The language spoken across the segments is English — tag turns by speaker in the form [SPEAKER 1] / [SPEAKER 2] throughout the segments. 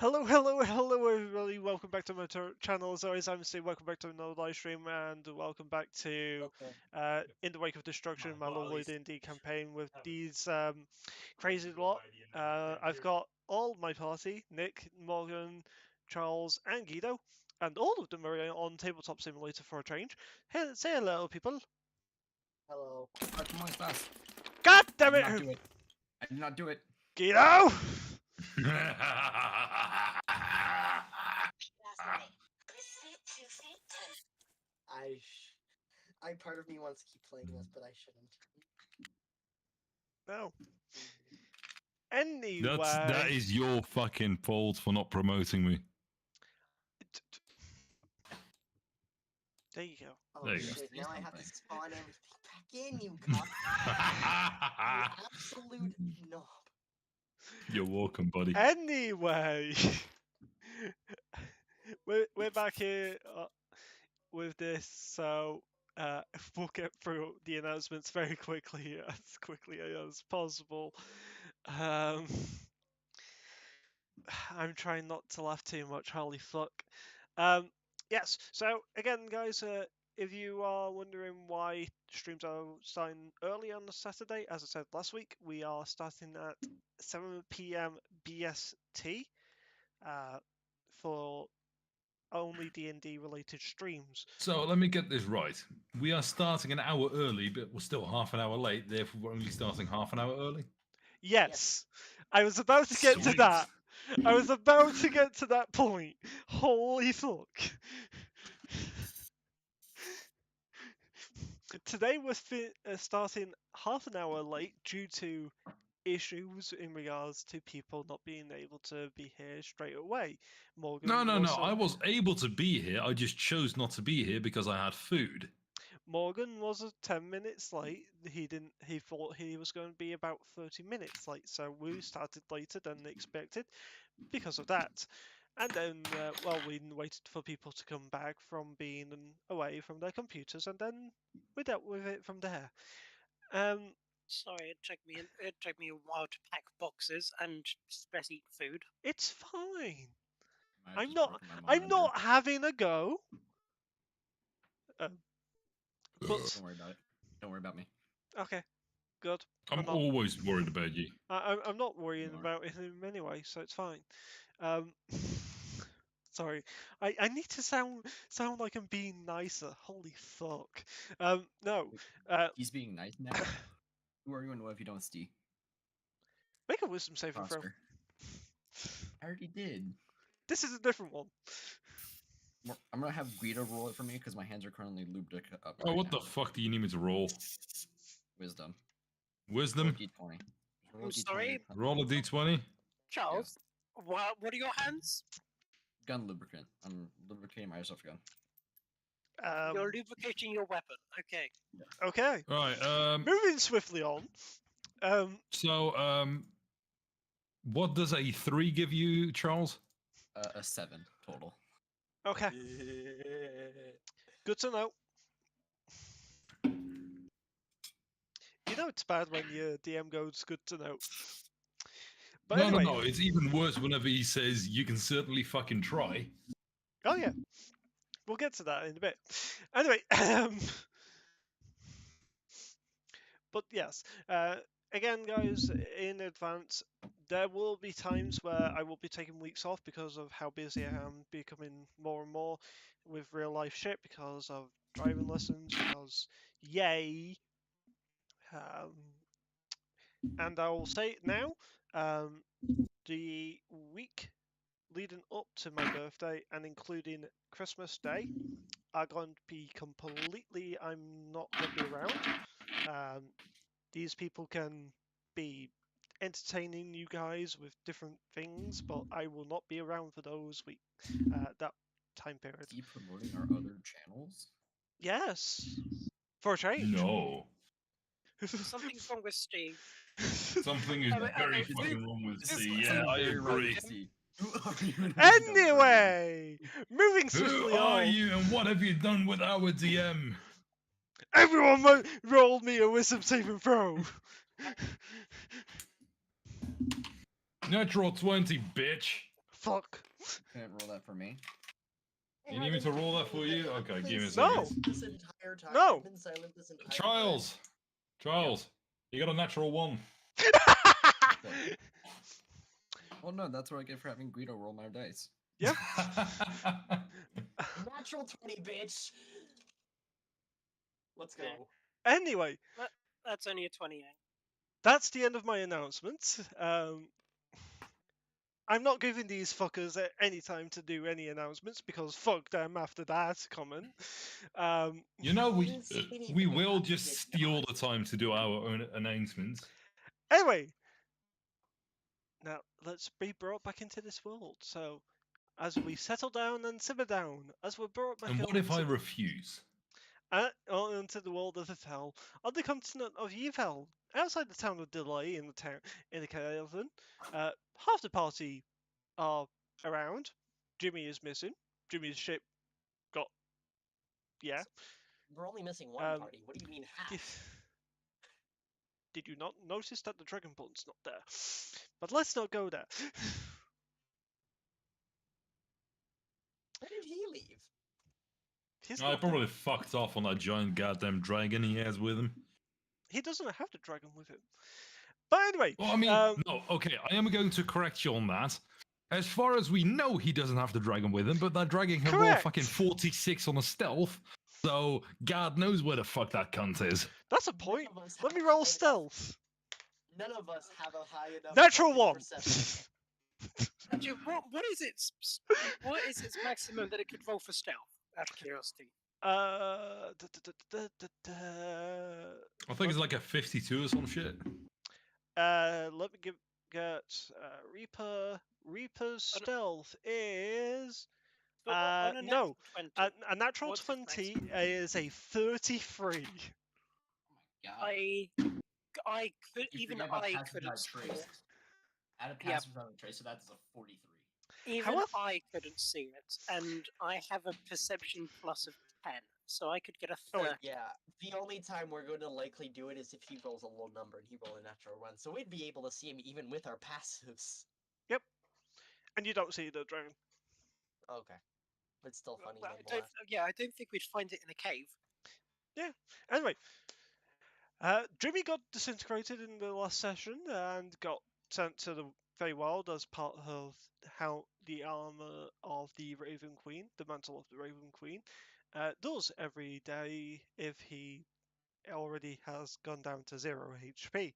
[SPEAKER 1] Hello, everybody. Welcome back to my channel. As always, I'm Steve. Welcome back to another live stream, and welcome back to In the Wake of Destruction, my lovely D&D campaign with these crazy lot. I've got all my party: Nick, Morgan, Charles, and Guido, and all of them are on Tabletop Simulator for a change. Hey, say hello, people.
[SPEAKER 2] Hello.
[SPEAKER 3] Come on, fast.
[SPEAKER 1] God damn
[SPEAKER 3] I
[SPEAKER 1] it,
[SPEAKER 3] did not do it. I did not do it.
[SPEAKER 1] Guido!
[SPEAKER 2] Part of me wants to keep playing this, but I shouldn't.
[SPEAKER 1] No. Anyway,
[SPEAKER 4] That is your fucking fault for not promoting me.
[SPEAKER 1] There you go.
[SPEAKER 2] Oh
[SPEAKER 4] There you go.
[SPEAKER 2] shit! Now I have to spawn everything back in, you cock. You absolute knob.
[SPEAKER 4] You're welcome, buddy.
[SPEAKER 1] Anyway, we're back here with this, so we'll get through the announcements very quickly as possible. I'm trying not to laugh too much. Holy fuck. Yes. So again, guys, if you are wondering why streams are starting early on a Saturday, as I said last week, we are starting at 7 p.m. BST for only D&D related streams.
[SPEAKER 4] So let me get this right. We are starting an hour early, but we're still half an hour late. Therefore, we're only starting half an hour early.
[SPEAKER 1] Yes. I was about to get to
[SPEAKER 4] Sweet.
[SPEAKER 1] that. I was about to get to that point. Holy fuck. Today we're starting half an hour late due to issues in regards to people not being able to be here straight away. Morgan
[SPEAKER 4] No.
[SPEAKER 1] also-
[SPEAKER 4] I was able to be here. I just chose not to be here because I had food.
[SPEAKER 1] Morgan was 10 minutes late. He thought he was going to be about 30 minutes late, so we started later than expected because of that. And then, we waited for people to come back from being away from their computers, and then we dealt with it from there.
[SPEAKER 5] Sorry, it took me a while to pack boxes and just eat food.
[SPEAKER 1] It's fine.
[SPEAKER 3] I
[SPEAKER 1] I'm
[SPEAKER 3] just
[SPEAKER 1] not.
[SPEAKER 3] broke my
[SPEAKER 1] I'm
[SPEAKER 3] monitor.
[SPEAKER 1] not having a go. But
[SPEAKER 3] Don't worry about it. Don't worry about me.
[SPEAKER 1] okay, good.
[SPEAKER 4] I'm
[SPEAKER 1] not-
[SPEAKER 4] always worried about you.
[SPEAKER 1] I'm not worrying
[SPEAKER 3] You are.
[SPEAKER 1] about him anyway, so it's fine. Sorry, I need to sound like I'm being nicer. Holy fuck. No.
[SPEAKER 3] He's being nice now. Who are you and what if you don't see?
[SPEAKER 1] Make a wisdom saving throw.
[SPEAKER 3] Oscar. I already did.
[SPEAKER 1] This is a different one.
[SPEAKER 3] I'm gonna have Guido roll it for me because my hands are currently lubed up.
[SPEAKER 4] Oh, what the fuck do you need me to roll?
[SPEAKER 3] Wisdom.
[SPEAKER 4] Wisdom?
[SPEAKER 3] Roll D20. Roll
[SPEAKER 5] I'm
[SPEAKER 3] D20.
[SPEAKER 5] sorry?
[SPEAKER 4] Roll a d20.
[SPEAKER 5] Charles, what are your hands?
[SPEAKER 3] Gun lubricant. I'm lubricating my airsoft gun.
[SPEAKER 5] You're lubricating your weapon. Okay.
[SPEAKER 1] Okay.
[SPEAKER 4] Right.
[SPEAKER 1] Moving swiftly on.
[SPEAKER 4] So, what does a 3 give you, Charles?
[SPEAKER 3] A 7 total.
[SPEAKER 1] Okay. Good to know. You know it's bad when your DM goes good to know. But
[SPEAKER 4] No,
[SPEAKER 1] anyway.
[SPEAKER 4] no. It's even worse whenever he says you can certainly fucking try.
[SPEAKER 1] Oh yeah. We'll get to that in a bit. Anyway, but yes, again, guys, in advance, there will be times where I will be taking weeks off because of how busy I am becoming more and more with real life shit because of driving lessons, because yay. And I will say it now, the week leading up to my birthday and including Christmas Day are going to be completely, I'm not going to be around. These people can be entertaining you guys with different things, but I will not be around for those that time period.
[SPEAKER 3] Are you promoting our other channels?
[SPEAKER 1] Yes, for a change.
[SPEAKER 4] No.
[SPEAKER 5] Something's wrong with Steve.
[SPEAKER 4] Something is very fucking wrong with C. Yeah, I agree.
[SPEAKER 1] Anyway, moving
[SPEAKER 4] Who
[SPEAKER 1] swiftly
[SPEAKER 4] are
[SPEAKER 1] on.
[SPEAKER 4] you and what have you done with our DM?
[SPEAKER 1] Everyone roll me a wisdom saving throw.
[SPEAKER 4] Natural 20, bitch.
[SPEAKER 1] fuck?
[SPEAKER 3] Can't roll that for me.
[SPEAKER 2] Hey,
[SPEAKER 4] You need me to roll that for you? Okay,
[SPEAKER 2] I've
[SPEAKER 4] give me a
[SPEAKER 2] been
[SPEAKER 1] second.
[SPEAKER 2] silent This entire time.
[SPEAKER 1] No.
[SPEAKER 2] I've been silent this entire
[SPEAKER 4] Trials. Trials. You got a natural 1.
[SPEAKER 3] Well, no, that's what I get for having Guido roll my dice.
[SPEAKER 1] Yeah.
[SPEAKER 2] time. Natural 20, bitch. Let's go.
[SPEAKER 5] Yeah.
[SPEAKER 1] Anyway,
[SPEAKER 5] That's only a 28.
[SPEAKER 1] that's the end of my announcement. I'm not giving these fuckers any time to do any announcements because fuck them after that comment.
[SPEAKER 4] You know,
[SPEAKER 2] You didn't say anything
[SPEAKER 4] we will
[SPEAKER 2] about
[SPEAKER 4] just
[SPEAKER 2] it,
[SPEAKER 4] steal
[SPEAKER 2] God.
[SPEAKER 4] the time to do our own announcements.
[SPEAKER 1] Anyway, now let's be brought back into this world. So, as we settle down and simmer down, as we're brought back
[SPEAKER 4] And what if I
[SPEAKER 1] onto,
[SPEAKER 4] refuse?
[SPEAKER 1] onto the world of the Fel, on the continent of Yvel, outside the town of Delay in the Caravan, half the party are around. Jimmy is missing. Jimmy's ship got
[SPEAKER 2] We're only missing one
[SPEAKER 1] Um,
[SPEAKER 2] party. What do you mean
[SPEAKER 1] Did,
[SPEAKER 2] half?
[SPEAKER 1] did you not notice that the Dragonborn's not there? But let's not go there.
[SPEAKER 2] Where did he leave?
[SPEAKER 1] He's
[SPEAKER 4] I
[SPEAKER 1] not
[SPEAKER 4] probably fucked off on that giant goddamn dragon he has with him.
[SPEAKER 1] He doesn't have the dragon with him. But anyway,
[SPEAKER 4] Well, I mean, no, okay, I am going to correct you on that. As far as we know, he doesn't have the dragon with him, but that dragon can roll
[SPEAKER 1] Correct.
[SPEAKER 4] fucking 46 on a stealth, so God knows where the fuck that cunt is.
[SPEAKER 1] that's a
[SPEAKER 2] None
[SPEAKER 1] point.
[SPEAKER 2] of us
[SPEAKER 1] Let
[SPEAKER 2] have
[SPEAKER 1] me
[SPEAKER 2] a
[SPEAKER 1] roll
[SPEAKER 2] high enough-
[SPEAKER 1] stealth.
[SPEAKER 2] None of us have a high enough.
[SPEAKER 1] Natural
[SPEAKER 2] fucking
[SPEAKER 1] one.
[SPEAKER 2] perception.
[SPEAKER 5] Actually, what is its maximum that it could roll for stealth? Out of curiosity.
[SPEAKER 1] Uh,
[SPEAKER 4] I think it's like a 52 or some shit.
[SPEAKER 1] let me get Reaper's stealth is
[SPEAKER 5] But on a
[SPEAKER 1] no,
[SPEAKER 5] natural 20,
[SPEAKER 1] a natural
[SPEAKER 5] what's its
[SPEAKER 1] 20
[SPEAKER 5] maximum?
[SPEAKER 1] is a 33.
[SPEAKER 3] Yeah.
[SPEAKER 5] I could
[SPEAKER 3] You
[SPEAKER 5] even
[SPEAKER 3] forget about
[SPEAKER 5] I
[SPEAKER 3] passive
[SPEAKER 5] couldn't
[SPEAKER 3] without
[SPEAKER 5] see
[SPEAKER 3] trace.
[SPEAKER 5] it.
[SPEAKER 3] Add a
[SPEAKER 5] Yeah.
[SPEAKER 3] passive without trace, so that's a 43.
[SPEAKER 5] Even
[SPEAKER 1] However-
[SPEAKER 5] I couldn't see it, and I have a perception plus of 10, so I could get a
[SPEAKER 1] Oh,
[SPEAKER 5] 30.
[SPEAKER 1] wait.
[SPEAKER 2] Yeah, the only time we're going to likely do it is if he rolls a low number and he rolls a natural one. So we'd be able to see him even with our passives.
[SPEAKER 1] And you don't see the dragon.
[SPEAKER 2] Okay. It's still funny
[SPEAKER 5] Well,
[SPEAKER 2] nonetheless.
[SPEAKER 5] I don't think we'd find it in a cave.
[SPEAKER 1] Anyway, Jimmy got disintegrated in the last session and got sent to the Feywild as part of how the armor of the Raven Queen, the mantle of the Raven Queen, does every day if he already has gone down to 0 HP.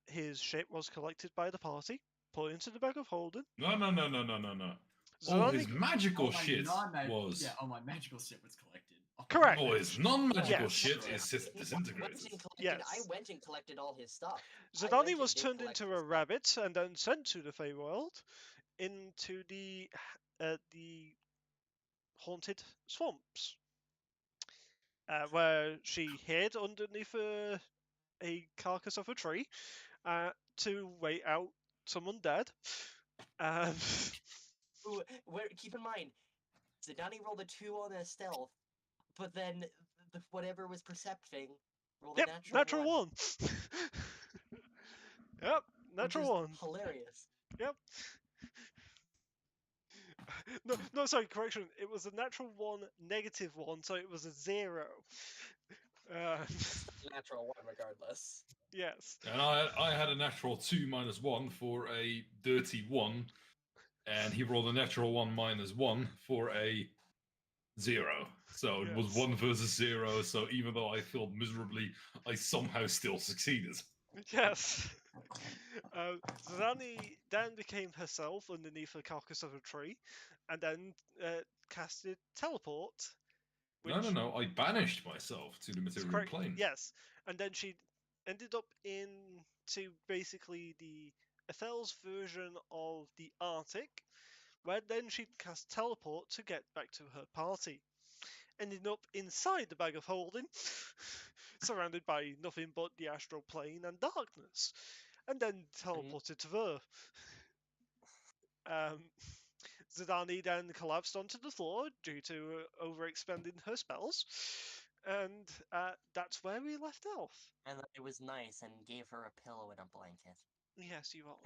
[SPEAKER 1] His ship was collected by the party, put into the bag of holding.
[SPEAKER 4] No. All
[SPEAKER 1] Zolani-
[SPEAKER 4] his magical shit was.
[SPEAKER 3] Yeah, all my magical shit was collected.
[SPEAKER 1] Correct.
[SPEAKER 4] All his non-magical
[SPEAKER 1] Yes.
[SPEAKER 4] shit
[SPEAKER 2] Yeah.
[SPEAKER 4] is just
[SPEAKER 2] He
[SPEAKER 4] disintegrated.
[SPEAKER 2] went and collected-
[SPEAKER 1] Yes.
[SPEAKER 2] I went and collected all his stuff. I
[SPEAKER 1] Zidani
[SPEAKER 2] went and
[SPEAKER 1] was
[SPEAKER 2] did
[SPEAKER 1] turned
[SPEAKER 2] collect
[SPEAKER 1] into
[SPEAKER 2] his
[SPEAKER 1] a
[SPEAKER 2] stuff.
[SPEAKER 1] rabbit and then sent to the Feywild into the haunted swamps, where she hid underneath a carcass of a tree to wait out some undead. Um,
[SPEAKER 2] Ooh, keep in mind, Zidani rolled a 2 on a stealth, but then whatever was percepting rolled
[SPEAKER 1] yep,
[SPEAKER 2] a natural 1.
[SPEAKER 1] Yep,
[SPEAKER 2] which
[SPEAKER 1] natural
[SPEAKER 2] is
[SPEAKER 1] one.
[SPEAKER 2] Hilarious.
[SPEAKER 1] Yep. No, sorry, correction. It was a natural 1, -1, so it was a 0.
[SPEAKER 2] Natural 1 regardless.
[SPEAKER 1] Yes.
[SPEAKER 4] And I had a natural 2 -1 for a dirty 1, and he rolled a natural 1 -1 for a 0. So it was
[SPEAKER 1] Yes.
[SPEAKER 4] 1 versus 0. So even though I failed miserably, I somehow still succeeded.
[SPEAKER 1] Yes. Zidani then became herself underneath the carcass of a tree, and then casted teleport.
[SPEAKER 4] No. I banished myself to the
[SPEAKER 1] That's
[SPEAKER 4] material
[SPEAKER 1] correct.
[SPEAKER 4] plane.
[SPEAKER 1] Yes, and then she ended up into basically the Ethel's version of the Arctic, where then she'd cast teleport to get back to her party. Ended up inside the bag of holding, surrounded by nothing but the astral plane and darkness, and then teleported to her. Zidani then collapsed onto the floor due to overexpending her spells, and that's where we left off.
[SPEAKER 2] And it was nice and gave her a pillow and a blanket.
[SPEAKER 1] Yes, he was.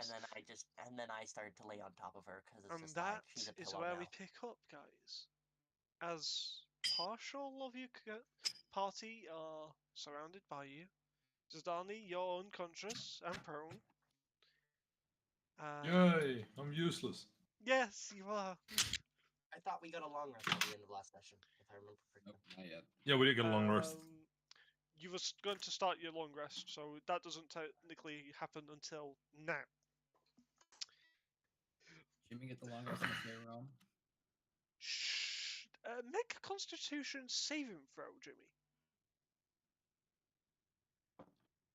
[SPEAKER 2] And then I started to lay on top of her because it's
[SPEAKER 1] And
[SPEAKER 2] just like
[SPEAKER 1] that
[SPEAKER 2] she's a
[SPEAKER 1] is
[SPEAKER 2] pillow
[SPEAKER 1] where
[SPEAKER 2] now.
[SPEAKER 1] we pick up, guys. As partial of your party are surrounded by you, Zidani, you're unconscious and prone.
[SPEAKER 4] Yay! I'm useless.
[SPEAKER 1] Yes, you are.
[SPEAKER 2] I thought we got a long rest at the end of last session, if I remember
[SPEAKER 3] Nope,
[SPEAKER 2] correctly.
[SPEAKER 3] not yet.
[SPEAKER 4] Yeah, we did get a long rest.
[SPEAKER 1] You were going to start your long rest, so that doesn't technically happen until now.
[SPEAKER 3] Should we get the long rest in the player realm?
[SPEAKER 1] Shh. Make a Constitution saving throw, Jimmy.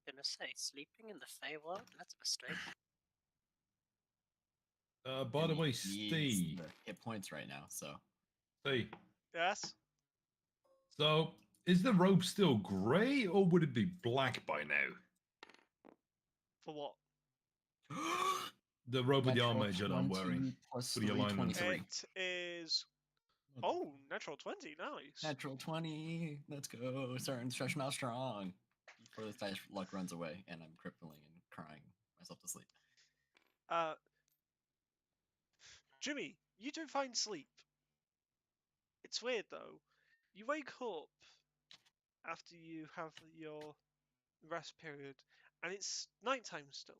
[SPEAKER 5] Gonna say sleeping in the Feywild? That's a mistake.
[SPEAKER 4] By the way,
[SPEAKER 3] Needs
[SPEAKER 4] Steve.
[SPEAKER 3] the hit points right now, so.
[SPEAKER 4] Steve.
[SPEAKER 1] Yes.
[SPEAKER 4] So, is the robe still grey or would it be black by now?
[SPEAKER 1] For what?
[SPEAKER 4] The robe with the
[SPEAKER 3] Natural
[SPEAKER 4] armor that I'm
[SPEAKER 3] 20
[SPEAKER 4] wearing.
[SPEAKER 3] plus
[SPEAKER 4] for the
[SPEAKER 3] 3,
[SPEAKER 4] alignment.
[SPEAKER 3] 23.
[SPEAKER 1] It is. Oh, natural 20. Nice.
[SPEAKER 3] Natural 20. Let's go. Starting to stretch them out strong. Before this dice luck runs away and I'm crippling and crying myself to sleep.
[SPEAKER 1] Jimmy, you do find sleep. It's weird though. You wake up after you have your rest period, and it's nighttime still.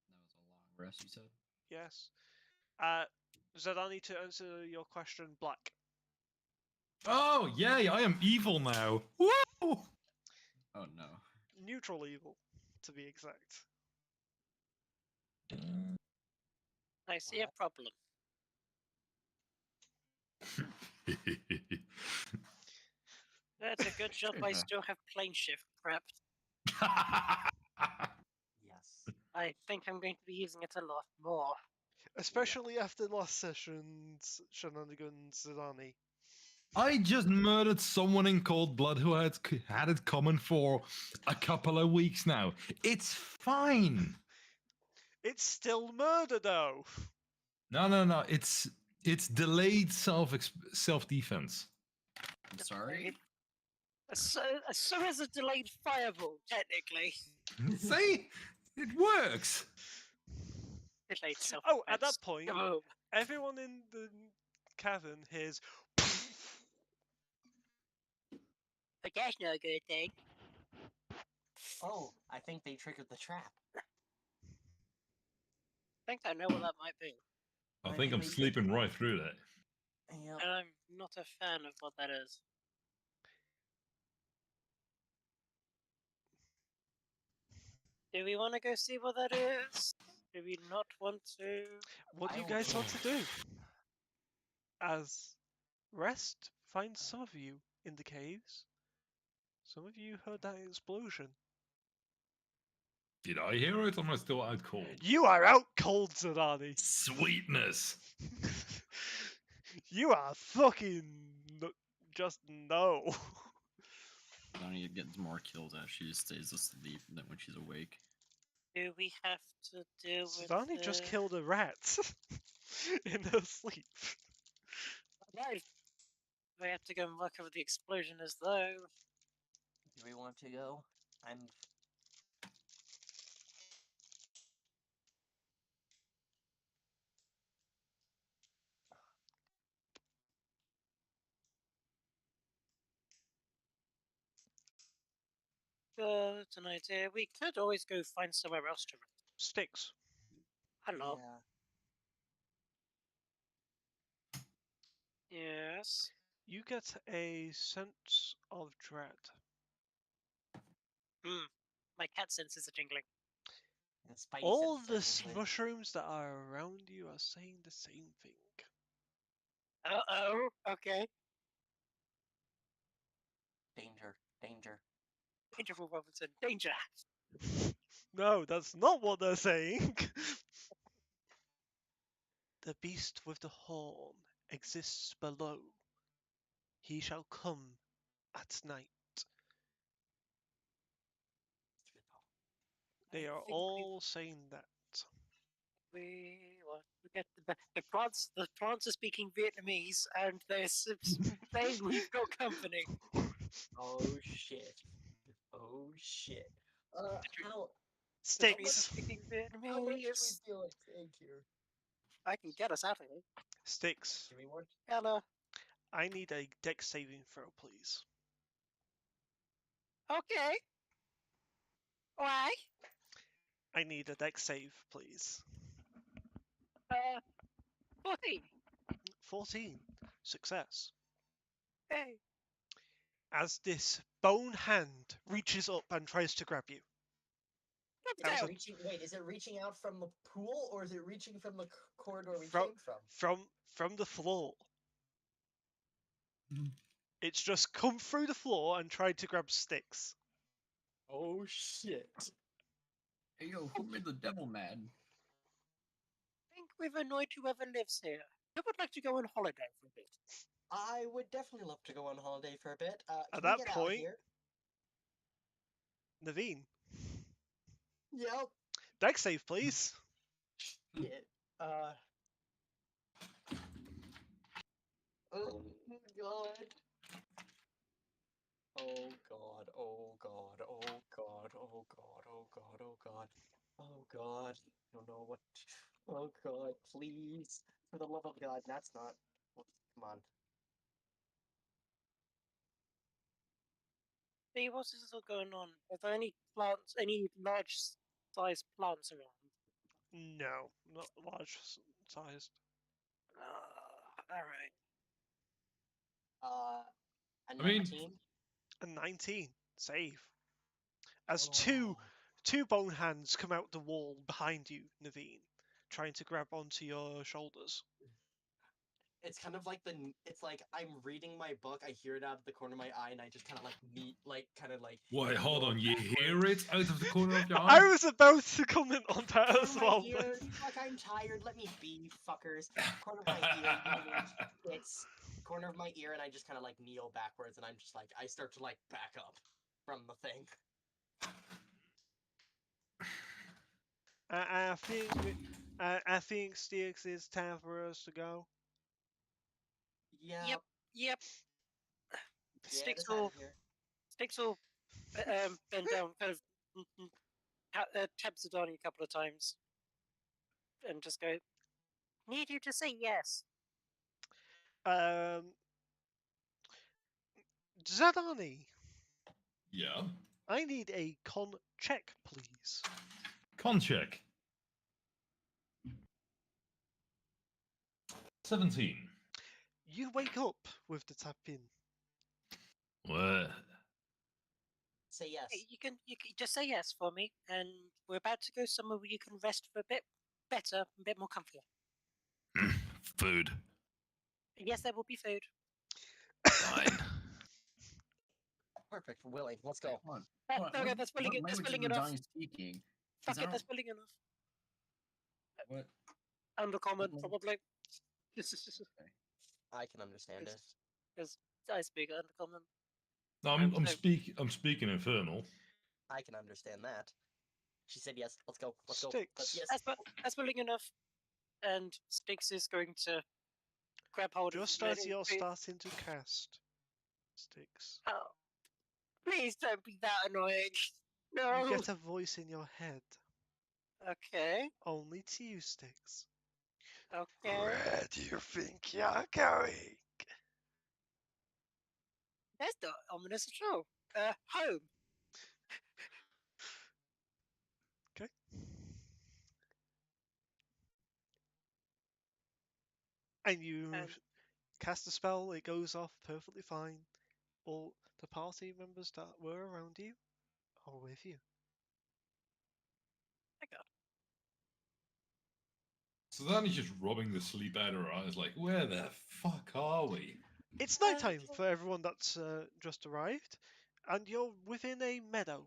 [SPEAKER 3] That was a long rest, you said?
[SPEAKER 1] Yes. Zidani, to answer your question, black.
[SPEAKER 4] Oh, yay, I am evil now. Woo!
[SPEAKER 3] Oh no.
[SPEAKER 1] Neutral evil, to be exact.
[SPEAKER 5] I see a problem. That's a good job I
[SPEAKER 3] Yeah.
[SPEAKER 5] still have plane shift prepped.
[SPEAKER 2] Yes.
[SPEAKER 5] I think I'm going to be using it a lot more.
[SPEAKER 1] Especially after last session's shenanigans, Zidani.
[SPEAKER 4] I just murdered someone in cold blood who had it coming for a couple of weeks now. It's fine.
[SPEAKER 1] It's still murder, though.
[SPEAKER 4] No. It's delayed self defense.
[SPEAKER 3] I'm sorry?
[SPEAKER 5] So is a delayed fireball, technically.
[SPEAKER 4] See, it works.
[SPEAKER 5] Delayed self.
[SPEAKER 1] Oh, at that point,
[SPEAKER 5] Kaboom.
[SPEAKER 1] everyone in the cavern hears.
[SPEAKER 5] But that's no good thing.
[SPEAKER 2] Oh, I think they triggered the trap.
[SPEAKER 5] I think I know what that might be.
[SPEAKER 4] I
[SPEAKER 2] I
[SPEAKER 4] think
[SPEAKER 2] think
[SPEAKER 4] I'm
[SPEAKER 2] we did.
[SPEAKER 4] sleeping right through that.
[SPEAKER 2] Yep.
[SPEAKER 5] And I'm not a fan of what that is. Do we want to go see what that is? Do we not want to?
[SPEAKER 1] What do you
[SPEAKER 2] I
[SPEAKER 1] guys
[SPEAKER 2] don't
[SPEAKER 1] want to do? As rest finds some of you in the caves. Some of you heard that explosion.
[SPEAKER 4] Did I hear it or am I still out cold?
[SPEAKER 1] You are out cold, Zidani.
[SPEAKER 4] Sweetness.
[SPEAKER 1] You are fucking just no.
[SPEAKER 3] Donnie gets more kills as she stays asleep than when she's awake.
[SPEAKER 5] Do we have to deal with
[SPEAKER 1] Zidani just killed a rat in her sleep.
[SPEAKER 5] Right. We have to go and look over the explosion as though.
[SPEAKER 2] Do we want to go? I'm.
[SPEAKER 5] It's an idea. We could always go find somewhere else to rest.
[SPEAKER 1] Sticks.
[SPEAKER 5] I don't know.
[SPEAKER 2] Yeah.
[SPEAKER 5] Yes.
[SPEAKER 1] You get a sense of dread.
[SPEAKER 5] My cat senses are tingling.
[SPEAKER 2] And Spidey
[SPEAKER 1] All
[SPEAKER 2] senses
[SPEAKER 1] the
[SPEAKER 2] are tingling.
[SPEAKER 1] mushrooms that are around you are saying the same thing.
[SPEAKER 5] Uh-oh. Okay.
[SPEAKER 2] Danger. Danger.
[SPEAKER 5] Danger for Robinson. Danger.
[SPEAKER 1] No, that's not what they're saying. The beast with the horn exists below. He shall come at night. They
[SPEAKER 5] I
[SPEAKER 1] are
[SPEAKER 5] think
[SPEAKER 1] all saying that.
[SPEAKER 5] we want to get the plants. The plants are speaking Vietnamese, and they're saying we've got company.
[SPEAKER 2] Oh shit. Oh shit. How
[SPEAKER 1] Sticks.
[SPEAKER 2] how much do we feel like saying here?
[SPEAKER 5] I can get us out of here.
[SPEAKER 1] Sticks.
[SPEAKER 2] Do we want?
[SPEAKER 5] Hello.
[SPEAKER 1] I need a deck saving throw, please.
[SPEAKER 5] Okay. Why?
[SPEAKER 1] I need a deck save, please.
[SPEAKER 5] 14.
[SPEAKER 1] 14. Success.
[SPEAKER 5] Hey.
[SPEAKER 1] As this bone hand reaches up and tries to grab you.
[SPEAKER 5] Let's
[SPEAKER 1] That was
[SPEAKER 5] go.
[SPEAKER 1] a-
[SPEAKER 2] Is it reaching out from the pool or is it reaching from the corridor we
[SPEAKER 1] Fro-
[SPEAKER 2] came from?
[SPEAKER 1] From the floor.
[SPEAKER 3] Mhm.
[SPEAKER 1] It's just come through the floor and tried to grab Sticks.
[SPEAKER 2] Oh shit.
[SPEAKER 3] Hey, yo, who made the devil mad?
[SPEAKER 5] I think we've annoyed whoever lives here. Who would like to go on holiday for a bit?
[SPEAKER 2] I would definitely love to go on holiday for a bit. Can
[SPEAKER 1] At
[SPEAKER 2] we
[SPEAKER 1] that
[SPEAKER 2] get out
[SPEAKER 1] point-
[SPEAKER 2] here?
[SPEAKER 1] Naveen,
[SPEAKER 2] Yep.
[SPEAKER 1] deck save, please.
[SPEAKER 2] Shit. Oh god. Oh god. Oh god. Oh god. Oh god. Oh god. Oh god. Oh god. I don't know what. Oh god. Please. For the love of God. That's not. Come on.
[SPEAKER 5] See, what's this all going on? Are there any plants, any large-sized plants around?
[SPEAKER 1] No, not large sized.
[SPEAKER 5] Alright.
[SPEAKER 2] A
[SPEAKER 4] I mean-
[SPEAKER 2] 19?
[SPEAKER 1] A 19. Save. As
[SPEAKER 2] Oh.
[SPEAKER 1] two bone hands come out the wall behind you, Naveen, trying to grab onto your shoulders.
[SPEAKER 2] It's kind of like it's like I'm reading my book, I hear it out of the corner of my eye, and I just kind of like
[SPEAKER 4] Wait, hold
[SPEAKER 2] roll
[SPEAKER 4] on. You
[SPEAKER 2] backwards.
[SPEAKER 4] hear it out of the corner of your
[SPEAKER 1] I
[SPEAKER 4] eye?
[SPEAKER 1] was about to comment on that
[SPEAKER 2] Corner
[SPEAKER 1] as
[SPEAKER 2] of my
[SPEAKER 1] well.
[SPEAKER 2] ear, fuck, I'm tired, let me be, fuckers. Corner of my ear, it's corner of my ear, and I just kind of like kneel backwards, and I'm just like, I start to like back up from the thing.
[SPEAKER 1] I think Sticks, it's time for us to go.
[SPEAKER 2] Yeah,
[SPEAKER 5] Yep.
[SPEAKER 2] get
[SPEAKER 5] Sticks
[SPEAKER 2] us out
[SPEAKER 5] will
[SPEAKER 2] of here.
[SPEAKER 5] bend down, kind of taps it on you a couple of times, and just go. Need you to say yes.
[SPEAKER 1] Zadani,
[SPEAKER 4] Yeah.
[SPEAKER 1] I need a con check, please.
[SPEAKER 4] Con check. 17.
[SPEAKER 1] You wake up with the tap in.
[SPEAKER 4] What?
[SPEAKER 2] Say yes.
[SPEAKER 5] Hey, you can just say yes for me, and we're about to go somewhere where you can rest for a bit better, a bit more comfortable.
[SPEAKER 4] Food.
[SPEAKER 5] Yes, there will be food.
[SPEAKER 4] Fine.
[SPEAKER 2] Perfect, we're willing, let's go.
[SPEAKER 3] Come on.
[SPEAKER 5] Okay, that's willing.
[SPEAKER 3] What
[SPEAKER 5] That's
[SPEAKER 3] language
[SPEAKER 5] willing
[SPEAKER 3] is
[SPEAKER 5] enough.
[SPEAKER 3] Rajani speaking?
[SPEAKER 5] Fuck
[SPEAKER 3] 'Cause I
[SPEAKER 5] it, that's
[SPEAKER 3] don't-
[SPEAKER 5] willing enough.
[SPEAKER 3] What?
[SPEAKER 5] Undercommon,
[SPEAKER 3] Mhm.
[SPEAKER 5] probably.
[SPEAKER 2] I can understand it.
[SPEAKER 5] Because I speak Undercommon.
[SPEAKER 4] No, I'm speaking infernal.
[SPEAKER 2] I can understand that. She said yes, let's go, let's go.
[SPEAKER 1] Sticks.
[SPEAKER 2] Yes.
[SPEAKER 5] That's willing enough. And Sticks is going to grab hold
[SPEAKER 1] Just
[SPEAKER 5] of
[SPEAKER 1] as you're starting to cast, Sticks,
[SPEAKER 5] Oh, please don't be that annoying.
[SPEAKER 1] you
[SPEAKER 5] No.
[SPEAKER 1] get a voice in your head.
[SPEAKER 5] Okay.
[SPEAKER 1] Only to you, Sticks.
[SPEAKER 5] Okay.
[SPEAKER 1] Where do you think you're going?
[SPEAKER 5] That's not ominous at all. Home.
[SPEAKER 1] Okay. And you
[SPEAKER 5] And
[SPEAKER 1] cast a spell, it goes off perfectly fine. All the party members that were around you are with you.
[SPEAKER 5] my God.
[SPEAKER 4] So then he's just rubbing the sleep out of her eyes, like, where the fuck are we?
[SPEAKER 1] It's nighttime for everyone that's just arrived, and you're within a meadow.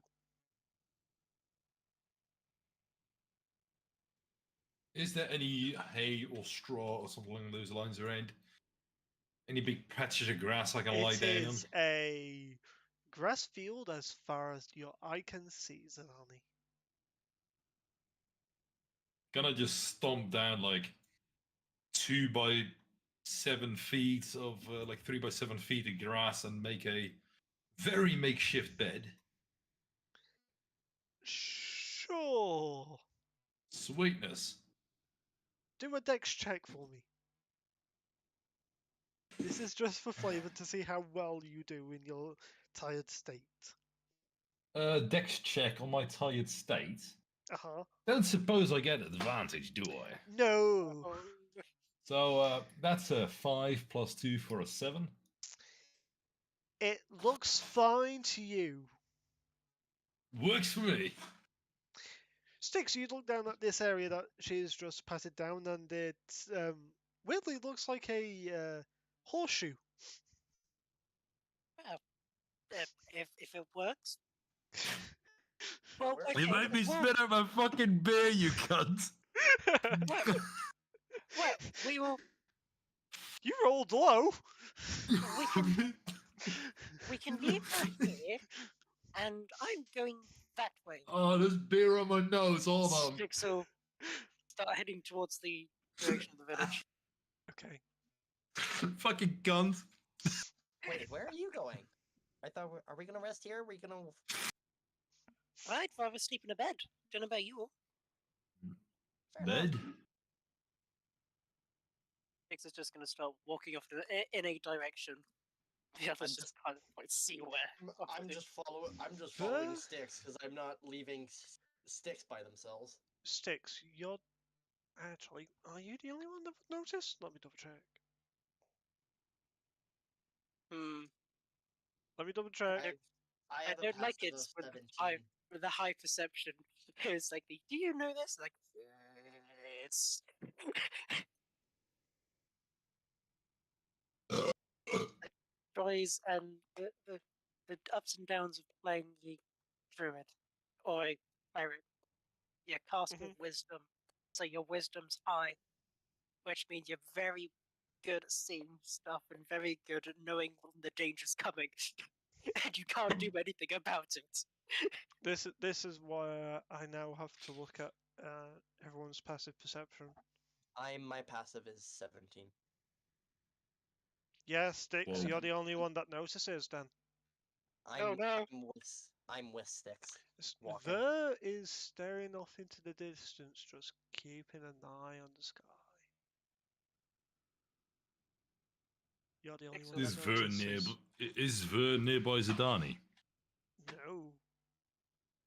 [SPEAKER 4] Is there any hay or straw or something along those lines around? Any big patches of grass I can lie
[SPEAKER 1] It
[SPEAKER 4] down on?
[SPEAKER 1] is a grass field as far as your eye can see, Zanani.
[SPEAKER 4] Can I just stomp down like 2 by 7 feet of like 3 by 7 feet of grass and make a very makeshift bed.
[SPEAKER 1] Sure.
[SPEAKER 4] Sweetness.
[SPEAKER 1] Do a dex check for me. This is just for flavour to see how well you do in your tired state.
[SPEAKER 4] Dex check on my tired state.
[SPEAKER 1] Uh-huh.
[SPEAKER 4] Don't suppose I get advantage, do I?
[SPEAKER 1] No.
[SPEAKER 5] Oh,
[SPEAKER 4] So that's a 5 plus 2 for a 7.
[SPEAKER 1] It looks fine to you.
[SPEAKER 4] Works for me.
[SPEAKER 1] Sticks, you look down at this area that she's just patted down, and it weirdly looks like a horseshoe.
[SPEAKER 5] if it works. Well,
[SPEAKER 2] You
[SPEAKER 5] okay.
[SPEAKER 4] You made me
[SPEAKER 5] well,
[SPEAKER 4] spit out my fucking beer, you cunt.
[SPEAKER 5] well, we will.
[SPEAKER 1] You rolled low.
[SPEAKER 5] We can leave her here, and I'm going that way.
[SPEAKER 4] Oh, there's beer on my nose. Hold on.
[SPEAKER 5] Sticks will start heading towards the direction of the village.
[SPEAKER 1] Okay.
[SPEAKER 4] Fucking cunt.
[SPEAKER 2] Wait, where are you going? I thought, are we gonna rest here? Are we gonna?
[SPEAKER 5] I'd rather sleep in a bed. Don't know about you.
[SPEAKER 2] Fair enough.
[SPEAKER 4] Bed?
[SPEAKER 5] Sticks is just going to start walking off in a direction. The others just can't quite see where.
[SPEAKER 2] I'm just following Sticks because I'm not leaving Sticks by themselves.
[SPEAKER 1] Sticks, you're actually. Are you the only one that would notice? Let me double check. Let me double check.
[SPEAKER 2] I have a
[SPEAKER 5] don't like
[SPEAKER 2] passive
[SPEAKER 5] it
[SPEAKER 2] of
[SPEAKER 5] with
[SPEAKER 2] 17.
[SPEAKER 5] the high perception. It's like, do you know this? Like, it's. Joys and the ups and downs of playing the druid or a pirate. You cast with wisdom, so your wisdom's high, which means you're very good at seeing stuff and very good at knowing when the danger's coming, and you can't do anything about it.
[SPEAKER 1] This is why I now have to look at everyone's passive perception.
[SPEAKER 2] My passive is 17.
[SPEAKER 1] Yeah, Sticks,
[SPEAKER 4] Whoa.
[SPEAKER 1] you're the only one that notices then.
[SPEAKER 5] Oh, no.
[SPEAKER 2] I'm with Sticks. Walking.
[SPEAKER 1] Ver is staring off into the distance, just keeping an eye on the sky. You're the only one
[SPEAKER 4] Is
[SPEAKER 1] that
[SPEAKER 4] Ver
[SPEAKER 1] notices.
[SPEAKER 4] nearby Zidani?
[SPEAKER 1] No.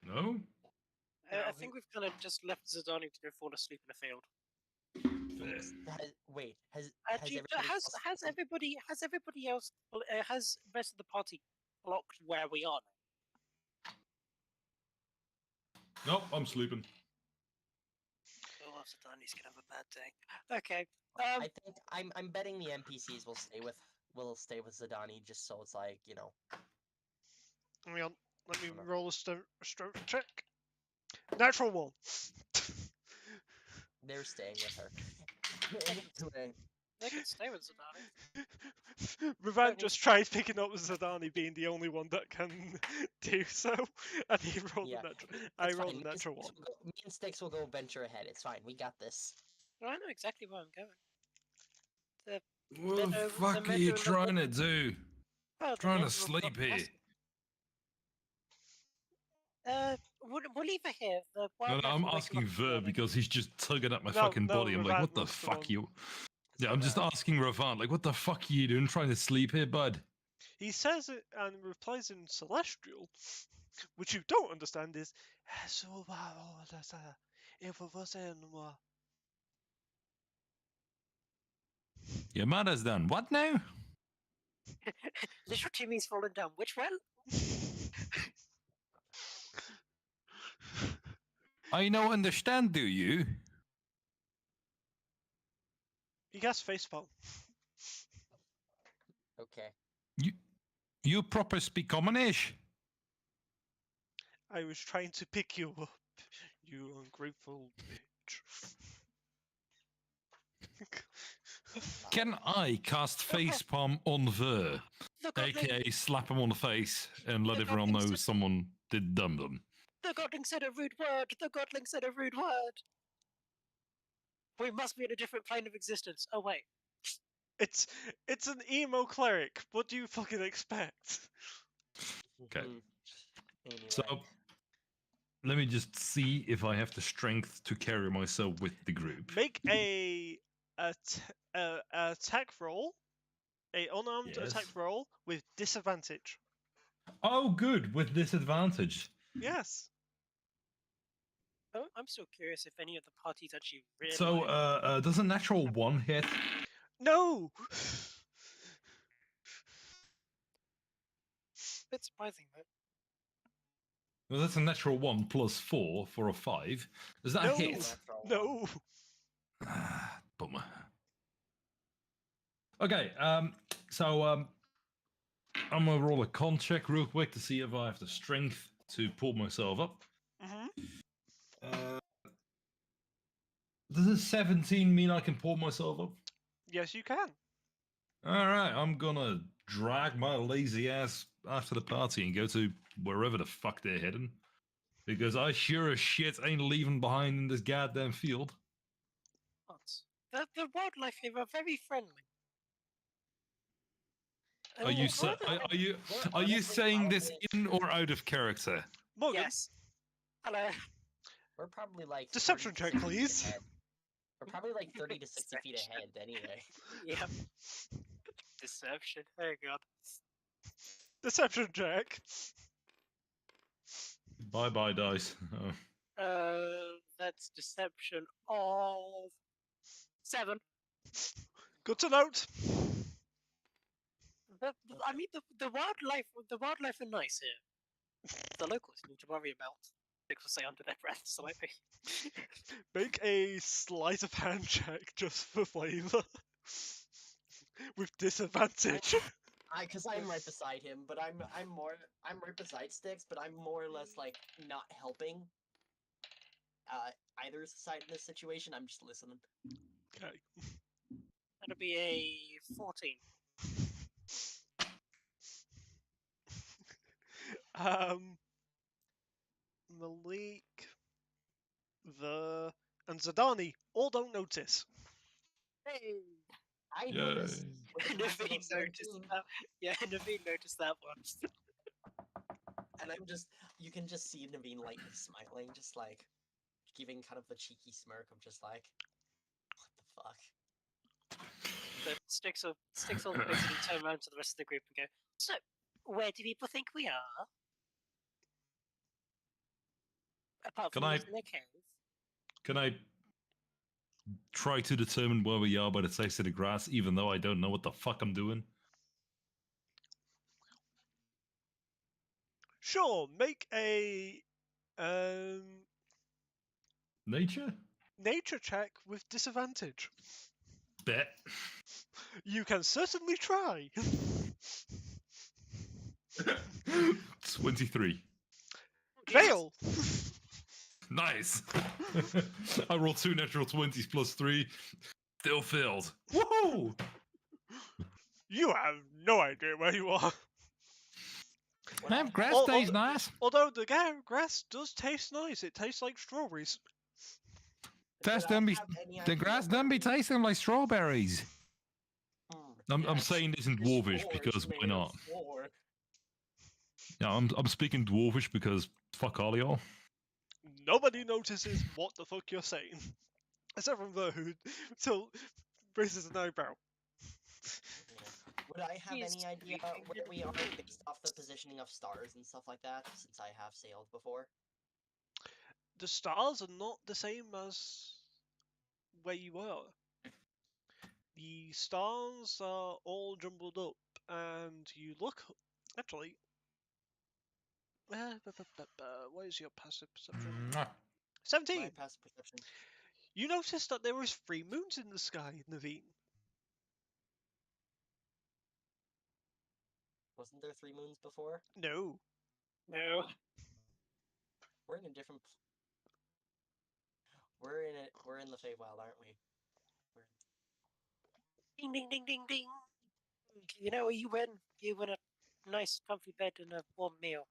[SPEAKER 4] No?
[SPEAKER 5] I think we've kind of just left Zidani to go fall asleep in the field.
[SPEAKER 2] Wait, has
[SPEAKER 5] everybody else has the rest of the party blocked where we are?
[SPEAKER 4] Nope, I'm sleeping.
[SPEAKER 5] Oh, Zidani's gonna have a bad day. Okay.
[SPEAKER 2] I think I'm betting the NPCs will stay with Zidani just so it's like, you know.
[SPEAKER 1] Hang on, let me roll a strength check. Natural 1.
[SPEAKER 2] They're staying with her.
[SPEAKER 5] They can stay with Zidani.
[SPEAKER 1] Ravan just tried picking up Zidani being the only one that can do so, and he rolled a natural. I rolled a natural 1.
[SPEAKER 2] Me and Sticks will go venture ahead. It's fine. We got this.
[SPEAKER 5] Well, I know exactly where I'm going.
[SPEAKER 4] What the fuck are you trying to do?
[SPEAKER 5] Well,
[SPEAKER 4] Trying to sleep here.
[SPEAKER 5] We'll leave her here.
[SPEAKER 4] No, I'm asking Ver because he's just tugging at my fucking body. I'm like, what the fuck you? Yeah, I'm just asking Ravan, like, what the fuck are you doing trying to sleep here, bud?
[SPEAKER 1] He says it and replies in Celestial, which you don't understand is.
[SPEAKER 4] Your mother's done what now?
[SPEAKER 5] Literal Timmy's fallen down. Which well?
[SPEAKER 4] I don't understand, do you?
[SPEAKER 1] You guys facepalm.
[SPEAKER 2] Okay.
[SPEAKER 4] You proper speak commonish?
[SPEAKER 1] I was trying to pick you up, you ungrateful bitch.
[SPEAKER 4] Can I cast facepalm on Ver, aka slap him on the face and let everyone know someone did dum-dum?
[SPEAKER 5] The godling said a rude word. The godling said a rude word. We must be in a different plane of existence. Oh wait.
[SPEAKER 1] It's an emo cleric. What do you fucking expect?
[SPEAKER 4] Okay.
[SPEAKER 2] Anyway.
[SPEAKER 4] So let me just see if I have the strength to carry myself with the group.
[SPEAKER 1] Make a attack roll, a unarmed attack
[SPEAKER 4] Yes.
[SPEAKER 1] roll with disadvantage.
[SPEAKER 4] Oh, good, with disadvantage.
[SPEAKER 1] Yes.
[SPEAKER 5] Oh, I'm still curious if any of the parties actually realize.
[SPEAKER 4] So, does a natural 1 hit?
[SPEAKER 1] No.
[SPEAKER 5] Bit surprising though.
[SPEAKER 4] Well, that's a natural 1 plus 4 for a 5. Does that
[SPEAKER 1] No.
[SPEAKER 4] hit?
[SPEAKER 2] Natural one.
[SPEAKER 1] No.
[SPEAKER 4] Bummer. Okay, so I'm gonna roll a con check real quick to see if I have the strength to pull myself up.
[SPEAKER 1] Hmm.
[SPEAKER 4] Does a 17 mean I can pull myself up?
[SPEAKER 1] Yes, you can.
[SPEAKER 4] Alright, I'm gonna drag my lazy ass after the party and go to wherever the fuck they're heading. Because I sure as shit ain't leaving behind in this goddamn field.
[SPEAKER 5] The wildlife here are very friendly.
[SPEAKER 4] Are you are you saying this in or out of character?
[SPEAKER 1] Morgan,
[SPEAKER 5] Yes. Hello.
[SPEAKER 2] We're probably like
[SPEAKER 1] Deception
[SPEAKER 2] 30 to
[SPEAKER 1] check,
[SPEAKER 2] 60 feet
[SPEAKER 1] please.
[SPEAKER 2] ahead. We're probably like 30 to 60 feet
[SPEAKER 5] Deception.
[SPEAKER 2] ahead anyway.
[SPEAKER 5] Yeah. Deception. Oh god.
[SPEAKER 1] deception check.
[SPEAKER 4] Bye bye, dice. Oh.
[SPEAKER 5] That's deception of 7.
[SPEAKER 1] Good to note.
[SPEAKER 5] I mean, the wildlife are nice here. The locals need to worry about. Six will say under their breath slightly.
[SPEAKER 1] Make a sleight of hand check just for flavor. With disadvantage.
[SPEAKER 2] Because I'm right beside him, but I'm right beside Styx, but I'm more or less like not helping either side in this situation. I'm just listening.
[SPEAKER 1] Okay.
[SPEAKER 5] That'll be a 14.
[SPEAKER 1] Malik, and Zadani all don't notice.
[SPEAKER 5] Hey!
[SPEAKER 2] I
[SPEAKER 4] Yay.
[SPEAKER 2] noticed. with a natural
[SPEAKER 5] Naveen noticed
[SPEAKER 2] 17,
[SPEAKER 5] that. Yeah, Naveen noticed that once.
[SPEAKER 2] and you can just see Naveen lightly smiling, just like giving kind of the cheeky smirk of just like, what the fuck?
[SPEAKER 5] But Sticks will basically turn around to the rest of the group and go, so, where do people think we are? Apart
[SPEAKER 4] Can
[SPEAKER 5] from
[SPEAKER 4] I-
[SPEAKER 5] using their cave.
[SPEAKER 4] Can I try to determine where we are by the taste of the grass, even though I don't know what the fuck I'm doing?
[SPEAKER 1] Sure, make a
[SPEAKER 4] Nature?
[SPEAKER 1] nature check with disadvantage.
[SPEAKER 4] Bet.
[SPEAKER 1] You can certainly try.
[SPEAKER 4] 23.
[SPEAKER 1] Fail.
[SPEAKER 4] Nice. I rolled 2 natural 20s plus 3. Still failed. Woohoo!
[SPEAKER 1] You have no idea where you are.
[SPEAKER 2] What I
[SPEAKER 3] Man,
[SPEAKER 2] have-
[SPEAKER 3] grass
[SPEAKER 1] Oh,
[SPEAKER 3] stays
[SPEAKER 1] oh,
[SPEAKER 3] nice.
[SPEAKER 1] Although the grass does taste nice. It tastes like strawberries.
[SPEAKER 3] Grass
[SPEAKER 2] would I
[SPEAKER 3] done be,
[SPEAKER 2] have any
[SPEAKER 3] the
[SPEAKER 2] idea
[SPEAKER 3] grass
[SPEAKER 2] where
[SPEAKER 3] done be
[SPEAKER 2] we-
[SPEAKER 3] tasting like strawberries.
[SPEAKER 4] I'm
[SPEAKER 2] Yes,
[SPEAKER 4] saying this in
[SPEAKER 2] this
[SPEAKER 4] Dwarvish
[SPEAKER 2] floor is
[SPEAKER 4] because why
[SPEAKER 2] made of
[SPEAKER 4] not?
[SPEAKER 2] floor.
[SPEAKER 4] Yeah, I'm speaking Dwarvish because fuck all y'all.
[SPEAKER 1] Nobody notices what the fuck you're saying. Except from the who till raises an eyebrow.
[SPEAKER 2] Yeah. Would I have
[SPEAKER 5] He's
[SPEAKER 2] any idea
[SPEAKER 5] creeping
[SPEAKER 2] where we are
[SPEAKER 5] Naveen.
[SPEAKER 2] based off the positioning of stars and stuff like that, since I have sailed before?
[SPEAKER 1] The stars are not the same as where you were. The stars are all jumbled up, and you look. Actually, what is your passive perception?
[SPEAKER 4] Mwah.
[SPEAKER 1] 17.
[SPEAKER 2] My past perception.
[SPEAKER 1] You notice that there is 3 moons in the sky, Naveen.
[SPEAKER 2] Wasn't there 3 moons before?
[SPEAKER 1] No.
[SPEAKER 5] No.
[SPEAKER 2] We're in a different. We're in the Feywild, aren't we?
[SPEAKER 5] Ding, ding, ding, ding, ding. You know what you win? You win a nice, comfy bed and a warm meal.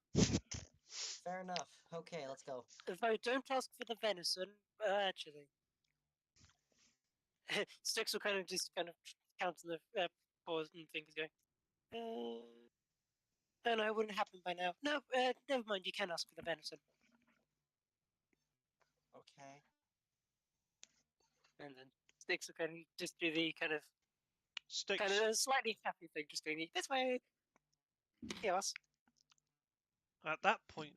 [SPEAKER 2] Fair enough. Okay, let's go.
[SPEAKER 5] Although, don't ask for the venison, actually. Sticks will kind of just counting the paws and things going. Oh no, it wouldn't happen by now. No, never mind. You can ask for the venison.
[SPEAKER 2] Okay.
[SPEAKER 5] And then Sticks will kind of just do the kind of
[SPEAKER 1] Sticks.
[SPEAKER 5] slightly happy thing, just doing this way. Chaos.
[SPEAKER 1] At that point,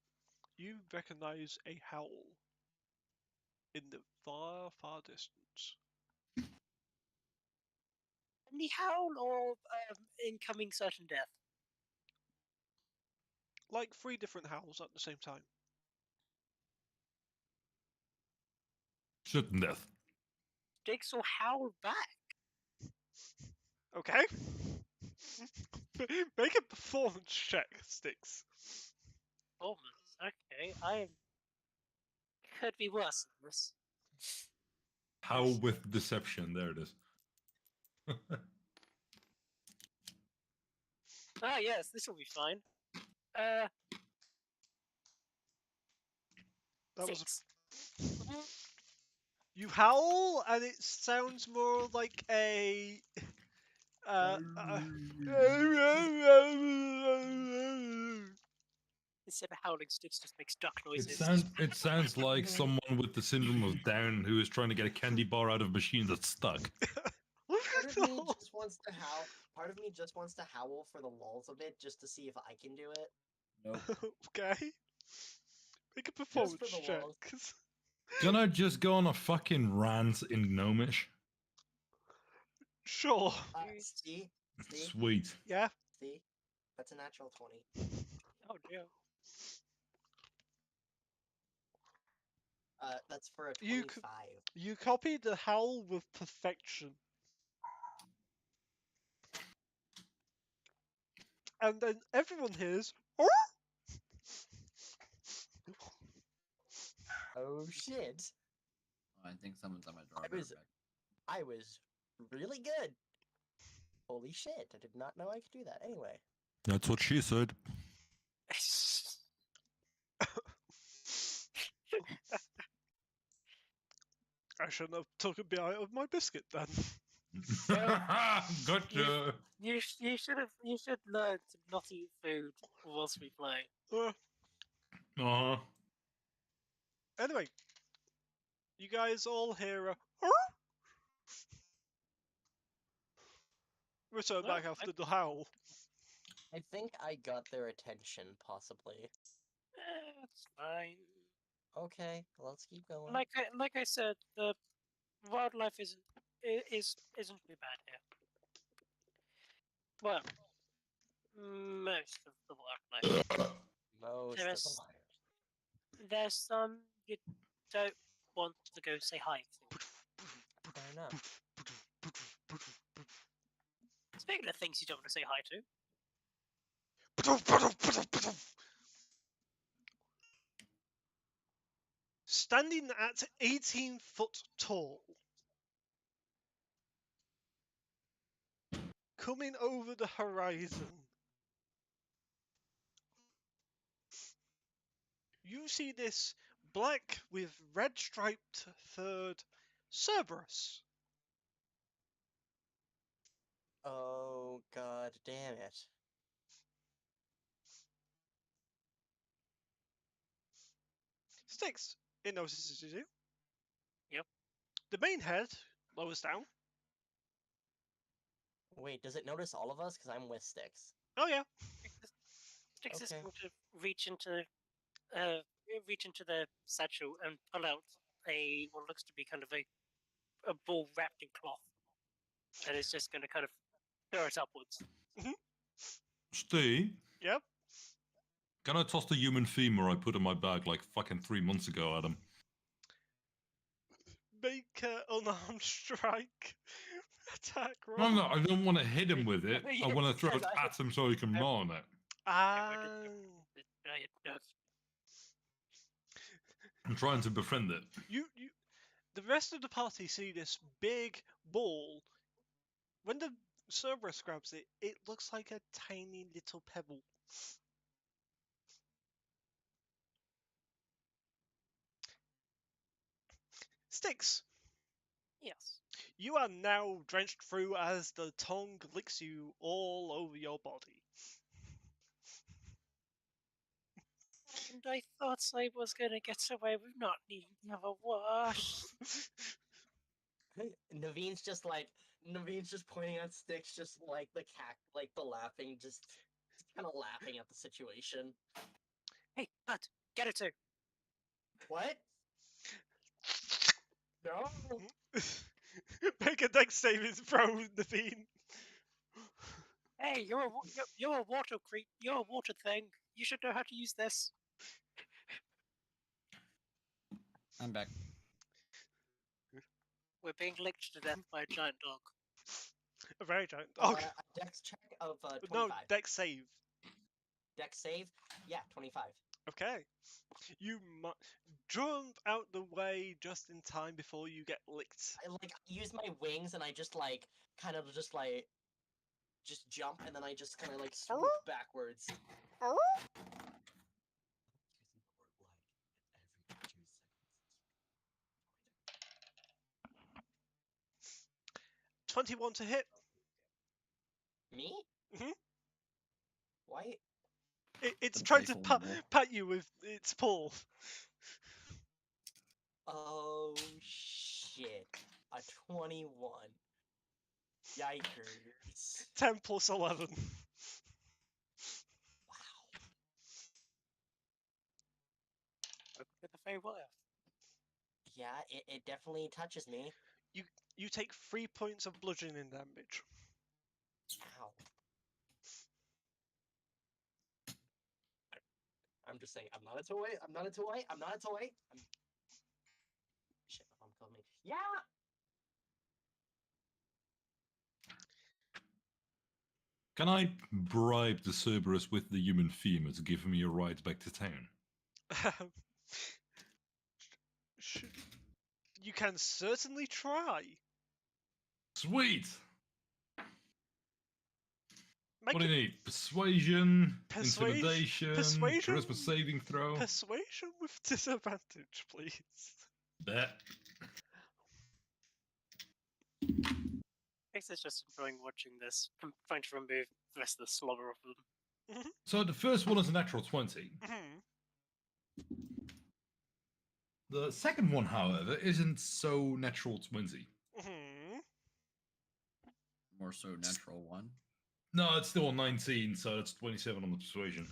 [SPEAKER 1] you recognize a howl in the far, far distance.
[SPEAKER 5] The howl or incoming certain death.
[SPEAKER 1] Like 3 different howls at the same time.
[SPEAKER 4] Certain death.
[SPEAKER 5] Sticks will howl back.
[SPEAKER 1] Okay? Make a performance check, Sticks.
[SPEAKER 5] Performance. Okay, I could be worse than this.
[SPEAKER 4] Howl with deception. There it is.
[SPEAKER 5] Ah, yes, this will be fine.
[SPEAKER 1] That was.
[SPEAKER 5] 6.
[SPEAKER 1] You howl, and it sounds more like a.
[SPEAKER 5] Instead of howling, Sticks just makes duck noises.
[SPEAKER 4] It sounds like someone with the syndrome of Down who is trying to get a candy bar out of a machine that's stuck.
[SPEAKER 2] Part of me just wants to howl. Part of me just wants to howl for the lulz of it, just to see if I can do it.
[SPEAKER 3] Nope.
[SPEAKER 1] Okay. Make a performance
[SPEAKER 2] the
[SPEAKER 1] check.
[SPEAKER 2] lulz.
[SPEAKER 4] Gonna just go on a fucking rant in Gnomish.
[SPEAKER 1] Sure.
[SPEAKER 2] See,
[SPEAKER 4] Sweet.
[SPEAKER 1] Yeah.
[SPEAKER 2] see, that's a natural 20.
[SPEAKER 5] Oh dear.
[SPEAKER 2] That's for a
[SPEAKER 1] You
[SPEAKER 2] 25.
[SPEAKER 1] You copied the howl with perfection. And then everyone hears. "Oh!"
[SPEAKER 2] Oh shit!
[SPEAKER 3] I think someone's on my drawer.
[SPEAKER 2] I was really good. Holy shit! I did not know I could do that. Anyway.
[SPEAKER 4] That's what she said.
[SPEAKER 1] I shouldn't have took a bite out of my biscuit then.
[SPEAKER 4] Gotcha.
[SPEAKER 5] You should learn to not eat food whilst we play.
[SPEAKER 4] Uh-huh.
[SPEAKER 1] Anyway, you guys all hear a. Return
[SPEAKER 5] Well,
[SPEAKER 1] back after the howl.
[SPEAKER 2] I think I got their attention, possibly.
[SPEAKER 5] That's fine.
[SPEAKER 2] Okay, let's keep going.
[SPEAKER 5] Like I said, the wildlife isn't too bad here. Well, most of the wildlife.
[SPEAKER 2] Most
[SPEAKER 5] There
[SPEAKER 2] of
[SPEAKER 5] is-
[SPEAKER 2] the liars.
[SPEAKER 5] There's some you don't want to go say hi to.
[SPEAKER 2] Fair enough.
[SPEAKER 5] Speaking of things you don't want to say hi to,
[SPEAKER 1] Standing at 18 foot tall, coming over the horizon, you see this black with red striped third Cerberus.
[SPEAKER 2] Oh god damn it.
[SPEAKER 1] Sticks, it notices you.
[SPEAKER 5] Yep.
[SPEAKER 1] The main head lowers down.
[SPEAKER 2] Wait, does it notice all of us? Because I'm with Sticks.
[SPEAKER 1] Oh yeah.
[SPEAKER 5] Sticks is
[SPEAKER 2] Okay.
[SPEAKER 5] going to reach into the satchel and pull out what looks to be kind of a ball wrapped in cloth, and it's just going to kind of throw it upwards.
[SPEAKER 4] Steve,
[SPEAKER 1] Yep.
[SPEAKER 4] can I toss the human femur I put in my bag like fucking 3 months ago at him?
[SPEAKER 1] Make an unarmed strike attack roll.
[SPEAKER 4] No, I don't want to hit him with it. I
[SPEAKER 5] Yeah,
[SPEAKER 4] want to throw it
[SPEAKER 5] because
[SPEAKER 4] at him so he can gnaw on it.
[SPEAKER 1] Ah.
[SPEAKER 4] I'm trying to befriend it.
[SPEAKER 1] The rest of the party see this big ball. When the Cerberus grabs it, it looks like a tiny little pebble. Sticks,
[SPEAKER 5] Yes.
[SPEAKER 1] you are now drenched through as the tongue licks you all over your body.
[SPEAKER 5] And I thought I was gonna get away with not needing to have a wash.
[SPEAKER 2] Naveen's just pointing at Sticks, just like the laughing, just kind of laughing at the situation.
[SPEAKER 5] Hey, Bud, get it too.
[SPEAKER 2] What? No.
[SPEAKER 1] Make a dex saving throw, Naveen.
[SPEAKER 5] Hey, you're a water creep. You're a water thing. You should know how to use this.
[SPEAKER 3] I'm back.
[SPEAKER 5] We're being licked to death by a giant dog.
[SPEAKER 1] A very giant dog.
[SPEAKER 2] A dex check of 25.
[SPEAKER 1] No, dex save.
[SPEAKER 2] Dex save? Yeah, 25.
[SPEAKER 1] Okay. You jump out the way just in time before you get licked.
[SPEAKER 2] I use my wings and I just just jump and then I just kind of swoop backwards.
[SPEAKER 1] Oh? 21 to hit.
[SPEAKER 2] Me?
[SPEAKER 1] Mhm.
[SPEAKER 2] Why?
[SPEAKER 1] It's
[SPEAKER 3] The
[SPEAKER 1] trying to
[SPEAKER 3] playful nibble.
[SPEAKER 1] pat you with its paw.
[SPEAKER 2] Oh shit. A 21. Yikers.
[SPEAKER 1] 10 plus 11.
[SPEAKER 2] Wow.
[SPEAKER 5] With the Fey Wire.
[SPEAKER 2] Yeah, it definitely touches me.
[SPEAKER 1] You take 3 points of bludgeoning damage.
[SPEAKER 2] Ow. I'm just saying, I'm not a toy. I'm not a toy. I'm not a toy. Shit, my mom killed me. Yeah!
[SPEAKER 4] Can I bribe the Cerberus with the human femur to give me a ride back to town?
[SPEAKER 1] You can certainly try.
[SPEAKER 4] Sweet!
[SPEAKER 1] Make
[SPEAKER 4] What do
[SPEAKER 1] a
[SPEAKER 4] you need? Persuasion,
[SPEAKER 1] Persuasion-
[SPEAKER 4] intimidation,
[SPEAKER 1] persuasion-
[SPEAKER 4] charisma saving throw.
[SPEAKER 1] persuasion with disadvantage, please.
[SPEAKER 4] That.
[SPEAKER 5] Ace is just enjoying watching this. I'm trying to remove the rest of the slobber off of them.
[SPEAKER 4] So the first one is a natural 20.
[SPEAKER 1] Mhm.
[SPEAKER 4] The second one, however, isn't so natural 20.
[SPEAKER 1] Mhm.
[SPEAKER 3] More so natural one.
[SPEAKER 4] No, it's still a 19, so it's 27 on the persuasion.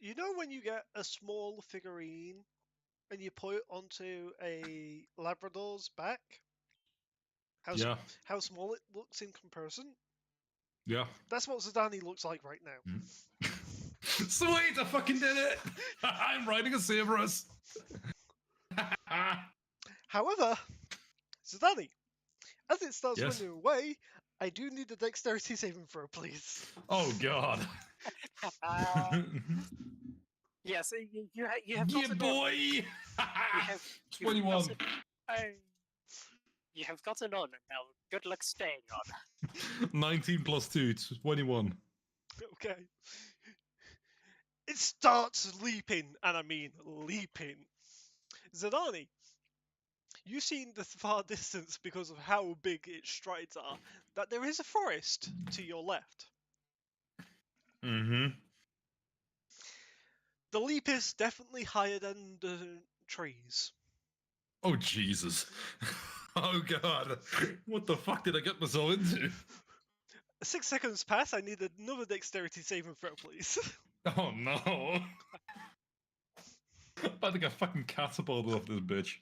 [SPEAKER 1] You know when you get a small figurine and you put it onto a Labrador's back?
[SPEAKER 4] Yeah,
[SPEAKER 1] How small it looks in comparison?
[SPEAKER 4] yeah.
[SPEAKER 1] That's what Zidane looks like right now.
[SPEAKER 4] Sweet, I fucking did it! I'm riding a Cerberus!
[SPEAKER 1] However, Zidane, as it starts
[SPEAKER 4] Yes?
[SPEAKER 1] running away, I do need a dexterity saving throw, please.
[SPEAKER 4] Oh god.
[SPEAKER 5] Yes, you have
[SPEAKER 4] Yeah,
[SPEAKER 5] gotten
[SPEAKER 4] boy!
[SPEAKER 5] on. You have
[SPEAKER 4] 21.
[SPEAKER 5] You have gotten on now. Good luck staying on.
[SPEAKER 4] 19 plus 2, 21.
[SPEAKER 1] Okay. It starts leaping, and I mean leaping. Zidane, you see in the far distance, because of how big its strides are, that there is a forest to your left.
[SPEAKER 4] Mm-hmm.
[SPEAKER 1] The leap is definitely higher than the trees.
[SPEAKER 4] Oh, Jesus. Oh, God. What the fuck did I get myself into?
[SPEAKER 1] 6 seconds pass, I need another dexterity saving throw, please.
[SPEAKER 4] Oh, no. I think I fucking catapulted off this bitch.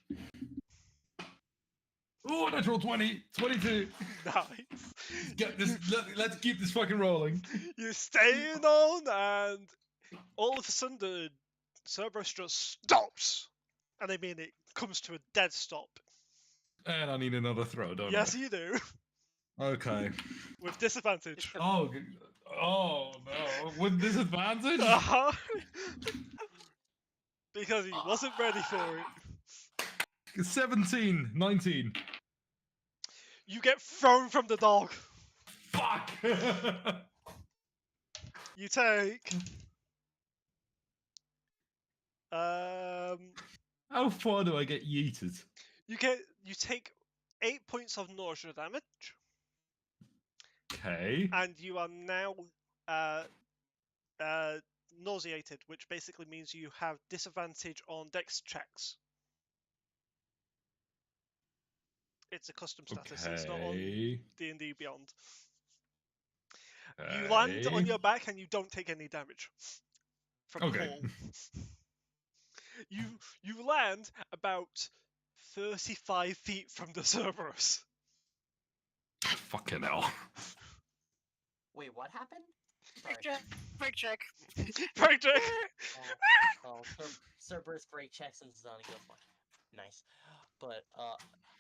[SPEAKER 4] Oh, natural 20, 22.
[SPEAKER 1] Nice.
[SPEAKER 4] Get this. Let's keep this fucking rolling.
[SPEAKER 1] You're staying on, and all of a sudden the Cerberus just stops. And I mean, it comes to a dead stop.
[SPEAKER 4] And I need another throw, don't
[SPEAKER 1] Yes, you do.
[SPEAKER 4] I? Okay.
[SPEAKER 1] With disadvantage.
[SPEAKER 4] Oh, oh no. With disadvantage?
[SPEAKER 1] Uh-huh. Because he wasn't ready for it.
[SPEAKER 4] 17, 19.
[SPEAKER 1] You get thrown from the dog.
[SPEAKER 4] Fuck!
[SPEAKER 1] You take... Um...
[SPEAKER 4] How far do I get yeeted?
[SPEAKER 1] You take 8 points of nausea damage,
[SPEAKER 4] Okay.
[SPEAKER 1] and you are now nauseated, which basically means you have disadvantage on dex checks. It's a custom status. It's not on
[SPEAKER 4] Okay.
[SPEAKER 1] D&D Beyond. You land on
[SPEAKER 4] Okay.
[SPEAKER 1] your back and you don't take any damage from the
[SPEAKER 4] Okay.
[SPEAKER 1] fall. You land about 35 feet from the Cerberus.
[SPEAKER 4] Fucking hell.
[SPEAKER 2] Wait, what happened? Sorry.
[SPEAKER 5] Break check.
[SPEAKER 1] Break check.
[SPEAKER 2] Cerberus break checks and Zani goes fine. Nice. But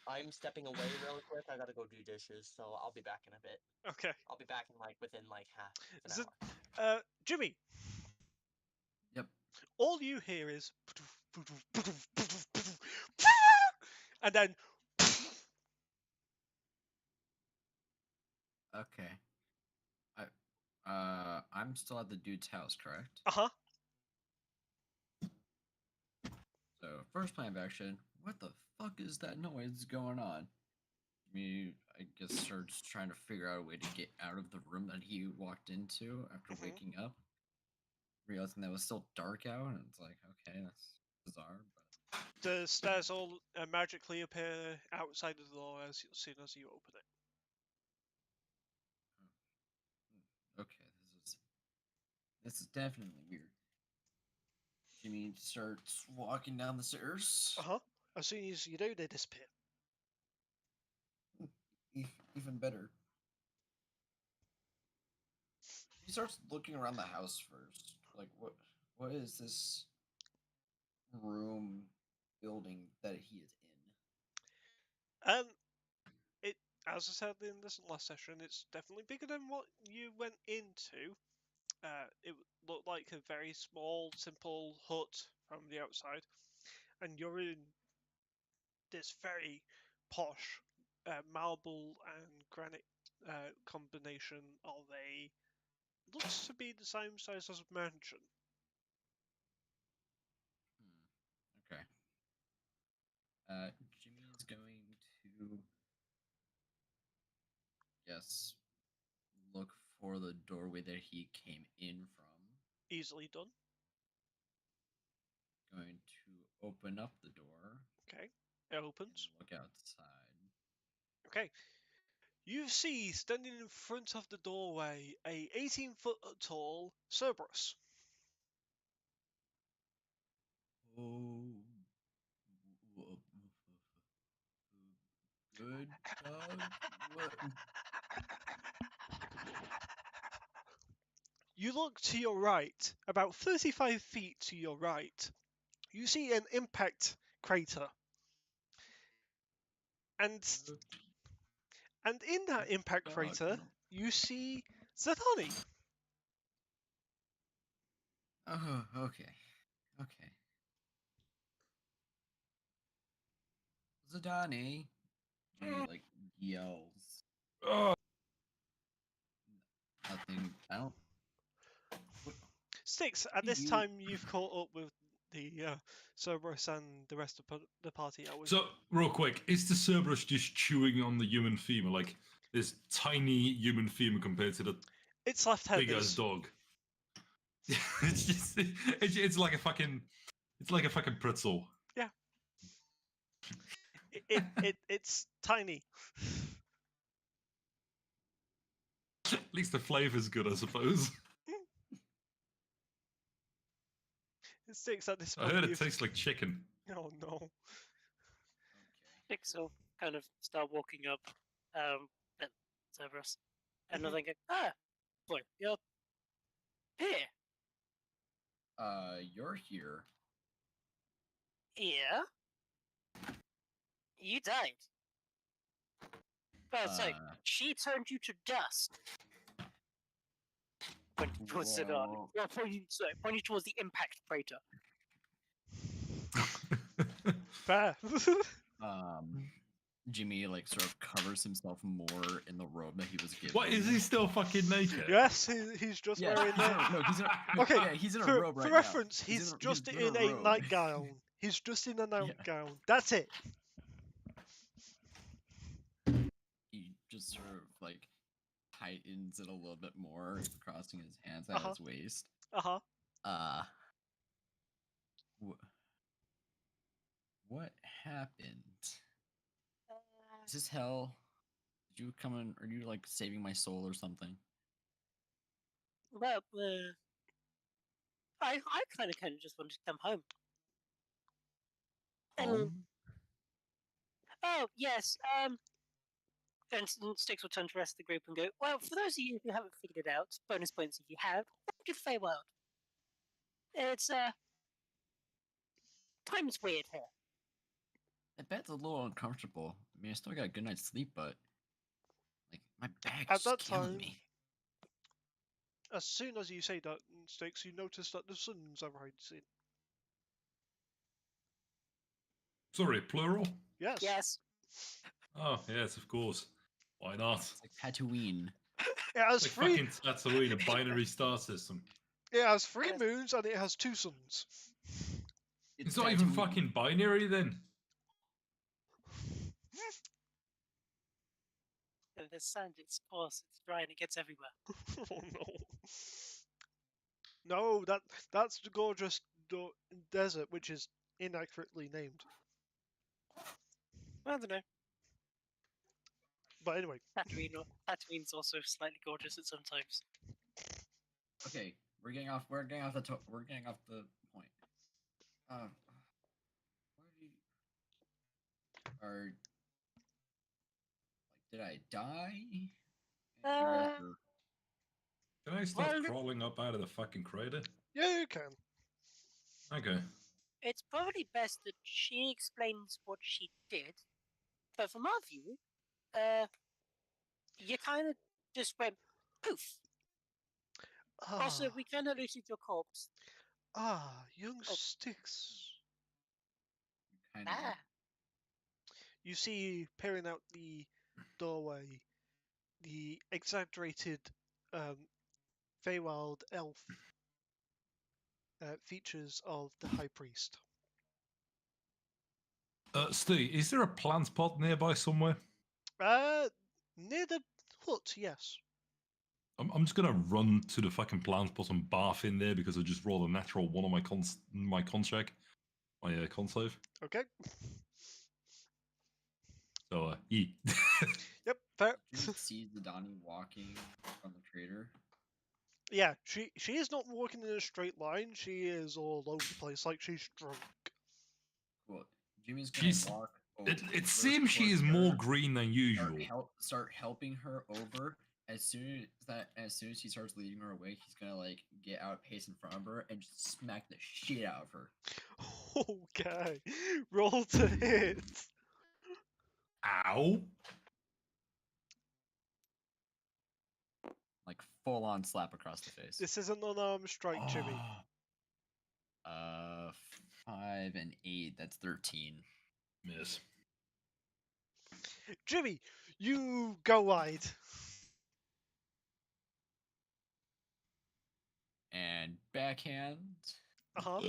[SPEAKER 2] I'm stepping away really quick. I gotta go do dishes, so I'll be back in a bit.
[SPEAKER 1] Okay.
[SPEAKER 2] I'll be back in within half an hour.
[SPEAKER 1] Jimmy.
[SPEAKER 3] Yep.
[SPEAKER 1] All you hear is and then
[SPEAKER 3] Okay. I'm still at the dude's house, correct?
[SPEAKER 1] uh-huh.
[SPEAKER 3] So first plan of action. What the fuck is that noise going on? I guess starts trying to figure out a way to get out of the room that he walked into after
[SPEAKER 1] Mhm.
[SPEAKER 3] waking up. Realizing that it was still dark out, and it's like, okay, that's bizarre. But
[SPEAKER 1] The stairs all magically appear outside of the door as soon as you open it.
[SPEAKER 3] okay, this is definitely weird. Jimmy starts walking down the stairs.
[SPEAKER 1] Uh-huh. As soon as you do, they disappear.
[SPEAKER 3] Even better. He starts looking around the house first. Like, what is this room building that he is in?
[SPEAKER 1] It, as I said in this last session, it's definitely bigger than what you went into. It looked like a very small, simple hut from the outside, and you're in this very posh marble and granite combination of a looks to be the same size as a mansion.
[SPEAKER 3] Okay. Jimmy is going to, yes, look for the doorway that he came in from.
[SPEAKER 1] Easily done.
[SPEAKER 3] Going to open up the door.
[SPEAKER 1] Okay, it
[SPEAKER 3] And
[SPEAKER 1] opens.
[SPEAKER 3] look outside.
[SPEAKER 1] Okay, you see standing in front of the doorway a 18-foot tall Cerberus.
[SPEAKER 3] Oh. Good dog. What?
[SPEAKER 1] You look to your right, about 35 feet to your right. You see an impact crater. And in that impact
[SPEAKER 3] Dog,
[SPEAKER 1] crater,
[SPEAKER 3] no.
[SPEAKER 1] you see Zatani.
[SPEAKER 3] Oh, okay. Okay. Zadani. Jimmy, like, yells.
[SPEAKER 4] Oh,
[SPEAKER 3] Nothing. I don't. What?
[SPEAKER 1] Six, at this time you've caught up with the Cerberus and the rest of the party.
[SPEAKER 4] so, real quick, is the Cerberus just chewing on the human femur? Like, this tiny human femur compared to the
[SPEAKER 1] It's left-handed.
[SPEAKER 4] big ass dog? It's just, it's like a fucking, it's like a fucking pretzel.
[SPEAKER 1] Yeah. It's tiny.
[SPEAKER 4] At least the flavor's good, I suppose.
[SPEAKER 1] Six, at this
[SPEAKER 4] I
[SPEAKER 1] point
[SPEAKER 4] heard it
[SPEAKER 1] you've-
[SPEAKER 4] tastes like chicken.
[SPEAKER 1] Oh no.
[SPEAKER 3] Okay.
[SPEAKER 5] Six will kind of start walking up at Cerberus. And
[SPEAKER 1] Mhm.
[SPEAKER 5] they're thinking, boy, you're here.
[SPEAKER 3] You're here.
[SPEAKER 5] Yeah. You died. But so, she turned you to dust. Pointing towards the
[SPEAKER 3] Whoa.
[SPEAKER 5] well, pointing towards the impact crater.
[SPEAKER 1] Fair.
[SPEAKER 3] Jimmy like sort of covers himself more in the robe that he was given.
[SPEAKER 4] What, is he still fucking naked?
[SPEAKER 1] Yes, he's just
[SPEAKER 3] Yeah,
[SPEAKER 1] wearing that.
[SPEAKER 3] no, he's in a,
[SPEAKER 1] Okay,
[SPEAKER 3] yeah, he's in a
[SPEAKER 1] For,
[SPEAKER 3] robe right
[SPEAKER 1] for
[SPEAKER 3] now.
[SPEAKER 1] reference, he's
[SPEAKER 3] in a-
[SPEAKER 1] just
[SPEAKER 3] he's
[SPEAKER 1] in
[SPEAKER 3] a
[SPEAKER 1] a
[SPEAKER 3] robe.
[SPEAKER 1] nightgown. He's just in a nightgown. That's it.
[SPEAKER 3] just sort of like tightens it a little bit more, crossing his hands at his waist.
[SPEAKER 1] Uh-huh.
[SPEAKER 3] What happened?
[SPEAKER 5] Uh,
[SPEAKER 3] Is this hell? Did you come in? Are you like saving my soul or something?
[SPEAKER 5] well, I kind of just wanted to come home. And
[SPEAKER 3] Home?
[SPEAKER 5] oh yes, and Sticks will turn to the rest of the group and go, well, for those of you who haven't figured it out, bonus points if you have, welcome to Feywild. It's time's weird here.
[SPEAKER 3] That bed's a little uncomfortable. I mean, I still got a good night's sleep, but like my back's
[SPEAKER 1] At that
[SPEAKER 3] just killing
[SPEAKER 1] time,
[SPEAKER 3] me.
[SPEAKER 1] as soon as you say that, Sticks, you notice that the sun's rising.
[SPEAKER 4] Sorry, plural?
[SPEAKER 1] Yes.
[SPEAKER 5] Yes.
[SPEAKER 4] Oh, yes, of course. Why not?
[SPEAKER 3] It's like Tatooine.
[SPEAKER 1] It has
[SPEAKER 4] Like
[SPEAKER 1] three.
[SPEAKER 4] fucking Tatooine, a binary star system.
[SPEAKER 1] It has 3
[SPEAKER 5] Yes.
[SPEAKER 1] moons and it has 2 suns.
[SPEAKER 4] It's not even
[SPEAKER 3] Tatooine.
[SPEAKER 4] fucking binary then.
[SPEAKER 5] And the sand, it's coarse, it's dry, and it gets everywhere.
[SPEAKER 1] Oh no. No, that's the gorgeous desert, which is inaccurately named.
[SPEAKER 5] I don't know.
[SPEAKER 1] But anyway,
[SPEAKER 5] Tatooine's also slightly gorgeous at some times.
[SPEAKER 3] Okay, we're getting off. We're getting off the. We're getting off the point. What do you? Are like? Did I die? And you guys were-
[SPEAKER 4] Can I start
[SPEAKER 5] Well,
[SPEAKER 4] crawling up out of the fucking crater?
[SPEAKER 1] yeah, you can.
[SPEAKER 4] Okay.
[SPEAKER 5] It's probably best that she explains what she did. But from our view, you kind of just went poof. Also, we kind of looted your corpse.
[SPEAKER 1] Young
[SPEAKER 5] Oh.
[SPEAKER 1] Sticks.
[SPEAKER 3] kind of.
[SPEAKER 5] Ah,
[SPEAKER 1] You see peering out the doorway the exaggerated Feywild elf features of the High Priest.
[SPEAKER 4] Steve, is there a plant pot nearby somewhere?
[SPEAKER 1] Near the hut, yes.
[SPEAKER 4] I'm just gonna run to the fucking plant pot and bath in there because I just rolled a natural one on my con check, my con save.
[SPEAKER 1] Okay.
[SPEAKER 4] So E.
[SPEAKER 1] Yep, fair.
[SPEAKER 3] You see Zadani walking from the crater.
[SPEAKER 1] Yeah, she is not walking in a straight line. She is all over the place, like she's drunk.
[SPEAKER 3] Cool. Jimmy's gonna
[SPEAKER 4] She's.
[SPEAKER 3] walk.
[SPEAKER 4] It seems she is more green than usual.
[SPEAKER 3] Start helping her over. As soon as she starts leading her away, he's gonna like get out pace in front of her and just smack the shit out of her.
[SPEAKER 1] Okay, roll to hit.
[SPEAKER 4] Ow!
[SPEAKER 3] Like full on slap across the face.
[SPEAKER 1] This is an unarmed strike, Jimmy.
[SPEAKER 3] 5 and 8. That's 13.
[SPEAKER 4] Miss.
[SPEAKER 1] Jimmy, you go wide.
[SPEAKER 3] And backhand.
[SPEAKER 1] Uh-huh.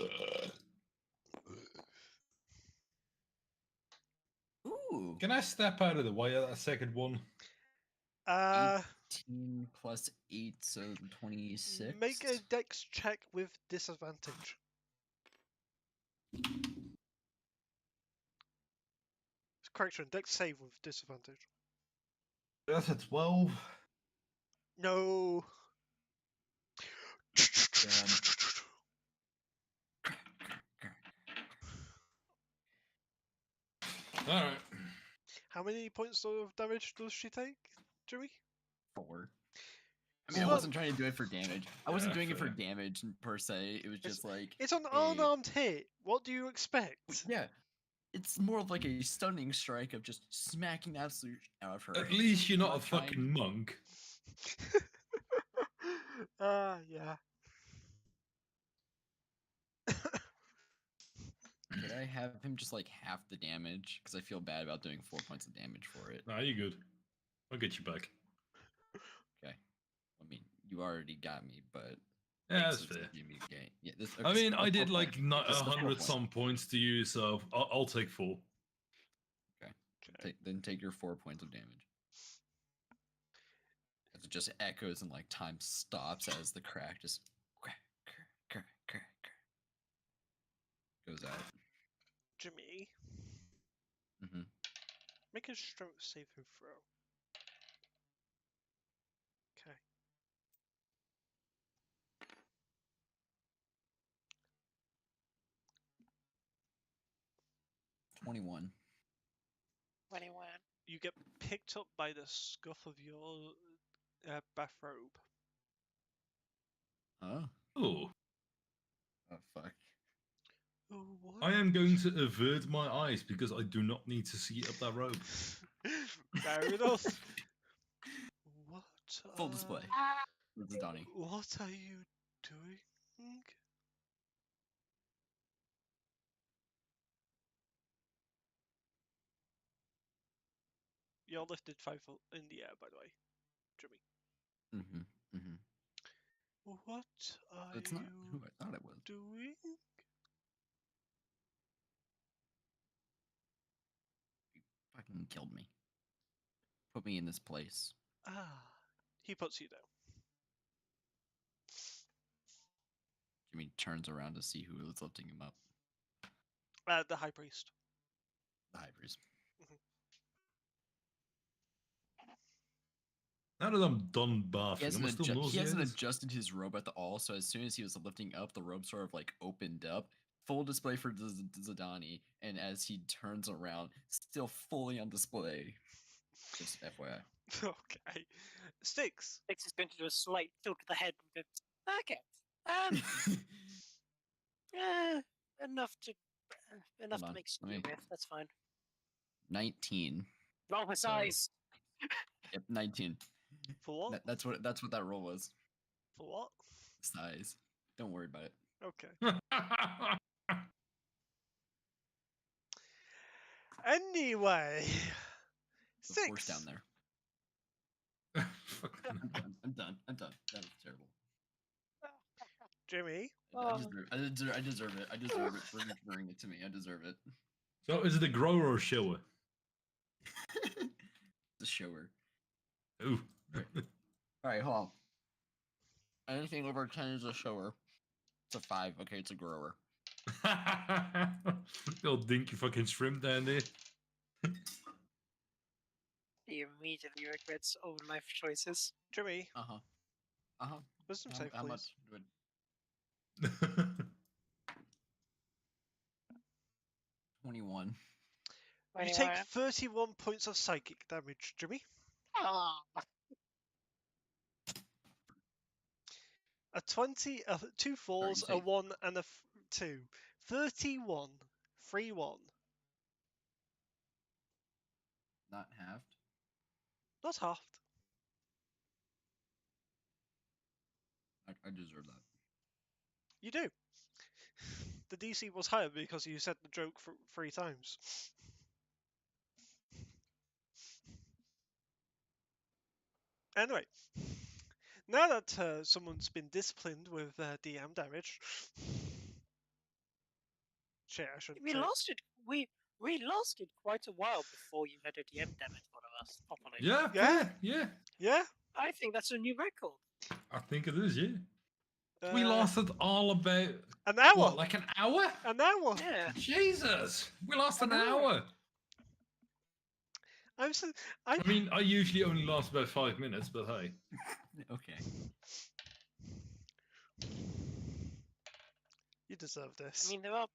[SPEAKER 3] Ooh.
[SPEAKER 4] Can I step out of the way of that second one?
[SPEAKER 3] 18 plus 8, so 26.
[SPEAKER 1] Make a dex check with disadvantage. Correction, dex save with disadvantage.
[SPEAKER 4] That's a 12.
[SPEAKER 1] No.
[SPEAKER 4] Alright.
[SPEAKER 1] How many points of damage does she take, Jimmy?
[SPEAKER 3] 4. I mean, I
[SPEAKER 1] Well-
[SPEAKER 3] wasn't trying to do it for damage. I wasn't
[SPEAKER 4] Yeah,
[SPEAKER 3] doing it for
[SPEAKER 4] fair.
[SPEAKER 3] damage per se. It was just like,
[SPEAKER 1] It's an
[SPEAKER 3] a-
[SPEAKER 1] unarmed hit. What do you expect?
[SPEAKER 3] yeah, it's more of like a stunning strike of just smacking the absolute out of her.
[SPEAKER 4] At least you're not a
[SPEAKER 3] Not trying-
[SPEAKER 4] fucking monk.
[SPEAKER 1] Yeah.
[SPEAKER 3] Could I have him just like half the damage? Because I feel bad about doing 4 points of damage for it.
[SPEAKER 4] Nah, you're good. I'll get you back.
[SPEAKER 3] Okay. I mean, you already got me, but
[SPEAKER 4] Yeah,
[SPEAKER 3] thanks
[SPEAKER 4] that's
[SPEAKER 3] to
[SPEAKER 4] fair.
[SPEAKER 3] Jimmy Gay. Yeah, this,
[SPEAKER 4] I mean, I
[SPEAKER 3] that's
[SPEAKER 4] did
[SPEAKER 3] 4
[SPEAKER 4] like
[SPEAKER 3] points. Just the 4
[SPEAKER 4] 100
[SPEAKER 3] points.
[SPEAKER 4] some points to you, so I'll take 4.
[SPEAKER 3] Then take your 4 points of damage. just echoes and like time stops as the crack just crack, crack, crack, crack, goes out.
[SPEAKER 1] Jimmy,
[SPEAKER 3] Mm-hmm.
[SPEAKER 1] make a strength saving throw. Okay.
[SPEAKER 3] 21.
[SPEAKER 5] 21.
[SPEAKER 1] You get picked up by the scuff of your bathrobe.
[SPEAKER 3] Oh.
[SPEAKER 4] Oh,
[SPEAKER 3] Oh fuck.
[SPEAKER 1] Oh, what?
[SPEAKER 4] I am going to avert my eyes because I do not need to see up that robe.
[SPEAKER 1] Fair enough. What?
[SPEAKER 3] Full display.
[SPEAKER 5] Ah,
[SPEAKER 3] This is Donnie.
[SPEAKER 1] What are you doing? You're lifted 5 foot in the air, by the way, Jimmy.
[SPEAKER 3] Mm-hmm. Mm-hmm.
[SPEAKER 1] What are
[SPEAKER 3] It's not who
[SPEAKER 1] you
[SPEAKER 3] I thought it was.
[SPEAKER 1] doing?
[SPEAKER 3] Fucking killed me. Put me in this place.
[SPEAKER 1] Ah, he puts you down.
[SPEAKER 3] Jimmy turns around to see who is lifting him up.
[SPEAKER 1] The high priest.
[SPEAKER 3] The high priest.
[SPEAKER 4] Now that I'm done
[SPEAKER 3] He
[SPEAKER 4] bathing, am
[SPEAKER 3] hasn't,
[SPEAKER 4] I still
[SPEAKER 3] he hasn't
[SPEAKER 4] nauseated?
[SPEAKER 3] adjusted his robe at all, so as soon as he was lifting up, the robe sort of like opened up. Full display for Zadani, and as he turns around, still fully on display. Just FYI.
[SPEAKER 1] Okay. Sticks.
[SPEAKER 5] Six is going to do a slight tilt to the head and go, okay. Enough to
[SPEAKER 3] Hold on,
[SPEAKER 5] make
[SPEAKER 3] let
[SPEAKER 5] stew
[SPEAKER 3] me-
[SPEAKER 5] with. That's fine.
[SPEAKER 3] 19.
[SPEAKER 5] Roll his
[SPEAKER 3] So-
[SPEAKER 5] eyes.
[SPEAKER 3] Yep, 19.
[SPEAKER 1] For what?
[SPEAKER 3] That's what that roll was.
[SPEAKER 1] For what?
[SPEAKER 3] Size. Don't worry about it.
[SPEAKER 1] Okay. Anyway.
[SPEAKER 3] The force
[SPEAKER 1] 6.
[SPEAKER 3] down there. I'm done. That was terrible.
[SPEAKER 1] Jimmy.
[SPEAKER 3] I deserve it. I deserve it. Bring it to me. I deserve it.
[SPEAKER 4] So is it a grower or a shower?
[SPEAKER 3] The shower.
[SPEAKER 4] Ooh.
[SPEAKER 3] Alright, hold on. Anything over 10 is a shower. It's a 5. Okay, it's a grower.
[SPEAKER 4] Little dinky fucking shrimp down there.
[SPEAKER 5] He immediately regrets old life choices.
[SPEAKER 1] Jimmy.
[SPEAKER 3] Uh-huh. Uh-huh.
[SPEAKER 1] Wisdom save,
[SPEAKER 3] How
[SPEAKER 1] please.
[SPEAKER 3] much? Good.
[SPEAKER 4] Oh,
[SPEAKER 3] 21.
[SPEAKER 1] You
[SPEAKER 5] 21.
[SPEAKER 1] take 31 points of psychic damage, Jimmy.
[SPEAKER 5] Ah,
[SPEAKER 1] A 20, 2 4s, a
[SPEAKER 3] take-
[SPEAKER 1] 1, and a 2. 31. 3-1.
[SPEAKER 3] Not halved.
[SPEAKER 1] Not halved.
[SPEAKER 3] I deserve that.
[SPEAKER 1] You do. The DC was higher because you said the joke 3 times. Anyway, now that someone's been disciplined with DM damage, shit, I shouldn't
[SPEAKER 5] we
[SPEAKER 1] say.
[SPEAKER 5] lasted quite a while before you had a DM damage on us properly.
[SPEAKER 4] yeah,
[SPEAKER 1] Yeah.
[SPEAKER 4] yeah.
[SPEAKER 1] Yeah.
[SPEAKER 5] I think that's a new record.
[SPEAKER 4] I think it is, yeah. We
[SPEAKER 1] Uh,
[SPEAKER 4] lasted all about,
[SPEAKER 1] an hour.
[SPEAKER 4] what, like an hour?
[SPEAKER 1] An hour.
[SPEAKER 5] Yeah.
[SPEAKER 4] Jesus! We lost an
[SPEAKER 5] I know.
[SPEAKER 4] hour!
[SPEAKER 1] I'm so.
[SPEAKER 4] I mean, I usually only last about 5 minutes, but hey.
[SPEAKER 3] Okay.
[SPEAKER 1] You deserve this.
[SPEAKER 5] I mean, there are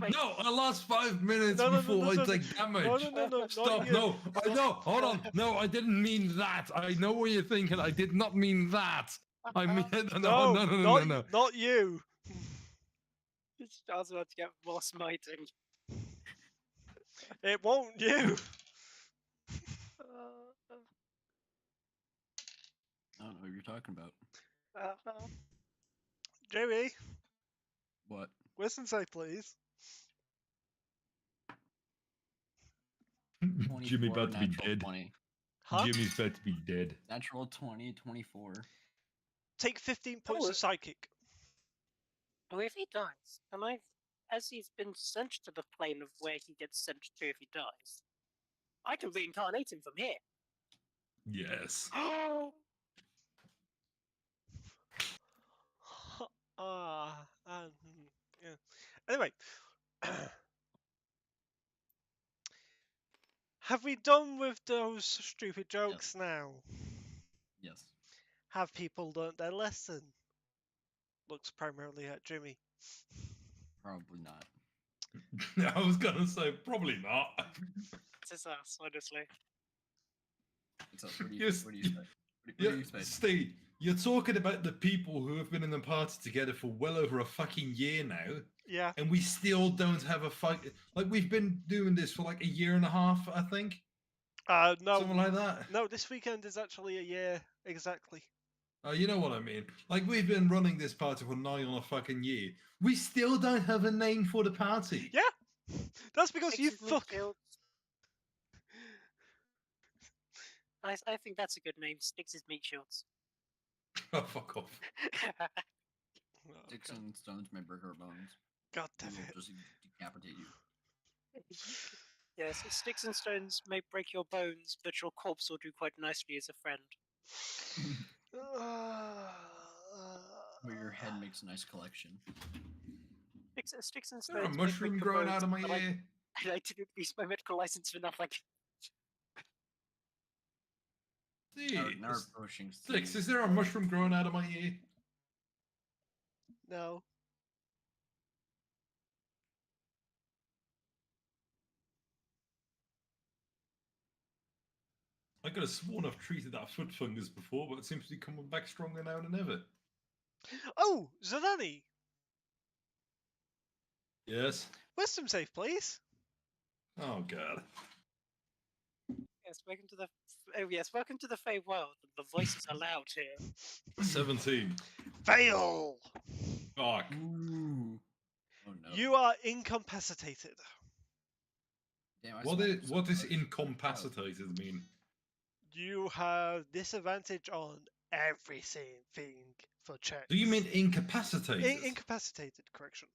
[SPEAKER 5] ways.
[SPEAKER 4] No, I lost 5 minutes
[SPEAKER 1] No, no, no,
[SPEAKER 4] before
[SPEAKER 1] no,
[SPEAKER 4] I
[SPEAKER 1] no,
[SPEAKER 4] take damage.
[SPEAKER 1] no, no, no, no, not
[SPEAKER 4] Stop,
[SPEAKER 1] you.
[SPEAKER 4] no, hold on. No, I didn't mean that. I know what you're thinking. I did not mean that. I mean, no.
[SPEAKER 1] Not you.
[SPEAKER 5] I was about to get more smiting.
[SPEAKER 1] It won't you.
[SPEAKER 3] I don't know what you're talking about.
[SPEAKER 1] Jimmy,
[SPEAKER 3] What?
[SPEAKER 1] wisdom save, please.
[SPEAKER 4] Jimmy
[SPEAKER 3] 24,
[SPEAKER 4] about to be
[SPEAKER 3] natural
[SPEAKER 4] dead.
[SPEAKER 3] 20.
[SPEAKER 1] Huh?
[SPEAKER 4] Jimmy's about to be dead.
[SPEAKER 3] Natural 20, 24.
[SPEAKER 1] Take 15 points of psychic.
[SPEAKER 5] Well, if he dies, as he's been sent to the plane of where he gets sent to if he dies, I can reincarnate him from here.
[SPEAKER 4] Yes.
[SPEAKER 1] Yeah. Anyway, have we done with those stupid jokes now?
[SPEAKER 3] Yes.
[SPEAKER 1] Have people learnt their lesson? Looks primarily at Jimmy.
[SPEAKER 3] Probably not.
[SPEAKER 4] I was gonna say probably not.
[SPEAKER 5] It's us, honestly.
[SPEAKER 3] So what do you
[SPEAKER 4] Yes,
[SPEAKER 3] what do you say? What do
[SPEAKER 4] Yeah,
[SPEAKER 3] you expect?
[SPEAKER 4] Steve, you're talking about the people who have been in the party together for well over a fucking year now,
[SPEAKER 1] Yeah.
[SPEAKER 4] and we still don't have a fuck. Like we've been doing this for like a year and a half, I think,
[SPEAKER 1] No.
[SPEAKER 4] something like that.
[SPEAKER 1] No, this weekend is actually a year exactly.
[SPEAKER 4] You know what I mean? Like we've been running this party for nigh on a fucking year. We still don't have a name for the party.
[SPEAKER 1] Yeah. That's because you
[SPEAKER 5] Fixes meat
[SPEAKER 1] fuck.
[SPEAKER 5] shields. I think that's a good name. Sticks his meat shields.
[SPEAKER 4] Oh, fuck off.
[SPEAKER 1] Oh,
[SPEAKER 3] Sticks
[SPEAKER 1] God.
[SPEAKER 3] and stones may break our bones.
[SPEAKER 1] God
[SPEAKER 3] We
[SPEAKER 1] damn
[SPEAKER 3] will
[SPEAKER 1] it.
[SPEAKER 3] just decapitate you.
[SPEAKER 5] Yes, sticks and stones may break your bones, but your corpse will do quite nicely as a friend.
[SPEAKER 3] But your head makes a nice collection.
[SPEAKER 5] Sticks and
[SPEAKER 4] Is there a
[SPEAKER 5] stones may break
[SPEAKER 4] mushroom
[SPEAKER 5] your
[SPEAKER 4] growing
[SPEAKER 5] bones,
[SPEAKER 4] out of my
[SPEAKER 5] but
[SPEAKER 4] ear?
[SPEAKER 5] I didn't use my medical license for nothing.
[SPEAKER 3] Now we're pushing
[SPEAKER 4] Six,
[SPEAKER 3] Steve.
[SPEAKER 4] is there a mushroom growing out of my ear?
[SPEAKER 1] No.
[SPEAKER 4] I could have sworn I've treated that foot fungus before, but it seems to be coming back stronger now than ever.
[SPEAKER 1] Oh, Zanani.
[SPEAKER 4] Yes.
[SPEAKER 1] Wisdom save, please.
[SPEAKER 4] Oh god.
[SPEAKER 5] Yes, welcome to the Fey world. The voices are loud here.
[SPEAKER 4] 17.
[SPEAKER 1] Fail.
[SPEAKER 4] Fuck.
[SPEAKER 3] Ooh. Oh no.
[SPEAKER 1] You are incapacitated.
[SPEAKER 3] Damn, I
[SPEAKER 4] What
[SPEAKER 3] smacked
[SPEAKER 4] is
[SPEAKER 3] him so
[SPEAKER 4] what does
[SPEAKER 3] hard.
[SPEAKER 4] incapacitated mean?
[SPEAKER 1] You have disadvantage on everything for checks.
[SPEAKER 4] Do you mean incapacitated?
[SPEAKER 1] Incapacitated? Correction.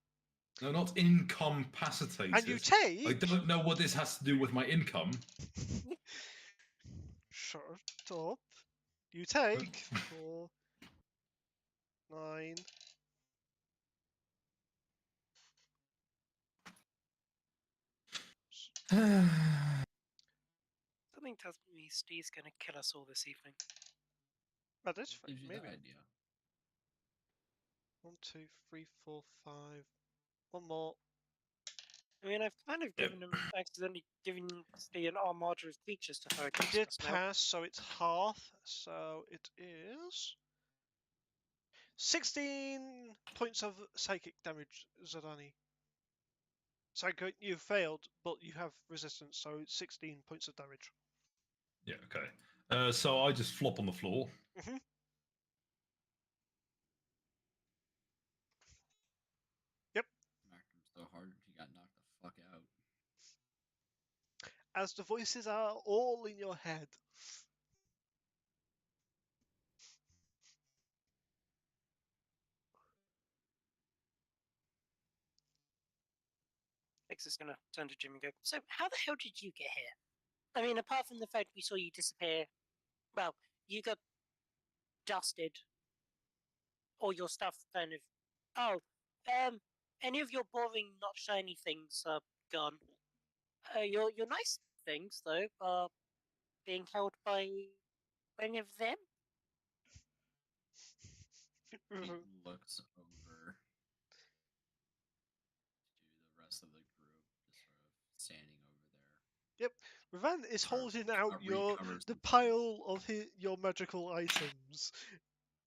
[SPEAKER 4] No, not incapacitated.
[SPEAKER 1] And you
[SPEAKER 4] I
[SPEAKER 1] take.
[SPEAKER 4] don't know what this has to do with my income.
[SPEAKER 1] Shut up. You take 4, 9.
[SPEAKER 5] Something tells me Steve's gonna kill us all this evening.
[SPEAKER 1] That is
[SPEAKER 3] Gives you
[SPEAKER 1] maybe.
[SPEAKER 3] that idea.
[SPEAKER 1] 1, 2, 3, 4, 5. One more.
[SPEAKER 5] I mean, I've kind of accidentally given Steve an armada of creatures to throw
[SPEAKER 1] You
[SPEAKER 5] against
[SPEAKER 1] did
[SPEAKER 5] us now.
[SPEAKER 1] pass, so it's half. So it is 16 points of psychic damage, Zadani. Sorry, you failed, but you have resistance, so it's 16 points of damage.
[SPEAKER 4] Yeah, okay. So I just flop on the floor.
[SPEAKER 1] Mhm.
[SPEAKER 3] Smacked him so hard he got knocked the fuck out.
[SPEAKER 1] As the voices are all in your head.
[SPEAKER 5] X is gonna turn to Jim and go, so how the hell did you get here? I mean, apart from the fact we saw you disappear, well, you got dusted. All your stuff kind of... Oh, any of your boring, not shiny things are gone. Your nice things, though, are being held by any of them?
[SPEAKER 3] He looks over to the rest of the group, just sort of standing over there.
[SPEAKER 1] Ravan is
[SPEAKER 3] Sort of
[SPEAKER 1] holding out
[SPEAKER 3] recovers
[SPEAKER 1] the
[SPEAKER 3] himself.
[SPEAKER 1] pile of your magical items,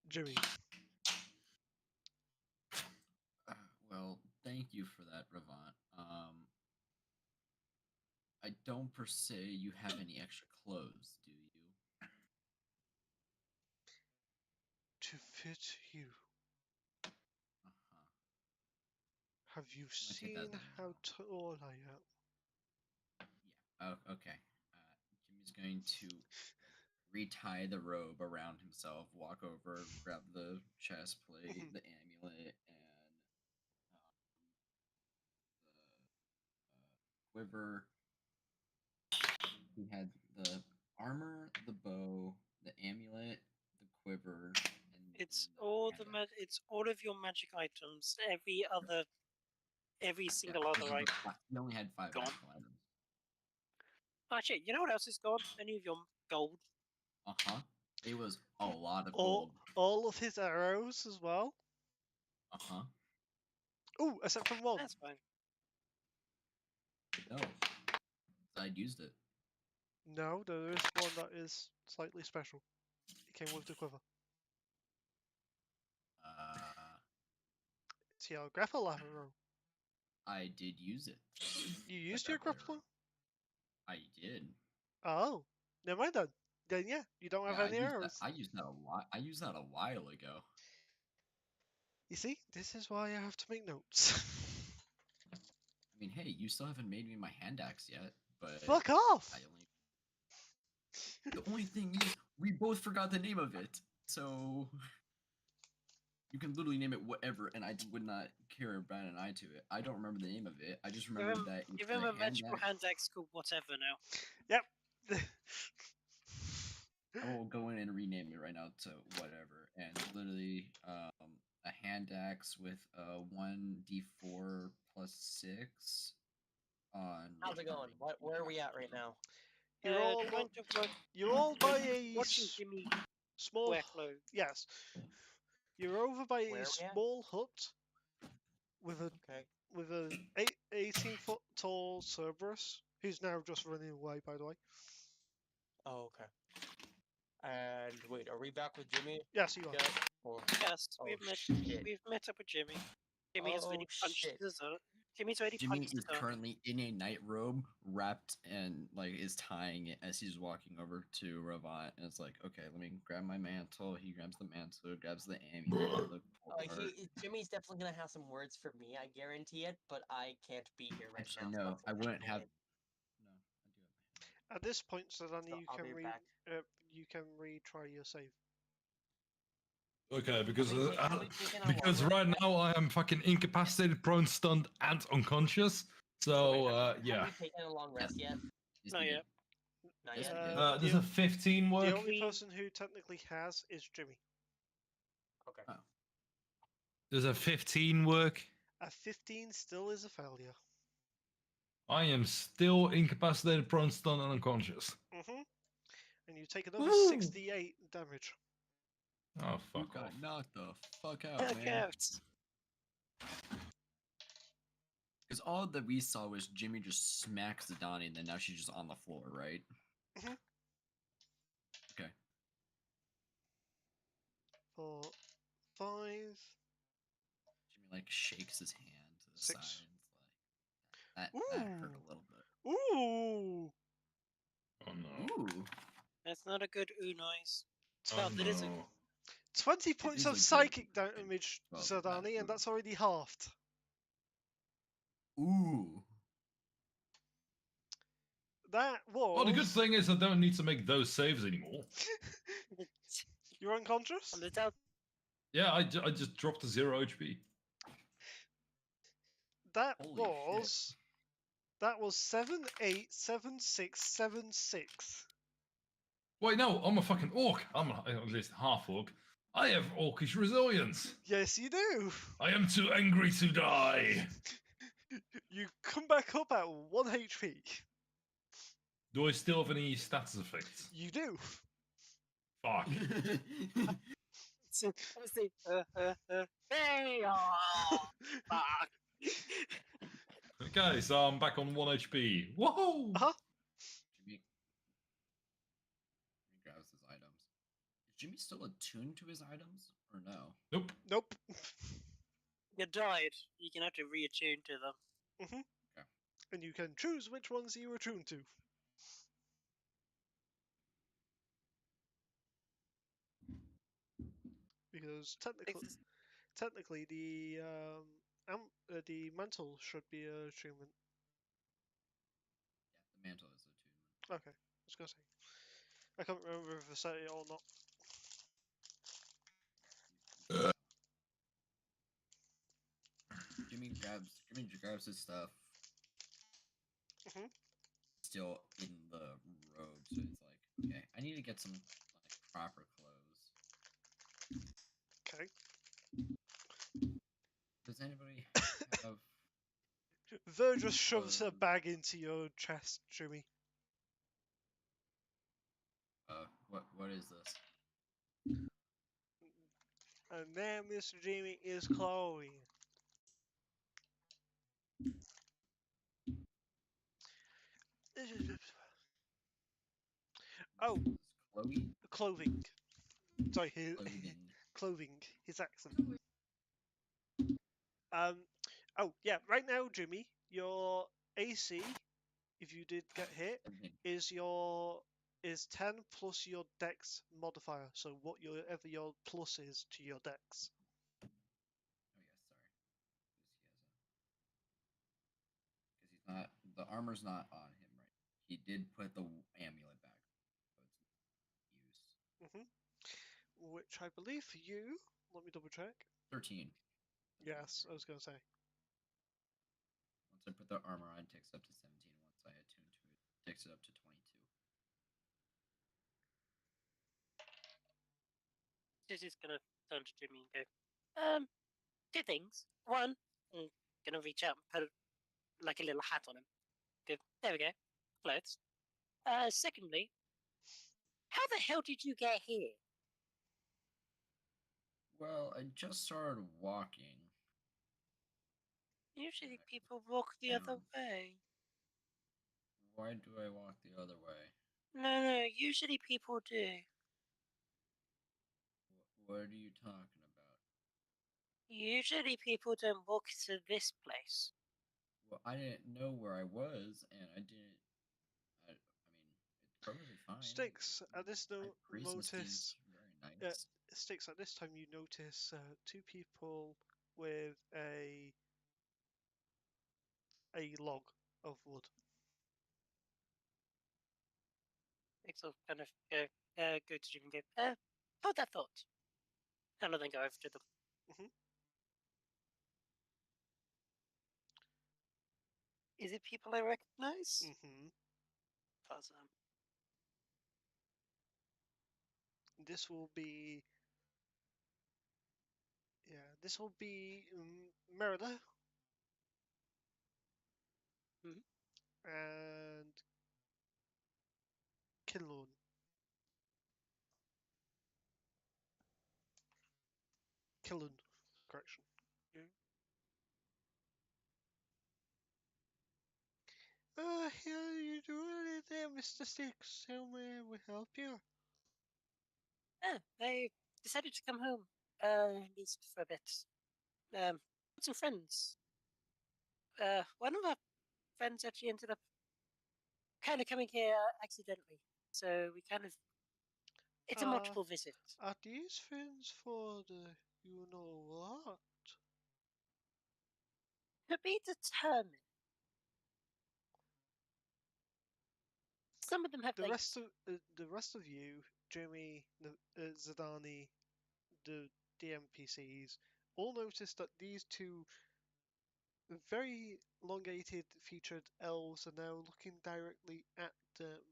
[SPEAKER 1] Jimmy.
[SPEAKER 3] Well, thank you for that, Ravant. I don't per se you have any extra clothes, do you?
[SPEAKER 1] To fit you.
[SPEAKER 3] Uh-huh.
[SPEAKER 1] Have you
[SPEAKER 3] Might take that
[SPEAKER 1] seen
[SPEAKER 3] then,
[SPEAKER 1] how
[SPEAKER 3] no.
[SPEAKER 1] tall I am?
[SPEAKER 3] Yeah. Oh, okay. Jimmy's going to retie the robe around himself, walk over, grab the chest plate, the amulet, and the quiver. He had the armor, the bow, the amulet, the quiver, and
[SPEAKER 5] It's
[SPEAKER 3] then
[SPEAKER 5] all all the it's all of your magic items. Every single other item.
[SPEAKER 3] You only had 5
[SPEAKER 5] Gone.
[SPEAKER 3] magical items.
[SPEAKER 5] Oh shit! You know what else is gone? Any of your gold?
[SPEAKER 3] It was a lot of
[SPEAKER 1] All,
[SPEAKER 3] gold.
[SPEAKER 1] all of his arrows as well. Ooh, except for one.
[SPEAKER 5] That's fine.
[SPEAKER 3] No, I'd used it.
[SPEAKER 1] No, there is one that is slightly special. It came with the quiver. It's your grapple arrow.
[SPEAKER 3] I did use it.
[SPEAKER 1] You used your grapple arrow?
[SPEAKER 3] I did.
[SPEAKER 1] Oh, never mind then. Then yeah, you don't have
[SPEAKER 3] Yeah,
[SPEAKER 1] any arrows.
[SPEAKER 3] I used that a while. I used that a while ago.
[SPEAKER 1] You see, this is why I have to make notes.
[SPEAKER 3] I mean, hey, you still haven't made me my hand axe yet, but
[SPEAKER 1] Fuck off!
[SPEAKER 3] The only thing is, we both forgot the name of it, so you can literally name it whatever, and I would not care or bat an eye to it. I don't remember the name of it. I just remember that it's
[SPEAKER 5] Give him
[SPEAKER 3] the
[SPEAKER 5] a magical
[SPEAKER 3] axe.
[SPEAKER 5] hand axe called whatever now.
[SPEAKER 1] Yep.
[SPEAKER 3] I will go in and rename it right now to whatever, and literally a hand axe with a 1d4 plus 6 on.
[SPEAKER 2] How's it going? Where are we at right now?
[SPEAKER 1] You're all
[SPEAKER 5] Trying to work.
[SPEAKER 1] you're all by a
[SPEAKER 5] Watching Jimmy
[SPEAKER 1] small
[SPEAKER 5] wear clothes.
[SPEAKER 1] yes. You're over by
[SPEAKER 2] Where
[SPEAKER 1] a
[SPEAKER 2] are we at?
[SPEAKER 1] small hut with a
[SPEAKER 2] Okay.
[SPEAKER 1] with a 18-foot tall Cerberus, who's now just running away, by the way.
[SPEAKER 2] Oh, okay. And wait, are we back with Jimmy?
[SPEAKER 1] Yes, you are.
[SPEAKER 2] Yet? Or...
[SPEAKER 5] Yes,
[SPEAKER 2] Oh,
[SPEAKER 5] we've met up with Jimmy. Jimmy has already
[SPEAKER 2] Oh,
[SPEAKER 5] punched
[SPEAKER 2] shit.
[SPEAKER 5] dessert. Jimmy's already
[SPEAKER 3] Jimmy
[SPEAKER 5] punched
[SPEAKER 3] is
[SPEAKER 5] dessert.
[SPEAKER 3] currently in a night robe, wrapped and like is tying it as he's walking over to Ravant, and it's like, okay, let me grab my mantle. He grabs the mantle, grabs the amulet. The
[SPEAKER 2] Jimmy's definitely gonna have some words for me, I guarantee it. But I can't be here right
[SPEAKER 3] Actually,
[SPEAKER 2] now.
[SPEAKER 3] no,
[SPEAKER 2] so
[SPEAKER 3] I
[SPEAKER 2] that's
[SPEAKER 3] wouldn't
[SPEAKER 2] gonna
[SPEAKER 3] have.
[SPEAKER 2] wait.
[SPEAKER 3] No, I do have.
[SPEAKER 1] At this point, Sedani,
[SPEAKER 2] So I'll be back.
[SPEAKER 1] you can retry your save.
[SPEAKER 4] Okay, because
[SPEAKER 2] Have we taken a long
[SPEAKER 4] because
[SPEAKER 2] rest
[SPEAKER 4] right
[SPEAKER 2] yet?
[SPEAKER 4] now I am fucking incapacitated, prone, stunned, and unconscious. So yeah.
[SPEAKER 2] Have we taken a long rest yet?
[SPEAKER 3] Yes,
[SPEAKER 5] Not
[SPEAKER 3] we did.
[SPEAKER 5] yet.
[SPEAKER 2] Not
[SPEAKER 3] Yes,
[SPEAKER 2] yet.
[SPEAKER 3] we did.
[SPEAKER 4] Does a 15
[SPEAKER 1] The
[SPEAKER 4] work?
[SPEAKER 1] only person who technically has is Jimmy.
[SPEAKER 2] Okay.
[SPEAKER 3] Oh.
[SPEAKER 4] Does a 15 work?
[SPEAKER 1] A 15 still is a failure.
[SPEAKER 4] I am still incapacitated, prone, stunned, and unconscious.
[SPEAKER 1] And you take another
[SPEAKER 4] Woo!
[SPEAKER 1] 68 damage.
[SPEAKER 4] Oh,
[SPEAKER 3] You
[SPEAKER 4] fuck
[SPEAKER 3] got
[SPEAKER 4] off.
[SPEAKER 3] knocked the fuck out,
[SPEAKER 5] Look
[SPEAKER 3] man.
[SPEAKER 5] out!
[SPEAKER 3] Because all that we saw was Jimmy just smacks the Donnie, and then now she's just on the floor, right?
[SPEAKER 1] Mhm.
[SPEAKER 3] Okay.
[SPEAKER 1] 4, 5,
[SPEAKER 3] Jimmy like shakes his hand to the
[SPEAKER 1] 6.
[SPEAKER 3] side. And it's like, that hurt a little bit.
[SPEAKER 1] Ooh!
[SPEAKER 4] Oh no.
[SPEAKER 3] Ooh.
[SPEAKER 5] That's not a good ooh noise.
[SPEAKER 4] Oh
[SPEAKER 5] Well, that is a
[SPEAKER 4] no.
[SPEAKER 1] 20 points
[SPEAKER 3] is
[SPEAKER 1] of
[SPEAKER 3] a good
[SPEAKER 1] psychic
[SPEAKER 3] fucking
[SPEAKER 1] damage,
[SPEAKER 3] well,
[SPEAKER 1] Sedani,
[SPEAKER 3] bad
[SPEAKER 1] and that's already halved.
[SPEAKER 3] Ooh.
[SPEAKER 1] That was.
[SPEAKER 4] Well, the good thing is I don't need to make those saves anymore.
[SPEAKER 1] You're unconscious?
[SPEAKER 5] on the down.
[SPEAKER 4] Yeah, I just dropped to 0 HP.
[SPEAKER 1] That
[SPEAKER 3] Holy
[SPEAKER 1] was. That was 7, 8, 7, 6, 7, 6.
[SPEAKER 4] Wait, no, I'm a fucking orc. I'm at least half orc. I have orcish resilience.
[SPEAKER 1] Yes, you do.
[SPEAKER 4] I am too angry to die.
[SPEAKER 1] You come back up at 1 HP.
[SPEAKER 4] Do I still have any status effects?
[SPEAKER 1] You do.
[SPEAKER 4] Fuck.
[SPEAKER 5] So, honestly, hey, oh, fuck.
[SPEAKER 4] Okay, so I'm back on 1 HP. Whoa!
[SPEAKER 1] Uh-huh.
[SPEAKER 3] Jimmy grabs his items. Is Jimmy still attuned to his items, or no?
[SPEAKER 4] Nope.
[SPEAKER 1] Nope.
[SPEAKER 5] You died. You can have to reattune to them.
[SPEAKER 1] And you can choose which ones you attune to. Because technically the mantle should be a attunement.
[SPEAKER 3] Yeah, the mantle is attunement.
[SPEAKER 1] Okay, I was gonna say. I can't remember if I said it or not.
[SPEAKER 3] Jimmy grabs his stuff. Still in the robe, so it's like, okay, I need to get some like proper clothes.
[SPEAKER 1] Okay.
[SPEAKER 3] Does anybody have?
[SPEAKER 1] Ver just shoves a bag into your chest, Jimmy.
[SPEAKER 3] What is this?
[SPEAKER 1] And then Mr. Jimmy is Chloe. Oh,
[SPEAKER 3] This is Chloe.
[SPEAKER 1] clothing. Sorry, his
[SPEAKER 3] Clothing.
[SPEAKER 1] clothing. His accent. Oh yeah. Right now, Jimmy, your AC, if you did get hit,
[SPEAKER 3] Everything.
[SPEAKER 1] is 10 plus your Dex modifier. So whatever your plus is to your Dex.
[SPEAKER 3] Oh yeah, sorry. Because he's not. The armor's not on him right. He did put the amulet back, so it's use.
[SPEAKER 1] Which I believe for you. Let me double check.
[SPEAKER 3] 13.
[SPEAKER 1] Yes, I was gonna say.
[SPEAKER 3] Once I put the armor on, it takes up to 17. Once I attune to it, it takes it up to 22.
[SPEAKER 5] This is gonna turn to Jimmy and go, two things. One, I'm gonna reach out and put like a little hat on him. Go, there we go, clothes. Secondly, how the hell did you get here?
[SPEAKER 3] Well, I just started walking.
[SPEAKER 5] Usually people walk the other
[SPEAKER 3] Down.
[SPEAKER 5] way.
[SPEAKER 3] Why do I walk the other way?
[SPEAKER 5] No, usually people do.
[SPEAKER 3] What are you talking about?
[SPEAKER 5] Usually people don't walk to this place.
[SPEAKER 3] Well, I didn't know where I was, and I didn't. I mean, it's perfectly fine.
[SPEAKER 1] Sticks, at this
[SPEAKER 3] Christmas
[SPEAKER 1] notice,
[SPEAKER 3] very nice.
[SPEAKER 1] Sticks, at this time you notice two people with a log of wood.
[SPEAKER 5] I'll kind of go to Jimmy and go, hold that thought. And I'll then go over to them. Is it people I recognize? Awesome.
[SPEAKER 1] This will be. Yeah, this will be Merida. And Kinloan. Killen, correction. How are you doing it there, Mr. Sticks? How may we help you?
[SPEAKER 5] They decided to come home. At least for a bit. Got some friends. One of our friends actually ended up kind of coming here accidentally. So we kind of. It's a multiple visit.
[SPEAKER 1] Are these friends for the you know what?
[SPEAKER 5] To be determined. Some of them have
[SPEAKER 1] the rest of you, Jimmy, Zadani, the NPCs, all noticed that these two very elongated featured elves are now looking directly at them.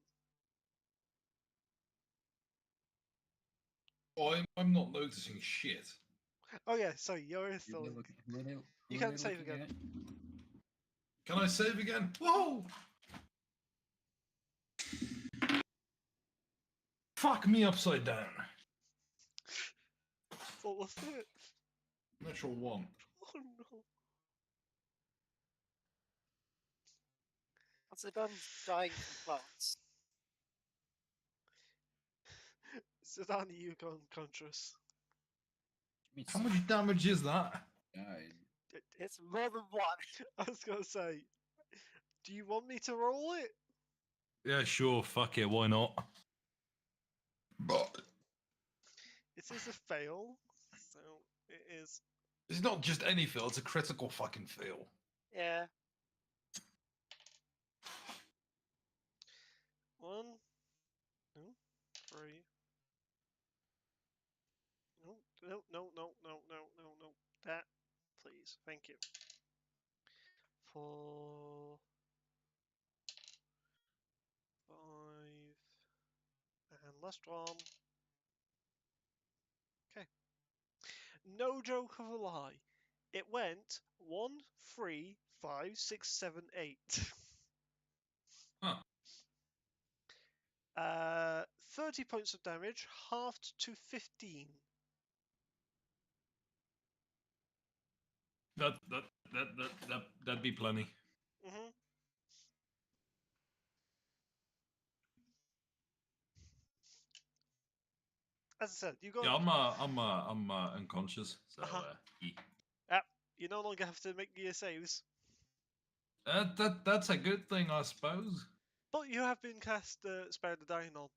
[SPEAKER 4] I'm not noticing shit.
[SPEAKER 1] Oh yeah, sorry, you're still. You can save again.
[SPEAKER 4] Can I save again? Whoa! Fuck me upside down.
[SPEAKER 1] What was it?
[SPEAKER 4] Natural 1.
[SPEAKER 1] Oh no.
[SPEAKER 5] Zidani's dying from plants.
[SPEAKER 1] Zadani, you go unconscious.
[SPEAKER 4] How much damage is that?
[SPEAKER 5] It's more than one.
[SPEAKER 1] I was gonna say, do you want me to roll it?
[SPEAKER 4] Yeah, sure. Fuck it. Why not?
[SPEAKER 1] It is a fail, so it is.
[SPEAKER 4] It's not just any fail. It's a critical fucking fail.
[SPEAKER 5] Yeah.
[SPEAKER 1] 1, 2, 3. No. That, please. Thank you. 4, 5, and last one. Okay. No joke of a lie. It went 1, 3, 5, 6, 7, 8.
[SPEAKER 4] Huh.
[SPEAKER 1] 30 points of damage, halved to 15.
[SPEAKER 4] That'd be plenty.
[SPEAKER 1] Mm-hmm. As I said, you got.
[SPEAKER 4] Yeah, I'm unconscious, so
[SPEAKER 1] Uh-huh.
[SPEAKER 4] e-
[SPEAKER 1] You no longer have to make your saves,
[SPEAKER 4] that's a good thing, I suppose.
[SPEAKER 1] but you have been cast Spare the Dying on.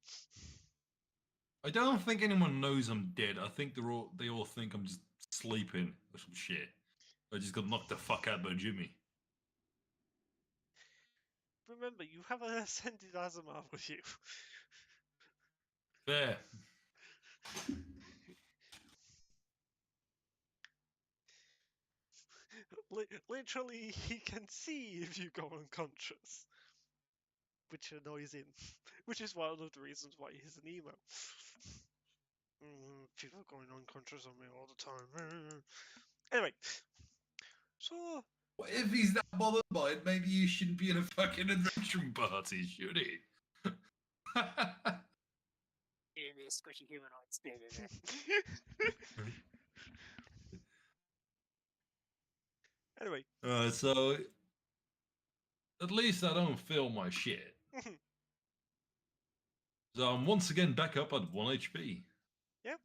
[SPEAKER 4] I don't think anyone knows I'm dead. I think they all think I'm just sleeping or some shit. I just got knocked the fuck out by Jimmy.
[SPEAKER 1] Remember, you have an ascended Azimar with you.
[SPEAKER 4] There.
[SPEAKER 1] Literally, he can see if you go unconscious, which annoys him. Which is one of the reasons why he's an emo. People going unconscious on me all the time. Anyway, so
[SPEAKER 4] If he's that bothered by it, maybe you shouldn't be in a fucking adventuring party, should he?
[SPEAKER 5] Squishy humanoids.
[SPEAKER 1] anyway,
[SPEAKER 4] So at least I don't feel my shit. So I'm once again back up at 1 HP.
[SPEAKER 1] Yep.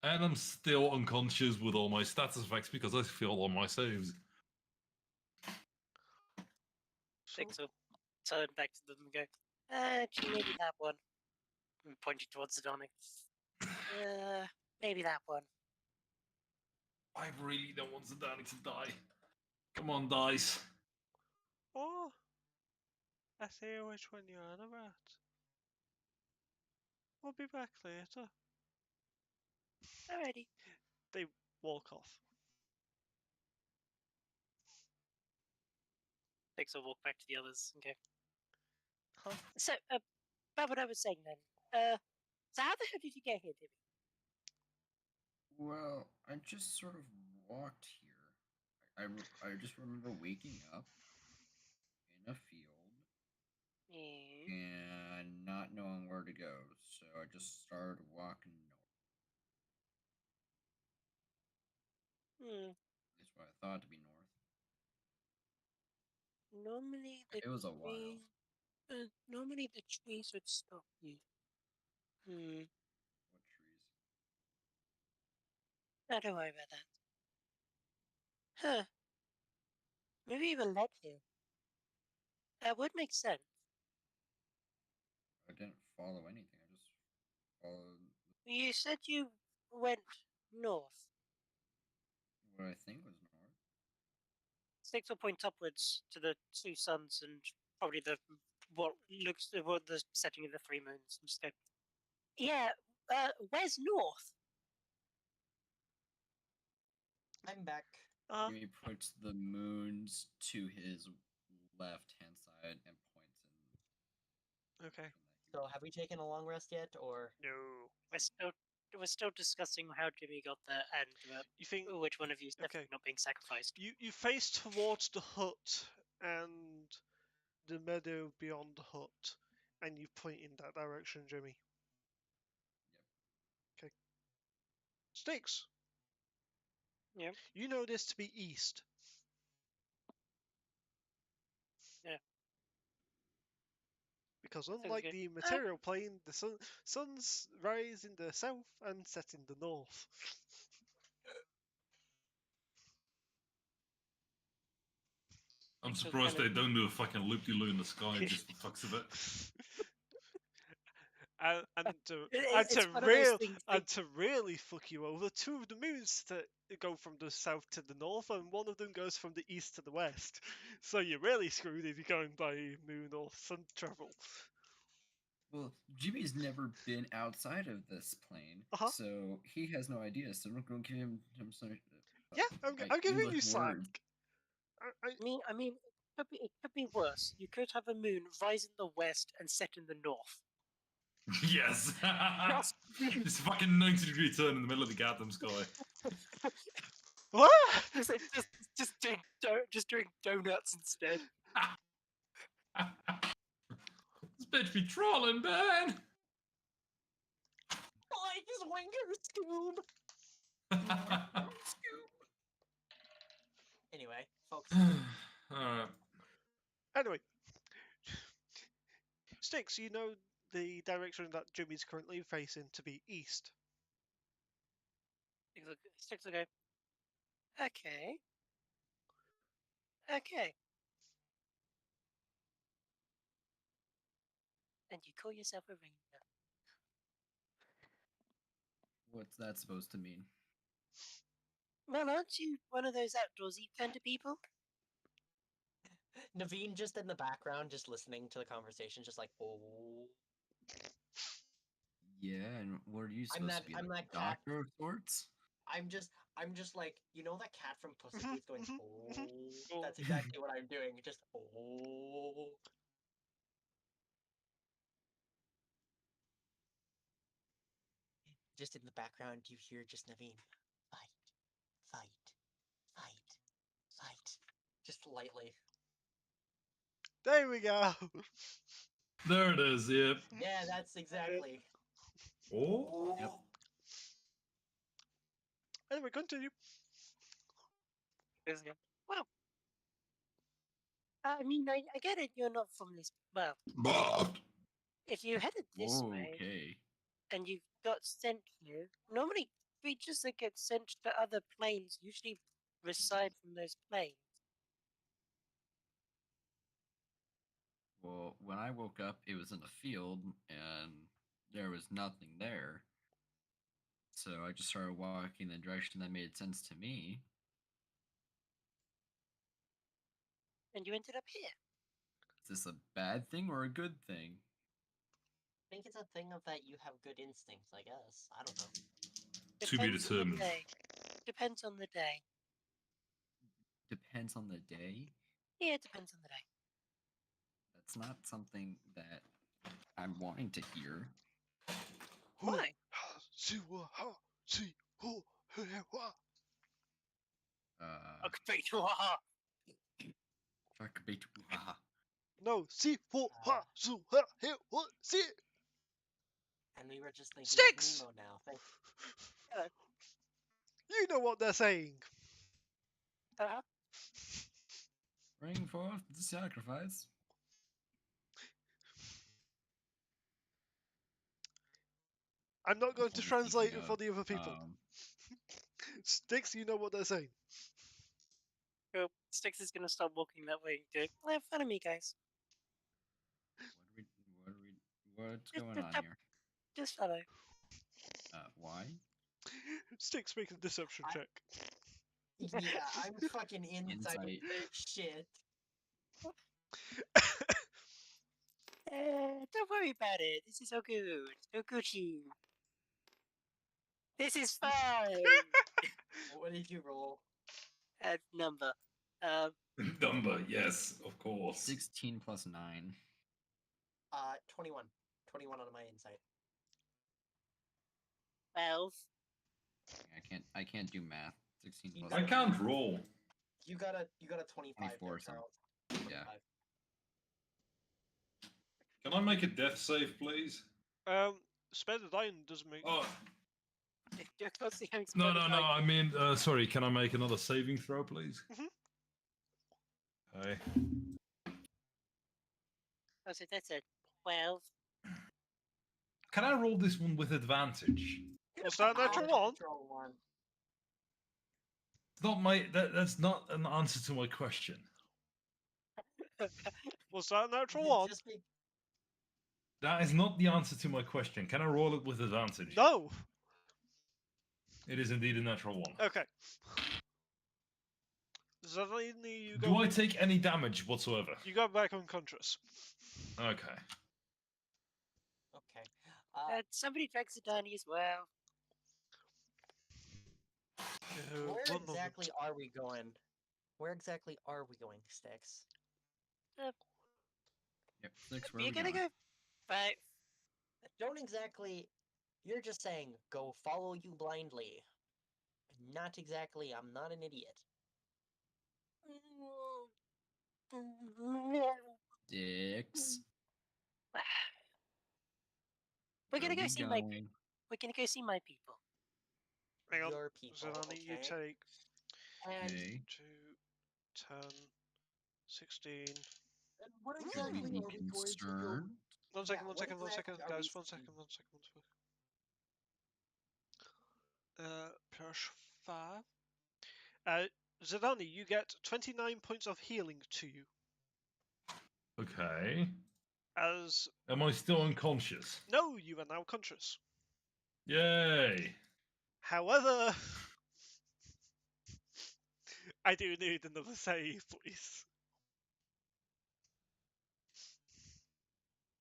[SPEAKER 4] And I'm still unconscious with all my status effects because I failed all my saves.
[SPEAKER 5] Think so. Turn back to them and go, actually, maybe that one. And pointing towards Zidonic. Maybe that one.
[SPEAKER 4] I really don't want Zidane to die. Come on, dice.
[SPEAKER 1] Oh, I see which one you're on about. We'll be back later.
[SPEAKER 5] Alrighty.
[SPEAKER 1] They walk off.
[SPEAKER 5] Thanks, I'll walk back to the others and go.
[SPEAKER 1] Huh?
[SPEAKER 5] So, about what I was saying then. So how the hell did you get here, Timmy?
[SPEAKER 3] Well, I just sort of walked here. I just remember waking up in a field
[SPEAKER 5] Yeah.
[SPEAKER 3] and not knowing where to go, so I just started walking north. That's what I thought to be north.
[SPEAKER 5] Normally the
[SPEAKER 3] It was a while.
[SPEAKER 5] trees. Normally the trees would stop you.
[SPEAKER 3] What trees?
[SPEAKER 5] Don't worry about that. Huh. Maybe you were led here. That would make sense.
[SPEAKER 3] I didn't follow anything. I just followed
[SPEAKER 5] You said you went north.
[SPEAKER 3] what I think was north.
[SPEAKER 5] Sticks will point upwards to the two suns and probably the setting of the three moons and just go. Yeah. Where's north?
[SPEAKER 2] I'm back.
[SPEAKER 3] He puts the moons to his left-hand side and points in.
[SPEAKER 1] Okay.
[SPEAKER 2] So have we taken a long rest yet, or
[SPEAKER 1] No.
[SPEAKER 5] We're still discussing how Jimmy got there and
[SPEAKER 1] You think
[SPEAKER 5] which one of you is
[SPEAKER 1] Okay.
[SPEAKER 5] definitely not being sacrificed.
[SPEAKER 1] you face towards the hut and the meadow beyond the hut, and you point in that direction, Jimmy.
[SPEAKER 3] Yep.
[SPEAKER 1] Okay. Sticks.
[SPEAKER 5] Yep.
[SPEAKER 1] You know this to be east.
[SPEAKER 5] Yeah.
[SPEAKER 1] Because
[SPEAKER 5] Sounds
[SPEAKER 1] unlike
[SPEAKER 5] good.
[SPEAKER 1] the material plane, the suns rise in the south and set in the north.
[SPEAKER 4] I'm
[SPEAKER 5] So
[SPEAKER 4] surprised
[SPEAKER 5] kind
[SPEAKER 4] they
[SPEAKER 5] of-
[SPEAKER 4] don't do a fucking loop-de-loo in the sky just for fucks of it.
[SPEAKER 1] and
[SPEAKER 5] It's one of those things that-
[SPEAKER 1] to really fuck you over, two of the moons go from the south to the north, and one of them goes from the east to the west. So you're really screwed if you're going by moon or sun travel.
[SPEAKER 3] Well, Jimmy's never been outside of this plane,
[SPEAKER 1] Uh-huh.
[SPEAKER 3] so he has no idea. So I'm going to give him some.
[SPEAKER 1] Yeah, I'm giving you
[SPEAKER 3] English
[SPEAKER 1] slack.
[SPEAKER 3] word.
[SPEAKER 5] I mean, it could be worse. You could have a moon rise in the west and set in the north.
[SPEAKER 4] Yes.
[SPEAKER 5] Trust me.
[SPEAKER 4] This fucking 90-degree turn in the middle of the goddamn sky.
[SPEAKER 1] What?
[SPEAKER 5] Just doing donuts instead.
[SPEAKER 4] This bitch be trolling, man.
[SPEAKER 2] Like his winger Scoob. Anyway, folks.
[SPEAKER 4] Alright.
[SPEAKER 1] Anyway, Sticks, you know the direction that Jimmy's currently facing to be east.
[SPEAKER 5] Sticks will go. Okay. Okay. And you call yourself a ranger.
[SPEAKER 3] What's that supposed to mean?
[SPEAKER 5] Well, aren't you one of those outdoorsy kind of people?
[SPEAKER 2] Naveen just in the background, just listening to the conversation, just like, oh.
[SPEAKER 3] Yeah, and what are you
[SPEAKER 2] I'm
[SPEAKER 3] supposed
[SPEAKER 2] that-
[SPEAKER 3] to be?
[SPEAKER 2] I'm
[SPEAKER 3] Like
[SPEAKER 2] that cat.
[SPEAKER 3] doctor of sorts?
[SPEAKER 2] I'm just like, you know that cat from Puss in
[SPEAKER 1] Mhm,
[SPEAKER 2] Boots going,
[SPEAKER 1] mhm,
[SPEAKER 2] oh.
[SPEAKER 1] Oh.
[SPEAKER 2] That's exactly what I'm doing. Just, oh. Just in the background, you hear just Naveen, fight, fight, fight, fight. Just lightly.
[SPEAKER 1] There we go.
[SPEAKER 4] There it is, yep.
[SPEAKER 2] Yeah, that's exactly.
[SPEAKER 4] Oh.
[SPEAKER 3] Yep.
[SPEAKER 1] Anyway, continue.
[SPEAKER 5] Sticks will go, well, I mean, I get it. You're not from this. Well, if you headed this way
[SPEAKER 3] Okay.
[SPEAKER 5] and you got sent here, normally creatures that get sent to other planes usually reside from those planes.
[SPEAKER 3] Well, when I woke up, it was in a field, and there was nothing there. So I just started walking in the direction that made sense to me.
[SPEAKER 5] And you ended up here.
[SPEAKER 3] Is this a bad thing or a good thing?
[SPEAKER 2] I think it's a thing of that you have good instincts, I guess. I don't know.
[SPEAKER 4] To be
[SPEAKER 5] Depends on the
[SPEAKER 4] determined.
[SPEAKER 5] day. Depends on the day.
[SPEAKER 3] Depends on the day.
[SPEAKER 5] Yeah, it depends on the day.
[SPEAKER 3] That's not something that I'm wanting to hear.
[SPEAKER 5] Why? Okay,
[SPEAKER 3] Fuck bait.
[SPEAKER 1] No, see, see.
[SPEAKER 2] And we were just thinking
[SPEAKER 1] Sticks!
[SPEAKER 2] of Nemo now. Thank
[SPEAKER 1] You know what they're saying.
[SPEAKER 5] uh-huh.
[SPEAKER 3] Bring forth the sacrifice.
[SPEAKER 1] I'm not going to
[SPEAKER 3] Only
[SPEAKER 1] translate
[SPEAKER 3] thinking
[SPEAKER 1] it for
[SPEAKER 3] of,
[SPEAKER 1] the other people.
[SPEAKER 3] um,
[SPEAKER 1] Sticks, you know what they're saying.
[SPEAKER 5] Cool. Sticks is gonna stop walking that way. Dude, have fun of me, guys.
[SPEAKER 3] what's
[SPEAKER 5] Just-
[SPEAKER 3] going
[SPEAKER 5] just
[SPEAKER 3] on
[SPEAKER 5] up-
[SPEAKER 3] here?
[SPEAKER 5] Just follow.
[SPEAKER 3] Why?
[SPEAKER 1] Sticks make a deception
[SPEAKER 2] I-
[SPEAKER 1] check.
[SPEAKER 2] Yeah, I'm fucking inside of
[SPEAKER 3] Insight.
[SPEAKER 2] shit.
[SPEAKER 5] Don't worry about it. This is all good. So Gucci. This is fine.
[SPEAKER 2] What did you roll?
[SPEAKER 5] Number.
[SPEAKER 4] Number, yes, of course.
[SPEAKER 3] 16 plus 9.
[SPEAKER 2] 21. 21 on my insight.
[SPEAKER 5] 12.
[SPEAKER 3] I can't do math. 16
[SPEAKER 2] You
[SPEAKER 3] plus
[SPEAKER 4] I
[SPEAKER 3] 9.
[SPEAKER 4] can't roll.
[SPEAKER 2] You got a 25 there,
[SPEAKER 3] 24, so-
[SPEAKER 2] Charles.
[SPEAKER 3] Yeah.
[SPEAKER 2] 25.
[SPEAKER 4] Can I make a death save, please?
[SPEAKER 1] Spare the dying doesn't make.
[SPEAKER 4] Oh,
[SPEAKER 5] You're constantly having
[SPEAKER 4] no,
[SPEAKER 5] spotted
[SPEAKER 4] no, no.
[SPEAKER 5] like-
[SPEAKER 4] I mean, sorry. Can I make another saving throw, please?
[SPEAKER 1] Mhm.
[SPEAKER 4] Okay.
[SPEAKER 5] Oh, so that's a 12.
[SPEAKER 4] Can I roll this one with advantage?
[SPEAKER 1] Was that a natural one?
[SPEAKER 2] Natural one.
[SPEAKER 4] It's not my. That's not an answer to my question.
[SPEAKER 1] Was that a natural
[SPEAKER 2] Did
[SPEAKER 1] one?
[SPEAKER 2] just be-
[SPEAKER 4] That is not the answer to my question. Can I roll it with advantage?
[SPEAKER 1] No.
[SPEAKER 4] It is indeed a natural one.
[SPEAKER 1] Okay. Does that mean you
[SPEAKER 4] Do
[SPEAKER 1] go?
[SPEAKER 4] I take any damage whatsoever?
[SPEAKER 1] You go back unconscious.
[SPEAKER 4] Okay.
[SPEAKER 2] Okay.
[SPEAKER 5] Somebody drank Zidani as well.
[SPEAKER 2] Where
[SPEAKER 1] One
[SPEAKER 2] exactly are we going? Where exactly are we going, Sticks?
[SPEAKER 3] Yep. 6. Where are
[SPEAKER 5] You're
[SPEAKER 3] we
[SPEAKER 5] gonna
[SPEAKER 3] going?
[SPEAKER 5] go 5.
[SPEAKER 2] don't exactly. You're just saying, go follow you blindly. Not exactly, I'm not an idiot.
[SPEAKER 3] Dicks.
[SPEAKER 5] We're gonna
[SPEAKER 3] Where
[SPEAKER 5] go
[SPEAKER 3] we
[SPEAKER 5] see my.
[SPEAKER 3] going?
[SPEAKER 5] We're gonna go see my people.
[SPEAKER 1] Hang on.
[SPEAKER 2] Your people,
[SPEAKER 1] Zanani, you
[SPEAKER 2] okay?
[SPEAKER 1] take
[SPEAKER 2] And
[SPEAKER 3] Okay.
[SPEAKER 1] 2, 10, 16.
[SPEAKER 2] what
[SPEAKER 3] Should
[SPEAKER 2] exactly
[SPEAKER 3] we be
[SPEAKER 2] are we going to go?
[SPEAKER 3] concerned?
[SPEAKER 1] One second,
[SPEAKER 2] Yeah,
[SPEAKER 1] one
[SPEAKER 2] what
[SPEAKER 1] second, one second,
[SPEAKER 2] exactly are we
[SPEAKER 1] guys. One
[SPEAKER 2] seeing?
[SPEAKER 1] second, one second, one second. Plus 5. Zanani, you get 29 points of healing to you.
[SPEAKER 4] Okay.
[SPEAKER 1] As
[SPEAKER 4] Am I still unconscious?
[SPEAKER 1] no, you are now conscious.
[SPEAKER 4] Yay!
[SPEAKER 1] However, I do need another save, please.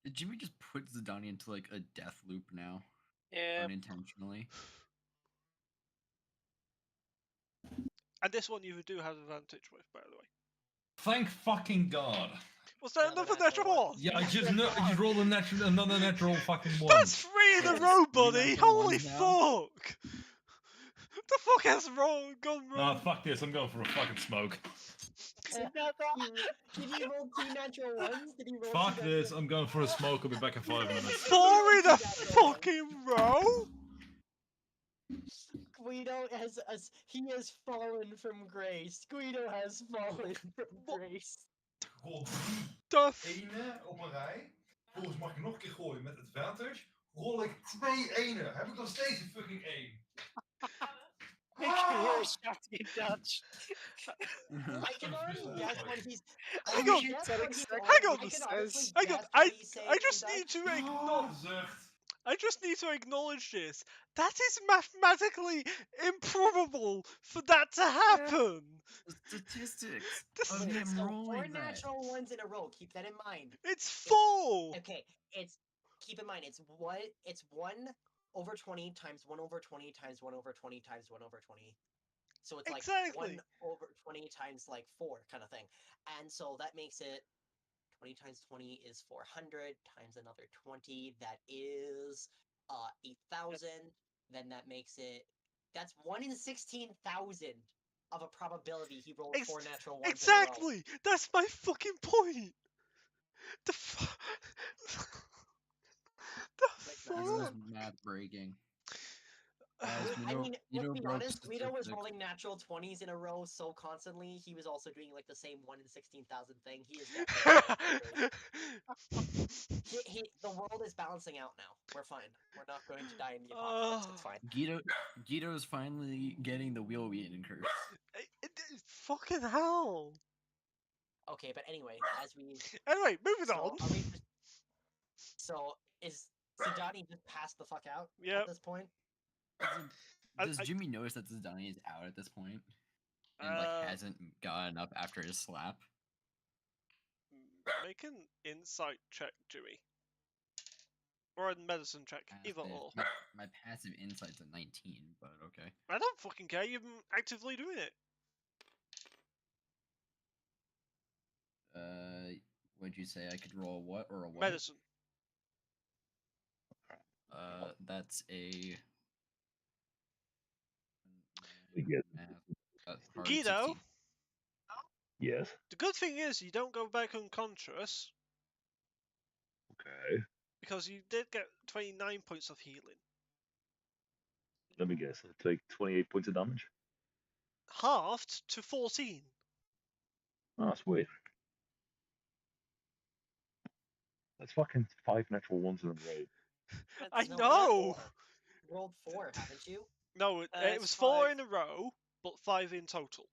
[SPEAKER 3] Did Jimmy just put Zidane into like a death loop now?
[SPEAKER 5] Yeah.
[SPEAKER 3] Unintentionally.
[SPEAKER 1] And this one you do have advantage with, by the way.
[SPEAKER 4] Thank fucking God.
[SPEAKER 1] Was there
[SPEAKER 2] Another
[SPEAKER 1] another
[SPEAKER 2] natural
[SPEAKER 1] natural
[SPEAKER 2] one.
[SPEAKER 1] one?
[SPEAKER 4] Yeah, I just rolled another natural fucking one.
[SPEAKER 1] That's 3 in a
[SPEAKER 3] Yes,
[SPEAKER 1] row,
[SPEAKER 3] 3
[SPEAKER 1] buddy!
[SPEAKER 3] natural
[SPEAKER 1] Holy
[SPEAKER 3] ones now.
[SPEAKER 1] fuck! The fuck has gone
[SPEAKER 4] Nah,
[SPEAKER 1] wrong?
[SPEAKER 4] fuck this. I'm going for a fucking smoke.
[SPEAKER 2] Did he roll 2 natural ones? Did he roll
[SPEAKER 4] Fuck
[SPEAKER 2] 2
[SPEAKER 4] this.
[SPEAKER 2] natural-
[SPEAKER 4] I'm going for a smoke. I'll be back in 5 minutes.
[SPEAKER 1] 4 in a
[SPEAKER 2] Natural one.
[SPEAKER 1] fucking row?
[SPEAKER 2] Guido he has fallen from grace. Guido has fallen from
[SPEAKER 1] What?
[SPEAKER 2] grace.
[SPEAKER 4] Rol
[SPEAKER 1] The f-
[SPEAKER 4] enen op een rij. Volgens mag ik nog een keer gooien met advantage. Rol ik 2 enen. Heb ik nog steeds een fucking 1.
[SPEAKER 5] You can hear us shouting in Dutch.
[SPEAKER 2] I can already guess what he's.
[SPEAKER 1] Hang
[SPEAKER 2] can
[SPEAKER 1] on,
[SPEAKER 2] guess what he's
[SPEAKER 5] hang
[SPEAKER 1] on.
[SPEAKER 2] I can honestly
[SPEAKER 1] Hang on,
[SPEAKER 2] guess what he's saying
[SPEAKER 1] I
[SPEAKER 2] in
[SPEAKER 1] just
[SPEAKER 2] Dutch.
[SPEAKER 1] need to acknowledge.
[SPEAKER 4] Zucht.
[SPEAKER 1] I just need to acknowledge this. That is mathematically improbable for that to happen.
[SPEAKER 3] The statistics
[SPEAKER 1] This-
[SPEAKER 3] of
[SPEAKER 2] Wait,
[SPEAKER 3] him
[SPEAKER 2] so 4
[SPEAKER 3] rolling that.
[SPEAKER 2] natural ones in a row. Keep that in mind.
[SPEAKER 1] It's 4.
[SPEAKER 2] Okay, keep in mind it's 1 over 20 times 1 over 20 times 1 over 20 times 1 over 20. So it's like
[SPEAKER 1] Exactly.
[SPEAKER 2] 1 over 20 times like 4 kind of thing. And so that makes it 20 times 20 is 400 times another 20. That is 8,000. Then that makes it. That's 1 in 16,000 of a probability he rolled 4 natural ones in a row.
[SPEAKER 1] Exactly. That's my fucking point. The fuck. The
[SPEAKER 2] Like,
[SPEAKER 3] This
[SPEAKER 2] that's
[SPEAKER 3] is
[SPEAKER 1] fuck.
[SPEAKER 3] math breaking.
[SPEAKER 2] I mean, let's be
[SPEAKER 3] Rope
[SPEAKER 2] honest, Guido was
[SPEAKER 3] statistics.
[SPEAKER 2] rolling natural 20s in a row so constantly, he was also doing like the same 1 in 16,000 thing. He is definitely. The world is balancing out now. We're fine. We're not going to die in the apocalypse. It's fine.
[SPEAKER 3] Guido is finally getting the wheel beaten curse.
[SPEAKER 1] Fucking hell.
[SPEAKER 2] Okay, but anyway, as we.
[SPEAKER 1] Anyway, moving
[SPEAKER 2] So,
[SPEAKER 1] on.
[SPEAKER 2] are we just... So, is Sidani just passed the fuck out
[SPEAKER 1] Yep.
[SPEAKER 2] at this point?
[SPEAKER 3] Does Jimmy notice that Zidane is out at this point? And hasn't gotten up after his slap?
[SPEAKER 1] Make an insight check, Jimmy. Or a medicine check, either or.
[SPEAKER 3] My passive insight's a 19, but okay.
[SPEAKER 1] I don't fucking care, you've been actively doing it.
[SPEAKER 3] What'd you say? I could roll a what or a what?
[SPEAKER 1] Medicine.
[SPEAKER 3] That's a...
[SPEAKER 6] Yes.
[SPEAKER 1] Guido?
[SPEAKER 3] 16.
[SPEAKER 6] Yes.
[SPEAKER 1] The good thing is you don't go back unconscious,
[SPEAKER 6] Okay.
[SPEAKER 1] because you did get 29 points of healing.
[SPEAKER 6] Let me guess. I'll take 28 points of damage.
[SPEAKER 1] Halved to 14.
[SPEAKER 6] Oh, sweet. That's fucking 5 natural ones in a row.
[SPEAKER 1] I
[SPEAKER 2] No,
[SPEAKER 1] know!
[SPEAKER 2] you rolled 4, haven't you?
[SPEAKER 1] No, it
[SPEAKER 5] It's
[SPEAKER 1] was 4
[SPEAKER 5] 5.
[SPEAKER 1] in a row, but 5 in total.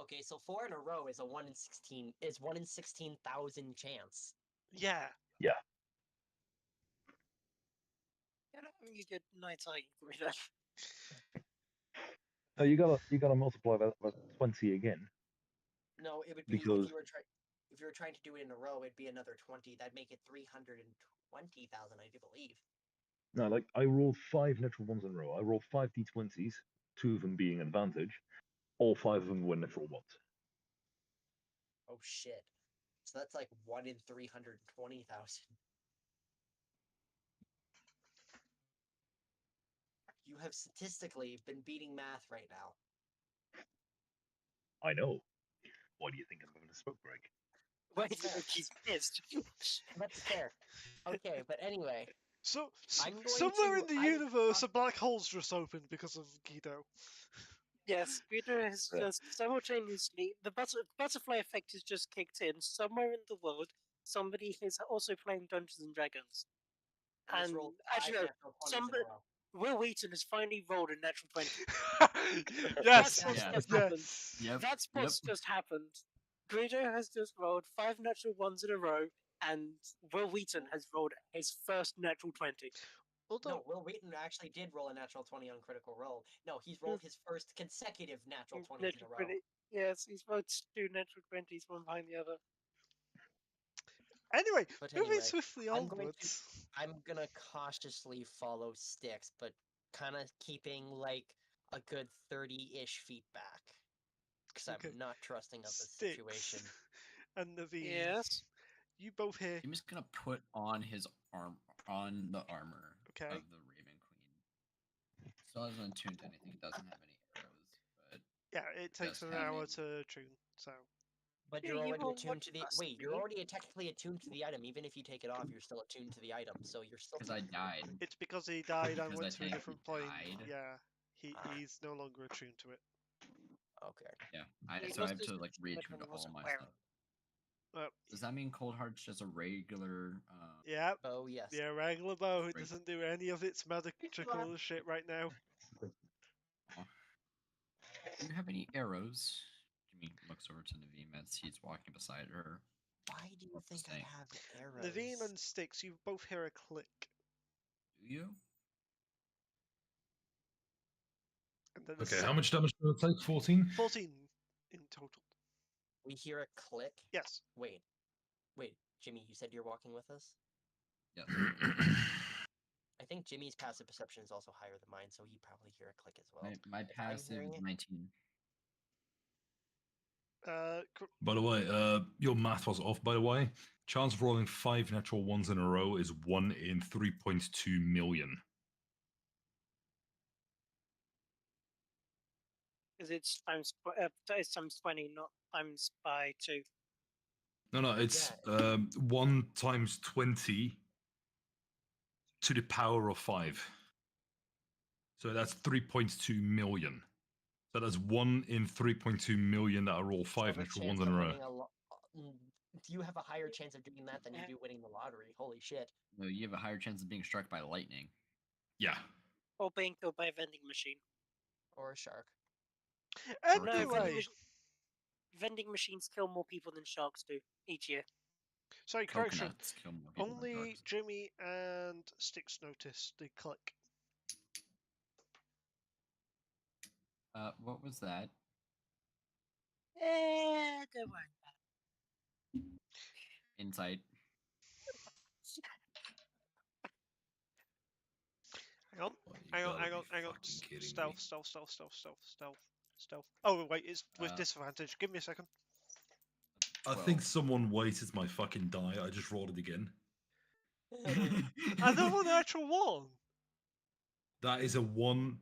[SPEAKER 2] Okay, so 4 in a row is a 1 in 16. Is 1 in 16,000 chance.
[SPEAKER 1] Yeah.
[SPEAKER 5] You're not having a good night, are you, Guido?
[SPEAKER 6] No, you gotta multiply that by 20 again.
[SPEAKER 2] No, it would be
[SPEAKER 6] Because-
[SPEAKER 2] if you were trying to do it in a row, it'd be another 20. That'd make it 320,000, I do believe.
[SPEAKER 6] No, like I rolled 5 natural ones in a row. I rolled 5 d20s, 2 of them being advantage. All 5 of them were natural ones.
[SPEAKER 2] Oh shit. So that's like 1 in 320,000. you have statistically been beating math right now.
[SPEAKER 6] I know. Why do you think I'm having a smoke break?
[SPEAKER 5] Wait
[SPEAKER 2] That's
[SPEAKER 5] a
[SPEAKER 2] fair.
[SPEAKER 5] minute, he's pissed.
[SPEAKER 2] That's fair. Okay, but anyway,
[SPEAKER 1] So,
[SPEAKER 2] I'm going
[SPEAKER 1] somewhere
[SPEAKER 2] to-
[SPEAKER 1] in the
[SPEAKER 2] I'm-
[SPEAKER 1] universe, a black hole's just opened because of Guido.
[SPEAKER 5] Yes, Guido has just simultaneously the butterfly effect has just kicked in. Somewhere in the world, somebody is also playing Dungeons and Dragons.
[SPEAKER 2] I just
[SPEAKER 5] And
[SPEAKER 2] rolled
[SPEAKER 5] actually,
[SPEAKER 2] 5
[SPEAKER 5] no,
[SPEAKER 2] natural 20s in
[SPEAKER 5] somebody-
[SPEAKER 2] a row.
[SPEAKER 5] Will Wheaton has finally rolled a natural 20.
[SPEAKER 1] Yes,
[SPEAKER 5] what's
[SPEAKER 3] Yeah.
[SPEAKER 5] just happened.
[SPEAKER 3] Yep.
[SPEAKER 5] That's what's just happened. Guido has just rolled 5 natural ones in a row, and Will Wheaton has rolled his first natural 20.
[SPEAKER 1] Although,
[SPEAKER 2] No, Will Wheaton actually did roll a natural 20 on Critical Role. No, he's rolled his first consecutive natural 20s in a
[SPEAKER 5] Natural
[SPEAKER 2] row.
[SPEAKER 5] 20. Yes, he's rolled 2 natural 20s, one behind the other.
[SPEAKER 1] anyway,
[SPEAKER 2] But
[SPEAKER 1] moving
[SPEAKER 2] anyway,
[SPEAKER 1] swiftly
[SPEAKER 2] I'm going
[SPEAKER 1] onwards.
[SPEAKER 2] I'm gonna cautiously follow Styx, but kind of keeping like a good 30-ish feet back. Because
[SPEAKER 1] Okay.
[SPEAKER 2] I'm not trusting of the
[SPEAKER 1] Styx
[SPEAKER 2] situation.
[SPEAKER 1] and Naveen,
[SPEAKER 5] Yes.
[SPEAKER 1] you both hear.
[SPEAKER 3] I'm just gonna put on his on the armor
[SPEAKER 1] Okay.
[SPEAKER 3] of the Raven Queen. Still hasn't attuned to anything. It doesn't have any arrows, but
[SPEAKER 1] Yeah, it takes
[SPEAKER 3] does
[SPEAKER 1] an
[SPEAKER 3] have
[SPEAKER 1] hour
[SPEAKER 3] a-
[SPEAKER 1] to tune. So,
[SPEAKER 2] But
[SPEAKER 5] Yeah,
[SPEAKER 2] you're
[SPEAKER 5] you
[SPEAKER 2] already
[SPEAKER 5] roll
[SPEAKER 2] attuned
[SPEAKER 5] one
[SPEAKER 2] to the.
[SPEAKER 5] plus
[SPEAKER 2] Wait, you're
[SPEAKER 5] three.
[SPEAKER 2] already technically attuned to the item. Even if you take it off, you're still attuned to the item. So you're still.
[SPEAKER 3] because I died.
[SPEAKER 1] it's because he died and
[SPEAKER 3] Because
[SPEAKER 1] went
[SPEAKER 3] I
[SPEAKER 1] to a
[SPEAKER 3] think he
[SPEAKER 1] different plane.
[SPEAKER 3] died.
[SPEAKER 1] Yeah,
[SPEAKER 2] Ah.
[SPEAKER 1] he's no longer attuned to it.
[SPEAKER 2] Okay.
[SPEAKER 3] Yeah,
[SPEAKER 5] He
[SPEAKER 3] so I
[SPEAKER 5] lost
[SPEAKER 3] have
[SPEAKER 5] his
[SPEAKER 3] to like
[SPEAKER 5] attunement
[SPEAKER 3] reattune
[SPEAKER 5] when
[SPEAKER 3] to
[SPEAKER 5] he
[SPEAKER 3] all
[SPEAKER 5] wasn't
[SPEAKER 3] my
[SPEAKER 5] wearing
[SPEAKER 3] stuff. Does that mean Cold Heart's just a regular?
[SPEAKER 1] Yeah,
[SPEAKER 2] Oh yes.
[SPEAKER 1] yeah, regular bow. It
[SPEAKER 3] Right.
[SPEAKER 1] doesn't do any of its magical shit right now.
[SPEAKER 3] Do you have any arrows? Jimmy looks over to Naveen as he's walking beside her.
[SPEAKER 2] Why do you
[SPEAKER 3] What's the
[SPEAKER 2] think I
[SPEAKER 3] saying?
[SPEAKER 2] have arrows?
[SPEAKER 1] Naveen and Styx, you both hear a click,
[SPEAKER 3] Do you?
[SPEAKER 1] and then a
[SPEAKER 4] Okay, how much damage did it take? 14?
[SPEAKER 1] 14 in total.
[SPEAKER 2] We hear a click.
[SPEAKER 1] Yes.
[SPEAKER 2] Wait, Jimmy, you said you're walking with us?
[SPEAKER 3] Yes.
[SPEAKER 2] I think Jimmy's passive perception is also higher than mine, so he'd probably hear a click as well.
[SPEAKER 3] My
[SPEAKER 2] If I'm
[SPEAKER 3] passive
[SPEAKER 2] hearing it-
[SPEAKER 3] 19.
[SPEAKER 4] By the way, your math was off, by the way. Chance of rolling 5 natural ones in a row is 1 in 3.2 million.
[SPEAKER 5] Because it's times 20, not times by 2.
[SPEAKER 4] No, it's 1 times 20 to the power of 5. So that's 3.2 million. So that's 1 in 3.2 million that I roll 5
[SPEAKER 2] the
[SPEAKER 4] natural
[SPEAKER 2] chance
[SPEAKER 4] ones in a
[SPEAKER 2] of
[SPEAKER 4] row.
[SPEAKER 2] winning you have a higher chance of doing that than you do winning the lottery. Holy shit.
[SPEAKER 3] No, you have a higher chance of being struck by lightning.
[SPEAKER 4] Yeah.
[SPEAKER 5] Or being killed by a vending machine.
[SPEAKER 2] Or a shark.
[SPEAKER 5] No,
[SPEAKER 1] Anyway,
[SPEAKER 5] vending machines kill more people than sharks do each year.
[SPEAKER 1] sorry, correction.
[SPEAKER 3] Coconuts kill more people than
[SPEAKER 1] Only
[SPEAKER 3] sharks.
[SPEAKER 1] Jimmy and Styx noticed the click.
[SPEAKER 3] What was that?
[SPEAKER 5] Don't worry.
[SPEAKER 3] Insight.
[SPEAKER 1] Hang on,
[SPEAKER 4] Oh, you
[SPEAKER 1] hang on,
[SPEAKER 4] gotta
[SPEAKER 1] hang on,
[SPEAKER 4] be
[SPEAKER 1] hang on.
[SPEAKER 4] fucking kidding me.
[SPEAKER 1] Stealth. Oh, wait, it's with
[SPEAKER 3] Uh,
[SPEAKER 1] disadvantage. Give me a second.
[SPEAKER 4] I think someone wasted my fucking die. I just rolled it again.
[SPEAKER 1] Another natural one.
[SPEAKER 4] That is a 1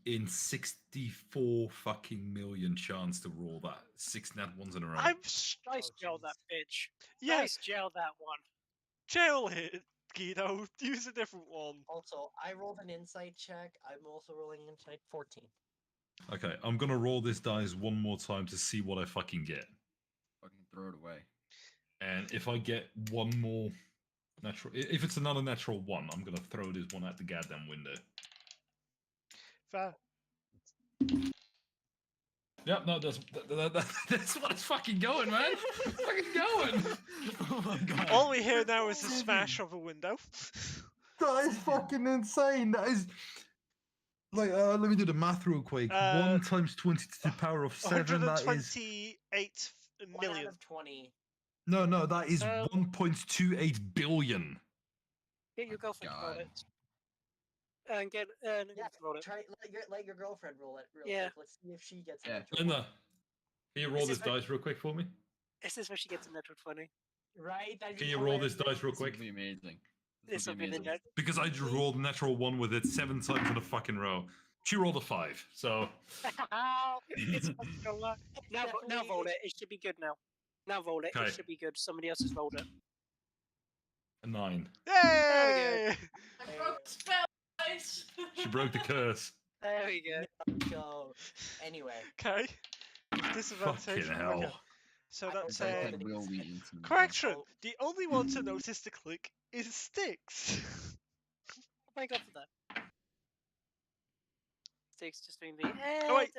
[SPEAKER 4] in 64 fucking million chance to roll that. 6 nat ones in a row.
[SPEAKER 5] Nice
[SPEAKER 2] Oh,
[SPEAKER 5] jail
[SPEAKER 2] jeez.
[SPEAKER 5] that bitch.
[SPEAKER 1] Yeah,
[SPEAKER 5] Nice jail that one.
[SPEAKER 1] jail it, Guido. Use a different one.
[SPEAKER 2] Also, I rolled an insight check. I'm also rolling insight 14.
[SPEAKER 4] Okay, I'm gonna roll this dice one more time to see what I fucking get.
[SPEAKER 3] Fucking throw it away.
[SPEAKER 4] And if I get one more natural, if it's another natural 1, I'm gonna throw this one out the goddamn window.
[SPEAKER 1] Fair.
[SPEAKER 4] Yep, no, that's what it's fucking going, man. It's fucking going.
[SPEAKER 3] Oh my god.
[SPEAKER 1] All we hear now is the smash of a window.
[SPEAKER 4] That is fucking insane. That is like, let me do the math real quick. 1 times 20 to the power of 7. That is
[SPEAKER 1] 128
[SPEAKER 2] 1 out
[SPEAKER 1] million.
[SPEAKER 2] of 20.
[SPEAKER 4] no, that is 1.28 billion.
[SPEAKER 5] Get your girlfriend to roll
[SPEAKER 3] God.
[SPEAKER 5] it. And get Naveen
[SPEAKER 2] Yeah,
[SPEAKER 5] to roll it.
[SPEAKER 2] try let your girlfriend roll it real
[SPEAKER 5] Yeah.
[SPEAKER 2] quick. Let's see if she gets
[SPEAKER 3] Yeah.
[SPEAKER 2] a natural
[SPEAKER 4] Linda,
[SPEAKER 2] one.
[SPEAKER 4] can you roll
[SPEAKER 5] This
[SPEAKER 4] this
[SPEAKER 5] is
[SPEAKER 4] dice real quick for me?
[SPEAKER 5] Is this where she gets a natural 20?
[SPEAKER 2] Right? That'd
[SPEAKER 4] Can
[SPEAKER 2] be
[SPEAKER 4] you roll this
[SPEAKER 2] hilarious.
[SPEAKER 4] dice real
[SPEAKER 3] This would
[SPEAKER 4] quick?
[SPEAKER 3] be amazing.
[SPEAKER 5] This will be the
[SPEAKER 3] amazing.
[SPEAKER 5] note.
[SPEAKER 4] Because I rolled a natural 1 with it 7 times in a fucking row. She rolled a 5, so
[SPEAKER 5] It's fucking a lot. Now
[SPEAKER 2] Definitely-
[SPEAKER 5] roll it. It should be good now. Now roll it.
[SPEAKER 4] Okay.
[SPEAKER 5] It should be good. Somebody else has rolled it.
[SPEAKER 4] a 9.
[SPEAKER 1] Yay!
[SPEAKER 7] I broke the spell, guys.
[SPEAKER 4] She broke the curse.
[SPEAKER 5] There we go.
[SPEAKER 2] Go. Anyway,
[SPEAKER 1] Okay. With disadvantage.
[SPEAKER 4] Fucking hell.
[SPEAKER 1] Okay. So
[SPEAKER 2] I don't
[SPEAKER 1] that's
[SPEAKER 2] know
[SPEAKER 3] Besides
[SPEAKER 2] what
[SPEAKER 3] that
[SPEAKER 2] it
[SPEAKER 3] will
[SPEAKER 2] is.
[SPEAKER 3] be instant.
[SPEAKER 1] correction.
[SPEAKER 2] Oh.
[SPEAKER 1] The only one to notice the click is Sticks.
[SPEAKER 5] Thank God for that. Sticks just doing the.
[SPEAKER 1] Oh wait.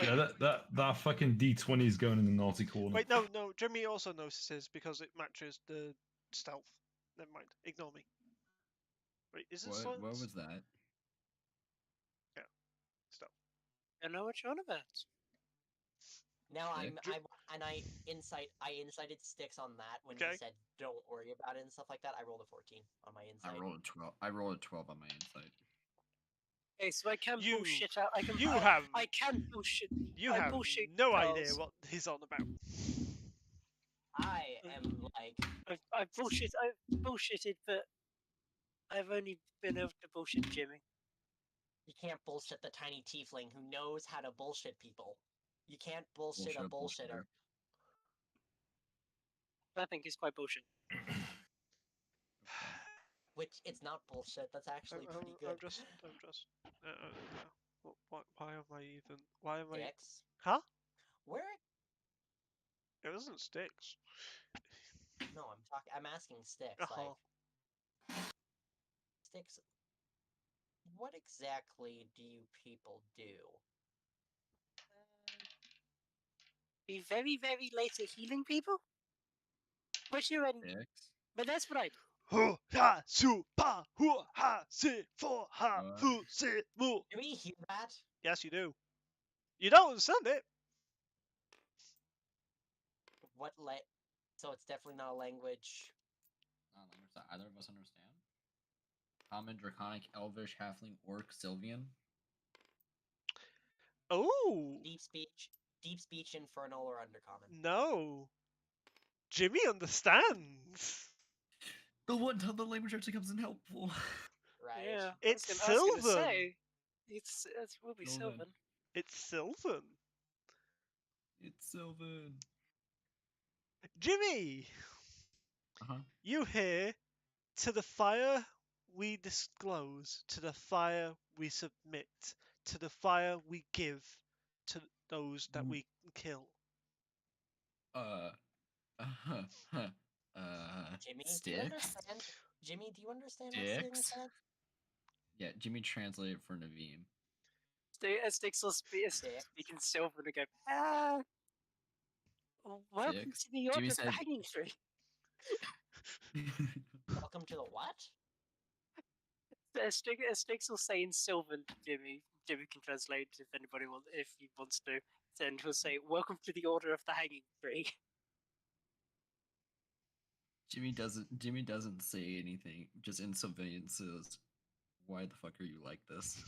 [SPEAKER 4] Yeah, that fucking D20 is going in the naughty corner.
[SPEAKER 1] Wait, no. Jimmy also notices because it matches the stealth. Never mind. Ignore me. Wait, is it
[SPEAKER 3] What
[SPEAKER 1] silence?
[SPEAKER 3] was that?
[SPEAKER 1] Stealth.
[SPEAKER 5] I know what you're on about.
[SPEAKER 2] now
[SPEAKER 3] Stick?
[SPEAKER 2] I incited Sticks on that when
[SPEAKER 1] Okay.
[SPEAKER 2] he said don't worry about it and stuff like that. I rolled a 14 on my insight.
[SPEAKER 3] I rolled a 12 on my insight.
[SPEAKER 5] Okay, so I can
[SPEAKER 1] You-
[SPEAKER 5] bullshit out. I can.
[SPEAKER 1] You
[SPEAKER 5] I,
[SPEAKER 1] have
[SPEAKER 5] I can bullshit.
[SPEAKER 1] you
[SPEAKER 5] I
[SPEAKER 1] have
[SPEAKER 5] bullshit
[SPEAKER 1] no idea
[SPEAKER 5] because
[SPEAKER 1] what he's on about.
[SPEAKER 2] I am like
[SPEAKER 5] I've bullshitted, but I've only been able to bullshit Jimmy.
[SPEAKER 2] you can't bullshit the tiny tiefling who knows how to bullshit people. You can't bullshit a bullshitter.
[SPEAKER 5] I think it's quite bullshit.
[SPEAKER 2] Which it's not bullshit. That's actually pretty good.
[SPEAKER 1] I'm just. Why am I even? Why am I?
[SPEAKER 2] Sticks.
[SPEAKER 1] Huh?
[SPEAKER 2] Where?
[SPEAKER 1] It wasn't Sticks.
[SPEAKER 2] No, I'm asking Sticks.
[SPEAKER 1] Uh-huh.
[SPEAKER 2] Like Sticks. What exactly do you people do?
[SPEAKER 5] Be very, very late at healing people. Which you already.
[SPEAKER 3] Six.
[SPEAKER 5] But that's what I do.
[SPEAKER 1] Hu ha su pa hu ha si fo ha
[SPEAKER 3] What?
[SPEAKER 1] fu si mu.
[SPEAKER 2] Do we hear that?
[SPEAKER 1] Yes, you do. You don't understand it.
[SPEAKER 2] What So it's definitely not a language.
[SPEAKER 3] Not a language that either of us understand. Common, Draconic, Elvish, Halfling, Orc, Sylvian.
[SPEAKER 1] Oh
[SPEAKER 2] Deep speech, infernal, or undercommon.
[SPEAKER 1] no. Jimmy understands.
[SPEAKER 3] The one time the language actually comes in helpful.
[SPEAKER 2] Right.
[SPEAKER 5] Yeah.
[SPEAKER 1] It's
[SPEAKER 5] I was gonna
[SPEAKER 1] Sylvan.
[SPEAKER 5] say, it will be
[SPEAKER 3] Sylvan.
[SPEAKER 5] Sylvan.
[SPEAKER 1] It's Sylvan.
[SPEAKER 3] It's Sylvan.
[SPEAKER 1] Jimmy,
[SPEAKER 3] Uh-huh.
[SPEAKER 1] you hear, to the fire we disclose, to the fire we submit, to the fire we give, to those that we kill.
[SPEAKER 2] Jimmy, do you
[SPEAKER 3] Sticks?
[SPEAKER 2] understand? Jimmy, do you understand what Sting
[SPEAKER 3] Sticks?
[SPEAKER 2] said?
[SPEAKER 3] Yeah, Jimmy translated for Naveem.
[SPEAKER 5] Sticks will speak
[SPEAKER 2] Sticks.
[SPEAKER 5] in Sylvan and go, welcome
[SPEAKER 3] Sticks.
[SPEAKER 5] to the Order
[SPEAKER 3] Jimmy
[SPEAKER 5] of the
[SPEAKER 3] said-
[SPEAKER 5] Hanging Tree.
[SPEAKER 2] Welcome to the what?
[SPEAKER 5] Sticks will say in Sylvan to Jimmy. Jimmy can translate if if he wants to. Then he'll say, "Welcome to the Order of the Hanging Tree."
[SPEAKER 3] Jimmy doesn't say anything, just in civilian says, "Why the fuck are you like this?"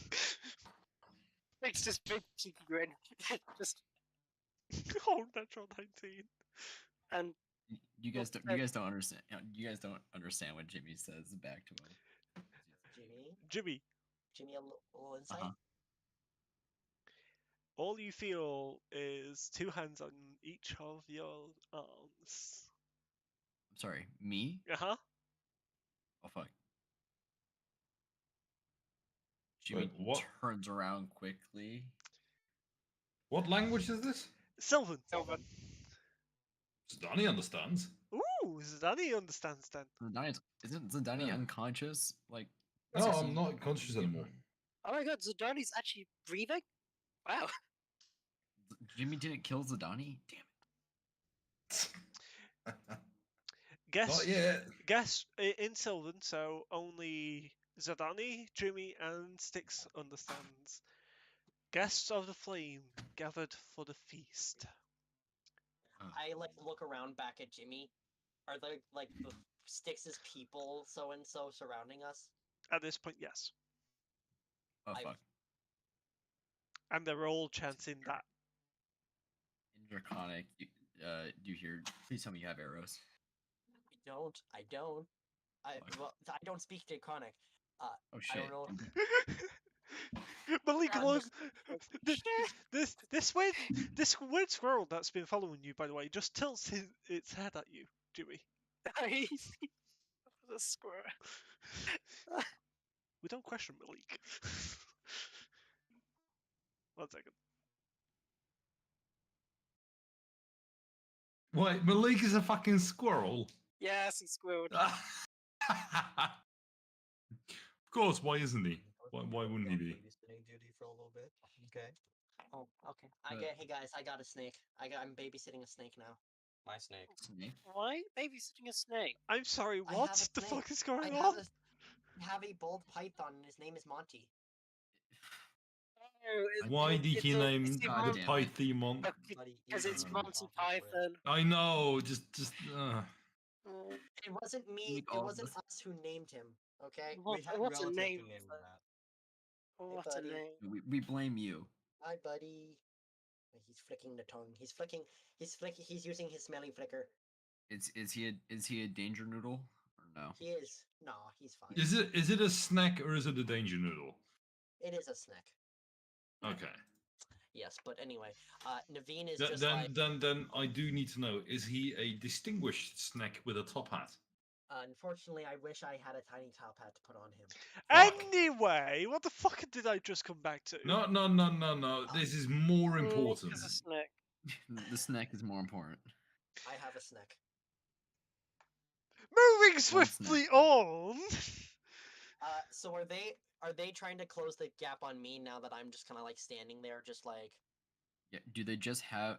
[SPEAKER 5] It's just big cheeky grin. Just
[SPEAKER 1] Oh, natural 19.
[SPEAKER 5] and
[SPEAKER 3] You guys don't understand. You guys don't understand what Jimmy says back to him.
[SPEAKER 1] Jimmy,
[SPEAKER 2] Jimmy, a little insight.
[SPEAKER 3] Uh-huh.
[SPEAKER 1] all you feel is 2 hands on each of your arms.
[SPEAKER 3] I'm sorry, me?
[SPEAKER 1] Uh-huh.
[SPEAKER 3] Oh fuck. Jimmy
[SPEAKER 4] Wait, what?
[SPEAKER 3] turns around quickly.
[SPEAKER 4] What language is this?
[SPEAKER 1] Sylvan.
[SPEAKER 5] Sylvan.
[SPEAKER 4] Donnie understands.
[SPEAKER 1] Ooh, Zidane understands then.
[SPEAKER 3] Isn't Zidane
[SPEAKER 4] Yeah.
[SPEAKER 3] unconscious? Like,
[SPEAKER 4] No,
[SPEAKER 3] Sexy.
[SPEAKER 4] I'm not conscious anymore.
[SPEAKER 5] Oh my God, Zidani's actually breathing. Wow.
[SPEAKER 3] Jimmy didn't kill Zidane? Damn
[SPEAKER 1] Guess,
[SPEAKER 4] Not yet.
[SPEAKER 1] guess in Sylvan, so only Zidane, Jimmy, and Styx understands. Guests of the flame gathered for the feast.
[SPEAKER 2] I like look around back at Jimmy. Are there like the Styx's people so and so surrounding us?
[SPEAKER 1] At this point, yes.
[SPEAKER 3] Oh
[SPEAKER 2] I-
[SPEAKER 3] fuck.
[SPEAKER 1] And they're all chanting that.
[SPEAKER 3] In Draconic, you hear, please tell me you have arrows.
[SPEAKER 2] I don't. I don't speak Draconic.
[SPEAKER 3] Oh
[SPEAKER 2] I
[SPEAKER 3] shit.
[SPEAKER 2] don't know.
[SPEAKER 1] Malik,
[SPEAKER 2] I'm
[SPEAKER 1] look.
[SPEAKER 2] just-
[SPEAKER 1] This weird squirrel that's been following you, by the way, just tilts its head at you, Dewey.
[SPEAKER 5] The squirrel.
[SPEAKER 1] We don't question Malik. 1 second.
[SPEAKER 4] Wait, Malik is a fucking squirrel.
[SPEAKER 5] Yes, he squirreled.
[SPEAKER 4] Of course, why isn't he? Why wouldn't he be?
[SPEAKER 2] Babysitting duty for a little bit. Okay. Oh, okay.
[SPEAKER 3] Uh,
[SPEAKER 2] Hey guys, I got a snake. I'm babysitting a snake now. My snake.
[SPEAKER 3] Snake?
[SPEAKER 5] Why babysitting a snake?
[SPEAKER 1] I'm sorry,
[SPEAKER 2] I
[SPEAKER 1] what
[SPEAKER 2] have a
[SPEAKER 1] the
[SPEAKER 2] snake.
[SPEAKER 1] fuck is going
[SPEAKER 2] I
[SPEAKER 1] on?
[SPEAKER 2] have a bald python, and his name is Monty.
[SPEAKER 4] Why did he name
[SPEAKER 3] God
[SPEAKER 4] the
[SPEAKER 3] damn it.
[SPEAKER 4] Python?
[SPEAKER 5] Because it's
[SPEAKER 2] Monty
[SPEAKER 5] Monty Python.
[SPEAKER 4] I know, just.
[SPEAKER 5] Mm,
[SPEAKER 2] It wasn't me.
[SPEAKER 3] Like
[SPEAKER 2] It
[SPEAKER 3] all
[SPEAKER 2] wasn't
[SPEAKER 3] this-
[SPEAKER 2] us who named him. Okay.
[SPEAKER 5] What-
[SPEAKER 2] had
[SPEAKER 5] what's a
[SPEAKER 2] relatives
[SPEAKER 5] name
[SPEAKER 2] who named him
[SPEAKER 5] for-
[SPEAKER 2] that.
[SPEAKER 5] what a
[SPEAKER 2] buddy.
[SPEAKER 5] name.
[SPEAKER 3] We blame you.
[SPEAKER 2] Hi, buddy. He's flicking the tongue. He's flicking. He's using his smelly flicker.
[SPEAKER 3] Is he a danger noodle or no?
[SPEAKER 2] He is. No, he's fine.
[SPEAKER 4] Is it a snack or is it a danger noodle?
[SPEAKER 2] It is a snack.
[SPEAKER 4] Okay.
[SPEAKER 2] Yes, but anyway, Naveen is
[SPEAKER 4] Then,
[SPEAKER 2] just
[SPEAKER 4] then,
[SPEAKER 2] like.
[SPEAKER 4] then I do need to know: is he a distinguished snack with a top hat?
[SPEAKER 2] Unfortunately, I wish I had a tiny top hat to put on him.
[SPEAKER 4] Fuck.
[SPEAKER 1] Anyway, what the fuck did I just come back to?
[SPEAKER 4] No. This is more important.
[SPEAKER 5] It's a snake.
[SPEAKER 3] The snack is more important.
[SPEAKER 2] I have a snack.
[SPEAKER 1] Moving
[SPEAKER 3] One
[SPEAKER 1] swiftly
[SPEAKER 3] snack.
[SPEAKER 1] on.
[SPEAKER 2] So are they trying to close the gap on me now that I'm just kind of like standing there, just like?
[SPEAKER 3] Yeah. Do they just have?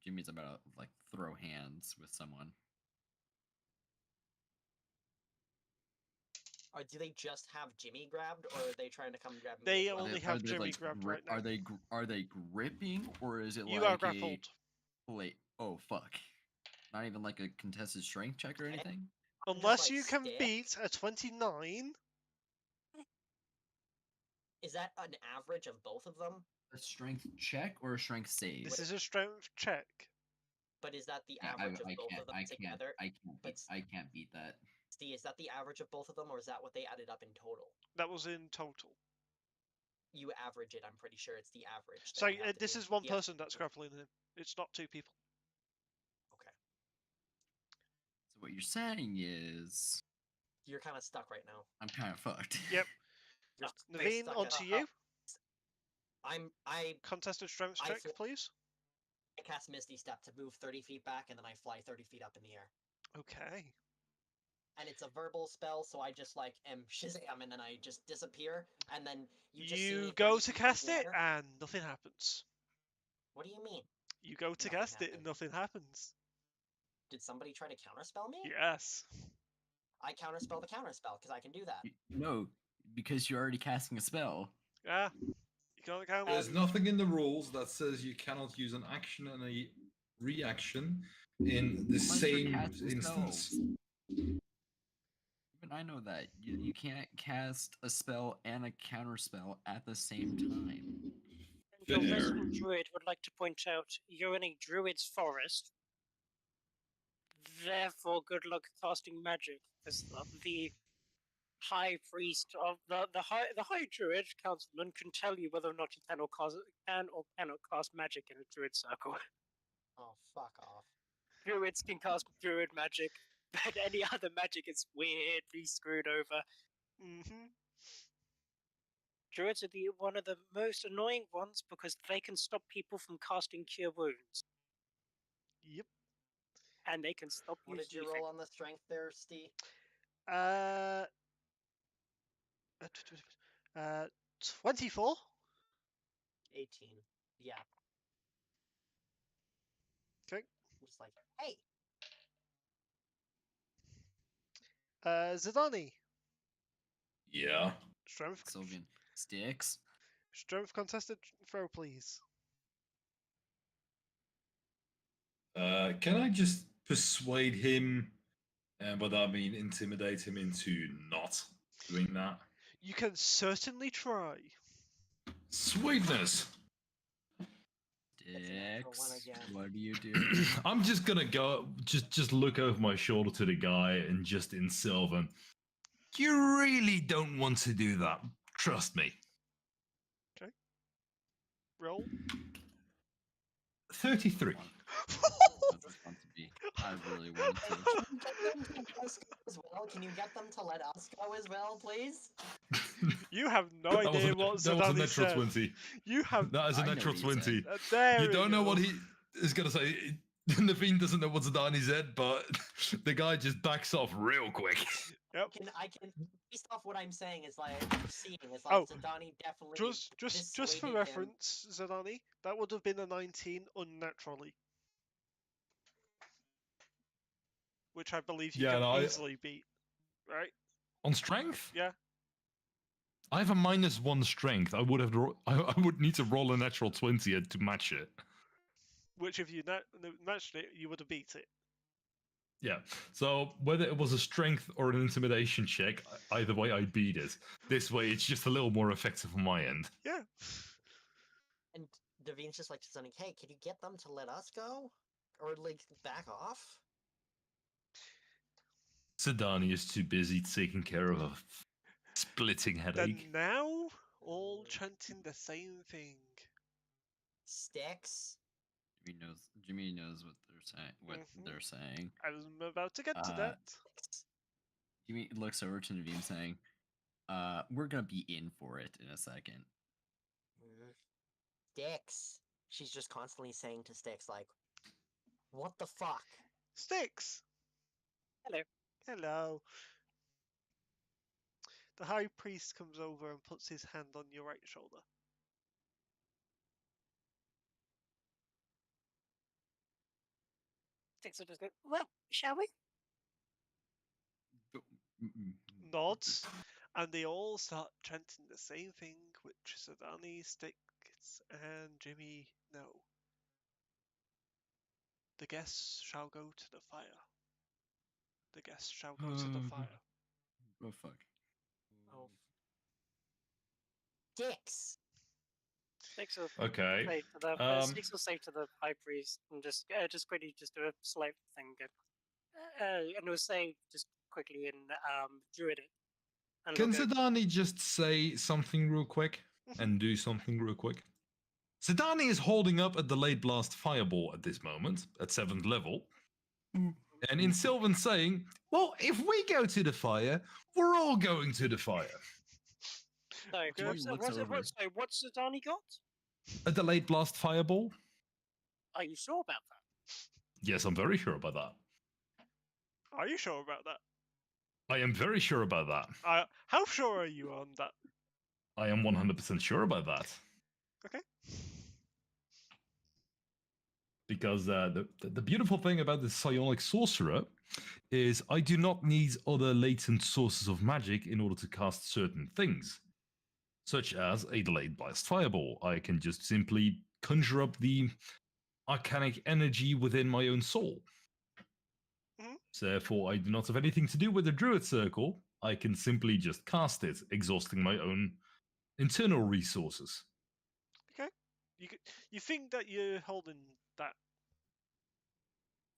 [SPEAKER 3] Jimmy's about to like throw hands with someone.
[SPEAKER 2] Or do they just have Jimmy grabbed, or are they trying to come grab me?
[SPEAKER 1] They
[SPEAKER 2] as well?
[SPEAKER 1] only
[SPEAKER 3] Are
[SPEAKER 1] have
[SPEAKER 3] they,
[SPEAKER 1] Jimmy
[SPEAKER 3] like,
[SPEAKER 1] grabbed
[SPEAKER 3] gri-
[SPEAKER 1] right now.
[SPEAKER 3] Are they gripping or is it
[SPEAKER 1] You
[SPEAKER 3] like
[SPEAKER 1] are grappled.
[SPEAKER 3] Wait, oh fuck! Not even like a contested strength check or
[SPEAKER 2] Okay.
[SPEAKER 3] anything.
[SPEAKER 2] I'm just,
[SPEAKER 1] Unless
[SPEAKER 2] like,
[SPEAKER 1] you can
[SPEAKER 2] stand-
[SPEAKER 1] beat a 29.
[SPEAKER 2] Is that an average of both of them?
[SPEAKER 3] A strength check or a strength save?
[SPEAKER 1] This is a strength check.
[SPEAKER 2] But is that the
[SPEAKER 3] Yeah,
[SPEAKER 2] average of both of them together?
[SPEAKER 3] I can't beat that.
[SPEAKER 2] Steve, is that the average of both of them, or is that what they added up in total?
[SPEAKER 1] That was in total.
[SPEAKER 2] You average it. I'm pretty sure it's the average. that
[SPEAKER 1] So
[SPEAKER 2] you have to
[SPEAKER 1] this
[SPEAKER 2] do.
[SPEAKER 1] is one
[SPEAKER 2] Yeah.
[SPEAKER 1] person that's grappling him. It's not two people.
[SPEAKER 2] Okay.
[SPEAKER 3] So what you're saying is
[SPEAKER 2] You're kind of stuck right now.
[SPEAKER 3] I'm kind of fucked.
[SPEAKER 1] Yep.
[SPEAKER 2] You're
[SPEAKER 1] Naveen,
[SPEAKER 2] stuck
[SPEAKER 1] onto
[SPEAKER 2] at-
[SPEAKER 1] you.
[SPEAKER 2] I
[SPEAKER 1] Contested strength
[SPEAKER 2] I
[SPEAKER 1] check,
[SPEAKER 2] feel-
[SPEAKER 1] please.
[SPEAKER 2] cast Misty Step to move 30 feet back, and then I fly 30 feet up in the air.
[SPEAKER 1] Okay.
[SPEAKER 2] And it's a verbal spell, so I just like am Shazam, and then I just disappear, and then you just see me
[SPEAKER 1] go
[SPEAKER 2] 30
[SPEAKER 1] to
[SPEAKER 2] feet up in
[SPEAKER 1] cast
[SPEAKER 2] the
[SPEAKER 1] it
[SPEAKER 2] air.
[SPEAKER 1] and nothing happens.
[SPEAKER 2] What do you mean?
[SPEAKER 1] You go to
[SPEAKER 2] Nothing
[SPEAKER 1] cast it and
[SPEAKER 2] happened.
[SPEAKER 1] nothing happens.
[SPEAKER 2] Did somebody try to counterspell me?
[SPEAKER 1] Yes.
[SPEAKER 2] I counterspell the counterspell because I can do that.
[SPEAKER 3] No, because you're already casting a spell.
[SPEAKER 1] Yeah. You can't count.
[SPEAKER 4] There's nothing in the rules that says you cannot use an action and a reaction in the
[SPEAKER 3] Unless you're
[SPEAKER 4] same
[SPEAKER 3] casting
[SPEAKER 4] instance.
[SPEAKER 3] spells. Even I know that you can't cast a spell and a counter spell at the same time.
[SPEAKER 5] And your
[SPEAKER 4] Fair.
[SPEAKER 5] resident druid would like to point out you're in a druid's forest. Therefore, good luck casting magic, as the high priest of the high druid councilman can tell you whether or not you can or cannot cast magic in a druid circle.
[SPEAKER 2] Oh, fuck off.
[SPEAKER 5] Druids can cast druid magic, but any other magic is weirdly screwed over.
[SPEAKER 1] Mm-hmm.
[SPEAKER 5] Druids are one of the most annoying ones because they can stop people from casting Cure Wounds,
[SPEAKER 1] Yep.
[SPEAKER 5] and they can stop
[SPEAKER 2] What
[SPEAKER 5] you
[SPEAKER 2] did you roll on the strength there, Steve?
[SPEAKER 1] 24.
[SPEAKER 2] 18. Yeah.
[SPEAKER 1] Okay.
[SPEAKER 2] Just like, hey,
[SPEAKER 1] Zidani.
[SPEAKER 4] Yeah.
[SPEAKER 3] Sylvian sticks.
[SPEAKER 1] Strength contested throw, please.
[SPEAKER 4] Can I just persuade him, and by that I mean intimidate him into not doing that?
[SPEAKER 1] You can certainly try.
[SPEAKER 4] Sweetness.
[SPEAKER 2] It's a natural one
[SPEAKER 3] Sticks,
[SPEAKER 2] again.
[SPEAKER 3] what do you do?
[SPEAKER 4] I'm just gonna go, just look over my shoulder to the guy and just in Sylvan. You really don't want to do that. Trust me.
[SPEAKER 1] Roll.
[SPEAKER 4] 33.
[SPEAKER 3] I just want to be. I really want to.
[SPEAKER 2] Can you get them to let us go as well? Can you get them to let us go as well, please?
[SPEAKER 1] You have no
[SPEAKER 4] That was a,
[SPEAKER 1] idea what
[SPEAKER 4] that was a
[SPEAKER 1] Zidane
[SPEAKER 4] natural
[SPEAKER 1] said.
[SPEAKER 4] 20.
[SPEAKER 1] You have.
[SPEAKER 4] That is a
[SPEAKER 3] I know
[SPEAKER 4] natural
[SPEAKER 3] what he said.
[SPEAKER 4] 20.
[SPEAKER 1] There
[SPEAKER 4] You
[SPEAKER 1] we
[SPEAKER 4] don't know what
[SPEAKER 1] go.
[SPEAKER 4] he is going to say. Naveen doesn't know what Zidane said, but the guy just backs off real quick.
[SPEAKER 1] Yep.
[SPEAKER 2] I can based off what I'm saying is like seeing is like
[SPEAKER 1] Oh,
[SPEAKER 2] Zidane definitely
[SPEAKER 1] Just for
[SPEAKER 2] dissuaded him.
[SPEAKER 1] reference, Zidane, that would have been a 19 unnaturally, which I believe you
[SPEAKER 4] Yeah,
[SPEAKER 1] can
[SPEAKER 4] no,
[SPEAKER 1] easily beat, right?
[SPEAKER 4] on strength?
[SPEAKER 1] Yeah.
[SPEAKER 4] I have a -1 strength. I would have. I would need to roll a natural 20 to match it.
[SPEAKER 1] Which if you matched it, you would have beat it.
[SPEAKER 4] Yeah. So whether it was a strength or an intimidation check, either way, I beat it. This way, it's just a little more effective on my end.
[SPEAKER 1] Yeah.
[SPEAKER 2] And Davine's just like to Zidane, hey, can you get them to let us go? Or like back off?
[SPEAKER 4] Sedani is too busy taking care of a splitting headache.
[SPEAKER 1] Then now, all chanting the same thing.
[SPEAKER 2] Sticks.
[SPEAKER 3] Jimmy knows what they're saying. They're saying.
[SPEAKER 1] I was about to get to that.
[SPEAKER 2] Sticks.
[SPEAKER 3] Jimmy looks over to Naveen saying, we're gonna be in for it in a second.
[SPEAKER 2] Sticks. She's just constantly saying to Sticks like, what the fuck?
[SPEAKER 1] Sticks.
[SPEAKER 5] Hello.
[SPEAKER 1] Hello. The high priest comes over and puts his hand on your right shoulder.
[SPEAKER 5] Sticks will just go, well, shall we?
[SPEAKER 1] Nods, and they all start chanting the same thing, which Zidane, Sticks, and Jimmy know. The guests shall go to the fire. The guests shall go to the fire.
[SPEAKER 3] Oh fuck.
[SPEAKER 2] Oh. Sticks.
[SPEAKER 5] Sticks will
[SPEAKER 4] Okay.
[SPEAKER 5] say to the Sticks will say to the high priest and just quickly just do a slow thing, and we'll say just quickly in Druidic. And
[SPEAKER 4] Can
[SPEAKER 5] we'll go,
[SPEAKER 4] Zidani just say something real quick and do something real quick? Zidani is holding up a delayed blast fireball at this moment at 7th level. And in Sylvan saying, well, if we go to the fire, we're all going to the fire.
[SPEAKER 5] so
[SPEAKER 1] Okay.
[SPEAKER 5] what's Zidane got?
[SPEAKER 4] A delayed blast fireball?
[SPEAKER 5] Are you sure about that?
[SPEAKER 4] Yes, I'm very sure about that.
[SPEAKER 1] Are you sure about that?
[SPEAKER 4] I am very sure about that.
[SPEAKER 1] How sure are you on that?
[SPEAKER 4] I am 100% sure about that.
[SPEAKER 1] Okay.
[SPEAKER 4] Because the beautiful thing about the psionic sorcerer is I do not need other latent sources of magic in order to cast certain things, such as a delayed blast fireball. I can just simply conjure up the arcanic energy within my own soul. So therefore, I do not have anything to do with the druid circle. I can simply just cast it, exhausting my own internal resources.
[SPEAKER 1] Okay. You think that you're holding that?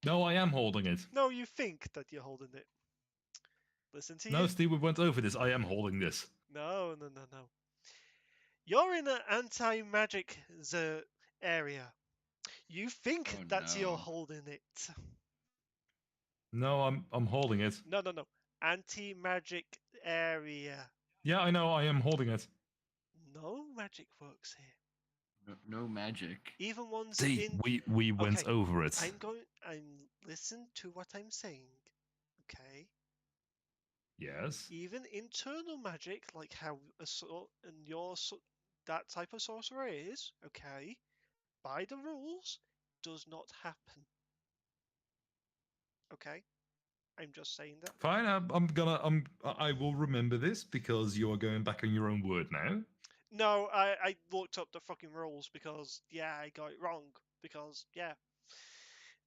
[SPEAKER 4] No, I am holding it.
[SPEAKER 1] No, you think that you're holding it. Listen to
[SPEAKER 4] No,
[SPEAKER 1] you.
[SPEAKER 4] Steve, we went over this. I am holding this.
[SPEAKER 1] No. You're in an anti-magic area. You think
[SPEAKER 3] Oh,
[SPEAKER 1] that
[SPEAKER 3] no.
[SPEAKER 1] you're holding it.
[SPEAKER 4] No, I'm holding it.
[SPEAKER 1] No. Anti-magic area.
[SPEAKER 4] Yeah, I know. I am holding it.
[SPEAKER 1] No magic works here.
[SPEAKER 3] No magic.
[SPEAKER 1] Even ones
[SPEAKER 4] See,
[SPEAKER 1] in.
[SPEAKER 4] we went
[SPEAKER 1] Okay,
[SPEAKER 4] over it.
[SPEAKER 1] I'm listen to what I'm saying. Okay.
[SPEAKER 4] Yes.
[SPEAKER 1] Even internal magic, like how that type of sorcerer is, okay, by the rules, does not happen. Okay, I'm just saying that.
[SPEAKER 4] Fine. I will remember this because you are going back on your own word now.
[SPEAKER 1] No, I looked up the fucking rules because I got it wrong because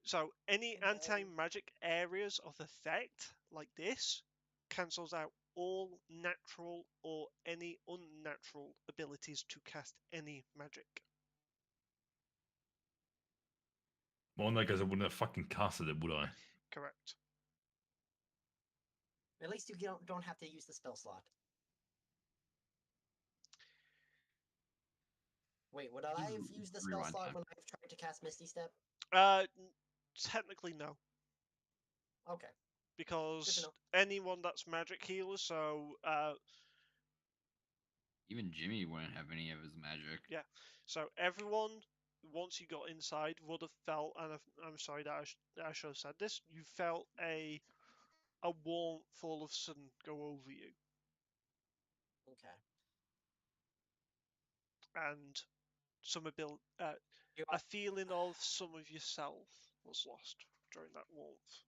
[SPEAKER 1] So any anti-magic areas of effect like this cancels out all natural or any unnatural abilities to cast any magic.
[SPEAKER 4] Well, in that case, I wouldn't have fucking casted it, would I?
[SPEAKER 1] Correct.
[SPEAKER 2] At least you don't have to use the spell slot. Wait, would I have used the spell
[SPEAKER 3] Rewind
[SPEAKER 2] slot
[SPEAKER 3] time.
[SPEAKER 2] when I've tried to cast Misty Step?
[SPEAKER 1] Technically no,
[SPEAKER 2] Okay.
[SPEAKER 1] because
[SPEAKER 2] know.
[SPEAKER 1] anyone that's magic healer, so
[SPEAKER 3] Even Jimmy wouldn't have any of his magic.
[SPEAKER 1] yeah, so everyone once you got inside would have felt, and I'm sorry that I should have said this, you felt a warmth all of a sudden go over you,
[SPEAKER 2] Okay.
[SPEAKER 1] and some
[SPEAKER 2] You
[SPEAKER 1] a feeling of some of yourself was lost during that warmth.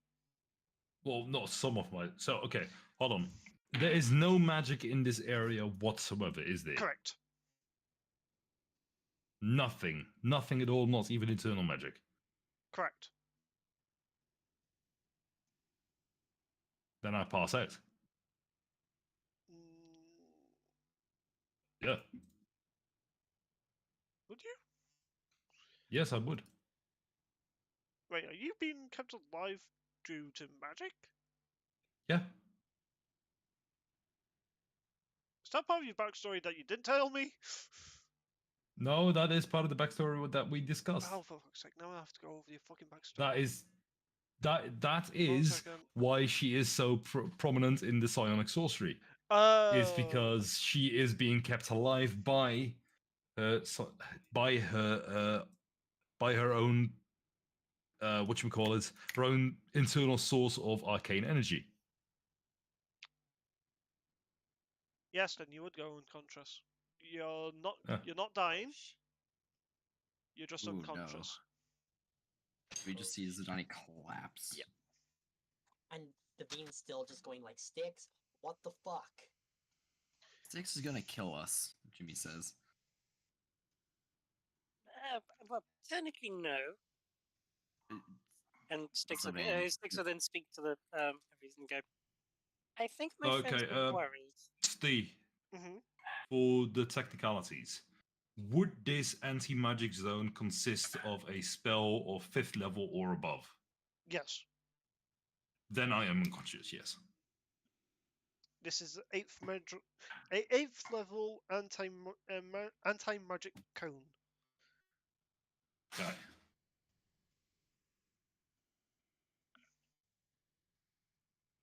[SPEAKER 4] Well, not some of my. So, okay, hold on. There is no magic in this area whatsoever, is there?
[SPEAKER 1] Correct.
[SPEAKER 4] Nothing. Nothing at all, not even internal magic.
[SPEAKER 1] Correct.
[SPEAKER 4] Then I pass out. Yeah.
[SPEAKER 1] Would you?
[SPEAKER 4] Yes, I would.
[SPEAKER 1] Wait, are you being kept alive due to magic?
[SPEAKER 4] Yeah.
[SPEAKER 1] Is that part of your backstory that you didn't tell me?
[SPEAKER 4] No, that is part of the backstory that we discussed.
[SPEAKER 1] Oh, for fuck's sake! Now I have to go over your fucking backstory.
[SPEAKER 4] That
[SPEAKER 1] One
[SPEAKER 4] is
[SPEAKER 1] second.
[SPEAKER 4] why she is so prominent in the psionic sorcery. Is because she is being kept alive by by her own her own internal source of arcane energy.
[SPEAKER 1] Yes, then you would go unconscious. You're not.
[SPEAKER 4] Yeah.
[SPEAKER 1] You're not dying. You're just
[SPEAKER 3] Ooh,
[SPEAKER 1] unconscious.
[SPEAKER 3] No. We just see Zidane collapse.
[SPEAKER 1] Yep.
[SPEAKER 2] And the beam's still just going like, Sticks, what the fuck?
[SPEAKER 3] Six is gonna kill us, Jimmy says.
[SPEAKER 5] Well, technically no. And Sticks will,
[SPEAKER 3] Sylvain.
[SPEAKER 5] Sticks will then speak to the Aries and go, I think my
[SPEAKER 4] Okay,
[SPEAKER 5] friend's been worried.
[SPEAKER 4] Steve,
[SPEAKER 1] Mm-hmm.
[SPEAKER 4] for the technicalities, would this anti-magic zone consist of a spell of 5th level or above?
[SPEAKER 1] Yes.
[SPEAKER 4] Then I am unconscious, yes.
[SPEAKER 1] This is the 8th level anti-magic cone.
[SPEAKER 4] Okay.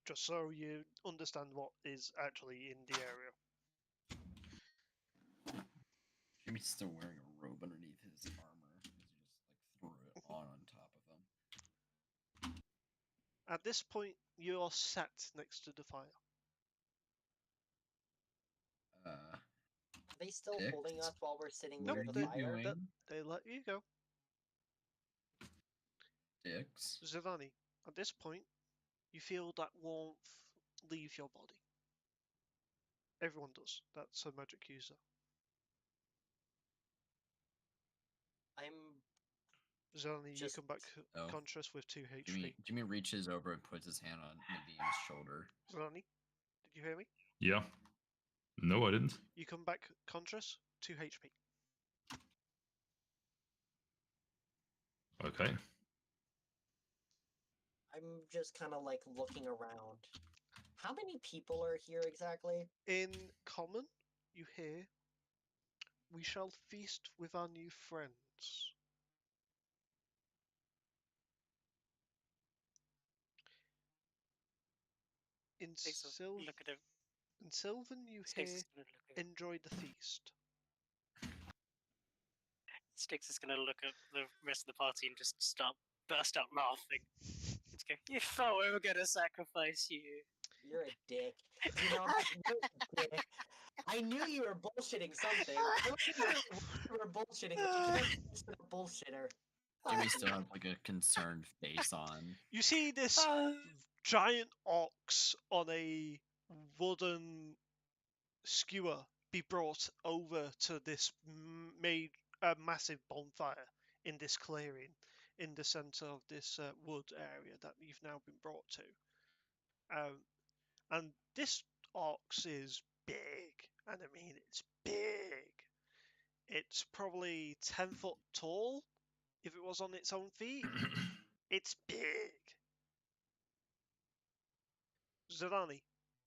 [SPEAKER 1] Just so you understand what is actually in the area.
[SPEAKER 3] Jimmy's still wearing a robe underneath his armor because he just like threw it on top of him.
[SPEAKER 1] At this point, you are sat next to the fire.
[SPEAKER 2] Are they still
[SPEAKER 3] Sticks?
[SPEAKER 2] holding us while we're sitting
[SPEAKER 1] Nope,
[SPEAKER 2] near the
[SPEAKER 1] they-
[SPEAKER 2] fire?
[SPEAKER 3] doing?
[SPEAKER 1] They let you go.
[SPEAKER 3] Six.
[SPEAKER 1] Zivani, at this point, you feel that warmth leave your body. Everyone does. That's a magic user.
[SPEAKER 2] I'm
[SPEAKER 1] Zivani, you
[SPEAKER 2] Just-
[SPEAKER 1] come back
[SPEAKER 3] Oh.
[SPEAKER 1] conscious with 2 HP.
[SPEAKER 3] Jimmy reaches over and puts his hand on Naveen's shoulder.
[SPEAKER 1] Zivani, did you hear me?
[SPEAKER 4] Yeah. No, I didn't.
[SPEAKER 1] You come back conscious, 2 HP.
[SPEAKER 4] Okay.
[SPEAKER 2] I'm just kind of like looking around. How many people are here exactly?
[SPEAKER 1] In common, you hear, we shall feast with our new friends. In,
[SPEAKER 5] Sticks will
[SPEAKER 1] Syl-
[SPEAKER 5] look at him.
[SPEAKER 1] in Sylvan, you
[SPEAKER 5] Sticks
[SPEAKER 1] hear,
[SPEAKER 5] is going to look at
[SPEAKER 1] enjoy the feast.
[SPEAKER 5] Sticks is going to look at the rest of the party and just burst out laughing. Just go, you thought we were going to sacrifice you.
[SPEAKER 2] You're a dick. You know, you're a dick. I knew you were bullshitting something. I knew you were bullshitting, but you can't be a bullshitter.
[SPEAKER 3] Jimmy still has like a concerned face on.
[SPEAKER 1] You see this giant ox on a wooden skewer be brought over to this massive bonfire in this clearing in the center of this wood area that you've now been brought to. And this ox is big, and I mean it's big. It's probably 10 foot tall if it was on its own feet, it's big. Zidani,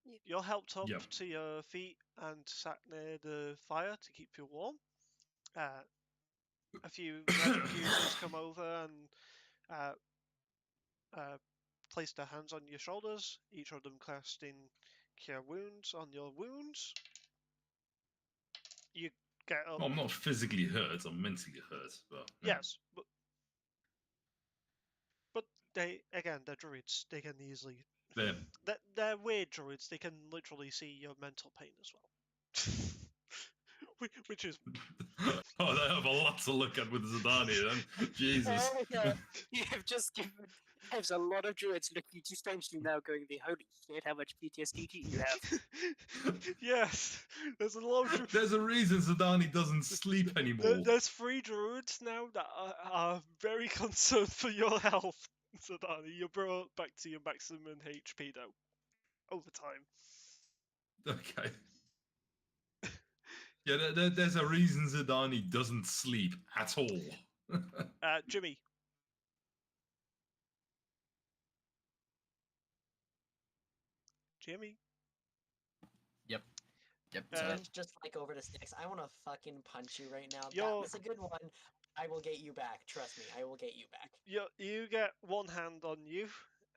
[SPEAKER 5] Yeah.
[SPEAKER 1] you're helped up
[SPEAKER 4] Yep.
[SPEAKER 1] to your feet and sat near the fire to keep you warm. A few magic users come over and uh, place their hands on your shoulders, each of them casting Cure Wounds on your wounds. You get up.
[SPEAKER 4] Well, I'm not physically hurt, I'm mentally hurt. But, yeah.
[SPEAKER 1] Yes, but they're druids. They can easily.
[SPEAKER 4] There.
[SPEAKER 1] They're weird druids. They can literally see your mental pain as well. Which is
[SPEAKER 4] Oh, they have a lot to look at with Zidani then. Jesus.
[SPEAKER 5] You have just given. There's a lot of druids looking at you strangely now, going, "The holy shit! How much PTSD do you have?"
[SPEAKER 1] Yes, there's a lot of
[SPEAKER 4] There's a reason Zidani doesn't sleep anymore.
[SPEAKER 1] There's 3 druids now that are very concerned for your health, Zidani. You're brought back to your maximum HP though, over time.
[SPEAKER 4] Okay. Yeah, there's a reason Zidani doesn't sleep at all.
[SPEAKER 1] Jimmy. Jimmy.
[SPEAKER 3] Yep.
[SPEAKER 1] Uh,
[SPEAKER 2] Just like over to Sticks. I want to fucking punch you right now.
[SPEAKER 1] You're-
[SPEAKER 2] That was a good one. I will get you back. Trust me, I will get you back.
[SPEAKER 1] You get one hand on you,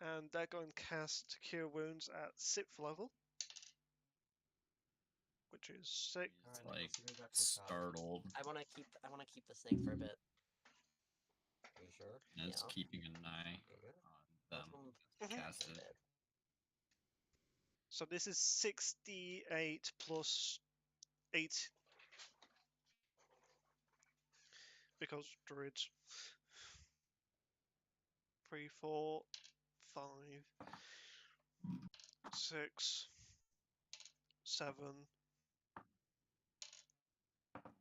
[SPEAKER 1] and they're going to cast Cure Wounds at 6th level, which is 6.
[SPEAKER 3] It's
[SPEAKER 2] Alright,
[SPEAKER 3] like
[SPEAKER 2] let's go back to the top.
[SPEAKER 3] startled.
[SPEAKER 2] I want to keep this thing for a bit. Are you sure?
[SPEAKER 3] And it's
[SPEAKER 2] Yeah.
[SPEAKER 3] keeping an eye
[SPEAKER 2] There you go.
[SPEAKER 3] on
[SPEAKER 2] That's
[SPEAKER 3] them.
[SPEAKER 2] one
[SPEAKER 3] Cast it.
[SPEAKER 2] bit.
[SPEAKER 1] So this is 68 plus 8. Because druids. 3, 4, 5, 6, 7.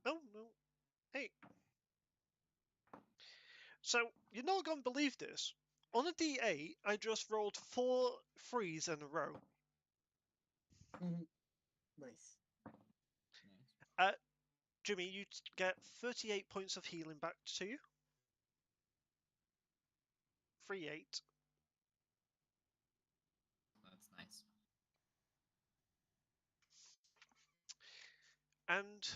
[SPEAKER 1] Oh no, 8. So you're not gonna believe this. On a D8, I just rolled 4 3s in a row.
[SPEAKER 2] Nice.
[SPEAKER 1] Jimmy, you get 38 points of healing back to you. 3-8.
[SPEAKER 3] That's nice.
[SPEAKER 1] And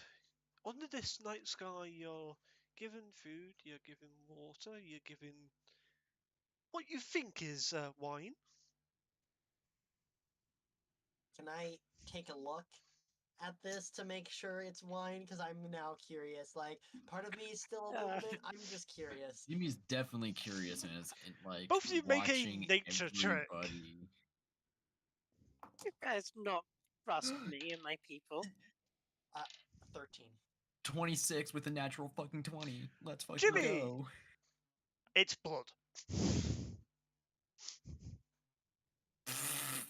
[SPEAKER 1] under this night sky, you're given food, you're given water, you're given what you think is wine.
[SPEAKER 2] Can I take a look at this to make sure it's wine? Because I'm now curious. Like, part of me is still a little bit. I'm just curious.
[SPEAKER 3] Jimmy's definitely curious and is like
[SPEAKER 1] Both of you make a
[SPEAKER 3] watching
[SPEAKER 1] nature check.
[SPEAKER 3] everybody.
[SPEAKER 5] You guys not trust me and my people.
[SPEAKER 2] 13.
[SPEAKER 3] 26 with a natural fucking 20. Let's fucking
[SPEAKER 1] Jimmy!
[SPEAKER 3] go.
[SPEAKER 1] It's blood.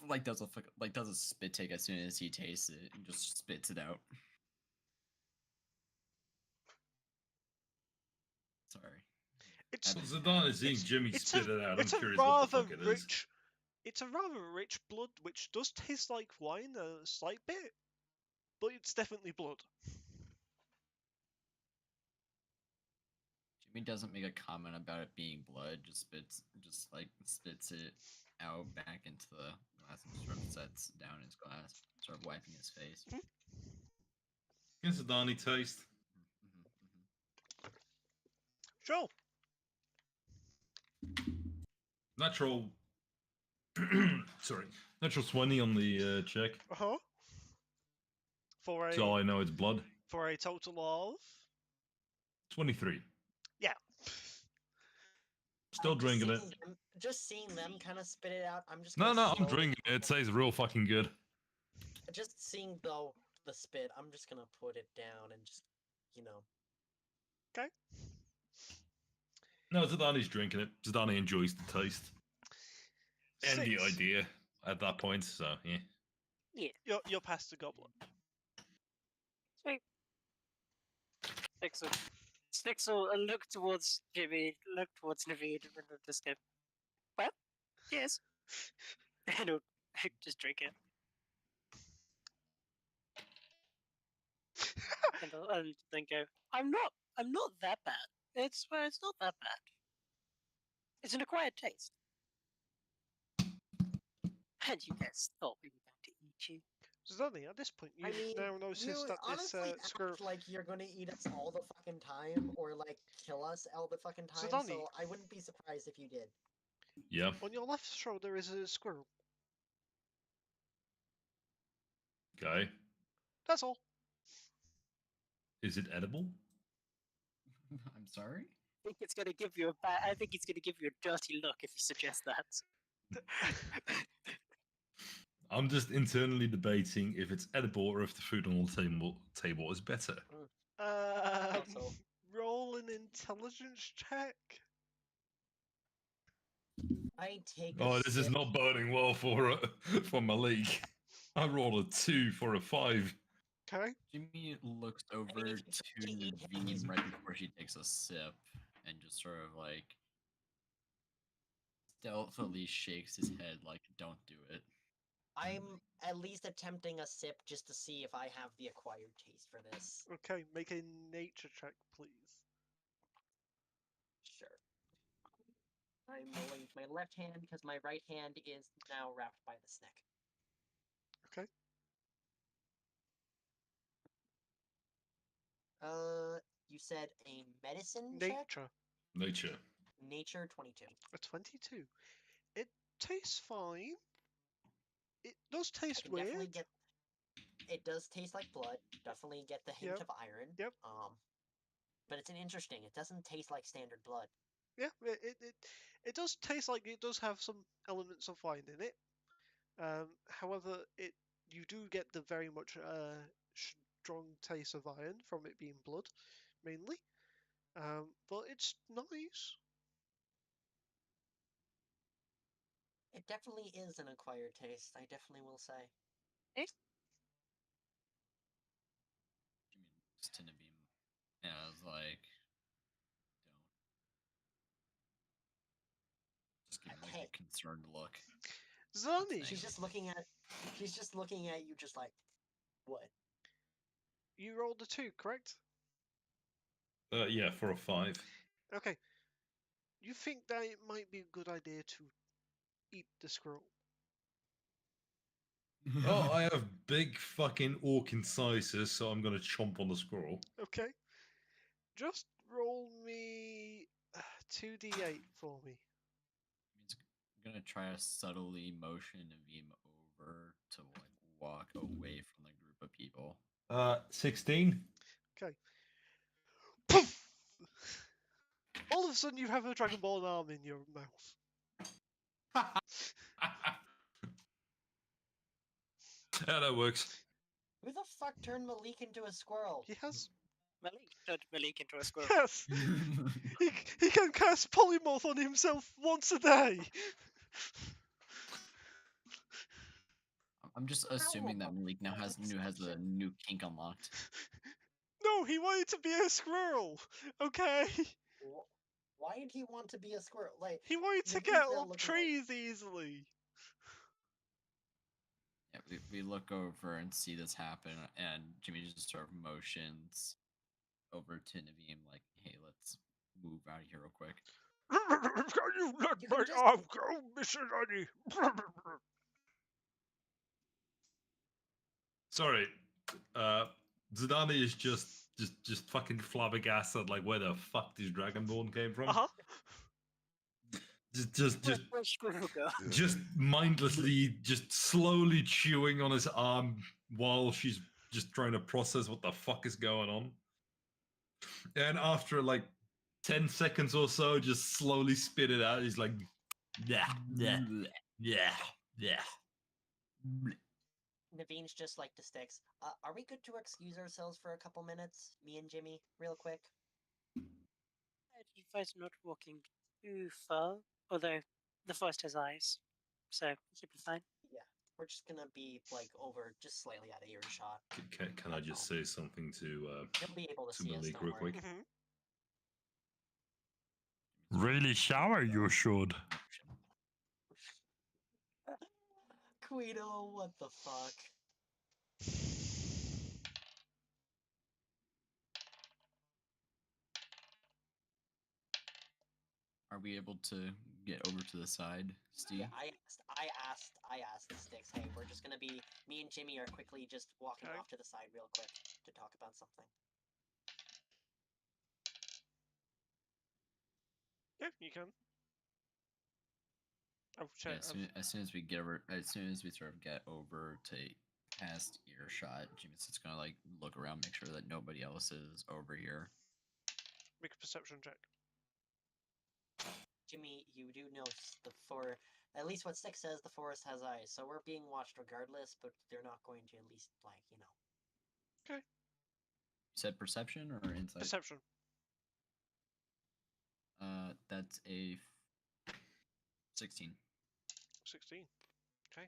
[SPEAKER 3] Like does a spit take as soon as he tastes it and just spits it out. Sorry.
[SPEAKER 1] It's
[SPEAKER 3] Have
[SPEAKER 4] Zidani seeing Jimmy
[SPEAKER 1] it's
[SPEAKER 4] spit it out. I'm
[SPEAKER 1] it's a
[SPEAKER 4] curious what the
[SPEAKER 1] rather
[SPEAKER 4] fuck it is.
[SPEAKER 1] rich. It's a rather rich blood, which does taste like wine a slight bit, but it's definitely blood.
[SPEAKER 3] Jimmy doesn't make a comment about it being blood, just spits it out back into the glass and sort of sets down his glass, sort of wiping his face.
[SPEAKER 4] Can Zidani taste?
[SPEAKER 1] Sure.
[SPEAKER 4] Natural. Sorry. Natural 20 on the check.
[SPEAKER 1] Uh huh. For
[SPEAKER 4] So I know it's blood.
[SPEAKER 1] a total of
[SPEAKER 4] 23.
[SPEAKER 1] yeah.
[SPEAKER 4] Still
[SPEAKER 2] Just
[SPEAKER 4] drinking it.
[SPEAKER 2] seeing just seeing them kind of spit it out. I'm just
[SPEAKER 4] No,
[SPEAKER 2] gonna
[SPEAKER 4] no, I'm
[SPEAKER 2] slowly-
[SPEAKER 4] drinking it. It tastes real fucking good.
[SPEAKER 2] Just seeing the spit. I'm just gonna put it down and just, you know.
[SPEAKER 4] No, Zidani's drinking it. Zidani enjoys the taste. And the
[SPEAKER 1] 6.
[SPEAKER 4] idea at that point, so yeah.
[SPEAKER 1] You're past the goblet.
[SPEAKER 5] Sweet. Sticks will look towards Jimmy, look towards Naveed, and then just go, well, yes. And he'll just drink it. And then go, I'm not that bad. It's not that bad. It's an acquired taste. And you guys thought we were going to eat you.
[SPEAKER 1] Zoni, at this point,
[SPEAKER 2] I
[SPEAKER 1] you've
[SPEAKER 2] mean,
[SPEAKER 1] now
[SPEAKER 2] you
[SPEAKER 1] noticed that this
[SPEAKER 2] honestly
[SPEAKER 1] squirrel.
[SPEAKER 2] act like you're gonna eat us all the fucking time, or like kill us all the fucking time.
[SPEAKER 1] Zidani.
[SPEAKER 2] So I wouldn't be surprised if you did.
[SPEAKER 4] Yeah.
[SPEAKER 1] On your left shoulder is a squirrel.
[SPEAKER 4] Okay.
[SPEAKER 1] That's all.
[SPEAKER 4] Is it edible?
[SPEAKER 3] I'm sorry?
[SPEAKER 5] I think it's gonna give you a bad. I think it's gonna give you a dirty look if you suggest that.
[SPEAKER 4] I'm just internally debating if it's edible or if the food on the table is better.
[SPEAKER 2] Also-
[SPEAKER 1] Roll an intelligence check.
[SPEAKER 2] I take.
[SPEAKER 4] Oh, this is not boding well for Malik. I rolled a 2 for a 5.
[SPEAKER 1] Okay.
[SPEAKER 3] Jimmy looks over
[SPEAKER 2] if you
[SPEAKER 3] to
[SPEAKER 2] try to eat him, he's-
[SPEAKER 3] Naveen right before she takes a sip and just sort of like stealthily shakes his head like, don't do it.
[SPEAKER 2] I'm at least attempting a sip just to see if I have the acquired taste for this.
[SPEAKER 1] Okay, make a nature check, please.
[SPEAKER 2] Sure. I'm rolling with my left hand because my right hand is now wrapped by the snake.
[SPEAKER 1] Okay.
[SPEAKER 2] You said a medicine check?
[SPEAKER 1] Nature.
[SPEAKER 4] Nature.
[SPEAKER 2] Nature 22.
[SPEAKER 1] A 22. It tastes fine. It does
[SPEAKER 2] I
[SPEAKER 1] taste
[SPEAKER 2] can definitely
[SPEAKER 1] weird.
[SPEAKER 2] get. It does taste like blood. Definitely get the hint
[SPEAKER 1] Yep.
[SPEAKER 2] of iron.
[SPEAKER 1] Yep.
[SPEAKER 2] But it's an interesting. It doesn't taste like standard blood.
[SPEAKER 1] Yeah, it does taste like it does have some elements of wine in it. However, you do get the very much strong taste of iron from it being blood, mainly. But it's nice.
[SPEAKER 2] It definitely is an acquired taste. I definitely will say.
[SPEAKER 3] Jimmy looks to Naveen and I was like, don't. Just give him like
[SPEAKER 2] Hey.
[SPEAKER 3] a concerned look.
[SPEAKER 1] Zoni,
[SPEAKER 2] She's just looking at. She's just looking at you, just like, what?
[SPEAKER 1] you rolled a 2, correct?
[SPEAKER 4] Yeah, for a 5.
[SPEAKER 1] Okay. You think that it might be a good idea to eat the squirrel?
[SPEAKER 4] Oh, I have big fucking orc incisors, so I'm gonna chomp on the squirrel.
[SPEAKER 1] Okay. Just roll me 2d8 for me.
[SPEAKER 3] I'm gonna try to subtly motion Naveen over to like walk away from the group of people.
[SPEAKER 4] 16.
[SPEAKER 1] Okay. Poof! All of a sudden, you have a Dragon Ball arm in your mouth.
[SPEAKER 4] Yeah, that works.
[SPEAKER 2] Who the fuck turned Malik into a squirrel?
[SPEAKER 1] He has.
[SPEAKER 5] Malik turned Malik into a squirrel.
[SPEAKER 1] Yes! He can cast polymorph on himself once a day!
[SPEAKER 3] I'm just assuming that Malik now has a new kink unlocked.
[SPEAKER 1] No, he wanted to be a squirrel! Okay?
[SPEAKER 2] Why did he want to be a squirrel? Like,
[SPEAKER 1] He wanted to
[SPEAKER 2] Naveed's
[SPEAKER 1] get
[SPEAKER 2] now
[SPEAKER 1] up
[SPEAKER 2] looking like-
[SPEAKER 1] trees easily!
[SPEAKER 3] Yeah, we look over and see this happen, and Jimmy just sort of motions over to Naveen like, hey, let's move out of here real quick.
[SPEAKER 1] Can you let
[SPEAKER 2] You
[SPEAKER 1] my
[SPEAKER 2] can just-
[SPEAKER 1] arm go, Missionary?
[SPEAKER 4] Sorry. Zidane is just fucking flabbergasted, like where the fuck this Dragonborn came from.
[SPEAKER 1] Uh-huh.
[SPEAKER 5] Where's squirrel go?
[SPEAKER 4] Just mindlessly, just slowly chewing on his arm while she's just trying to process what the fuck is going on. And after like 10 seconds or so, just slowly spit it out. He's like, yeah, yeah, yeah, yeah.
[SPEAKER 2] Naveen's just like the sticks. Are we good to excuse ourselves for a couple minutes? Me and Jimmy, real quick.
[SPEAKER 5] You guys are not walking too far, although the forest has eyes, so it should be fine.
[SPEAKER 2] Yeah, we're just gonna be like over, just slightly out of earshot.
[SPEAKER 4] Can I just say something to
[SPEAKER 2] You'll be able to
[SPEAKER 4] to
[SPEAKER 2] see us.
[SPEAKER 4] Malik
[SPEAKER 2] Don't
[SPEAKER 4] real
[SPEAKER 2] worry.
[SPEAKER 4] quick?
[SPEAKER 1] Mhm.
[SPEAKER 4] Really shower, you should.
[SPEAKER 2] Guido, what the fuck?
[SPEAKER 3] Are we able to get over to the side, Steve?
[SPEAKER 2] Yeah, I asked Sticks, hey, we're just gonna be, me and Jimmy are quickly just walking
[SPEAKER 1] Okay.
[SPEAKER 2] off to the side real quick to talk about something.
[SPEAKER 1] Yeah, you can. Oh,
[SPEAKER 3] Yeah,
[SPEAKER 1] check.
[SPEAKER 3] as soon as we get over, as soon as we sort of get over to past earshot, Jimmy's just gonna like look around, make sure that nobody else is over here.
[SPEAKER 1] Make a perception check.
[SPEAKER 2] Jimmy, you do know at least what Sticks says, the forest has eyes, so we're being watched regardless, but they're not going to at least, like, you know.
[SPEAKER 1] Okay.
[SPEAKER 3] You said perception or insight?
[SPEAKER 1] Perception.
[SPEAKER 3] That's a 16.
[SPEAKER 1] 16. Okay.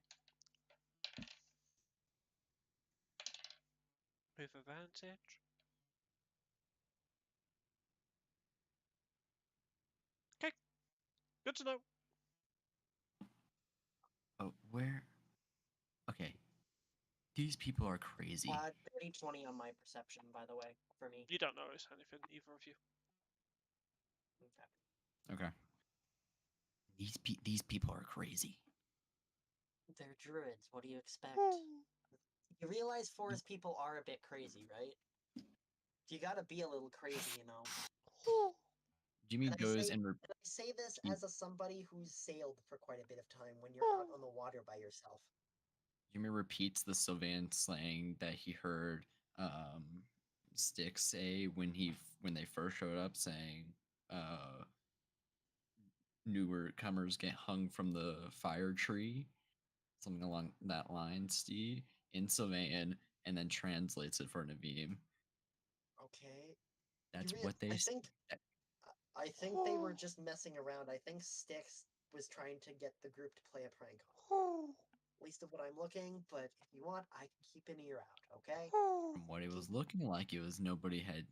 [SPEAKER 1] With advantage. Okay. Good to know.
[SPEAKER 3] Oh, where? Okay. These people are crazy.
[SPEAKER 2] Dirty 20 on my perception, by the way, for me.
[SPEAKER 1] You don't notice anything, either of you.
[SPEAKER 2] Okay.
[SPEAKER 3] Okay. These people are crazy.
[SPEAKER 2] They're druids, what do you expect? You realize forest people are a bit crazy, right? You gotta be a little crazy, you know.
[SPEAKER 3] Jimmy
[SPEAKER 2] And
[SPEAKER 3] goes
[SPEAKER 2] I
[SPEAKER 3] and
[SPEAKER 2] say this as somebody who's sailed for quite a bit of time when you're out on the water by yourself.
[SPEAKER 3] Jimmy repeats the Sylvan slang that he heard Sticks say when they first showed up, saying newer comers get hung from the fire tree, something along that line, Steve, in Sylvan, and then translates it for Naveem.
[SPEAKER 2] Okay.
[SPEAKER 3] That's what they
[SPEAKER 2] I think they were just messing around. I think Sticks was trying to get the group to play a prank on him. Least of what I'm looking, but if you want, I can keep an ear out, okay?
[SPEAKER 3] From what it was looking like, it was nobody had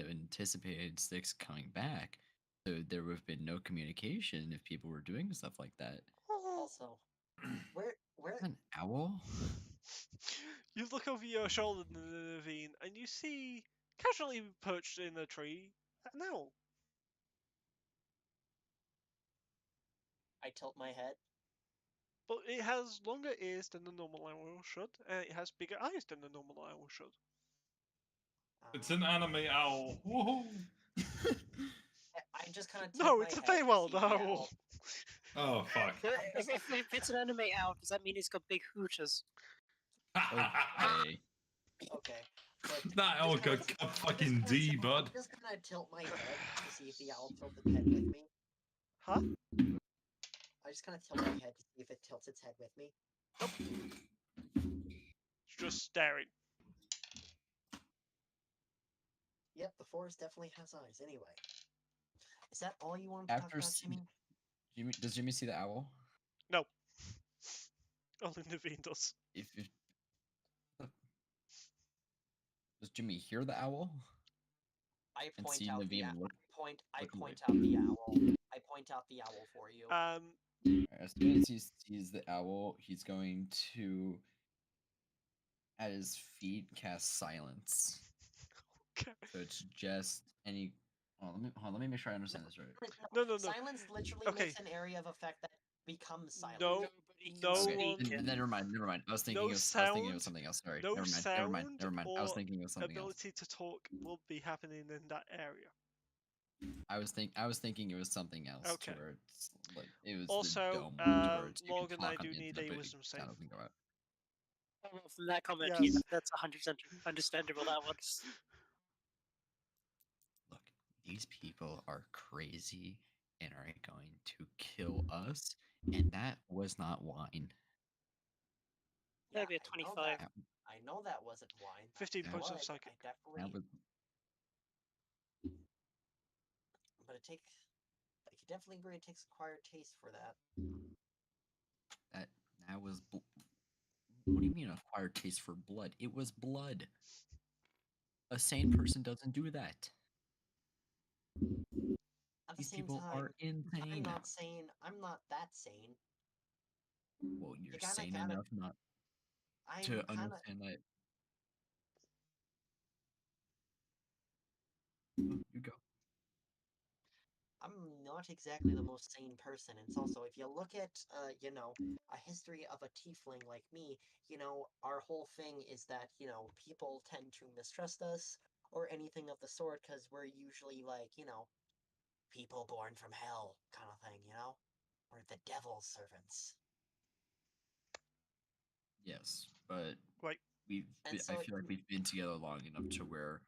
[SPEAKER 3] anticipated Sticks coming back. So there would have been no communication if people were doing stuff like that.
[SPEAKER 2] Also, where
[SPEAKER 3] An owl?
[SPEAKER 1] You look over your shoulder in the ravine and you see, casually perched in a tree, an owl.
[SPEAKER 2] I tilt my head.
[SPEAKER 1] But it has longer ears than the normal owl should, and it has bigger eyes than the normal owl should.
[SPEAKER 4] It's an anime owl. Woohoo!
[SPEAKER 2] I just kind of
[SPEAKER 1] No, it's a Feywild owl.
[SPEAKER 4] Oh fuck.
[SPEAKER 5] If it's an anime owl, does that mean it's got big hooters?
[SPEAKER 3] Okay.
[SPEAKER 2] Okay. But
[SPEAKER 4] That owl got fucking D, bud.
[SPEAKER 2] I just kind of tilt my head to see if the owl tilts its head with me.
[SPEAKER 1] Huh?
[SPEAKER 2] I just kind of tilt my head to see if it tilts its head with me.
[SPEAKER 1] It's just staring.
[SPEAKER 2] Yep, the forest definitely has eyes. Anyway, is that all you want to talk about, Jimmy?
[SPEAKER 3] Does Jimmy see the owl?
[SPEAKER 1] No. Only Naveen does.
[SPEAKER 3] If does Jimmy hear the owl?
[SPEAKER 2] I
[SPEAKER 3] And
[SPEAKER 2] point
[SPEAKER 3] see
[SPEAKER 2] out the
[SPEAKER 3] Naveen
[SPEAKER 2] owl.
[SPEAKER 3] look-
[SPEAKER 2] I
[SPEAKER 3] look
[SPEAKER 2] point
[SPEAKER 3] away.
[SPEAKER 2] out the owl. I point out the owl for you.
[SPEAKER 3] As soon as he sees the owl, he's going to, at his feet, cast silence.
[SPEAKER 1] Okay.
[SPEAKER 3] So it's just any. Hold on, let me make sure I understand this right.
[SPEAKER 1] No.
[SPEAKER 2] Silence literally
[SPEAKER 1] Okay.
[SPEAKER 2] makes an area of effect that becomes silent.
[SPEAKER 1] No, no
[SPEAKER 3] Okay,
[SPEAKER 1] one.
[SPEAKER 3] then never mind. I was thinking,
[SPEAKER 1] No
[SPEAKER 3] I was thinking
[SPEAKER 1] sound,
[SPEAKER 3] of something else. Sorry.
[SPEAKER 1] no
[SPEAKER 3] Never mind. I was
[SPEAKER 1] or
[SPEAKER 3] thinking of something else.
[SPEAKER 1] ability to talk will be happening in that area.
[SPEAKER 3] I was thinking it was something else.
[SPEAKER 1] Okay.
[SPEAKER 3] To where it's like it was
[SPEAKER 1] Also,
[SPEAKER 3] the dome one, to where you can
[SPEAKER 1] Morgan, I
[SPEAKER 3] talk on
[SPEAKER 1] do
[SPEAKER 3] the
[SPEAKER 1] need
[SPEAKER 3] internet,
[SPEAKER 1] a
[SPEAKER 3] but it
[SPEAKER 1] wisdom save.
[SPEAKER 3] sound doesn't go out.
[SPEAKER 5] Well, from that comment,
[SPEAKER 1] Yes.
[SPEAKER 5] yeah, that's 100% understandable. That one.
[SPEAKER 3] Look, these people are crazy and are going to kill us, and that was not wine.
[SPEAKER 5] Maybe a
[SPEAKER 2] I know
[SPEAKER 5] 25.
[SPEAKER 2] I know that wasn't wine.
[SPEAKER 1] 15
[SPEAKER 3] That
[SPEAKER 1] points of
[SPEAKER 2] But
[SPEAKER 1] psychic.
[SPEAKER 2] I definitely.
[SPEAKER 3] That was
[SPEAKER 2] But it takes. Like, you definitely really takes acquired taste for that.
[SPEAKER 3] that was. What do you mean acquired taste for blood? It was blood. A sane person doesn't do that.
[SPEAKER 2] At the
[SPEAKER 3] These
[SPEAKER 2] same
[SPEAKER 3] people
[SPEAKER 2] time,
[SPEAKER 3] are insane.
[SPEAKER 2] I'm not sane. I'm not that sane.
[SPEAKER 3] Well, you're
[SPEAKER 2] kinda
[SPEAKER 3] sane
[SPEAKER 2] gotta-
[SPEAKER 3] enough not
[SPEAKER 2] I'm
[SPEAKER 3] to
[SPEAKER 2] kinda.
[SPEAKER 3] understand that. You go.
[SPEAKER 2] I'm not not exactly the most sane person. And it's also, if you look at, you know, a history of a tiefling like me, you know, our whole thing is that, you know, people tend to mistrust us or anything of the sort because we're usually like, you know, people born from hell kind of thing, you know? We're the devil's servants.
[SPEAKER 3] Yes, but
[SPEAKER 1] Right.
[SPEAKER 2] And
[SPEAKER 3] I
[SPEAKER 2] so
[SPEAKER 3] feel like we've been together long enough to where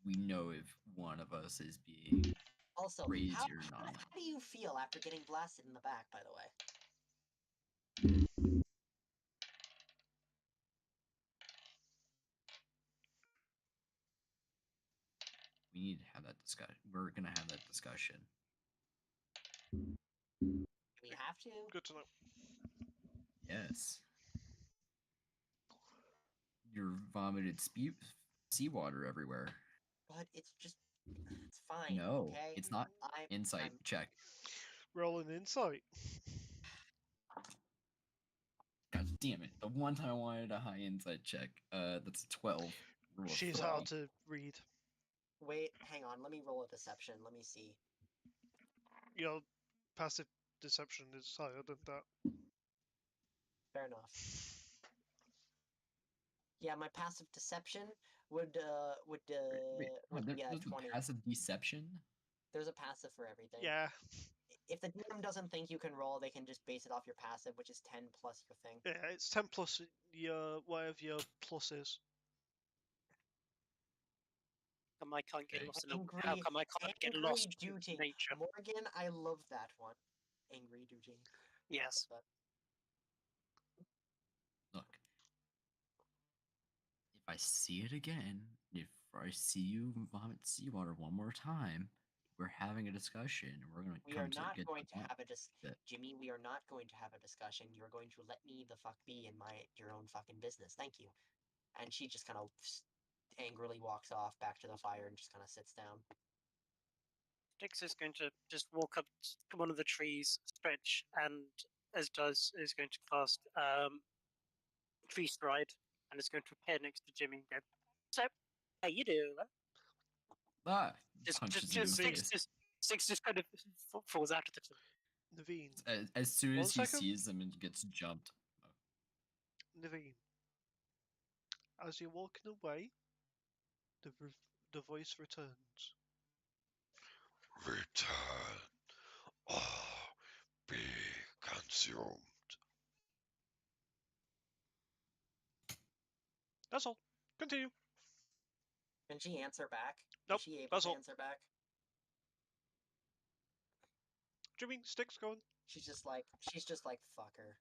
[SPEAKER 3] we know if one of us is being
[SPEAKER 2] also,
[SPEAKER 3] crazy
[SPEAKER 2] how,
[SPEAKER 3] or not.
[SPEAKER 2] how do you feel after getting blasted in the back, by the way?
[SPEAKER 3] We need to have that discussion. We're gonna have that discussion.
[SPEAKER 2] Do we have to?
[SPEAKER 1] Good to know.
[SPEAKER 3] Yes. Your vomited seawater everywhere.
[SPEAKER 2] But it's just, it's fine,
[SPEAKER 3] No,
[SPEAKER 2] okay?
[SPEAKER 3] it's not. Insight
[SPEAKER 2] I'm
[SPEAKER 3] check.
[SPEAKER 1] Roll an insight.
[SPEAKER 3] God damn it! The one time I wanted a high insight check. That's a 12. Roll a
[SPEAKER 1] She's
[SPEAKER 3] 3.
[SPEAKER 1] hard to read.
[SPEAKER 2] Wait, hang on. Let me roll a deception. Let me see.
[SPEAKER 1] Your passive deception is higher than that.
[SPEAKER 2] Fair enough. Yeah, my passive deception would
[SPEAKER 3] There's
[SPEAKER 2] be a
[SPEAKER 3] a
[SPEAKER 2] 20.
[SPEAKER 3] passive deception.
[SPEAKER 2] There's a passive for everything.
[SPEAKER 1] Yeah.
[SPEAKER 2] If the DM doesn't think you can roll, they can just base it off your passive, which is 10 plus your thing.
[SPEAKER 1] Yeah, it's 10 plus your whatever your plus is.
[SPEAKER 5] How come I can't get
[SPEAKER 3] Okay.
[SPEAKER 5] lost in how come I can't get
[SPEAKER 2] Angry
[SPEAKER 5] lost in
[SPEAKER 2] duty.
[SPEAKER 5] nature?
[SPEAKER 2] Morgan, I love that one. Angry duty.
[SPEAKER 5] Yes.
[SPEAKER 2] But
[SPEAKER 3] Look, if I see it again, if I see you vomit seawater one more time, we're having a discussion, and we're gonna
[SPEAKER 2] we
[SPEAKER 3] come
[SPEAKER 2] are
[SPEAKER 3] to
[SPEAKER 2] not
[SPEAKER 3] get
[SPEAKER 2] going to
[SPEAKER 3] along
[SPEAKER 2] have a
[SPEAKER 3] with it.
[SPEAKER 2] Jimmy, we are not going to have a discussion. You're going to let me the fuck be in your own fucking business. Thank you. And she just kind of angrily walks off back to the fire and just kind of sits down.
[SPEAKER 5] Dix is going to just walk up to one of the trees, stretch, and as does is going to cast tree stride, and is going to appear next to Jimmy and go, "So, how you doing?"
[SPEAKER 3] Ah,
[SPEAKER 5] Just,
[SPEAKER 3] punches
[SPEAKER 5] just,
[SPEAKER 3] you in
[SPEAKER 5] just
[SPEAKER 3] the
[SPEAKER 5] Six,
[SPEAKER 3] face.
[SPEAKER 5] just kind of falls out of the tree.
[SPEAKER 1] Naveen.
[SPEAKER 3] As soon
[SPEAKER 1] 1
[SPEAKER 3] as he
[SPEAKER 1] second.
[SPEAKER 3] sees them and gets jumped.
[SPEAKER 1] Naveen. As you're walking away, the voice returns. Return or be consumed. That's all. Continue.
[SPEAKER 2] Can she answer back?
[SPEAKER 1] Nope,
[SPEAKER 2] Is she able
[SPEAKER 1] that's
[SPEAKER 2] to
[SPEAKER 1] all.
[SPEAKER 2] answer back?
[SPEAKER 1] Jimmy, sticks going.
[SPEAKER 2] She's just like, fuck her.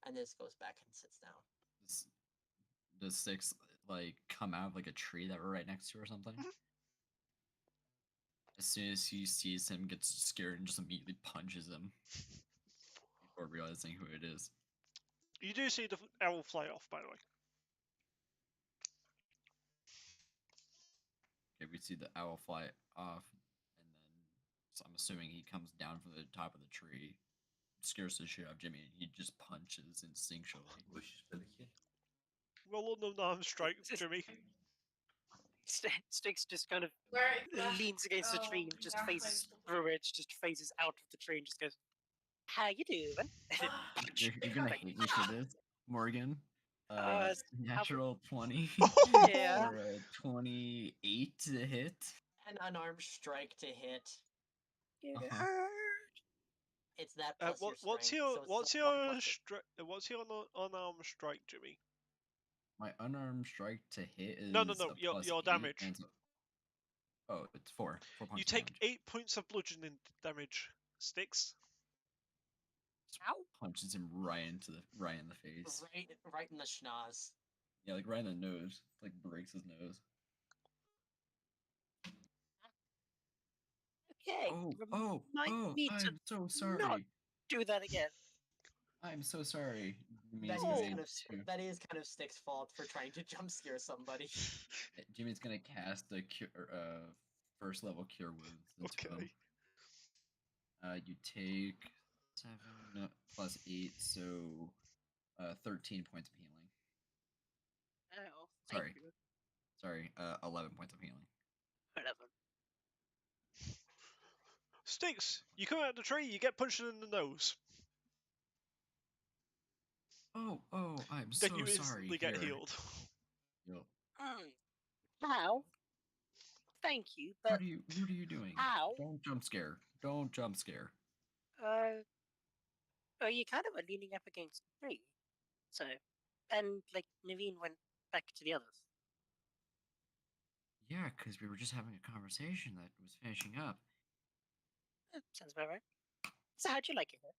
[SPEAKER 2] And this goes back and sits down.
[SPEAKER 3] Does Six like come out of like a tree that we're right next to or something? As soon as he sees him, gets scared and just immediately punches him before realizing who it is.
[SPEAKER 1] You do see the owl fly off, by the way.
[SPEAKER 3] Okay, we see the owl fly off, and then so I'm assuming he comes down from the top of the tree, scares the shit out of Jimmy, and he just punches instinctually.
[SPEAKER 1] Roll an unarmed strike, Jimmy.
[SPEAKER 5] Sticks just kind of
[SPEAKER 7] Where
[SPEAKER 5] leans against the tree and just phases through it, just phases out of the tree and just goes, "How you doing?"
[SPEAKER 3] You're gonna hate me for this, Morgan. Natural 20
[SPEAKER 5] Yeah.
[SPEAKER 3] or a 28 to hit.
[SPEAKER 2] An unarmed strike to hit.
[SPEAKER 3] Uh-huh.
[SPEAKER 2] It's that plus your strength.
[SPEAKER 1] What's your
[SPEAKER 2] so it's still 1 plus
[SPEAKER 1] what's your unarmed strike, Jimmy?
[SPEAKER 3] My unarmed strike to hit is
[SPEAKER 1] No.
[SPEAKER 3] a plus
[SPEAKER 1] Your
[SPEAKER 3] 8,
[SPEAKER 1] damage.
[SPEAKER 3] and oh, it's 4
[SPEAKER 1] You
[SPEAKER 3] points of
[SPEAKER 1] take
[SPEAKER 3] damage.
[SPEAKER 1] 8 points of bludgeoning damage. Sticks.
[SPEAKER 5] Ow.
[SPEAKER 3] Punches him right in the face.
[SPEAKER 2] right in the schnoz.
[SPEAKER 3] Yeah, like right in the nose. Like breaks his nose.
[SPEAKER 5] Okay.
[SPEAKER 3] I'm so sorry.
[SPEAKER 5] not do that again.
[SPEAKER 3] I'm so sorry.
[SPEAKER 2] That
[SPEAKER 3] Jimmy's
[SPEAKER 2] is,
[SPEAKER 3] going
[SPEAKER 2] kind of Stick's fault for trying to jump scare somebody.
[SPEAKER 3] Jimmy's gonna cast a first level cure wounds into him. You take 7 plus 8, so 13 points of healing.
[SPEAKER 5] Oh,
[SPEAKER 3] Sorry.
[SPEAKER 5] thank you.
[SPEAKER 3] Sorry, 11 points of healing.
[SPEAKER 5] Whatever.
[SPEAKER 1] Sticks, you come out of the tree, you get punched in the nose.
[SPEAKER 3] Oh, I'm
[SPEAKER 1] Then
[SPEAKER 3] so
[SPEAKER 1] you
[SPEAKER 3] sorry.
[SPEAKER 1] instantly get
[SPEAKER 3] Here.
[SPEAKER 1] healed.
[SPEAKER 3] Yo,
[SPEAKER 5] How? Thank you, but
[SPEAKER 3] what are you doing?
[SPEAKER 5] how?
[SPEAKER 3] Don't jump scare. Don't jump scare.
[SPEAKER 5] Oh, you kind of were leaning up against the tree. So, and like Naveen went back to the others.
[SPEAKER 3] Yeah, because we were just having a conversation that was finishing up.
[SPEAKER 5] Sounds about right. So, how'd you like it here?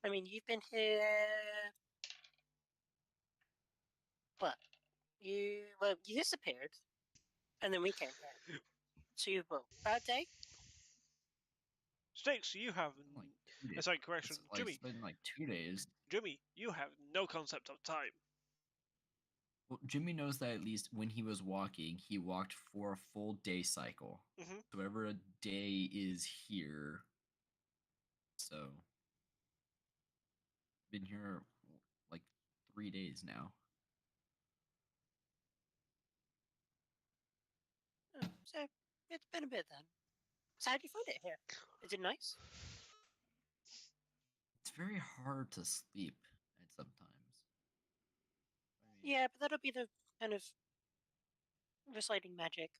[SPEAKER 5] I mean, you've been here. What? You disappeared, and then we came here. So you bad day?
[SPEAKER 1] Sticks, you have.
[SPEAKER 3] Like 2 days.
[SPEAKER 1] Sorry, correction. Jimmy,
[SPEAKER 3] It's been like 2 days.
[SPEAKER 1] Jimmy, you have no concept of time.
[SPEAKER 3] Well, Jimmy knows that at least when he was walking, he walked for a full day cycle.
[SPEAKER 1] Mhm.
[SPEAKER 3] So whatever a day is here. So been here like 3 days now.
[SPEAKER 5] Oh, so it's been a bit then. So how'd you find it here? Is it nice?
[SPEAKER 3] It's very hard to sleep at sometimes. I mean,
[SPEAKER 5] Yeah, but that'll be the kind of reciting magic.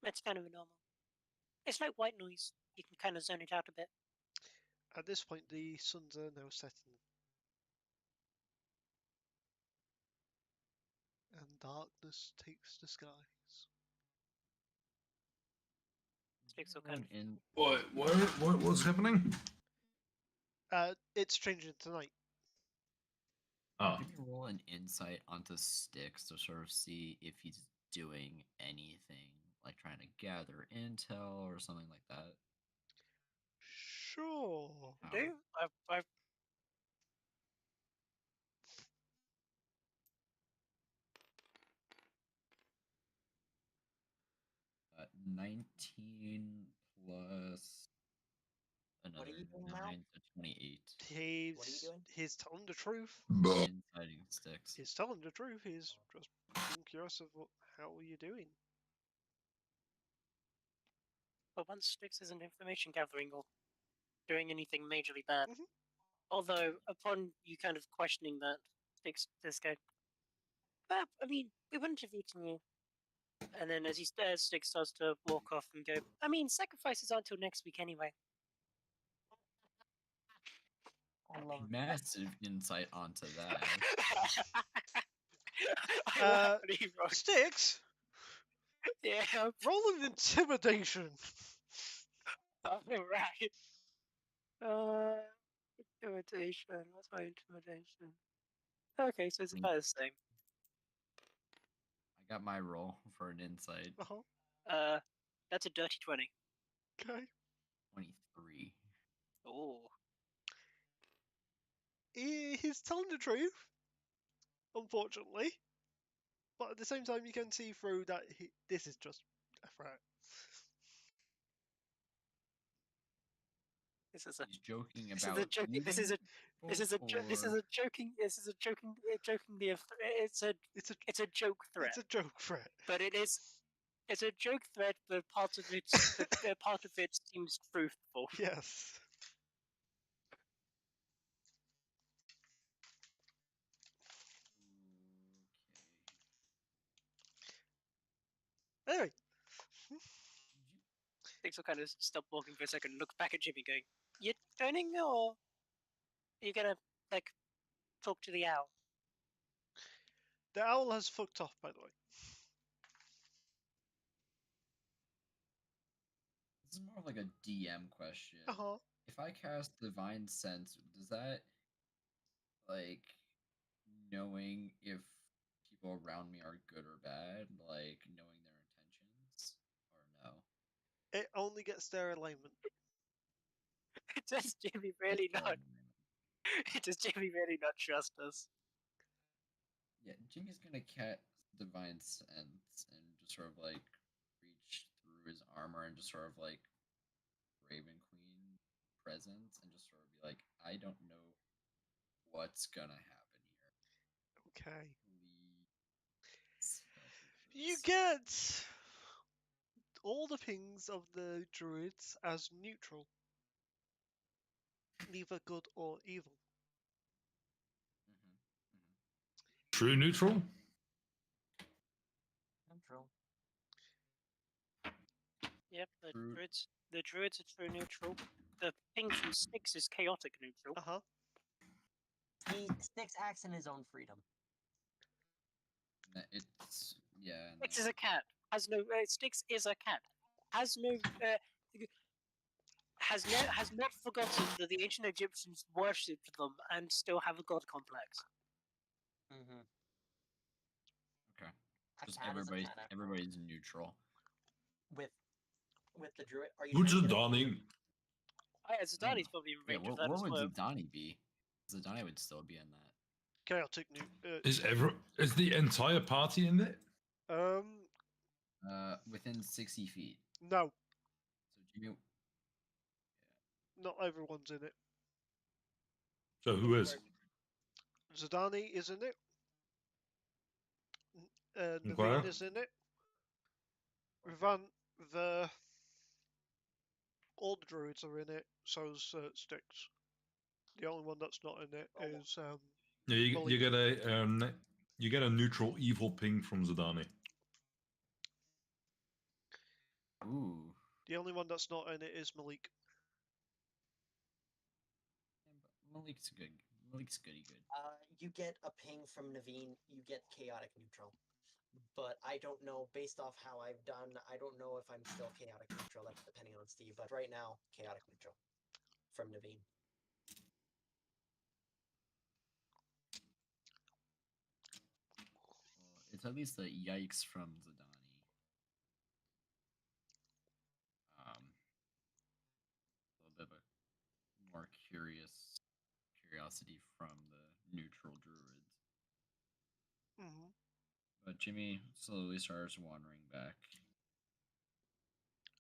[SPEAKER 5] That's kind of a normal. It's like white noise. You can kind of zone it out a bit.
[SPEAKER 1] At this point, the suns are now setting. And darkness takes the skies.
[SPEAKER 5] Sticks will kind of.
[SPEAKER 3] in
[SPEAKER 4] What's happening?
[SPEAKER 1] It's changing tonight.
[SPEAKER 4] Oh,
[SPEAKER 3] Give me a roll an insight onto Styx to sort of see if he's doing anything, like trying to gather intel or something like that.
[SPEAKER 1] Sure.
[SPEAKER 3] How-
[SPEAKER 5] Do I've
[SPEAKER 3] 19 plus another
[SPEAKER 2] you doing now?
[SPEAKER 3] 9, so 28.
[SPEAKER 2] What are you doing?
[SPEAKER 1] He's telling the truth.
[SPEAKER 3] Inciting Styx.
[SPEAKER 1] He's telling the truth. He's just being curious of how are you doing.
[SPEAKER 5] But once Styx isn't information gathering or doing anything majorly bad.
[SPEAKER 1] Mhm.
[SPEAKER 5] Although, upon you kind of questioning that, Styx does go, "But, I mean, we wouldn't have eaten you." And then as Styx starts to walk off and go, "I mean, sacrifices aren't till next week anyway."
[SPEAKER 2] I love
[SPEAKER 3] Massive insight onto that.
[SPEAKER 5] I love that he wrote-
[SPEAKER 1] Sticks,
[SPEAKER 5] Yeah,
[SPEAKER 1] roll an intimidation.
[SPEAKER 5] right. Intimidation. What's my intimidation? Okay, so it's about the same.
[SPEAKER 3] I got my roll for an insight.
[SPEAKER 5] That's a dirty 20.
[SPEAKER 1] Okay.
[SPEAKER 3] 23.
[SPEAKER 5] Oh.
[SPEAKER 1] He's telling the truth, unfortunately. But at the same time, you can see through that this is just a threat.
[SPEAKER 5] This is a
[SPEAKER 3] He's joking
[SPEAKER 5] this
[SPEAKER 3] about
[SPEAKER 5] is a joke. This is a this is a joking. This is a jokingly. It's a joke threat.
[SPEAKER 1] It's a joke threat.
[SPEAKER 5] But it's a joke threat. But part of it seems truthful.
[SPEAKER 1] Yes. Anyway,
[SPEAKER 5] Things will kind of stop walking for a second, look back at Jimmy, going, "You turning or are you gonna like talk to the owl?"
[SPEAKER 1] the owl has fucked off, by the way.
[SPEAKER 3] This is more of like a DM question.
[SPEAKER 1] Uh-huh.
[SPEAKER 3] If I cast Divine Sense, does that, like, knowing if people around me are good or bad, like, knowing their intentions, or no?
[SPEAKER 1] It only gets their alignment.
[SPEAKER 5] Does Jimmy really
[SPEAKER 3] That's
[SPEAKER 5] not?
[SPEAKER 3] fine.
[SPEAKER 5] Does Jimmy really not trust us?
[SPEAKER 3] Yeah, Jimmy's gonna cast Divine Sense and just sort of like reach through his armor and just sort of like Raven Queen presence and just sort of be like, I don't know what's gonna happen here.
[SPEAKER 1] Okay.
[SPEAKER 3] Please help me with
[SPEAKER 1] You
[SPEAKER 3] this."
[SPEAKER 1] get all the pings of the druids as neutral, neither good or evil.
[SPEAKER 4] True neutral?
[SPEAKER 2] Neutral.
[SPEAKER 5] Yep,
[SPEAKER 3] True.
[SPEAKER 5] the druids are true neutral. The ping from Styx is chaotic neutral.
[SPEAKER 1] Uh-huh.
[SPEAKER 2] Styx acts in his own freedom.
[SPEAKER 3] It's yeah.
[SPEAKER 5] Styx
[SPEAKER 3] no.
[SPEAKER 5] is a cat. Has no Styx is a cat. Has no has not forgotten that the ancient Egyptians worshipped them and still have a god complex.
[SPEAKER 2] Mm-hmm.
[SPEAKER 3] Okay.
[SPEAKER 2] A
[SPEAKER 3] Just
[SPEAKER 2] cat is a
[SPEAKER 3] everybody's
[SPEAKER 2] cat.
[SPEAKER 3] everybody's neutral.
[SPEAKER 2] With the druid, are you
[SPEAKER 4] Who's
[SPEAKER 2] trying to get a-
[SPEAKER 4] Zadani?
[SPEAKER 5] Oh, yeah, Zidani's probably in
[SPEAKER 3] Yeah,
[SPEAKER 5] range of
[SPEAKER 3] where
[SPEAKER 5] that as
[SPEAKER 3] would
[SPEAKER 5] well.
[SPEAKER 3] Zidani be? Zidani would still be in that.
[SPEAKER 1] Chaotic
[SPEAKER 4] Is the entire party in it?
[SPEAKER 3] Within 60 feet.
[SPEAKER 1] No,
[SPEAKER 3] So Jimmy,
[SPEAKER 1] not everyone's in it.
[SPEAKER 4] So who is?
[SPEAKER 1] Zidani is in it. Naveen
[SPEAKER 4] Okay.
[SPEAKER 1] is in it. Rivan, all the druids are in it. So's Styx. The only one that's not in it is
[SPEAKER 4] Yeah, you
[SPEAKER 1] Malik.
[SPEAKER 4] get a neutral evil ping from Zadani.
[SPEAKER 3] ooh.
[SPEAKER 1] The only one that's not in it is Malik.
[SPEAKER 3] Yeah, but Malik's good. Malik's goody good.
[SPEAKER 2] You get a ping from Naveen. You get chaotic neutral. But I don't know, based off how I've done, I don't know if I'm still chaotic neutral. That's depending on Steve. But right now, chaotic neutral from Naveen.
[SPEAKER 3] Well, it's at least a yikes from Zadani. A little bit of a more curiosity from the neutral druids.
[SPEAKER 1] Mm-hmm.
[SPEAKER 3] But Jimmy slowly starts wandering back.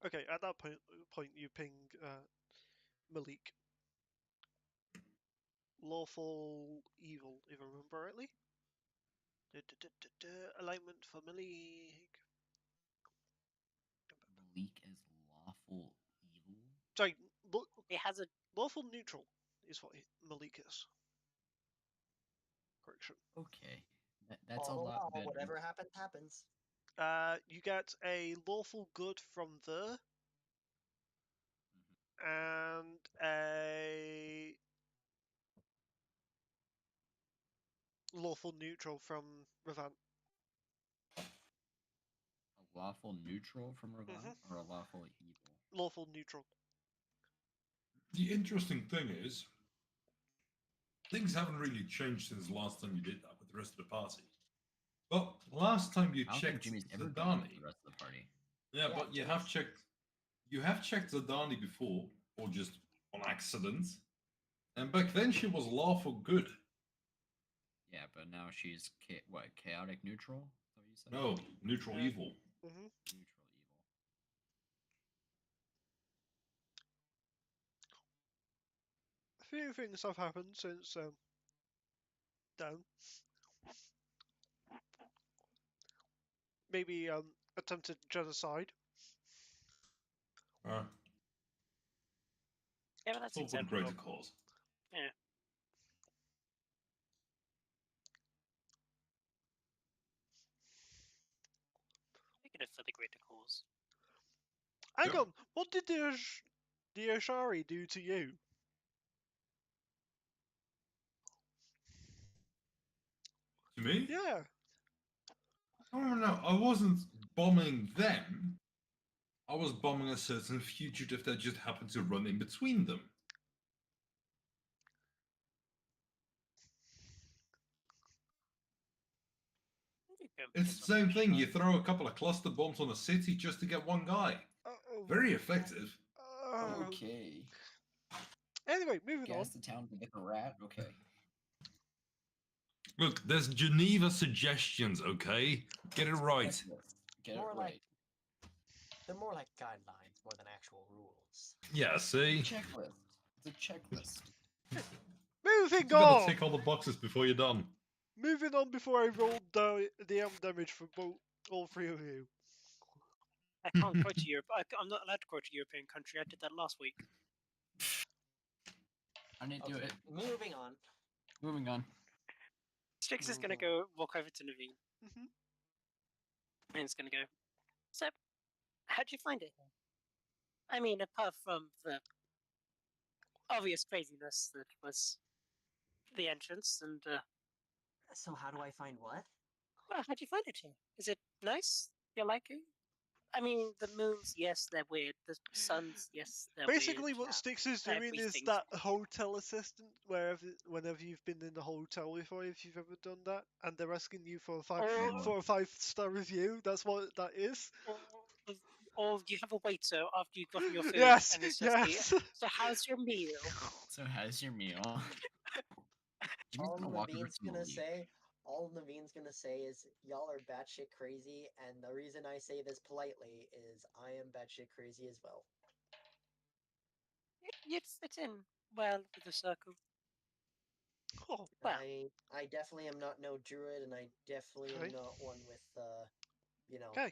[SPEAKER 1] Okay, at that point you ping Malik. Lawful evil, if I remember rightly. Alignment for Malik.
[SPEAKER 3] Malik is lawful evil.
[SPEAKER 1] Sorry,
[SPEAKER 5] It has a
[SPEAKER 1] lawful neutral is what Malik is. Correction.
[SPEAKER 3] Okay, that's a
[SPEAKER 2] All in
[SPEAKER 3] lot
[SPEAKER 2] all,
[SPEAKER 3] better.
[SPEAKER 2] whatever happens, happens.
[SPEAKER 1] You get a lawful good from the and a lawful neutral from Revan.
[SPEAKER 3] A lawful neutral from Revan or a lawful evil?
[SPEAKER 1] Lawful neutral.
[SPEAKER 4] The interesting thing is, things haven't really changed since the last time you did that with the rest of the party. But last time you
[SPEAKER 3] I don't think
[SPEAKER 4] checked
[SPEAKER 3] Jimmy's ever done it with
[SPEAKER 4] Zadani.
[SPEAKER 3] the rest of the party.
[SPEAKER 4] Yeah,
[SPEAKER 2] Yeah,
[SPEAKER 4] but you have checked Zadani before, or just on accident. And back then she was lawful good.
[SPEAKER 3] Yeah, but now she's chaotic neutral? Is that what you said?
[SPEAKER 4] No, neutral evil.
[SPEAKER 1] Mm-hmm.
[SPEAKER 3] Neutral evil.
[SPEAKER 1] A few things have happened since down. Maybe attempted genocide.
[SPEAKER 5] yeah, but that's
[SPEAKER 4] All for the
[SPEAKER 5] acceptable.
[SPEAKER 4] greater cause.
[SPEAKER 5] Yeah. Making it for the greater cause.
[SPEAKER 1] Hang
[SPEAKER 4] Yeah.
[SPEAKER 1] on, what did the Ashari do to you?
[SPEAKER 4] To me?
[SPEAKER 1] Yeah.
[SPEAKER 4] Oh no, I wasn't bombing them. I was bombing a certain fugitive that just happened to run in between them. It's the same thing. You throw a couple of cluster bombs on a city just to get one guy. Very effective.
[SPEAKER 3] Okay.
[SPEAKER 1] Anyway, moving on.
[SPEAKER 3] Gas the town to get the rat? Okay.
[SPEAKER 4] Look, there's Geneva suggestions, okay? Get it right.
[SPEAKER 3] Checklist. Get
[SPEAKER 2] More
[SPEAKER 3] it
[SPEAKER 2] like-
[SPEAKER 3] right.
[SPEAKER 2] They're more like guidelines more than actual rules.
[SPEAKER 4] Yeah, see?
[SPEAKER 3] Checklist. It's a checklist.
[SPEAKER 1] Moving
[SPEAKER 4] You gotta
[SPEAKER 1] on.
[SPEAKER 4] tick all the boxes before you're done.
[SPEAKER 1] Moving on before I roll the damage for all three of you.
[SPEAKER 5] I can't quote a Europe. I'm not allowed to quote a European country. I did that last week.
[SPEAKER 3] I didn't do
[SPEAKER 2] Okay,
[SPEAKER 3] it.
[SPEAKER 2] moving on.
[SPEAKER 3] Moving on.
[SPEAKER 5] Strix is gonna
[SPEAKER 2] Moving
[SPEAKER 5] go walk over to Naveen
[SPEAKER 1] Mhm.
[SPEAKER 5] and he's gonna go. So, how'd you find it? I mean, apart from the obvious craziness that was the entrance, and
[SPEAKER 2] So how do I find what?
[SPEAKER 5] well, how'd you find it here? Is it nice? You like it? I mean, the moons, yes, they're weird. The suns, yes, they're
[SPEAKER 1] Basically,
[SPEAKER 5] weird.
[SPEAKER 1] what
[SPEAKER 2] yeah.
[SPEAKER 1] Styx is doing is
[SPEAKER 5] Everything's
[SPEAKER 1] that
[SPEAKER 5] weird.
[SPEAKER 1] hotel assistant whenever you've been in the hotel before, if you've ever done that, and they're asking you for a
[SPEAKER 5] Or,
[SPEAKER 1] 5-star review. That's what that is.
[SPEAKER 5] or, or you have a waiter after you've gotten your food,
[SPEAKER 1] Yes,
[SPEAKER 5] and it's just
[SPEAKER 1] yes.
[SPEAKER 5] so how's your meal?
[SPEAKER 3] So how's your meal? Jimmy's
[SPEAKER 2] All
[SPEAKER 3] gonna walk over
[SPEAKER 2] Naveen's
[SPEAKER 3] to
[SPEAKER 2] gonna
[SPEAKER 3] Malik.
[SPEAKER 2] say, all Naveen's gonna say is, y'all are batshit crazy, and the reason I say this politely is I am batshit crazy as well.
[SPEAKER 5] You'd fit in well with the circle.
[SPEAKER 1] Oh,
[SPEAKER 5] Well,
[SPEAKER 2] I definitely am not no druid, and I definitely
[SPEAKER 1] Okay.
[SPEAKER 2] am not one with you know,
[SPEAKER 1] okay.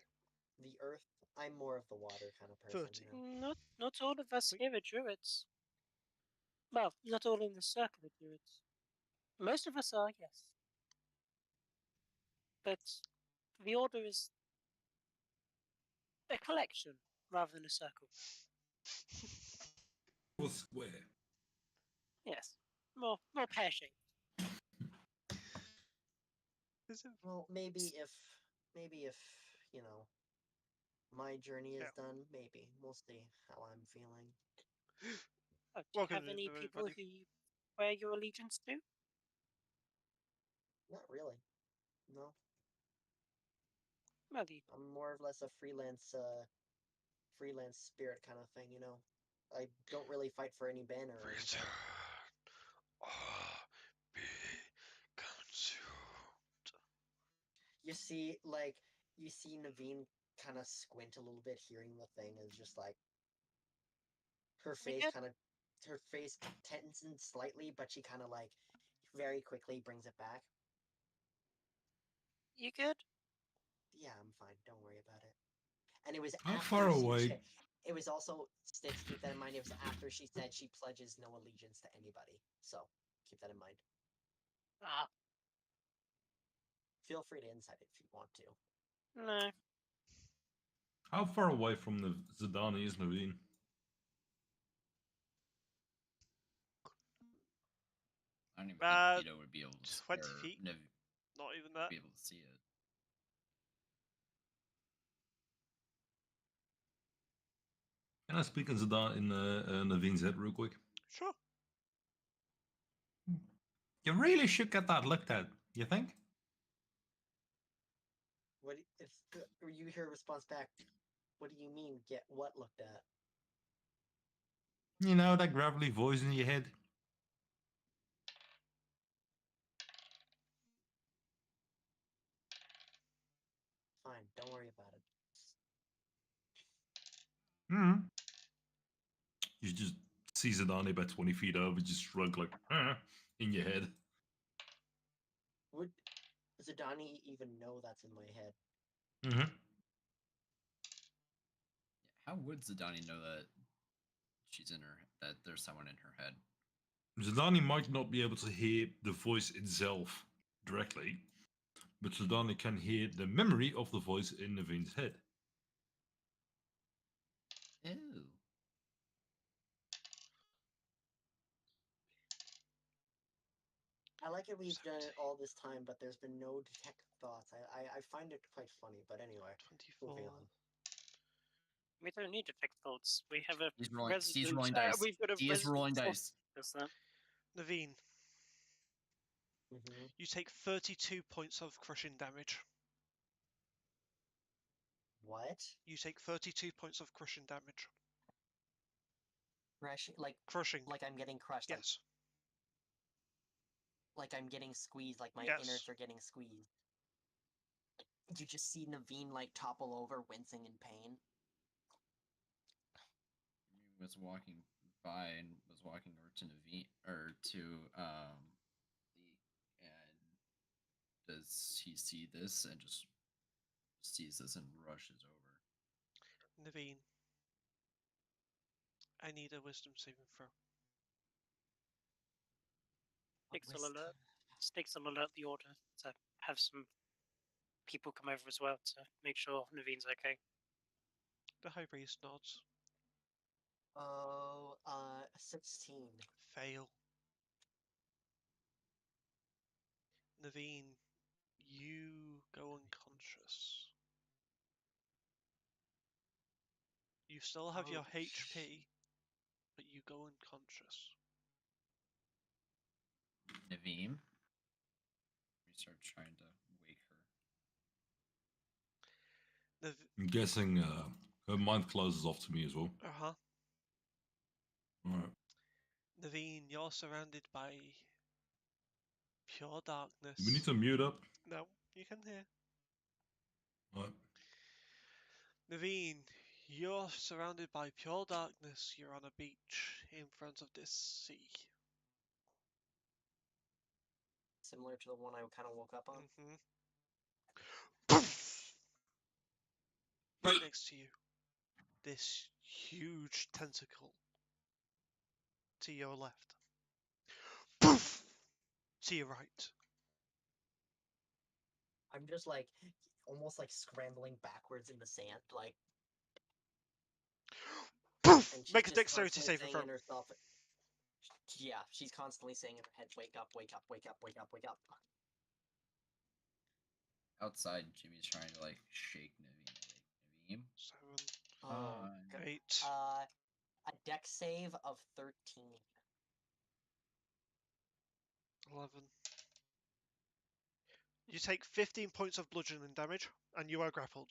[SPEAKER 2] the earth. I'm more of the water kind of person.
[SPEAKER 1] 30.
[SPEAKER 2] You know?
[SPEAKER 5] not all of us
[SPEAKER 1] Wait.
[SPEAKER 5] here are druids. Well, not all in the circle are druids. Most of us are, yes. But the order is a collection rather than a circle.
[SPEAKER 4] Was square.
[SPEAKER 5] Yes, more pear shaped.
[SPEAKER 1] Is it?
[SPEAKER 2] Well, maybe if you know, my journey is
[SPEAKER 1] Yeah.
[SPEAKER 2] done, maybe we'll see how I'm feeling.
[SPEAKER 5] Oh, do you
[SPEAKER 1] Welcome
[SPEAKER 5] have
[SPEAKER 1] to
[SPEAKER 5] any
[SPEAKER 1] the
[SPEAKER 5] people
[SPEAKER 1] everybody.
[SPEAKER 5] who you wear your allegiance to?
[SPEAKER 2] Not really. No,
[SPEAKER 5] Well,
[SPEAKER 2] I'm more or less a freelance spirit kind of thing. You know, I don't really fight for any banner or anything.
[SPEAKER 1] Be consumed.
[SPEAKER 2] You see Naveen kind of squint a little bit, hearing the thing, is just like her face
[SPEAKER 5] good?
[SPEAKER 2] kind of, her face tenses slightly, but she kind of like very quickly brings it back.
[SPEAKER 5] You good?
[SPEAKER 2] Yeah, I'm fine. Don't worry about it. And it was
[SPEAKER 4] How
[SPEAKER 2] after
[SPEAKER 4] far away?
[SPEAKER 2] It was also Sticks. Keep that in mind. It was after she said she pledges no allegiance to anybody. So keep that in mind.
[SPEAKER 5] Ah,
[SPEAKER 2] Feel free to insight it if you want to.
[SPEAKER 5] no.
[SPEAKER 4] How far away from the Zidane is Naveen?
[SPEAKER 3] I don't even
[SPEAKER 1] Uh,
[SPEAKER 3] think Vito would be able to
[SPEAKER 1] 20
[SPEAKER 3] or
[SPEAKER 1] feet.
[SPEAKER 3] Nev
[SPEAKER 1] Not even that.
[SPEAKER 3] be able to see it.
[SPEAKER 4] Can I speak in Zidane in Naveen's head real quick?
[SPEAKER 1] Sure.
[SPEAKER 4] You really should get that looked at. You think?
[SPEAKER 2] What if you hear a response back? What do you mean? Get what looked at?
[SPEAKER 4] You know that gravelly voice in your head.
[SPEAKER 2] Fine. Don't worry about it.
[SPEAKER 4] Hmm. You just see Zidane about 20 feet over, just shrug like in your head.
[SPEAKER 2] Would Zidani even know that's in my head?
[SPEAKER 4] Mm-hmm.
[SPEAKER 3] How would Zidani know that that there's someone in her head?
[SPEAKER 4] Zidane might not be able to hear the voice itself directly, but Zidane can hear the memory of the voice in Naveen's head.
[SPEAKER 3] Ew.
[SPEAKER 2] I like it we've done it all this time, but there's been no detect thoughts. I find it quite funny, but anyway,
[SPEAKER 1] 24.
[SPEAKER 2] moving on.
[SPEAKER 5] We don't need to pick thoughts. We have a
[SPEAKER 3] Steve's rolling
[SPEAKER 5] resident.
[SPEAKER 3] dice.
[SPEAKER 5] We've got a
[SPEAKER 3] He is rolling
[SPEAKER 5] resident
[SPEAKER 3] dice.
[SPEAKER 5] Does that?
[SPEAKER 1] Naveen,
[SPEAKER 2] Mm-hmm.
[SPEAKER 1] you take 32 points of crushing damage.
[SPEAKER 2] What?
[SPEAKER 1] You take 32 points of crushing damage.
[SPEAKER 2] Crushing?
[SPEAKER 1] Crushing.
[SPEAKER 2] Like I'm getting crushed.
[SPEAKER 1] Yes.
[SPEAKER 2] Like I'm getting squeezed. Like my
[SPEAKER 1] Yes.
[SPEAKER 2] innards are getting squeezed. You just see Naveen like topple over, wincing in pain.
[SPEAKER 3] He was walking by and was walking over to Naveen or to Lee, and does he see this and just sees this and rushes over?
[SPEAKER 1] Naveen, I need a wisdom saving throw.
[SPEAKER 5] Snakes will alert. Snakes will alert the order to have some people come over as well to make sure Naveen's okay.
[SPEAKER 1] The High Priest nods.
[SPEAKER 2] Oh, 16.
[SPEAKER 1] Fail. Naveen, you go unconscious. You still have your
[SPEAKER 2] Oh,
[SPEAKER 1] HP, but you go unconscious.
[SPEAKER 3] Naveem. We start trying to wake her.
[SPEAKER 4] I'm guessing her mind closes off to me as well.
[SPEAKER 1] Uh-huh.
[SPEAKER 4] Alright.
[SPEAKER 1] Naveen, you're surrounded by pure darkness.
[SPEAKER 4] Do we need to mute up?
[SPEAKER 1] No, you can hear.
[SPEAKER 4] Alright.
[SPEAKER 1] Naveen, you're surrounded by pure darkness. You're on a beach in front of this sea.
[SPEAKER 2] Similar to the one I kind of woke up on.
[SPEAKER 1] Right next to you, this huge tentacle. To your left. To your right.
[SPEAKER 2] I'm just like, almost like scrambling backwards in the sand, like. And she's
[SPEAKER 1] Make a
[SPEAKER 2] just
[SPEAKER 1] dexterity
[SPEAKER 2] constantly
[SPEAKER 1] saving
[SPEAKER 2] saying
[SPEAKER 1] throw.
[SPEAKER 2] in herself. Yeah, she's constantly saying in her head, "Wake up, wake up, wake up, wake up, wake up."
[SPEAKER 3] Outside, Jimmy's trying to like shake Naveem. Like, Naveem?
[SPEAKER 1] 7,
[SPEAKER 2] Oh,
[SPEAKER 1] 8.
[SPEAKER 2] a dex save of 13.
[SPEAKER 1] 11. You take 15 points of bludgeoning damage, and you are grappled.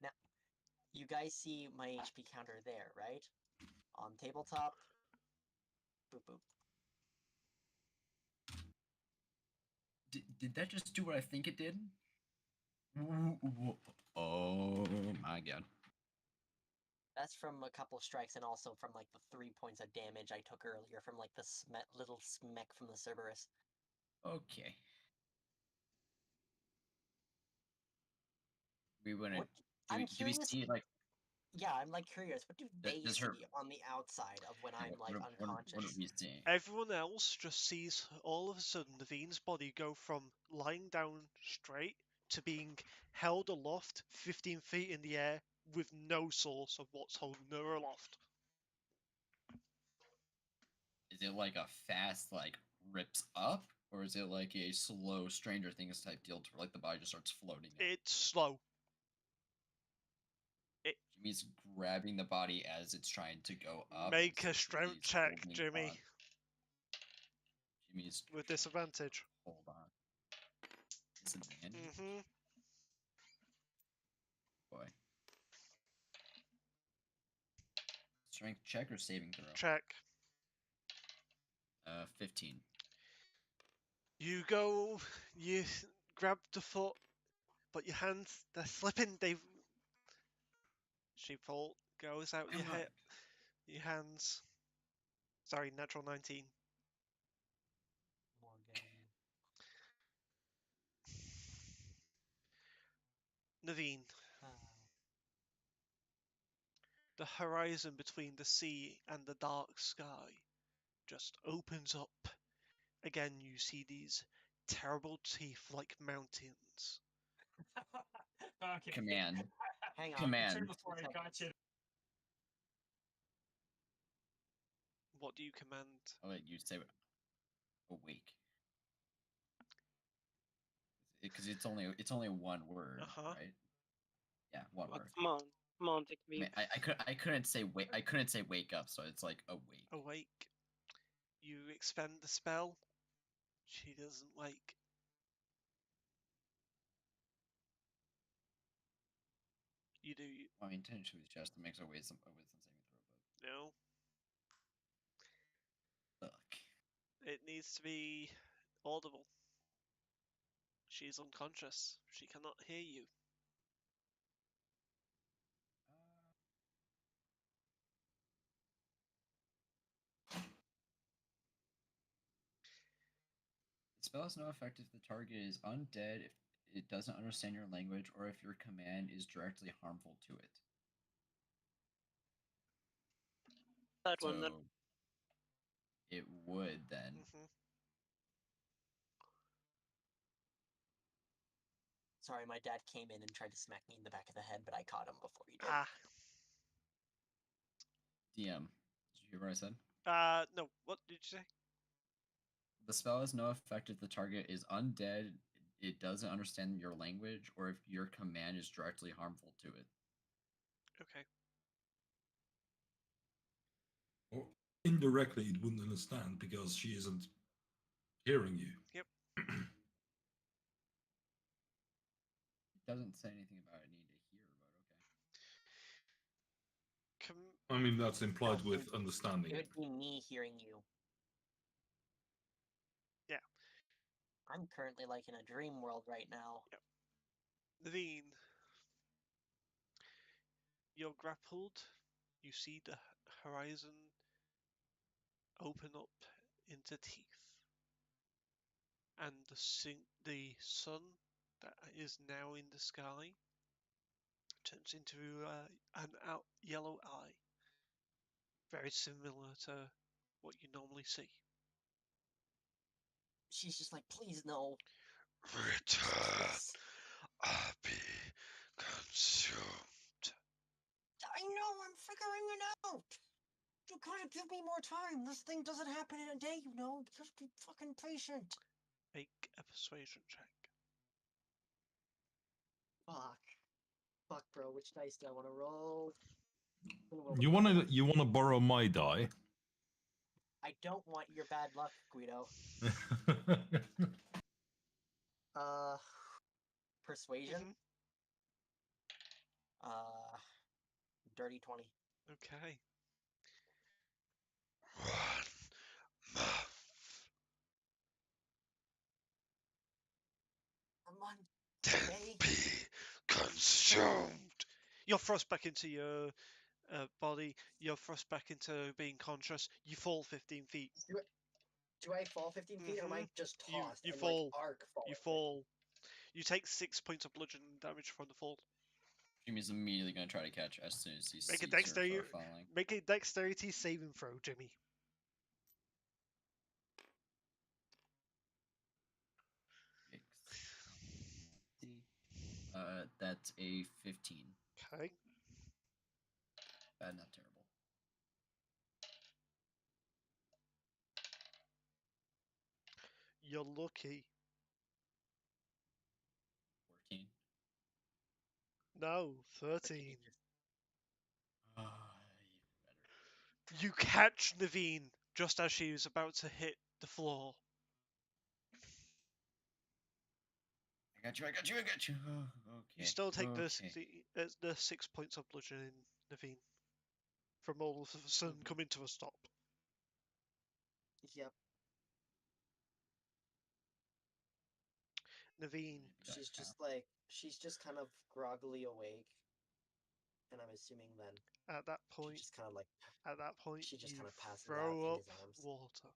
[SPEAKER 2] Now, you guys see my HP counter there, right? On tabletop. Boop boop.
[SPEAKER 3] Did that just do what I think it did? Oh my god.
[SPEAKER 2] That's from a couple of strikes and also from like the 3 points of damage I took earlier from like the little smack from the Cerberus.
[SPEAKER 3] Okay. We wouldn't.
[SPEAKER 2] What-
[SPEAKER 3] Do
[SPEAKER 2] I'm
[SPEAKER 3] we
[SPEAKER 2] curious-
[SPEAKER 3] see like
[SPEAKER 2] Yeah, I'm like curious. What do they
[SPEAKER 3] does
[SPEAKER 2] see
[SPEAKER 3] her-
[SPEAKER 2] on the outside of when I'm like
[SPEAKER 3] what are
[SPEAKER 2] unconscious?
[SPEAKER 3] we seeing?
[SPEAKER 1] Everyone else just sees all of a sudden Naveen's body go from lying down straight to being held aloft 15 feet in the air with no source of what's holding her aloft.
[SPEAKER 3] Is it like a fast like rips up, or is it like a slow Stranger Things type deal to where like the body just starts floating up?
[SPEAKER 1] It's slow.
[SPEAKER 3] Jimmy's grabbing the body as it's trying to go up.
[SPEAKER 1] Make
[SPEAKER 3] and
[SPEAKER 1] a strength
[SPEAKER 3] Jimmy's
[SPEAKER 1] check,
[SPEAKER 3] holding
[SPEAKER 1] Jimmy,
[SPEAKER 3] on. Jimmy's
[SPEAKER 1] with
[SPEAKER 3] trying to
[SPEAKER 1] disadvantage.
[SPEAKER 3] hold on. Disadvantage.
[SPEAKER 1] Mm-hmm.
[SPEAKER 3] Boy. Strength check or saving throw?
[SPEAKER 1] Check.
[SPEAKER 3] 15.
[SPEAKER 1] You go, you grab the foot, but your hands, they're slipping, She goes out your head, your hands. Sorry, natural 19.
[SPEAKER 2] Morgan.
[SPEAKER 1] Naveen,
[SPEAKER 2] Ah.
[SPEAKER 1] the horizon between the sea and the dark sky just opens up. Again, you see these terrible teeth-like mountains.
[SPEAKER 7] Okay.
[SPEAKER 3] Command.
[SPEAKER 2] Hang on.
[SPEAKER 3] Command.
[SPEAKER 7] Turn before I got you.
[SPEAKER 1] What do you command?
[SPEAKER 3] I'll let you say awake. Because it's only one word,
[SPEAKER 1] Uh-huh.
[SPEAKER 3] right? Yeah, one
[SPEAKER 5] Well,
[SPEAKER 3] word.
[SPEAKER 5] come on, take
[SPEAKER 3] I
[SPEAKER 5] me.
[SPEAKER 3] mean, I couldn't say wake up, so it's like awake.
[SPEAKER 1] Awake. You expend the spell. She doesn't wake. You do.
[SPEAKER 3] My intention was just to make a wisdom saving throw,
[SPEAKER 1] No.
[SPEAKER 3] but fuck.
[SPEAKER 1] It needs to be audible. She's unconscious. She cannot hear you.
[SPEAKER 3] spell has no effect if the target is undead, if it doesn't understand your language, or if your command is directly harmful to it.
[SPEAKER 5] Third
[SPEAKER 3] So
[SPEAKER 5] one then.
[SPEAKER 3] it would then.
[SPEAKER 1] Mhm.
[SPEAKER 2] Sorry, my dad came in and tried to smack me in the back of the head, but I caught him before he did.
[SPEAKER 1] Ah.
[SPEAKER 3] DM. Did you hear what I said?
[SPEAKER 1] No. What did you say?
[SPEAKER 3] The spell has no effect if the target is undead, it doesn't understand your language, or if your command is directly harmful to it.
[SPEAKER 1] Okay.
[SPEAKER 4] Or indirectly, it wouldn't understand because she isn't hearing you.
[SPEAKER 1] Yep.
[SPEAKER 3] It doesn't say anything about it needing to hear, but okay.
[SPEAKER 1] Com-
[SPEAKER 4] I mean, that's implied
[SPEAKER 2] No,
[SPEAKER 4] with understanding
[SPEAKER 2] It
[SPEAKER 4] it.
[SPEAKER 2] would be me hearing you.
[SPEAKER 1] Yeah.
[SPEAKER 2] I'm currently like in a dream world right now.
[SPEAKER 1] Naveen, you're grappled. You see the horizon open up into teeth, and the sun that is now in the sky turns into an yellow eye, very similar to what you normally see.
[SPEAKER 2] She's just like, please no.
[SPEAKER 1] Return,
[SPEAKER 2] Yes.
[SPEAKER 1] be consumed.
[SPEAKER 2] I know, I'm figuring it out. You gotta give me more time. This thing doesn't happen in a day, you know. Just be fucking patient.
[SPEAKER 1] Make a persuasion check.
[SPEAKER 2] Fuck. Fuck, bro. Which dice do I want to roll?
[SPEAKER 4] You wanna borrow my die?
[SPEAKER 2] I don't want your bad luck, Guido. Persuasion.
[SPEAKER 1] Mhm.
[SPEAKER 2] Dirty 20.
[SPEAKER 1] Okay. 1 month.
[SPEAKER 2] A month.
[SPEAKER 1] Then
[SPEAKER 2] Okay.
[SPEAKER 1] be consumed. You're thrust back into your body. You're thrust back into being conscious. You fall 15 feet.
[SPEAKER 2] Do I fall 15 feet, or am I just tossed
[SPEAKER 1] You
[SPEAKER 2] and
[SPEAKER 1] fall.
[SPEAKER 2] like arc fall?
[SPEAKER 1] You fall. You take 6 points of bludgeoning damage from the fall.
[SPEAKER 3] Jimmy's immediately going to try to catch as soon as he
[SPEAKER 1] Make a
[SPEAKER 3] sees
[SPEAKER 1] dexterity.
[SPEAKER 3] her falling.
[SPEAKER 1] Make a dexterity saving throw, Jimmy.
[SPEAKER 3] That's a 15.
[SPEAKER 1] Okay.
[SPEAKER 3] Bad, not terrible.
[SPEAKER 1] You're lucky.
[SPEAKER 3] 14.
[SPEAKER 1] No, 13.
[SPEAKER 3] Even better.
[SPEAKER 1] You catch Naveen just as she was about to hit the floor.
[SPEAKER 3] I got you. Okay.
[SPEAKER 1] You still take
[SPEAKER 3] okay.
[SPEAKER 1] the 6 points of bludgeoning, Naveen, from all of a sudden coming to a stop.
[SPEAKER 2] Yep.
[SPEAKER 1] Naveen,
[SPEAKER 2] She's just kind of groggily awake, and I'm assuming then
[SPEAKER 1] at that
[SPEAKER 2] she
[SPEAKER 1] point,
[SPEAKER 2] just kind of like she just
[SPEAKER 1] you
[SPEAKER 2] kind of passes out
[SPEAKER 1] throw
[SPEAKER 2] in
[SPEAKER 1] up
[SPEAKER 2] his arms.
[SPEAKER 1] water.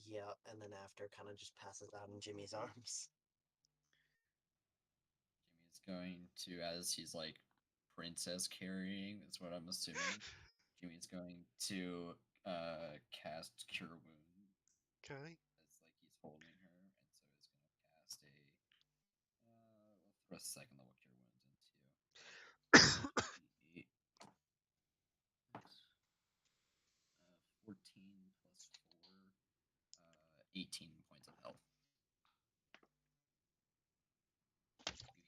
[SPEAKER 2] Yeah, and then after kind of just passes out in Jimmy's arms.
[SPEAKER 3] Jimmy's going to, as he's like princess carrying, that's what I'm assuming. Jimmy's going to cast Cure Wound.
[SPEAKER 1] Okay.
[SPEAKER 3] It's like he's holding her, and so he's going to cast a. We'll throw a second level Cure Wounds into. 14 plus 4, 18 points of health.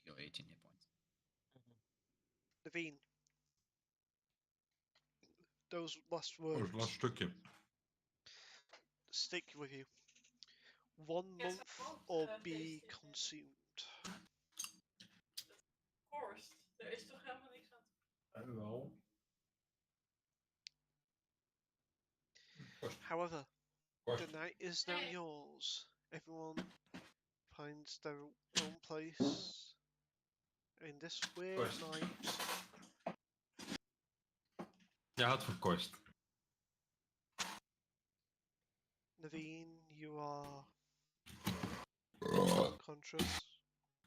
[SPEAKER 3] You heal 18 hit points.
[SPEAKER 1] Naveen, those last
[SPEAKER 4] Oh,
[SPEAKER 1] words
[SPEAKER 4] last trick you.
[SPEAKER 1] stick with you. 1 month or be consumed.
[SPEAKER 8] Of course, er is toch helemaal niks aan te
[SPEAKER 4] Well.
[SPEAKER 1] However, the
[SPEAKER 4] Question.
[SPEAKER 1] night is now yours. Everyone finds their own place in this weird
[SPEAKER 4] Question.
[SPEAKER 1] night.
[SPEAKER 4] Ja, het verkost.
[SPEAKER 1] Naveen, you are unconscious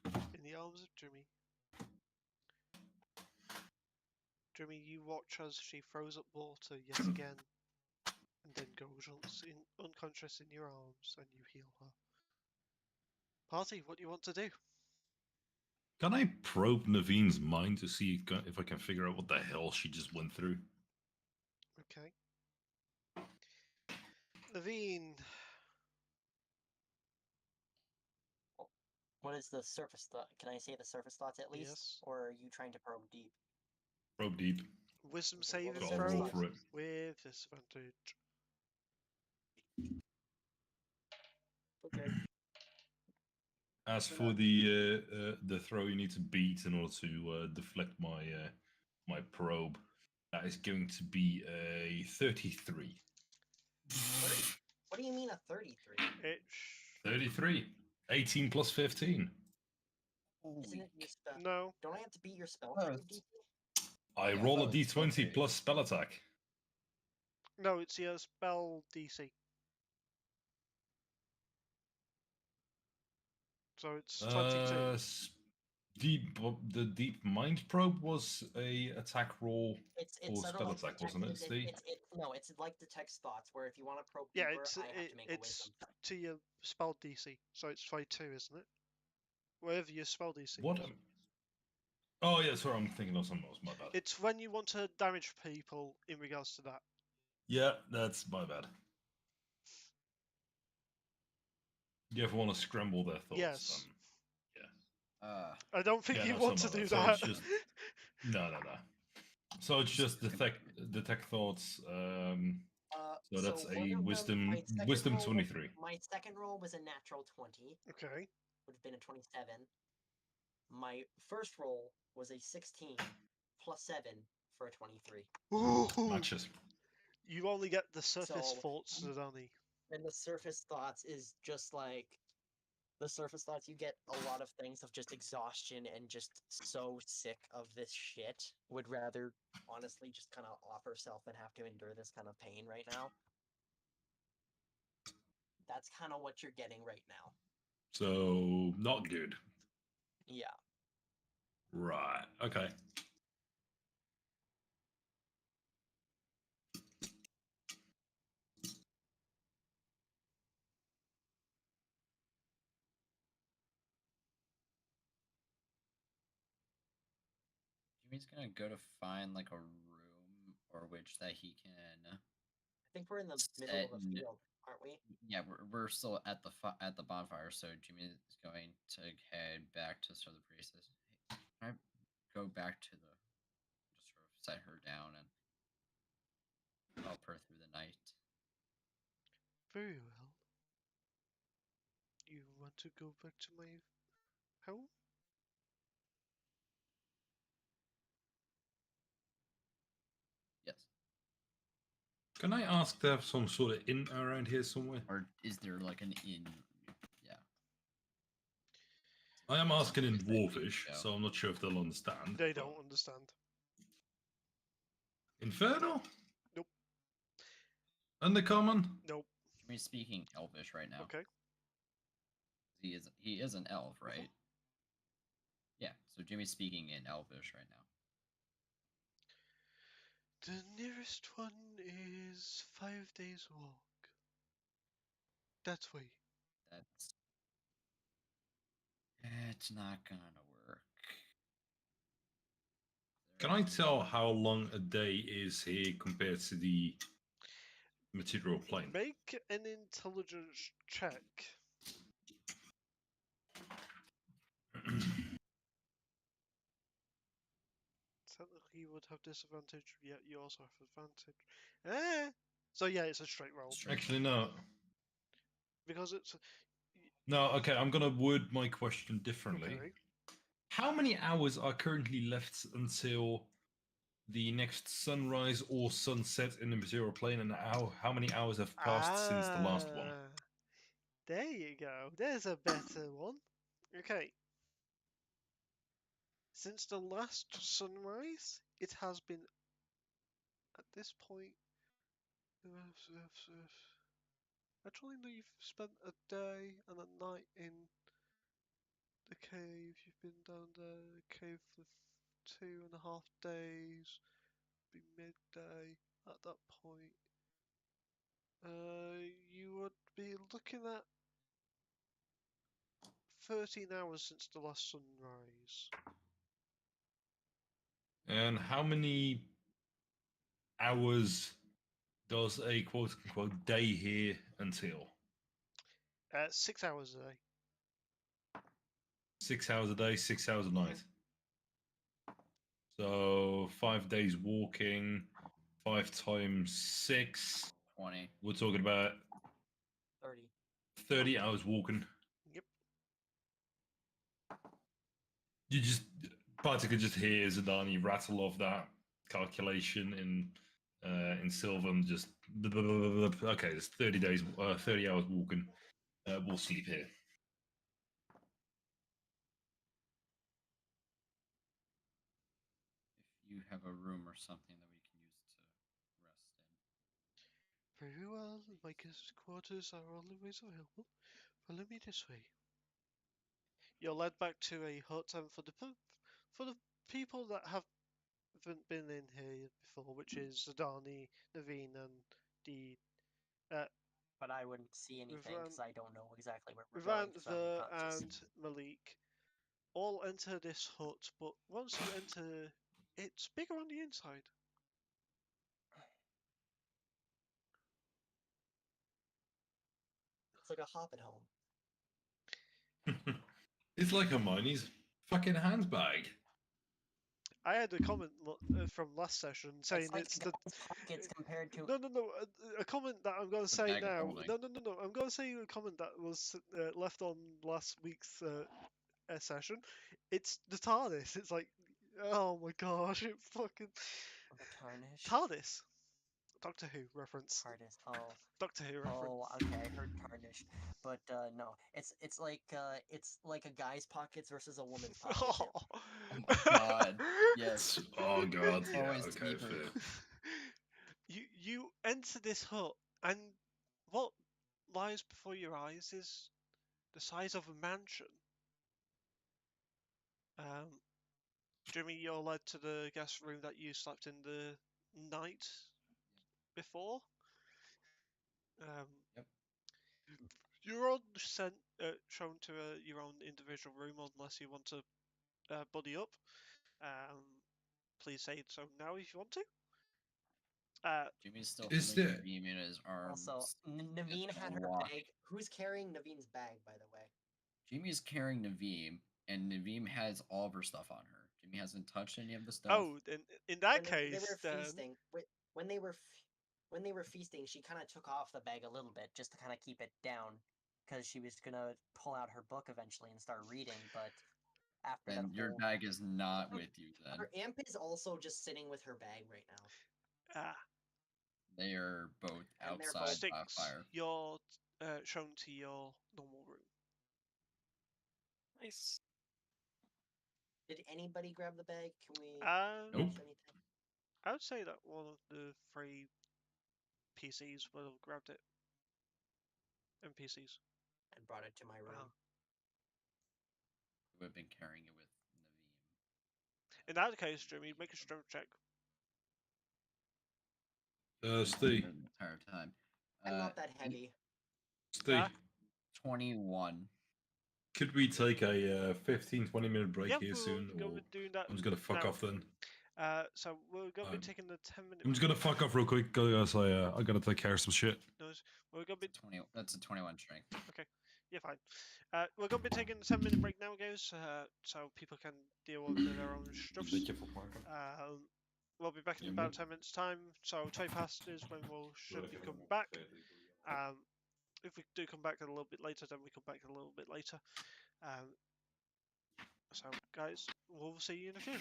[SPEAKER 1] in the arms of Jimmy. Jimmy, you watch as she throws up water yet again, and then goes unconscious in your arms, and you heal her. Party, what do you want to do?
[SPEAKER 4] Can I probe Naveen's mind to see if I can figure out what the hell she just went through?
[SPEAKER 1] Okay. Naveen,
[SPEAKER 2] What is the surface thought? Can I say the surface thoughts at least?
[SPEAKER 1] Yes.
[SPEAKER 2] Or are you trying to probe deep?
[SPEAKER 4] Probe deep.
[SPEAKER 1] wisdom
[SPEAKER 2] Okay,
[SPEAKER 1] saving
[SPEAKER 2] well,
[SPEAKER 4] So I'll
[SPEAKER 1] throw
[SPEAKER 4] roll for it.
[SPEAKER 1] with disadvantage.
[SPEAKER 2] Okay.
[SPEAKER 4] As
[SPEAKER 2] So
[SPEAKER 4] for
[SPEAKER 2] now-
[SPEAKER 4] the throw you need to beat in order to deflect my my probe, that is going to be a 33.
[SPEAKER 2] What do you mean a 33?
[SPEAKER 1] It's
[SPEAKER 4] 33. 18 plus 15.
[SPEAKER 2] Isn't it your spell?
[SPEAKER 1] no.
[SPEAKER 2] Don't I have to beat your spell
[SPEAKER 3] Oh,
[SPEAKER 2] save
[SPEAKER 3] it's-
[SPEAKER 2] DC?
[SPEAKER 4] I
[SPEAKER 3] Yeah,
[SPEAKER 4] roll
[SPEAKER 3] that
[SPEAKER 4] a
[SPEAKER 3] was
[SPEAKER 4] d20
[SPEAKER 3] okay.
[SPEAKER 4] plus spell attack.
[SPEAKER 1] No, it's your spell DC. So it's 22.
[SPEAKER 4] The deep mind probe was a attack roll
[SPEAKER 2] It's
[SPEAKER 4] for
[SPEAKER 2] sort of
[SPEAKER 4] spell
[SPEAKER 2] like
[SPEAKER 4] attack,
[SPEAKER 2] detect-
[SPEAKER 4] wasn't it? Steve?
[SPEAKER 2] no, it's like detect thoughts, where if you want to probe
[SPEAKER 1] Yeah,
[SPEAKER 2] deeper,
[SPEAKER 1] it's
[SPEAKER 2] I have to make a
[SPEAKER 1] it's
[SPEAKER 2] wisdom check.
[SPEAKER 1] to your spell DC. So it's 22, isn't it? Whatever your spell DC
[SPEAKER 4] What?
[SPEAKER 1] is.
[SPEAKER 4] Oh yeah, sorry, I'm thinking of something else. My bad.
[SPEAKER 1] It's when you want to damage people in regards to that.
[SPEAKER 4] Yeah, that's my bad. You ever want to scramble their thoughts?
[SPEAKER 1] Yes. I don't think
[SPEAKER 4] Yeah,
[SPEAKER 1] you
[SPEAKER 4] no,
[SPEAKER 1] want to
[SPEAKER 4] something
[SPEAKER 1] do
[SPEAKER 4] like that. So
[SPEAKER 1] that.
[SPEAKER 4] it's just no. So it's just detect thoughts. So that's
[SPEAKER 2] one
[SPEAKER 4] a
[SPEAKER 2] of
[SPEAKER 4] wisdom
[SPEAKER 2] my second
[SPEAKER 4] wisdom
[SPEAKER 2] roll-
[SPEAKER 4] 23.
[SPEAKER 2] My second roll was a natural 20,
[SPEAKER 1] Okay.
[SPEAKER 2] would have been a 27. My first roll was a 16 plus 7 for a 23.
[SPEAKER 1] Ooh,
[SPEAKER 4] Matches.
[SPEAKER 1] you only get the surface
[SPEAKER 2] So-
[SPEAKER 1] thoughts, Zadani.
[SPEAKER 2] And the surface thoughts is just like the surface thoughts. You get a lot of things of just exhaustion and just so sick of this shit. Would rather honestly just kind of off herself than have to endure this kind of pain right now. That's kind of what you're getting right now.
[SPEAKER 4] So not good.
[SPEAKER 2] Yeah.
[SPEAKER 4] Right. Okay.
[SPEAKER 3] Jimmy's gonna go to find like a room or which that he can.
[SPEAKER 2] I think we're in the middle of a
[SPEAKER 3] Set-
[SPEAKER 2] field, aren't we?
[SPEAKER 3] Yeah, we're still at the bonfire, so Jimmy is going to head back to sort of the priestess. Hey, can I go back to the just sort of set her down and help her through the night?
[SPEAKER 1] Very well. You want to go back to my home?
[SPEAKER 3] Yes.
[SPEAKER 4] Can I ask to have some sort of inn around here somewhere?
[SPEAKER 3] Or is there like an inn? Yeah.
[SPEAKER 4] I am asking in
[SPEAKER 3] Someplace that we
[SPEAKER 4] Dwarvish,
[SPEAKER 3] can go.
[SPEAKER 4] so I'm not sure if they'll understand.
[SPEAKER 1] They
[SPEAKER 4] but-
[SPEAKER 1] don't understand.
[SPEAKER 4] Infernal?
[SPEAKER 1] Nope.
[SPEAKER 4] Undercommon?
[SPEAKER 1] Nope.
[SPEAKER 3] Jimmy's speaking Elvish right now.
[SPEAKER 1] Okay.
[SPEAKER 3] He is an elf, right? Yeah. So Jimmy's speaking in Elvish right now.
[SPEAKER 1] The nearest one is 5 days walk. That way.
[SPEAKER 3] That's. It's not gonna work.
[SPEAKER 4] Can I tell how long a day is here compared to the material plane?
[SPEAKER 1] Make an intelligence check. Technically, you would have disadvantage, yet you also have advantage. So yeah, it's a straight roll.
[SPEAKER 4] Actually, no.
[SPEAKER 1] Because it's
[SPEAKER 4] No, okay, I'm gonna word my question differently.
[SPEAKER 1] okay.
[SPEAKER 4] How many hours are currently left until the next sunrise or sunset in the material plane, and how many hours have passed since the last one?
[SPEAKER 1] There you go. There's a better one. Okay. Since the last sunrise, it has been at this point Actually, no, you've spent a day and a night in the cave. You've been down the cave for 2.5 days. Be midday at that point. You would be looking at 13 hours since the last sunrise.
[SPEAKER 4] And how many hours does a quote unquote day here entail?
[SPEAKER 1] 6 hours a day.
[SPEAKER 4] 6 hours a day, 6 hours a night. So 5 days walking, 5 times 6.
[SPEAKER 3] 20.
[SPEAKER 4] We're talking about
[SPEAKER 2] 30.
[SPEAKER 4] 30 hours walking.
[SPEAKER 1] Yep.
[SPEAKER 4] You just practically just hear Zidane rattle off that calculation in Sylvan. Just okay, it's 30 days, 30 hours walking. We'll sleep here.
[SPEAKER 3] If you have a room or something that we can use to rest in.
[SPEAKER 1] Very well. My guest quarters are always available. Follow me this way. You're led back to a hut, and for the people that haven't been in here before, which is Zidane, Naveen, and the
[SPEAKER 2] But I wouldn't see anything because I don't know exactly where we're
[SPEAKER 1] Rivan,
[SPEAKER 2] going because I'm
[SPEAKER 1] Ver,
[SPEAKER 2] unconscious.
[SPEAKER 1] and Malik all enter this hut, but once you enter, it's bigger on the inside.
[SPEAKER 2] It's like a hobbit home.
[SPEAKER 4] It's like Hermione's fucking handbag.
[SPEAKER 1] I had a comment from last session saying
[SPEAKER 2] It's like
[SPEAKER 1] it's
[SPEAKER 2] the guy's pockets compared to.
[SPEAKER 1] No. A comment that I'm going to say
[SPEAKER 3] bag of
[SPEAKER 1] now.
[SPEAKER 3] holding.
[SPEAKER 1] No. I'm going to say a comment that was left on last week's session. It's the TARDIS. It's like, oh my gosh, it fucking
[SPEAKER 2] The tarnish.
[SPEAKER 1] TARDIS. Doctor Who reference.
[SPEAKER 2] TARDIS. Oh.
[SPEAKER 1] Doctor Who reference.
[SPEAKER 2] Oh, okay, I heard tarnish, but no, it's like a guy's pockets versus a woman's pockets.
[SPEAKER 1] Oh
[SPEAKER 3] my God, yes.
[SPEAKER 4] Oh god, yeah,
[SPEAKER 3] Always
[SPEAKER 4] okay,
[SPEAKER 3] deeper.
[SPEAKER 4] fair.
[SPEAKER 1] You enter this hut, and what lies before your eyes is the size of a mansion. Jimmy, you're led to the guest room that you slept in the night before.
[SPEAKER 3] Yep.
[SPEAKER 1] You're all shown to your own individual room unless you want to buddy up. Please say so now if you want to.
[SPEAKER 3] Jimmy's still
[SPEAKER 4] Is
[SPEAKER 3] feeling
[SPEAKER 4] there-
[SPEAKER 3] Naveen in his arms.
[SPEAKER 2] Also, Naveen
[SPEAKER 3] Just
[SPEAKER 2] had her
[SPEAKER 3] walk.
[SPEAKER 2] bag. Who's carrying Naveen's bag, by the way?
[SPEAKER 3] Jimmy's carrying Naveem, and Naveem has all of her stuff on her. Jimmy hasn't touched any of the stuff.
[SPEAKER 1] Oh, in that
[SPEAKER 2] When they
[SPEAKER 1] case,
[SPEAKER 2] were
[SPEAKER 1] then
[SPEAKER 2] feasting, when they were feasting, she kind of took off the bag a little bit just to kind of keep it down, because she was gonna pull out her book eventually and start reading. But after
[SPEAKER 3] Then
[SPEAKER 2] that,
[SPEAKER 3] your bag is not with you then.
[SPEAKER 2] her amp is also just sitting with her bag right now.
[SPEAKER 3] They are both
[SPEAKER 2] And they're
[SPEAKER 3] outside
[SPEAKER 2] both-
[SPEAKER 3] by a
[SPEAKER 1] Six,
[SPEAKER 3] fire.
[SPEAKER 1] you're shown to your normal room.
[SPEAKER 5] Nice.
[SPEAKER 2] Did anybody grab the bag? Can we?
[SPEAKER 4] Nope.
[SPEAKER 2] finish anything?
[SPEAKER 1] I would say that one of the 3 PCs would have grabbed it. NPCs.
[SPEAKER 2] And brought it to my room.
[SPEAKER 3] Who have been carrying it with Naveem.
[SPEAKER 1] In that case, Jimmy, make a strength check.
[SPEAKER 4] Steve.
[SPEAKER 3] The entire time.
[SPEAKER 2] I'm not that heavy.
[SPEAKER 4] Steve,
[SPEAKER 1] Ah.
[SPEAKER 3] 21.
[SPEAKER 4] could we take a 15-20 minute break
[SPEAKER 1] Yep,
[SPEAKER 4] here
[SPEAKER 1] we'll
[SPEAKER 4] soon?
[SPEAKER 1] go
[SPEAKER 4] Or
[SPEAKER 1] with doing that.
[SPEAKER 4] I'm just gonna fuck
[SPEAKER 1] now.
[SPEAKER 4] off then.
[SPEAKER 1] So we're going to be
[SPEAKER 4] Um,
[SPEAKER 1] taking the 10-minute.
[SPEAKER 4] I'm just gonna fuck off real quick, guys. I gotta take care of some shit.
[SPEAKER 1] We're going to be
[SPEAKER 3] 20. That's a 21 strength.
[SPEAKER 1] Yeah, fine. We're going to be taking a 10-minute break now, guys, so people can deal with their own stuff. We'll be back in about 10 minutes' time. So 20 past is when we'll should be coming back. If we do come back a little bit later, then we come back a little bit later. So, guys, we'll see you in a few.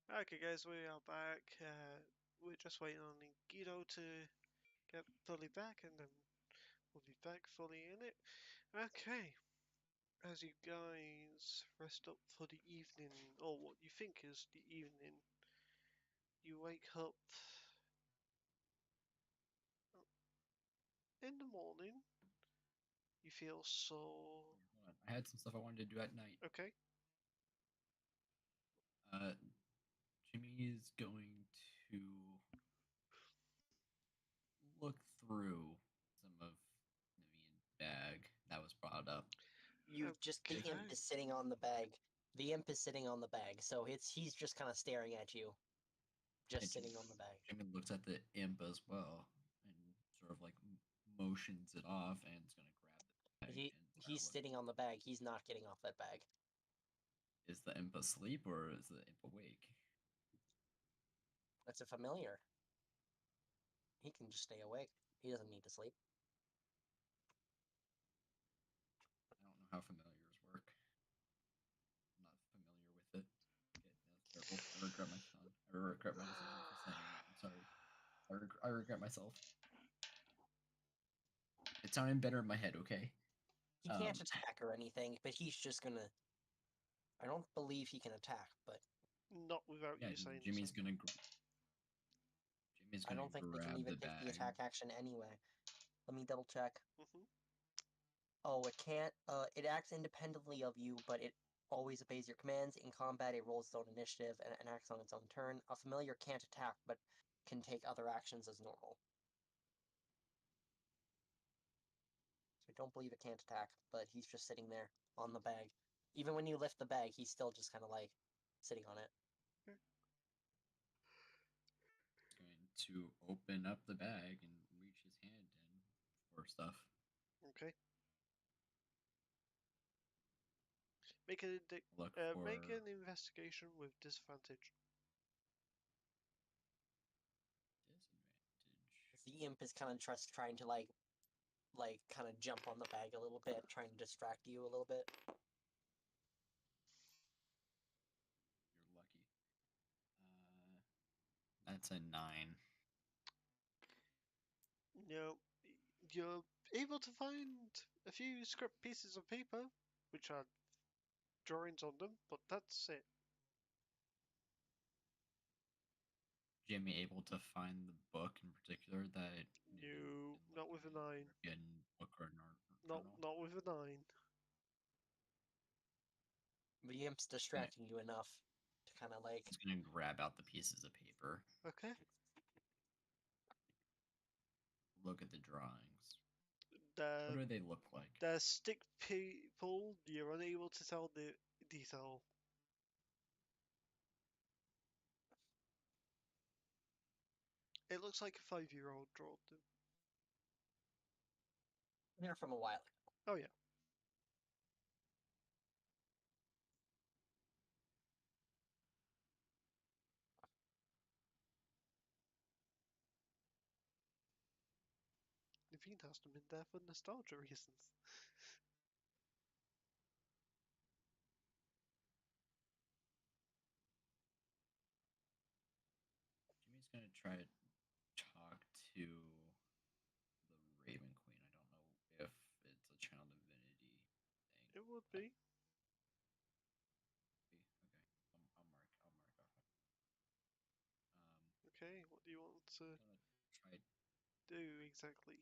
[SPEAKER 1] Okay, guys, we are back. We're just waiting on Guido to get fully back, and then we'll be back fully in it. Okay, as you guys rest up for the evening, or what you think is the evening, you wake up in the morning. You feel sore.
[SPEAKER 3] Hold on, I had some stuff I wanted to do at night.
[SPEAKER 1] Okay.
[SPEAKER 3] Jimmy is going to look through some of Naveed's bag that was brought up.
[SPEAKER 2] You just the imp
[SPEAKER 1] Okay.
[SPEAKER 2] is sitting on the bag. The imp is sitting on the bag, so he's just kind of staring at you, just
[SPEAKER 3] And
[SPEAKER 2] sitting on the bag.
[SPEAKER 3] Jimmy looks at the imp as well and sort of like motions it off and is going to grab the bag. and
[SPEAKER 2] He's
[SPEAKER 3] look.
[SPEAKER 2] sitting on the bag. He's not getting off that bag.
[SPEAKER 3] Is the imp asleep or is the imp awake?
[SPEAKER 2] That's a familiar. He can just stay awake. He doesn't need to sleep.
[SPEAKER 3] I don't know how familiars work. I'm not familiar with it. Okay, that's terrible. I regret my son. I regret my decision for saying that. I'm sorry. I regret myself. It sounded better in my head, okay?
[SPEAKER 2] He can't attack or anything, but he's just gonna. I don't believe he can attack, but
[SPEAKER 1] Not without
[SPEAKER 3] Yeah,
[SPEAKER 1] you saying
[SPEAKER 3] Jimmy's
[SPEAKER 1] so.
[SPEAKER 3] gonna
[SPEAKER 2] I don't think they can
[SPEAKER 3] grab
[SPEAKER 2] even
[SPEAKER 3] the
[SPEAKER 2] take
[SPEAKER 3] bag.
[SPEAKER 2] the attack action anyway. Let me double check.
[SPEAKER 1] Mhm.
[SPEAKER 2] Oh, it can't. It acts independently of you, but it always obeys your commands. In combat, it rolls its own initiative and acts on its own turn. A familiar can't attack, but can take other actions as normal. So I don't believe it can't attack, but he's just sitting there on the bag. Even when you lift the bag, he's still just kind of like sitting on it.
[SPEAKER 3] He's going to open up the bag and reach his hand in for stuff.
[SPEAKER 1] Okay. Make a
[SPEAKER 3] Look for
[SPEAKER 1] make an investigation with disadvantage.
[SPEAKER 3] disadvantage.
[SPEAKER 2] The imp is kind of trying to like kind of jump on the bag a little bit, trying to distract you a little bit.
[SPEAKER 3] You're lucky. That's a 9.
[SPEAKER 1] No, you're able to find a few script pieces of paper, which are drawings on them, but that's it.
[SPEAKER 3] Jimmy able to find the book in particular that
[SPEAKER 1] No, not with a 9.
[SPEAKER 3] European book or journal?
[SPEAKER 1] Not with a 9.
[SPEAKER 2] The imp's distracting you enough to kind of like.
[SPEAKER 3] He's gonna grab out the pieces of paper.
[SPEAKER 1] Okay.
[SPEAKER 3] Look at the drawings.
[SPEAKER 1] The
[SPEAKER 3] What do they look like?
[SPEAKER 1] the stick people, you're unable to tell the detail. It looks like a 5-year-old drew them.
[SPEAKER 2] They're from a while ago.
[SPEAKER 1] Oh yeah. Naveen has them in there for nostalgia reasons.
[SPEAKER 3] Jimmy's gonna try to talk to the Raven Queen. I don't know if it's a channel divinity thing.
[SPEAKER 1] It would be.
[SPEAKER 3] Okay, I'll mark off.
[SPEAKER 1] Okay, what do you want to
[SPEAKER 3] I'm gonna try.
[SPEAKER 1] do exactly?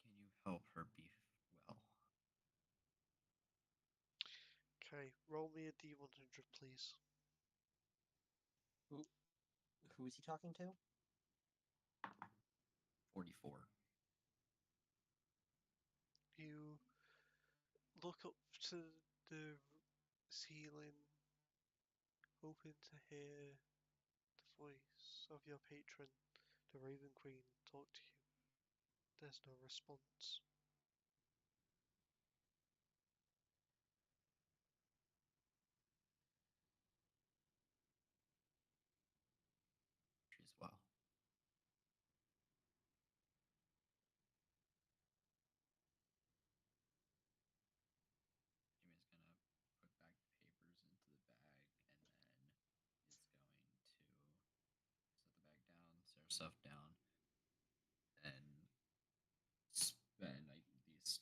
[SPEAKER 3] Can you help her be well?
[SPEAKER 1] Okay, roll me a d100, please.
[SPEAKER 2] Who is he talking to?
[SPEAKER 3] 44.
[SPEAKER 1] You look up to the ceiling, hoping to hear the voice of your patron, the Raven Queen, talk to you. There's no response.
[SPEAKER 3] She's well. stuff down, and spend at least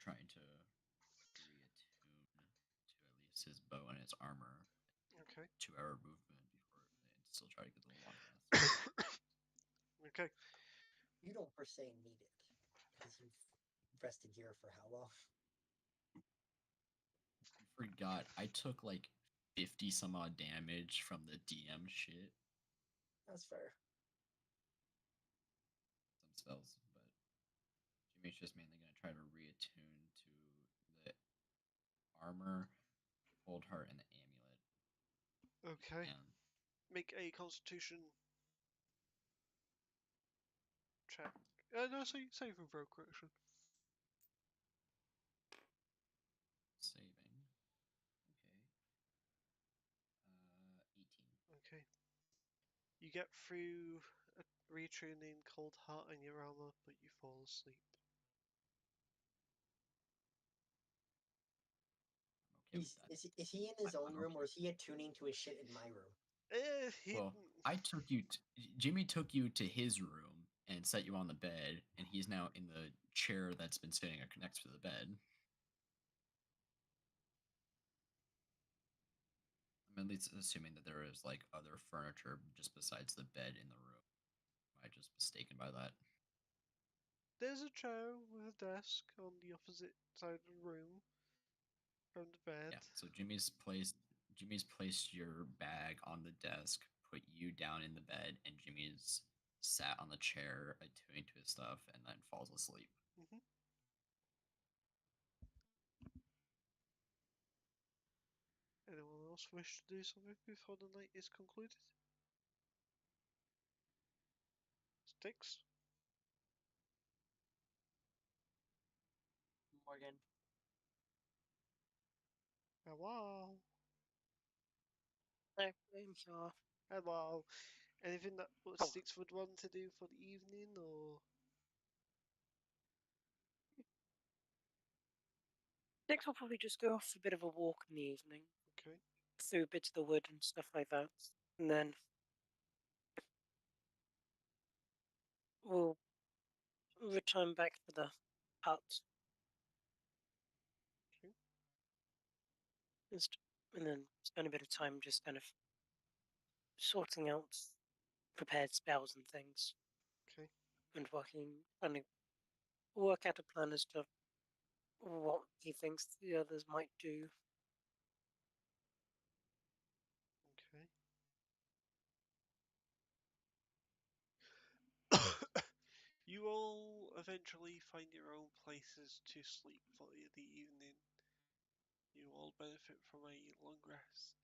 [SPEAKER 3] trying to reattune to at least his bow and his armor.
[SPEAKER 1] Okay.
[SPEAKER 3] 2 hour movement before and still try to get the long rest.
[SPEAKER 1] Okay.
[SPEAKER 2] You don't per se need it because you've rested here for how long?
[SPEAKER 3] I forgot I took like 50 some odd damage from the DM shit.
[SPEAKER 2] That's fair.
[SPEAKER 3] Some spells, but Jimmy's just mainly gonna try to reattune to the armor, cold heart, and the amulet.
[SPEAKER 1] Okay.
[SPEAKER 3] And
[SPEAKER 1] Make a Constitution check. No, saving throw correction.
[SPEAKER 3] saving. Okay. 18.
[SPEAKER 1] Okay. You get through a retraining cold heart and your armor, but you fall asleep.
[SPEAKER 3] I'm okay with that.
[SPEAKER 2] Is he in his own
[SPEAKER 3] I'm
[SPEAKER 2] room, or
[SPEAKER 3] okay.
[SPEAKER 2] is he attuning to his shit in my room?
[SPEAKER 3] Well, I took you. Jimmy took you to his room and set you on the bed, and he's now in the chair that's been sitting next to the bed. I'm at least assuming that there is like other furniture just besides the bed in the room. Am I just mistaken by that?
[SPEAKER 1] There's a chair with a desk on the opposite side of the room from the bed.
[SPEAKER 3] Yeah. So Jimmy's placed your bag on the desk, put you down in the bed, and Jimmy's sat on the chair attuning to his stuff, and then falls asleep.
[SPEAKER 1] Mm-hmm. Anyone else wish to do something before the night is concluded? Sticks?
[SPEAKER 2] Morgan.
[SPEAKER 1] Hello?
[SPEAKER 5] No, I'm sure.
[SPEAKER 1] Hello? Anything that Sticks would want to do for the evening, or?
[SPEAKER 5] Next, I'll probably just go off for a bit of a walk in the evening,
[SPEAKER 1] Okay.
[SPEAKER 5] through bits of the wood and stuff like that, and then we'll return back to the hut.
[SPEAKER 1] Okay.
[SPEAKER 5] And then spend a bit of time just kind of sorting out prepared spells and things,
[SPEAKER 1] Okay.
[SPEAKER 5] and trying to work out a plan as to what he thinks the others might do.
[SPEAKER 1] Okay. You all eventually find your own places to sleep for the evening. You all benefit from a long rest.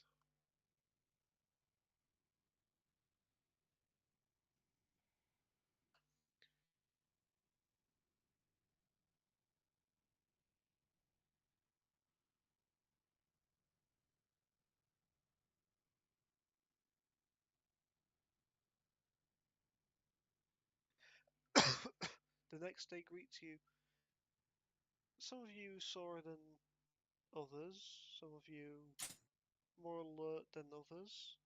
[SPEAKER 1] The next day greets you. Some of you sorer than others, some of you more alert than others.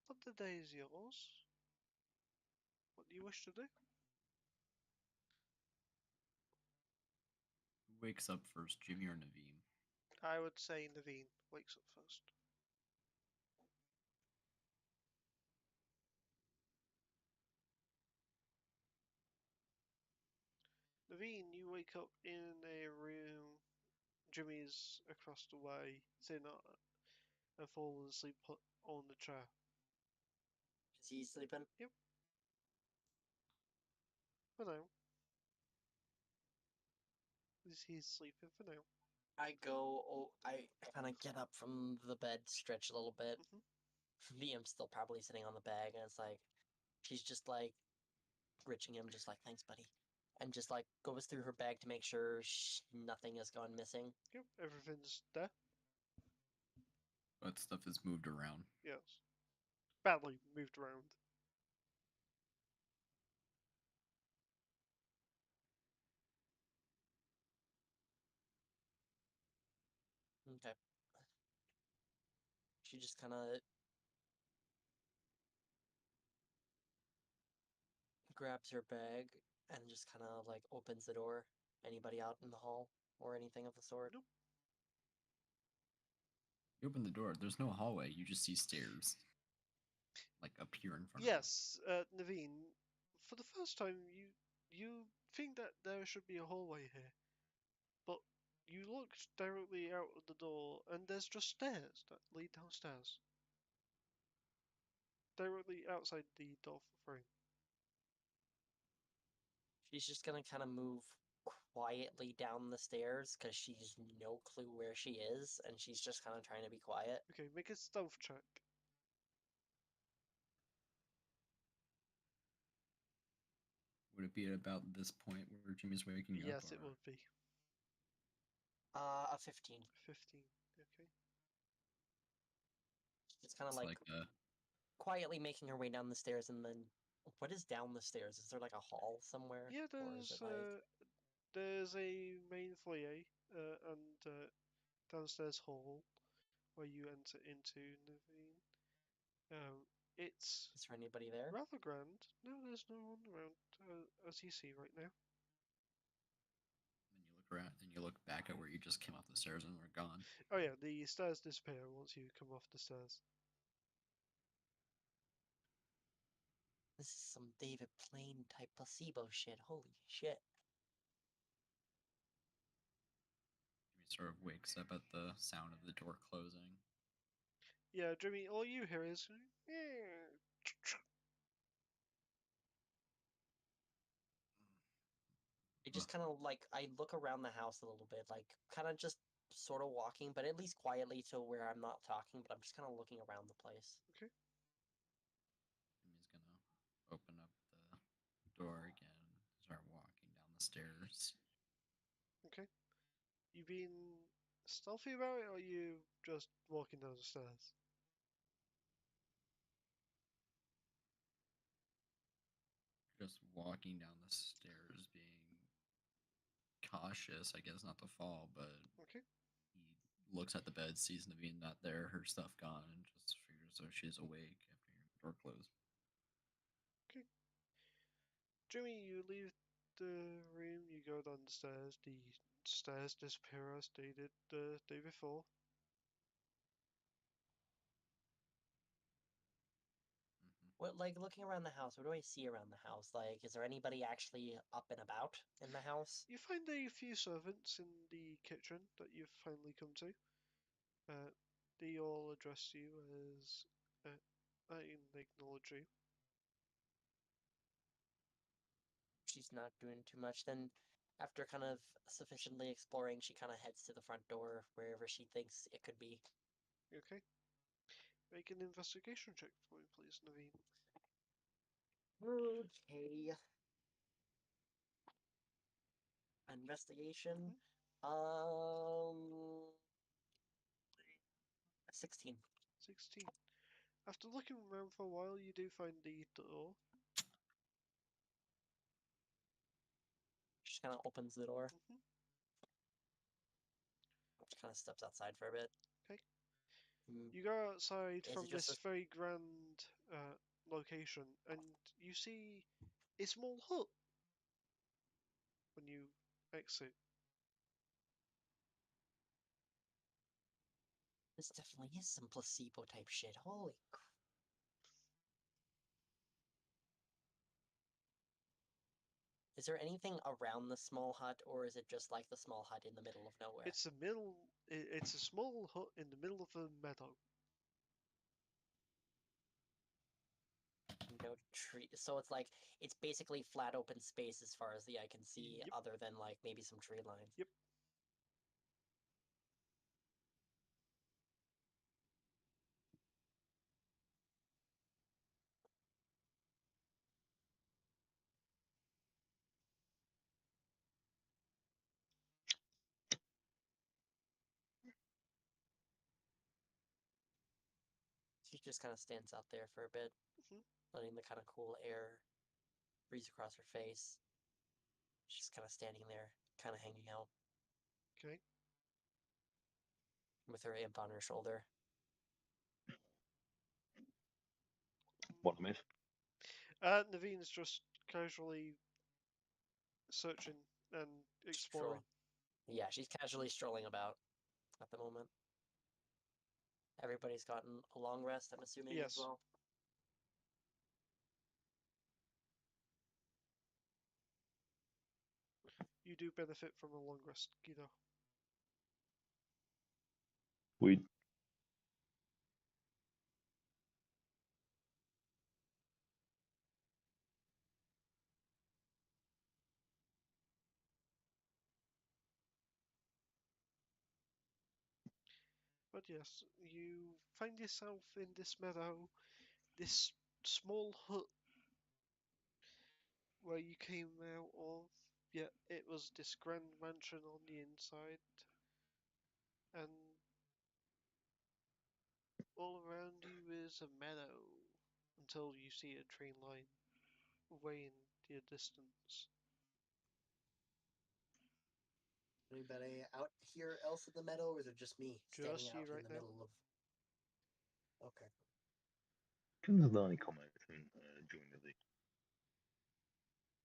[SPEAKER 1] But the day is yours. What do you wish to do?
[SPEAKER 3] Who wakes up first, Jimmy or Naveen?
[SPEAKER 1] I would say Naveen wakes up first. Naveen, you wake up in a room. Jimmy's across the way, sitting and fallen asleep on the chair.
[SPEAKER 2] Is he sleeping?
[SPEAKER 1] Yep. For now. He's sleeping for now.
[SPEAKER 2] I kind of get up from the bed, stretch a little bit. Liam's still probably sitting on the bag, and it's like, she's just like, reaching him, just like, thanks, buddy. And just like goes through her bag to make sure nothing has gone missing.
[SPEAKER 1] Yep, everything's there.
[SPEAKER 3] But stuff is moved around.
[SPEAKER 1] Yes. Badly moved around.
[SPEAKER 2] Okay. She just kind of grabs her bag and just kind of like opens the door. Anybody out in the hall or anything of the sort?
[SPEAKER 1] Nope.
[SPEAKER 3] You open the door. There's no hallway. You just see stairs, like appear in front
[SPEAKER 1] Yes, Naveen. For the first time, you think that there should be a hallway here, but you look directly out of the door, and there's just stairs that lead downstairs, directly outside the door frame.
[SPEAKER 2] She's just gonna kind of move quietly down the stairs because she's no clue where she is, and she's just kind of trying to be quiet.
[SPEAKER 1] Okay, make a stealth check.
[SPEAKER 3] Would it be at about this point where Jimmy's waking up?
[SPEAKER 1] Yes, it
[SPEAKER 3] or-
[SPEAKER 1] would be.
[SPEAKER 2] A 15.
[SPEAKER 1] 15. Okay.
[SPEAKER 2] It's kind of
[SPEAKER 3] It's
[SPEAKER 2] like
[SPEAKER 3] like
[SPEAKER 2] quietly making her way down the stairs, and then what is down the stairs? Is there like a hall somewhere?
[SPEAKER 1] Yeah,
[SPEAKER 2] Or is it like
[SPEAKER 1] there's a main foyer and downstairs hall where you enter into, Naveen. It's
[SPEAKER 2] is there anybody there?
[SPEAKER 1] rather grand. No, there's no one around as you see right now.
[SPEAKER 3] Then you look around, then you look back at where you just came off the stairs and were gone.
[SPEAKER 1] Oh yeah, the stairs disappear once you come off the stairs.
[SPEAKER 2] This is some David Blaine type placebo shit. Holy shit.
[SPEAKER 3] Jimmy sort of wakes up at the sound of the door closing.
[SPEAKER 1] Yeah, Jimmy, all you hear is
[SPEAKER 2] It just kind of like I look around the house a little bit, like kind of just sort of walking, but at least quietly to where I'm not talking, but I'm just kind of looking around the place.
[SPEAKER 1] Okay.
[SPEAKER 3] Jimmy's gonna open up the door again, start walking down the stairs.
[SPEAKER 1] Okay. You being stealthy about it, or you just walking down the stairs?
[SPEAKER 3] Just walking down the stairs, being cautious, I guess, not to fall, but
[SPEAKER 1] Okay.
[SPEAKER 3] he looks at the bed, sees Naveen not there, her stuff gone, and just figures out she's awake after hearing the door close.
[SPEAKER 1] Okay. Jimmy, you leave the room, you go down the stairs. The stairs disappear as they did the day before.
[SPEAKER 2] What, like looking around the house, what do I see around the house? Like, is there anybody actually up and about in the house?
[SPEAKER 1] You find a few servants in the kitchen that you've finally come to. They all address you as and they acknowledge you.
[SPEAKER 2] She's not doing too much. Then, after kind of sufficiently exploring, she kind of heads to the front door, wherever she thinks it could be.
[SPEAKER 1] Okay. Make an investigation check for me, please, Naveen.
[SPEAKER 2] Okay. Investigation. 16.
[SPEAKER 1] 16. After looking around for a while, you do find the door.
[SPEAKER 2] She kind of opens the door.
[SPEAKER 1] Mhm.
[SPEAKER 2] She kind of steps outside for a bit.
[SPEAKER 1] Okay.
[SPEAKER 2] Mm,
[SPEAKER 1] You go outside
[SPEAKER 2] Is
[SPEAKER 1] from
[SPEAKER 2] it just
[SPEAKER 1] this very grand location, and you see a small hut when you exit.
[SPEAKER 2] This definitely is some placebo type shit. Holy crap. Is there anything around the small hut, or is it just like the small hut in the middle of nowhere?
[SPEAKER 1] It's a middle. It's a small hut in the middle of a meadow.
[SPEAKER 2] No tree. So it's like it's basically flat open space as far as the eye can see,
[SPEAKER 1] Yep.
[SPEAKER 2] other than like maybe some tree lines.
[SPEAKER 1] Yep.
[SPEAKER 2] She just kind of stands out there for a bit,
[SPEAKER 1] Mhm.
[SPEAKER 2] letting the kind of cool air breeze across her face. She's kind of standing there, kind of hanging out
[SPEAKER 1] Okay.
[SPEAKER 2] with her imp on her shoulder.
[SPEAKER 6] What a miss.
[SPEAKER 1] Naveen's just casually searching and exploring.
[SPEAKER 2] Yeah, she's casually strolling about at the moment. Everybody's gotten a long rest, I'm assuming, as
[SPEAKER 1] Yes.
[SPEAKER 2] well.
[SPEAKER 1] You do benefit from a long rest, Guido.
[SPEAKER 6] We
[SPEAKER 1] But yes, you find yourself in this meadow, this small hut where you came out of. Yet it was this grand mansion on the inside, and all around you is a meadow until you see a train line way in the distance.
[SPEAKER 2] Anybody out here else in the meadow, or is it just me standing
[SPEAKER 1] Just you
[SPEAKER 2] out
[SPEAKER 1] right
[SPEAKER 2] in the
[SPEAKER 1] now.
[SPEAKER 2] middle of? Okay.
[SPEAKER 6] can Zidani comment and join the league?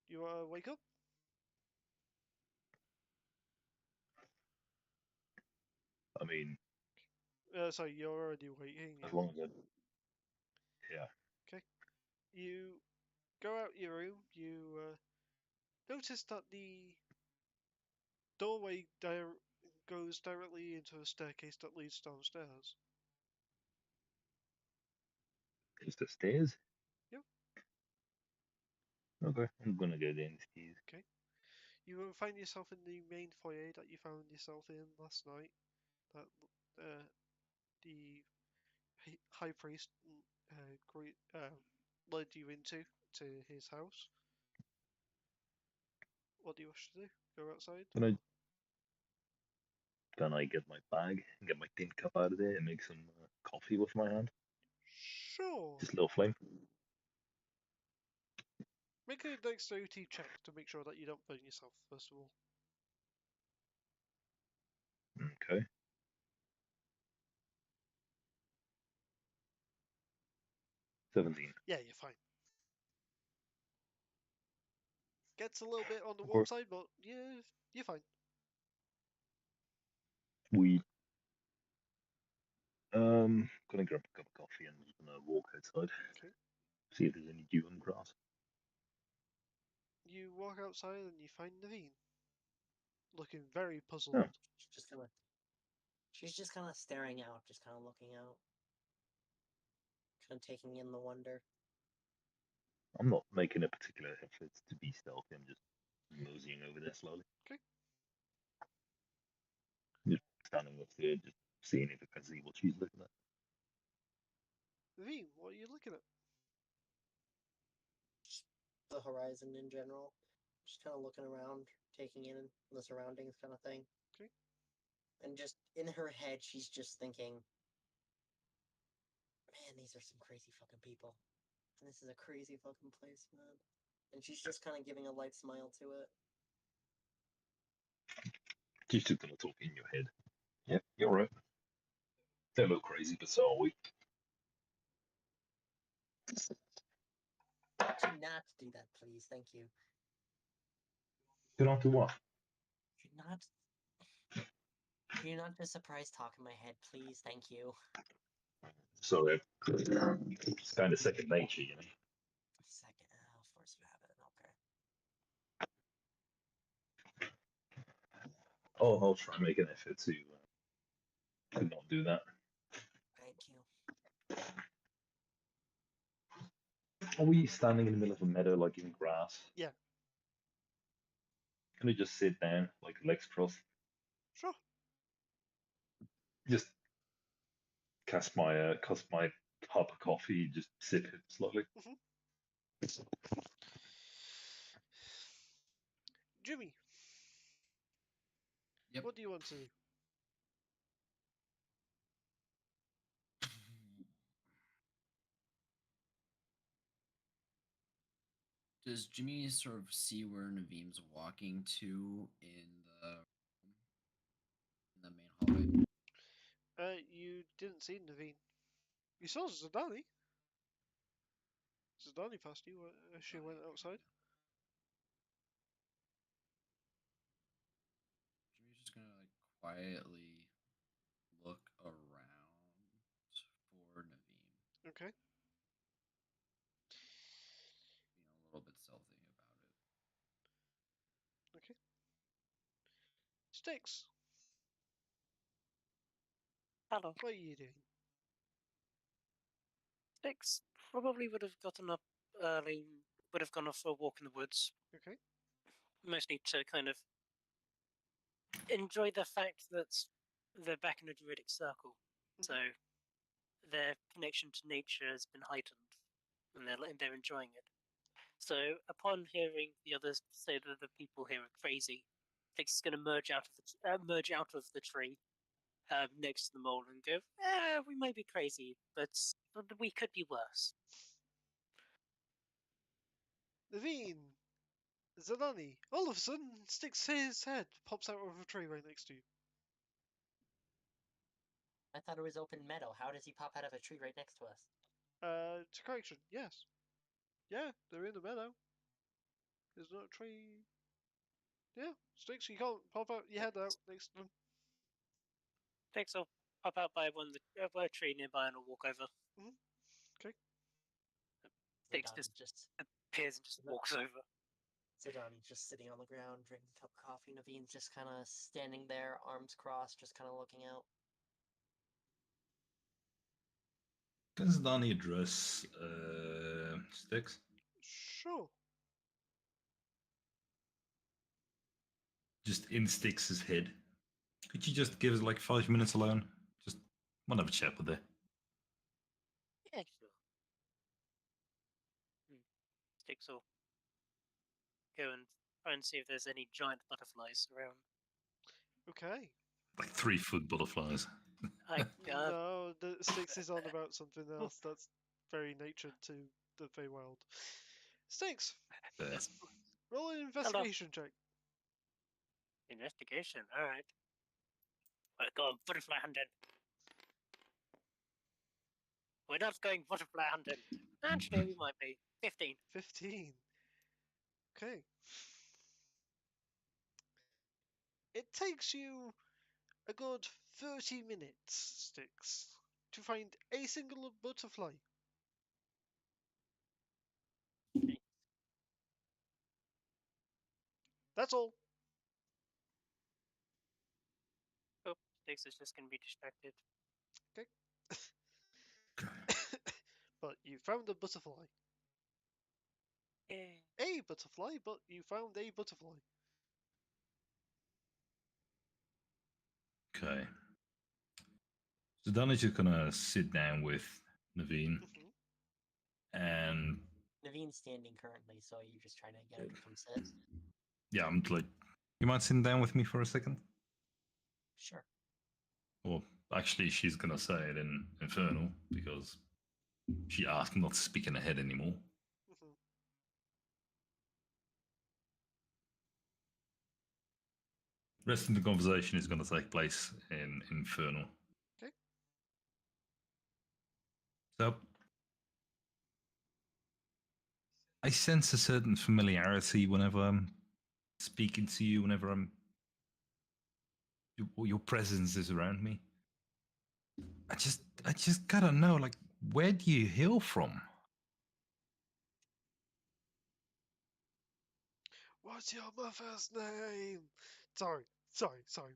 [SPEAKER 1] You wake up?
[SPEAKER 6] I mean,
[SPEAKER 1] Sorry, you're already waking.
[SPEAKER 6] as
[SPEAKER 1] Yeah.
[SPEAKER 6] long as I, yeah,
[SPEAKER 1] You go out your room. You notice that the doorway goes directly into a staircase that leads downstairs.
[SPEAKER 6] just the stairs.
[SPEAKER 1] Yep.
[SPEAKER 6] Okay, I'm gonna go down the stairs.
[SPEAKER 1] You will find yourself in the main foyer that you found yourself in last night. That the high priest led you into to his house. What do you wish to do? Go outside?
[SPEAKER 6] Can I get my bag and get my tin cup out of there and make some coffee with my hand?
[SPEAKER 1] Sure.
[SPEAKER 6] Just a little flame.
[SPEAKER 1] Make a dexterity check to make sure that you don't burn yourself, first of all.
[SPEAKER 6] Okay. $17.
[SPEAKER 1] Yeah, you're fine. Gets a little bit on the
[SPEAKER 6] Of
[SPEAKER 1] warm
[SPEAKER 6] course.
[SPEAKER 1] side, but yeah, you're fine.
[SPEAKER 6] We gonna grab a cup of coffee and just gonna walk outside.
[SPEAKER 1] Okay.
[SPEAKER 6] See if there's any dew on the grass.
[SPEAKER 1] You walk outside and you find Naveen, looking very puzzled.
[SPEAKER 6] Oh.
[SPEAKER 2] She's just kind of staring out, just kind of looking out, kind of taking in the wonder.
[SPEAKER 6] I'm not making a particular effort to be stealthy. I'm just moseying over there slowly.
[SPEAKER 1] Okay.
[SPEAKER 6] Just standing up there, just seeing if I can see what she's looking at.
[SPEAKER 1] Naveen, what are you looking at?
[SPEAKER 2] Just the horizon in general. Just kind of looking around, taking in the surroundings, kind of thing.
[SPEAKER 1] Okay.
[SPEAKER 2] And just in her head, she's just thinking, man, these are some crazy fucking people. And this is a crazy fucking place, man. And she's just kind of giving a light smile to it.
[SPEAKER 6] She's just gonna talk in your head. Yeah, you're right. They look crazy, but so are we.
[SPEAKER 2] Do not do that, please. Thank you.
[SPEAKER 6] Get on to what?
[SPEAKER 2] Do not just surprise talk in my head, please. Thank you.
[SPEAKER 6] So it's kind of second nature, you know.
[SPEAKER 2] Second, of course you have it. Okay.
[SPEAKER 6] I'll try and make an effort to not do that.
[SPEAKER 2] Thank you.
[SPEAKER 6] Are we standing in the middle of a meadow, like in grass?
[SPEAKER 1] Yeah.
[SPEAKER 6] Can I just sit down, like legs crossed?
[SPEAKER 1] Sure.
[SPEAKER 6] Just cast my cup of coffee, just sip it slowly.
[SPEAKER 1] Jimmy.
[SPEAKER 3] Yep.
[SPEAKER 1] What do you want to do?
[SPEAKER 3] Does Jimmy sort of see where Naveem's walking to in the main hallway?
[SPEAKER 1] You didn't see Naveen. You saw Zidani. Zidani passed you as she went outside.
[SPEAKER 3] quietly look around for Naveen,
[SPEAKER 1] Okay.
[SPEAKER 3] being a little bit stealthy about it.
[SPEAKER 1] Okay. Sticks,
[SPEAKER 5] Hello.
[SPEAKER 1] what are you doing?
[SPEAKER 5] Six probably would have gotten up early, would have gone off for a walk in the woods.
[SPEAKER 1] Okay.
[SPEAKER 5] Mostly to kind of enjoy the fact that they're back in a druidic circle. So their connection to nature has been heightened, and they're enjoying it. So upon hearing the others say that the people here are crazy, Six is going to merge out of the tree next to the mole and go, we may be crazy, but we could be worse.
[SPEAKER 1] Naveen, Zelani, all of a sudden, Sticks his head pops out of a tree right next to you.
[SPEAKER 2] I thought it was open meadow. How does he pop out of a tree right next to us?
[SPEAKER 1] It's a correction, yes. Yeah, they're in the meadow. There's not a tree. Yeah, Sticks, you can't pop out your head out next to them.
[SPEAKER 5] Six will pop out by a tree nearby and will walk over. Six just appears and just walks over.
[SPEAKER 2] Zidani's just sitting on the ground, drinking a cup of coffee. Naveen's just kind of standing there, arms crossed, just kind of looking out.
[SPEAKER 4] Does Donnie address Sticks?
[SPEAKER 1] Sure.
[SPEAKER 4] Just in Sticks' head. Could you just give us like 5 minutes alone? Just want to have a chat with her.
[SPEAKER 5] Yeah, sure. Six will go and try and see if there's any giant butterflies around.
[SPEAKER 1] Okay.
[SPEAKER 4] Like 3-foot butterflies.
[SPEAKER 1] No, the Sticks is on about something else that's very nature to the Feywild. Sticks,
[SPEAKER 4] There.
[SPEAKER 1] roll an investigation check.
[SPEAKER 5] Investigation, alright. We're going butterfly hunting. We're not going butterfly hunting. Actually, we might be. 15.
[SPEAKER 1] 15. Okay. It takes you a good 30 minutes, Sticks, to find a single butterfly. That's all.
[SPEAKER 5] Oh, Six is just going to be distracted.
[SPEAKER 1] But you found a butterfly.
[SPEAKER 5] Yeah.
[SPEAKER 1] A butterfly, but you found a butterfly.
[SPEAKER 4] Okay. So Donnie's just gonna sit down with Naveen and
[SPEAKER 2] Naveen's standing currently, so you're just trying to get him to come sit.
[SPEAKER 4] yeah, I'm like, you mind sitting down with me for a second?
[SPEAKER 2] Sure.
[SPEAKER 4] Well, actually, she's gonna say it in Infernal because she asked not to speak in her head anymore. Rest of the conversation is going to take place in Infernal.
[SPEAKER 1] Okay.
[SPEAKER 4] So, I sense a certain familiarity whenever I'm speaking to you, whenever your presence is around me. I just gotta know, like, where do you hail from?
[SPEAKER 1] What's your mother's name? Sorry,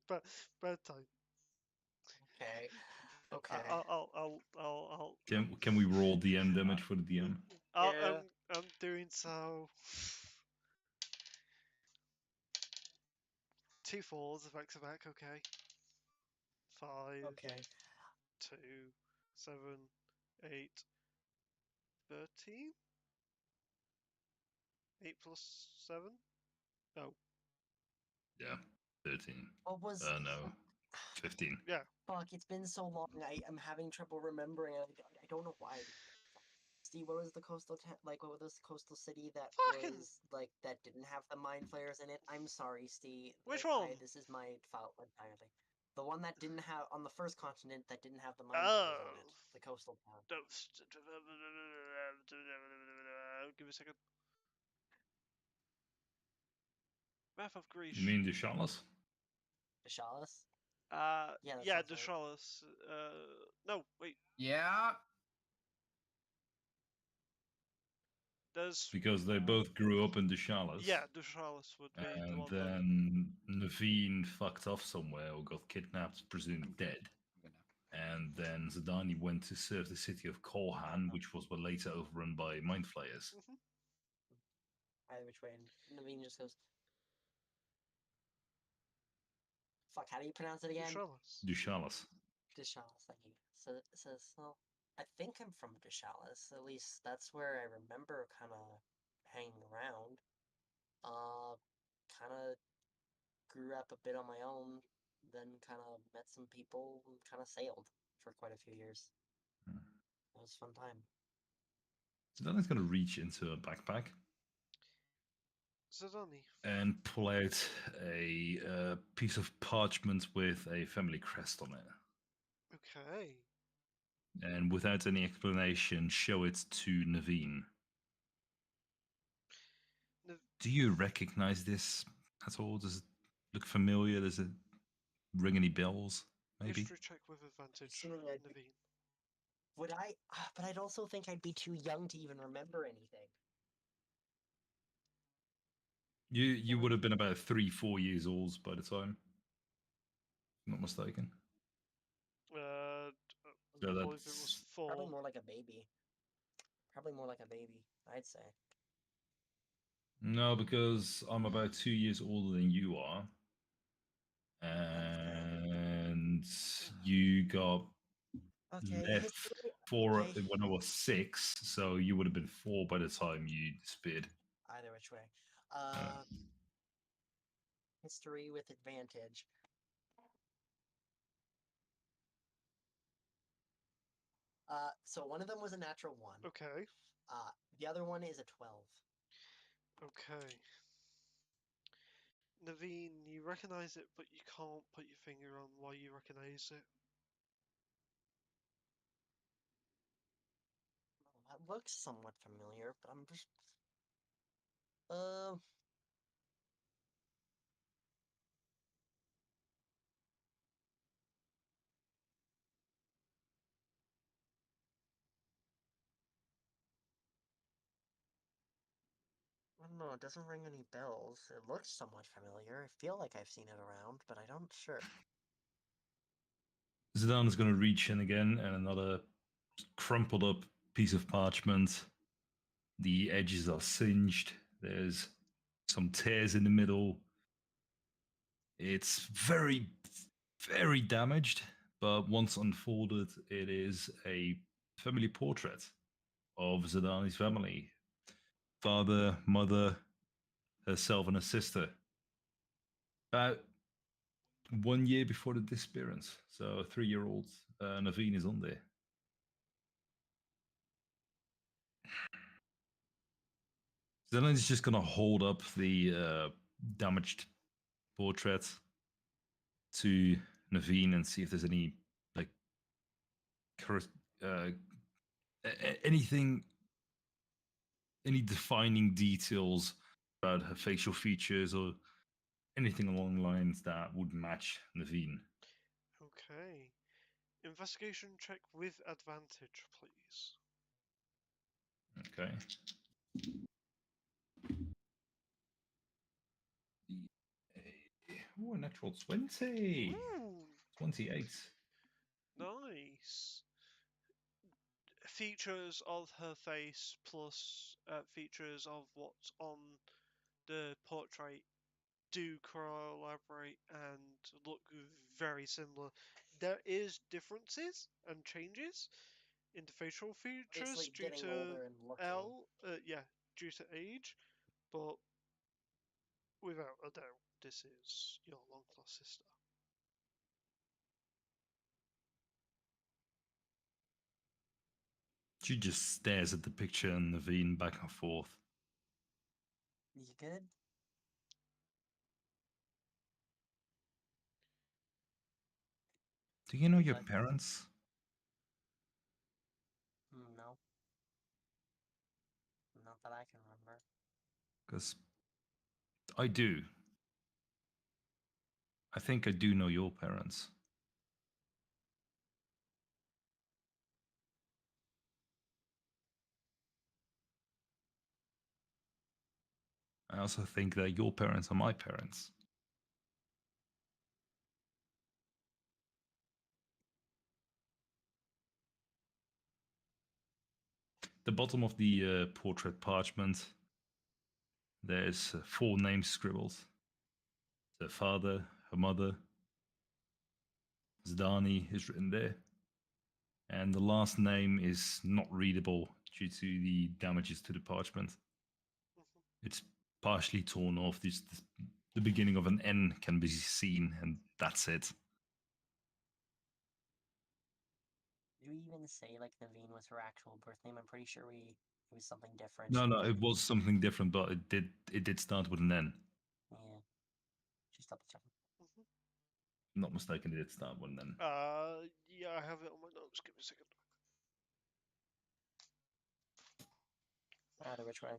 [SPEAKER 1] bad time.
[SPEAKER 2] Okay. Okay.
[SPEAKER 1] I'll.
[SPEAKER 4] Can we roll DM damage for the DM?
[SPEAKER 1] I'm doing so. 2 4s back to back. Okay. 5.
[SPEAKER 2] Okay.
[SPEAKER 1] 2, 7, 8, 13. 8 plus 7. No.
[SPEAKER 4] Yeah, 13.
[SPEAKER 2] What was?
[SPEAKER 4] No, 15.
[SPEAKER 1] Yeah.
[SPEAKER 2] Fuck! It's been so long. I'm having trouble remembering. I don't know why. Steve, what was the coastal what was the coastal city that was like that didn't have the mind flayers in it? I'm sorry, Steve.
[SPEAKER 1] Which one?
[SPEAKER 2] This is my fault entirely. The one that didn't have on the first continent that didn't have the mind flayers on it. The coastal town.
[SPEAKER 1] Give me a second. Map of Greece.
[SPEAKER 4] You mean the Shalas?
[SPEAKER 2] Vishalas? Yeah, that
[SPEAKER 1] Yeah,
[SPEAKER 2] sounds
[SPEAKER 1] the
[SPEAKER 2] right.
[SPEAKER 1] Chalice. No, wait.
[SPEAKER 3] Yeah.
[SPEAKER 1] There's
[SPEAKER 4] Because they both grew up in the Chalice.
[SPEAKER 1] yeah, the Chalice would be the
[SPEAKER 4] And
[SPEAKER 1] one that.
[SPEAKER 4] then Naveen fucked off somewhere or got kidnapped, presumed dead. And then Zidani went to serve the city of Korhan, which was later overrun by Mind Flayers.
[SPEAKER 1] Mhm.
[SPEAKER 2] Either which way, and Naveen just goes, "Fuck, how do you pronounce it
[SPEAKER 1] The
[SPEAKER 2] again?"
[SPEAKER 1] Chalice.
[SPEAKER 4] The Chalice.
[SPEAKER 2] Deshalis, thank you. So it says, well, I think I'm from Deshalis. At least that's where I remember kind of hanging around. Kind of grew up a bit on my own, then kind of met some people, and kind of sailed for quite a few years. It was a fun time.
[SPEAKER 4] Zidani's going to reach into a backpack
[SPEAKER 1] Zidani.
[SPEAKER 4] and pull out a piece of parchment with a family crest on it.
[SPEAKER 1] Okay.
[SPEAKER 4] And without any explanation, show it to Naveen. Do you recognize this at all? Does it look familiar? Does it ring any bells? Maybe?
[SPEAKER 1] History check with advantage.
[SPEAKER 2] Assuming I'd-
[SPEAKER 1] Naveen.
[SPEAKER 2] Would I? But I'd also think I'd be too young to even remember anything.
[SPEAKER 4] You would have been about 3-4 years old by the time. Not mistaken.
[SPEAKER 1] I
[SPEAKER 4] So
[SPEAKER 1] believe it
[SPEAKER 4] that's
[SPEAKER 1] was 4.
[SPEAKER 2] Probably more like a baby. Probably more like a baby, I'd say.
[SPEAKER 4] no, because I'm about 2 years older than you are,
[SPEAKER 2] Okay.
[SPEAKER 4] and you got
[SPEAKER 2] Okay,
[SPEAKER 4] left
[SPEAKER 2] history.
[SPEAKER 4] for
[SPEAKER 2] Okay.
[SPEAKER 4] when I was 6, so you would have been 4 by the time you disappeared.
[SPEAKER 2] Either which way.
[SPEAKER 4] Uh,
[SPEAKER 2] History with advantage. So one of them was a natural 1.
[SPEAKER 1] Okay.
[SPEAKER 2] The other one is a 12.
[SPEAKER 1] Okay. Naveen, you recognize it, but you can't put your finger on why you recognize it.
[SPEAKER 2] That looks somewhat familiar, but I'm just. I don't know, it doesn't ring any bells. It looks somewhat familiar. I feel like I've seen it around, but I don't sure.
[SPEAKER 4] Zidane's going to reach in again and another crumpled up piece of parchment. The edges are singed. There's some tears in the middle. It's very, very damaged, but once unfolded, it is a family portrait of Zidani's family: father, mother, herself, and a sister. About 1 year before the disappearance. So a 3-year-old Naveen is on there. Zidane is just going to hold up the damaged portrait to Naveen and see if there's any like uh, anything, any defining details about her facial features or anything along the lines that would match Naveen.
[SPEAKER 1] Okay. Investigation check with advantage, please.
[SPEAKER 4] Okay. Ooh, a natural 20.
[SPEAKER 1] Ooh,
[SPEAKER 4] 28.
[SPEAKER 1] nice. Features of her face plus features of what's on the portrait do collaborate and look very similar. There is differences and changes in the facial features
[SPEAKER 2] Basically
[SPEAKER 1] due
[SPEAKER 2] getting
[SPEAKER 1] to
[SPEAKER 2] older and looking.
[SPEAKER 1] due to age, but without a doubt, this is your long lost sister.
[SPEAKER 4] She just stares at the picture and Naveen back and forth.
[SPEAKER 2] You good?
[SPEAKER 4] Do you know your
[SPEAKER 2] Like-
[SPEAKER 4] parents?
[SPEAKER 2] No. Not that I can remember.
[SPEAKER 4] Because I do. I think I do know your parents. I also think that your parents are my parents. The bottom of the portrait parchment, there's 4 names scribbled. Her father, her mother, Zdani is written there. And the last name is not readable due to the damages to the parchment. It's partially torn off. The beginning of an N can be seen, and that's it.
[SPEAKER 2] Did we even say like Naveen was her actual birth name? I'm pretty sure it was something different.
[SPEAKER 4] No, it was something different, but it did start with an N.
[SPEAKER 2] Yeah. She's double checking.
[SPEAKER 4] I'm not mistaken, it did start with an N.
[SPEAKER 1] Yeah, I have it on my notes. Give me a second.
[SPEAKER 2] Either which way.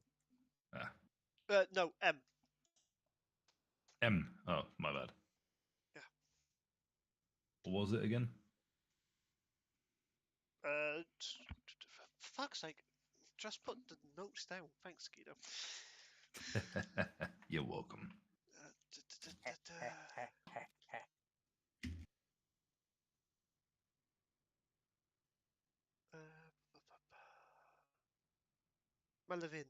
[SPEAKER 1] No, M.
[SPEAKER 4] M. Oh, my bad.
[SPEAKER 1] Yeah.
[SPEAKER 4] What was it again?
[SPEAKER 1] For fuck's sake, just put the notes down. Thanks, Guido.
[SPEAKER 4] You're welcome.
[SPEAKER 1] Malavin.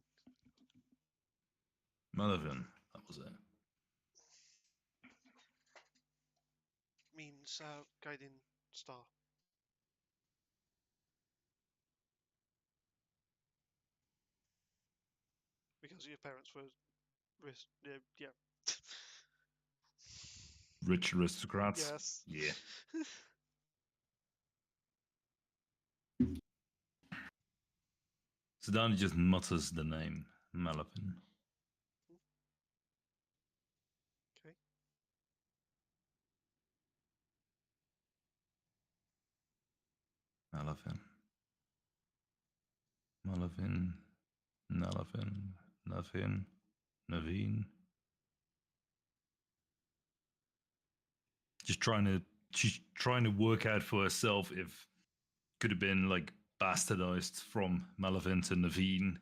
[SPEAKER 4] Malavin, that was it.
[SPEAKER 1] Means guiding star. Because your parents were, yeah.
[SPEAKER 4] Rich aristocrats?
[SPEAKER 1] Yes.
[SPEAKER 4] Yeah. Sedani just mutters the name, Malavin.
[SPEAKER 1] Okay.
[SPEAKER 4] Malavin. Malavin. Nalavin. Navin. Naveen. She's trying to work out for herself if could have been like bastardized from Malavin to Naveen.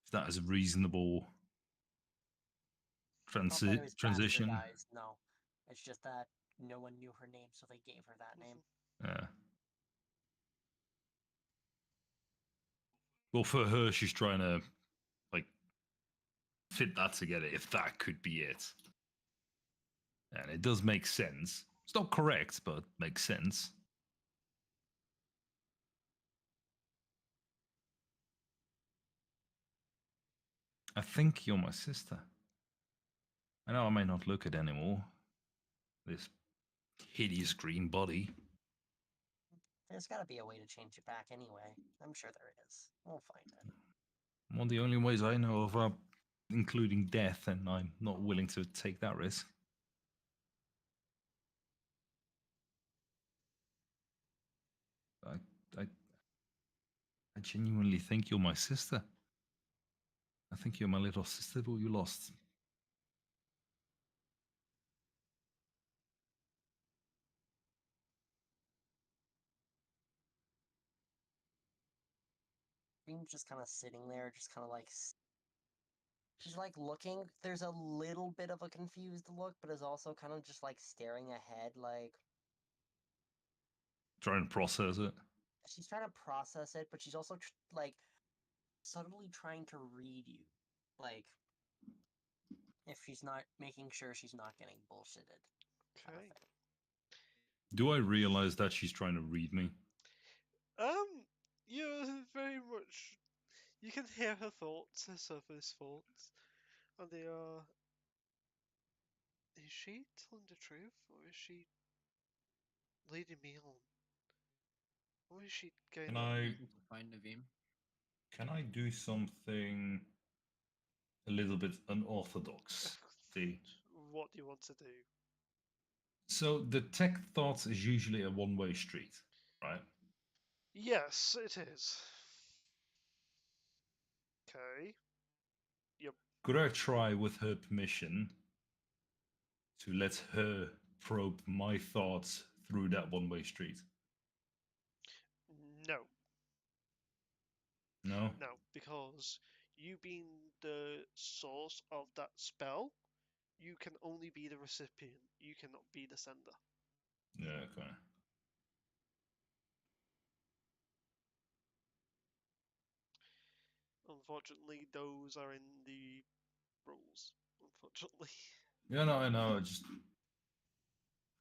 [SPEAKER 4] If that is a reasonable transition.
[SPEAKER 2] No, it's just that no one knew her name, so they gave her that name.
[SPEAKER 4] Yeah. Well, for her, she's trying to like fit that together. If that could be it, and it does make sense. It's not correct, but makes sense. I think you're my sister. I know I may not look it anymore. This hideous green body.
[SPEAKER 2] There's got to be a way to change it back anyway. I'm sure there is. We'll find it.
[SPEAKER 4] One of the only ways I know of are including death, and I'm not willing to take that risk. I genuinely think you're my sister. I think you're my little sister who you lost.
[SPEAKER 2] Beam's just kind of sitting there, just kind of like. She's like looking. There's a little bit of a confused look, but is also kind of just like staring ahead, like.
[SPEAKER 4] Trying to process it.
[SPEAKER 2] She's trying to process it, but she's also like subtly trying to read you, like if she's not making sure she's not getting bullshitted.
[SPEAKER 1] Okay.
[SPEAKER 4] Do I realize that she's trying to read me?
[SPEAKER 1] You're very much. You can hear her thoughts, her surface thoughts, and they are. Is she telling the truth, or is she leading me on? Or is she going?
[SPEAKER 4] Can I
[SPEAKER 3] Find Naveen?
[SPEAKER 4] Can I do something a little bit unorthodox? See.
[SPEAKER 1] What do you want to do?
[SPEAKER 4] So the tech thought is usually a one-way street, right?
[SPEAKER 1] Yes, it is. Okay. Yep.
[SPEAKER 4] Could I try, with her permission, to let her probe my thoughts through that one-way street?
[SPEAKER 1] No.
[SPEAKER 4] No?
[SPEAKER 1] No, because you being the source of that spell, you can only be the recipient. You cannot be the sender.
[SPEAKER 4] Yeah, okay.
[SPEAKER 1] Unfortunately, those are in the rules. Unfortunately.
[SPEAKER 4] Yeah, no, I know.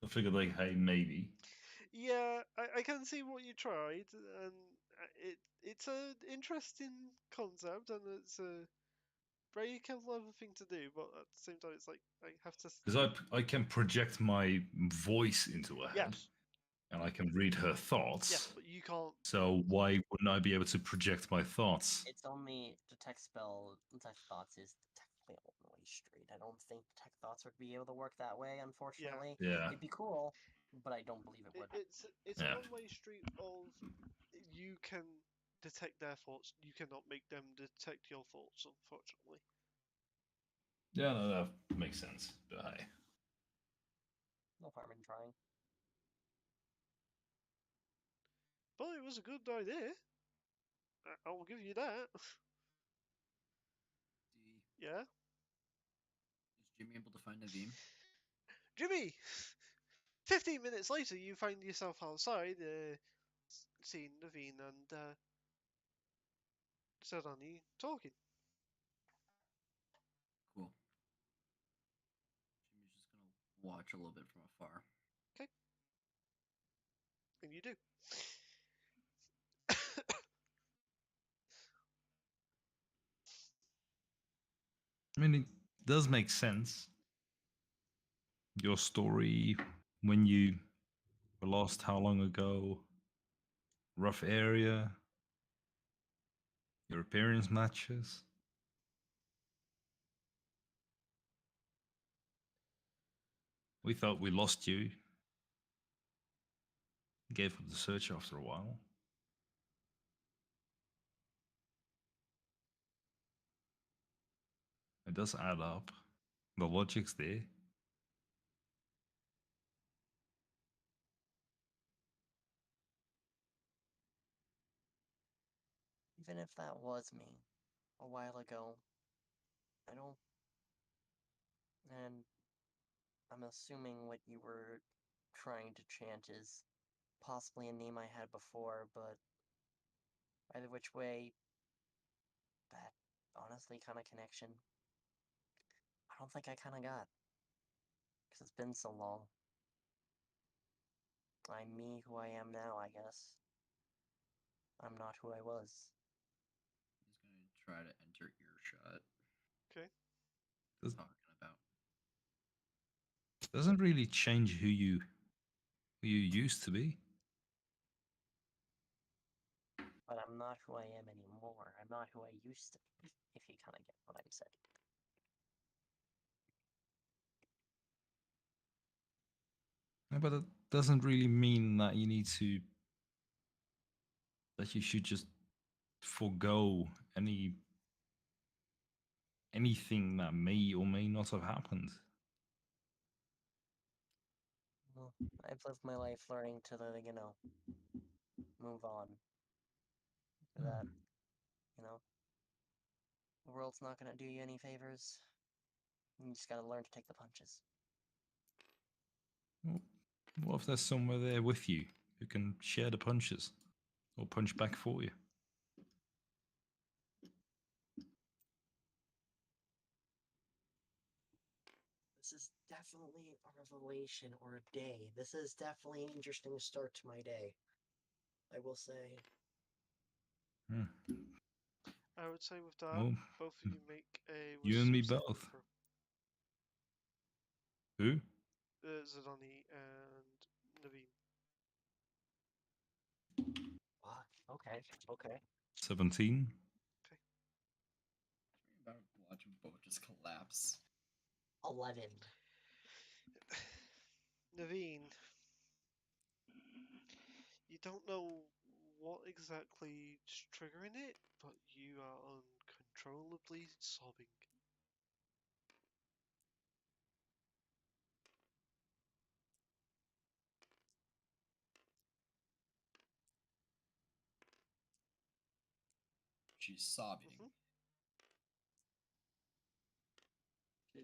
[SPEAKER 4] I figured, like, hey, maybe.
[SPEAKER 1] Yeah, I can see what you tried, and it's an interesting concept, and it's a very clever thing to do. But at the same time, it's like I have to.
[SPEAKER 4] Because I can project my voice into her head,
[SPEAKER 1] Yes,
[SPEAKER 4] and I can read her thoughts.
[SPEAKER 1] yes, but you can't.
[SPEAKER 4] So why wouldn't I be able to project my thoughts?
[SPEAKER 2] It's only detect thoughts is technically a one-way street. I don't think detect thoughts would be able to work that way, unfortunately.
[SPEAKER 4] Yeah.
[SPEAKER 2] It'd be cool, but I don't believe it would.
[SPEAKER 1] It's
[SPEAKER 4] Yeah.
[SPEAKER 1] a one-way street of you can detect their thoughts. You cannot make them detect your thoughts, unfortunately.
[SPEAKER 4] Yeah, no, that makes sense. But hey.
[SPEAKER 2] No harm in trying.
[SPEAKER 1] But it was a good idea. I will give you that. Yeah,
[SPEAKER 3] Is Jimmy able to find Naveem?
[SPEAKER 1] Jimmy. 15 minutes later, you find yourself outside, seeing Naveen and Sedani talking.
[SPEAKER 3] Cool. Jimmy's just gonna watch a little bit from afar.
[SPEAKER 1] Okay, and you do.
[SPEAKER 4] I mean, it does make sense. Your story, when you were lost how long ago, rough area, your appearance matches. We thought we lost you. Gave up the search after a while. It does add up. The logic's there.
[SPEAKER 2] Even if that was me a while ago, I don't. And I'm assuming what you were trying to chant is possibly a name I had before, but either which way, that honestly kind of connection, I don't think I kind of got. Because it's been so long. I'm me who I am now, I guess. I'm not who I was.
[SPEAKER 3] He's gonna try to enter earshot.
[SPEAKER 1] Okay.
[SPEAKER 4] Does,
[SPEAKER 3] Talking about.
[SPEAKER 4] doesn't really change who you used to be.
[SPEAKER 2] But I'm not who I am anymore. I'm not who I used to be, if you kind of get what I'm saying.
[SPEAKER 4] Yeah, but it doesn't really mean that that you should just forego anything that may or may not have happened.
[SPEAKER 2] Well, I've lived my life learning to, move on. For that, the world's not gonna do you any favors. You just gotta learn to take the punches.
[SPEAKER 4] Well, what if there's somewhere there with you who can share the punches or punch back for you?
[SPEAKER 2] This is definitely a revelation or a day. This is definitely an interesting start to my day. I will say.
[SPEAKER 4] Hmm.
[SPEAKER 1] I would say with that,
[SPEAKER 4] Well,
[SPEAKER 1] both of you make a
[SPEAKER 4] you and me
[SPEAKER 1] wisdom saving
[SPEAKER 4] both.
[SPEAKER 1] throw.
[SPEAKER 4] Who?
[SPEAKER 1] Zidani and Naveen.
[SPEAKER 2] What? Okay.
[SPEAKER 4] 17.
[SPEAKER 3] About to watch a boat just collapse.
[SPEAKER 2] 11.
[SPEAKER 1] Naveen, you don't know what exactly is triggering it, but you are uncontrollably sobbing.
[SPEAKER 3] She's sobbing.
[SPEAKER 1] Mhm.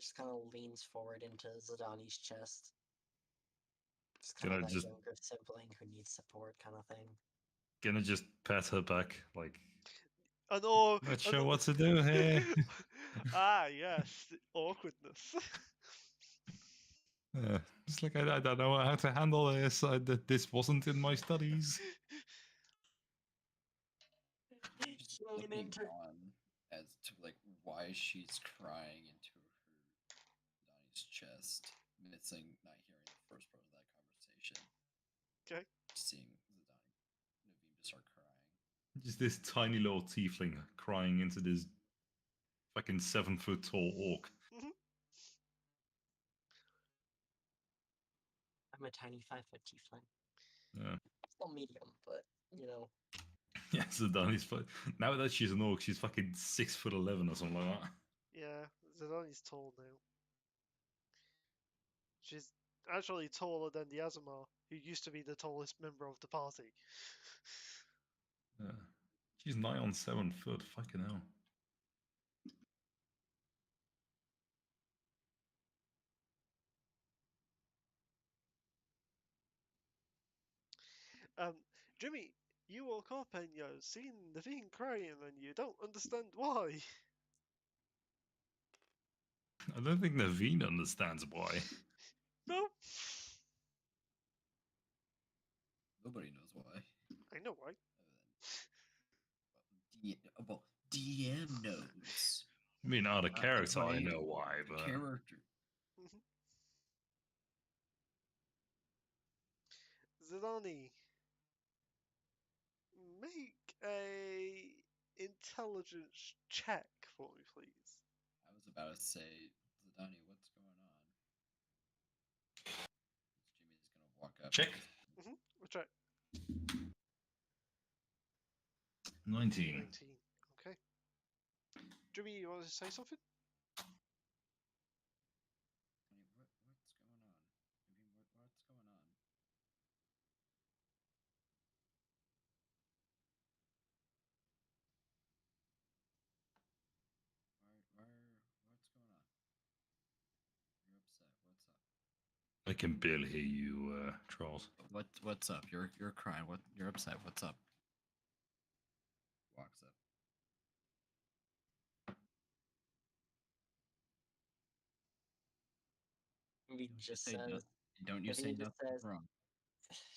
[SPEAKER 2] just kind of leans forward into Zidani's chest. Just
[SPEAKER 4] Can
[SPEAKER 2] kind
[SPEAKER 4] I
[SPEAKER 2] of that
[SPEAKER 4] just-
[SPEAKER 2] younger sibling who needs support kind of thing.
[SPEAKER 4] Gonna just pat her back, like,
[SPEAKER 1] And oh,
[SPEAKER 4] not sure what to do here.
[SPEAKER 1] ah, yes, the awkwardness.
[SPEAKER 4] It's like I don't know how to handle this. This wasn't in my studies.
[SPEAKER 3] Just looking on as to like why she's crying into Donnie's chest, missing not hearing the first part of that conversation.
[SPEAKER 1] Okay.
[SPEAKER 3] Seeing Naveen just start crying.
[SPEAKER 4] Just this tiny little tiefling crying into this fucking 7-foot tall orc.
[SPEAKER 2] I'm a tiny 5-foot tiefling.
[SPEAKER 4] Yeah.
[SPEAKER 2] Still medium, but you know.
[SPEAKER 4] Yeah, so Donnie's now that she's an orc, she's fucking 6'11" or something like that.
[SPEAKER 1] Yeah, Zidani's tall now. She's actually taller than the Azamar, who used to be the tallest member of the party.
[SPEAKER 4] Yeah. She's nigh on 7 foot. Fucking hell.
[SPEAKER 1] Jimmy, you woke up and you're seeing Naveen crying and you don't understand why.
[SPEAKER 4] I don't think Naveen understands why.
[SPEAKER 1] No,
[SPEAKER 3] Nobody knows why.
[SPEAKER 1] I know why.
[SPEAKER 3] Well, DM knows.
[SPEAKER 4] I mean, out of character, I
[SPEAKER 3] Everybody-
[SPEAKER 4] know why,
[SPEAKER 3] the
[SPEAKER 4] but
[SPEAKER 3] character.
[SPEAKER 1] Zidani, make a intelligence check for me, please.
[SPEAKER 3] I was about to say, Zadani, what's going on? Jimmy's gonna walk up.
[SPEAKER 4] check.
[SPEAKER 1] We'll check.
[SPEAKER 4] 19.
[SPEAKER 1] 19. Okay. Jimmy, you want to say something?
[SPEAKER 3] What's going on? I mean, what's going on? What's going on? You're upset. What's up?
[SPEAKER 4] I can barely hear you, Charles.
[SPEAKER 3] What's up? You're crying. What? You're upset. What's up? Walks up.
[SPEAKER 2] Naveen just
[SPEAKER 3] Say no-
[SPEAKER 2] says.
[SPEAKER 3] Don't you say
[SPEAKER 2] Naveen just
[SPEAKER 3] nothing
[SPEAKER 2] says.
[SPEAKER 3] wrong.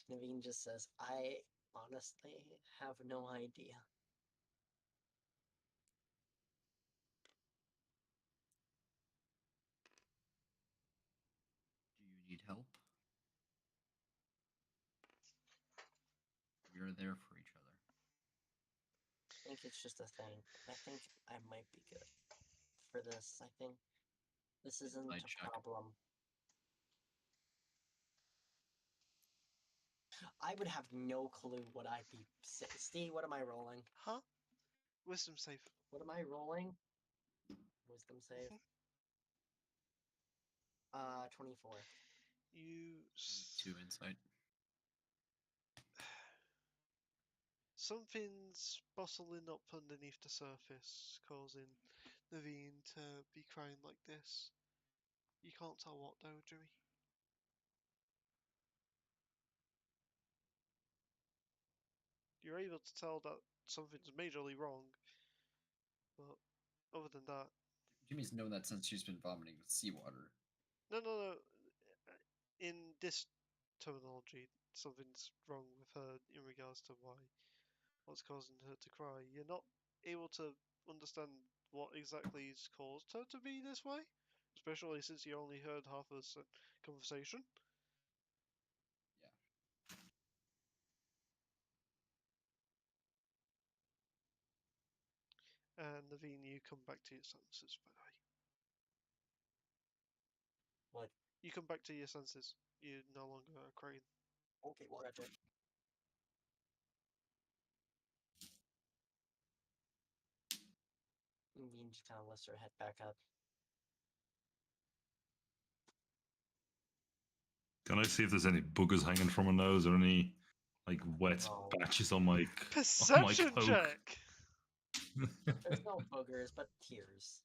[SPEAKER 2] Naveen just says, I honestly have no idea.
[SPEAKER 3] Do you need help? We are there for each other.
[SPEAKER 2] I think it's just a thing. I think I might be good for this. I think this isn't
[SPEAKER 3] Side
[SPEAKER 2] a
[SPEAKER 3] check.
[SPEAKER 2] problem. I would have no clue what I'd be. Steve, what am I rolling?
[SPEAKER 1] Huh? Wisdom save.
[SPEAKER 2] What am I rolling? Wisdom save. 24.
[SPEAKER 1] You.
[SPEAKER 3] 2 insight.
[SPEAKER 1] Something's bustling up underneath the surface, causing Naveen to be crying like this. You can't tell what though, Jimmy. You're able to tell that something's majorly wrong, but other than that,
[SPEAKER 3] Jimmy's known that since she's been vomiting seawater.
[SPEAKER 1] no. In this terminology, something's wrong with her in regards to what's causing her to cry. You're not able to understand what exactly has caused her to be this way, especially since you only heard half of the conversation. And Naveen, you come back to your senses, by the way.
[SPEAKER 2] What?
[SPEAKER 1] You come back to your senses. You no longer are crying.
[SPEAKER 2] Okay, roger. Naveen just kind of lifts her head back up.
[SPEAKER 4] Can I see if there's any boogers hanging from her nose or any like wet
[SPEAKER 2] No.
[SPEAKER 4] patches on my
[SPEAKER 1] Perception
[SPEAKER 4] coat?
[SPEAKER 1] check.
[SPEAKER 2] There's no boogers, but tears.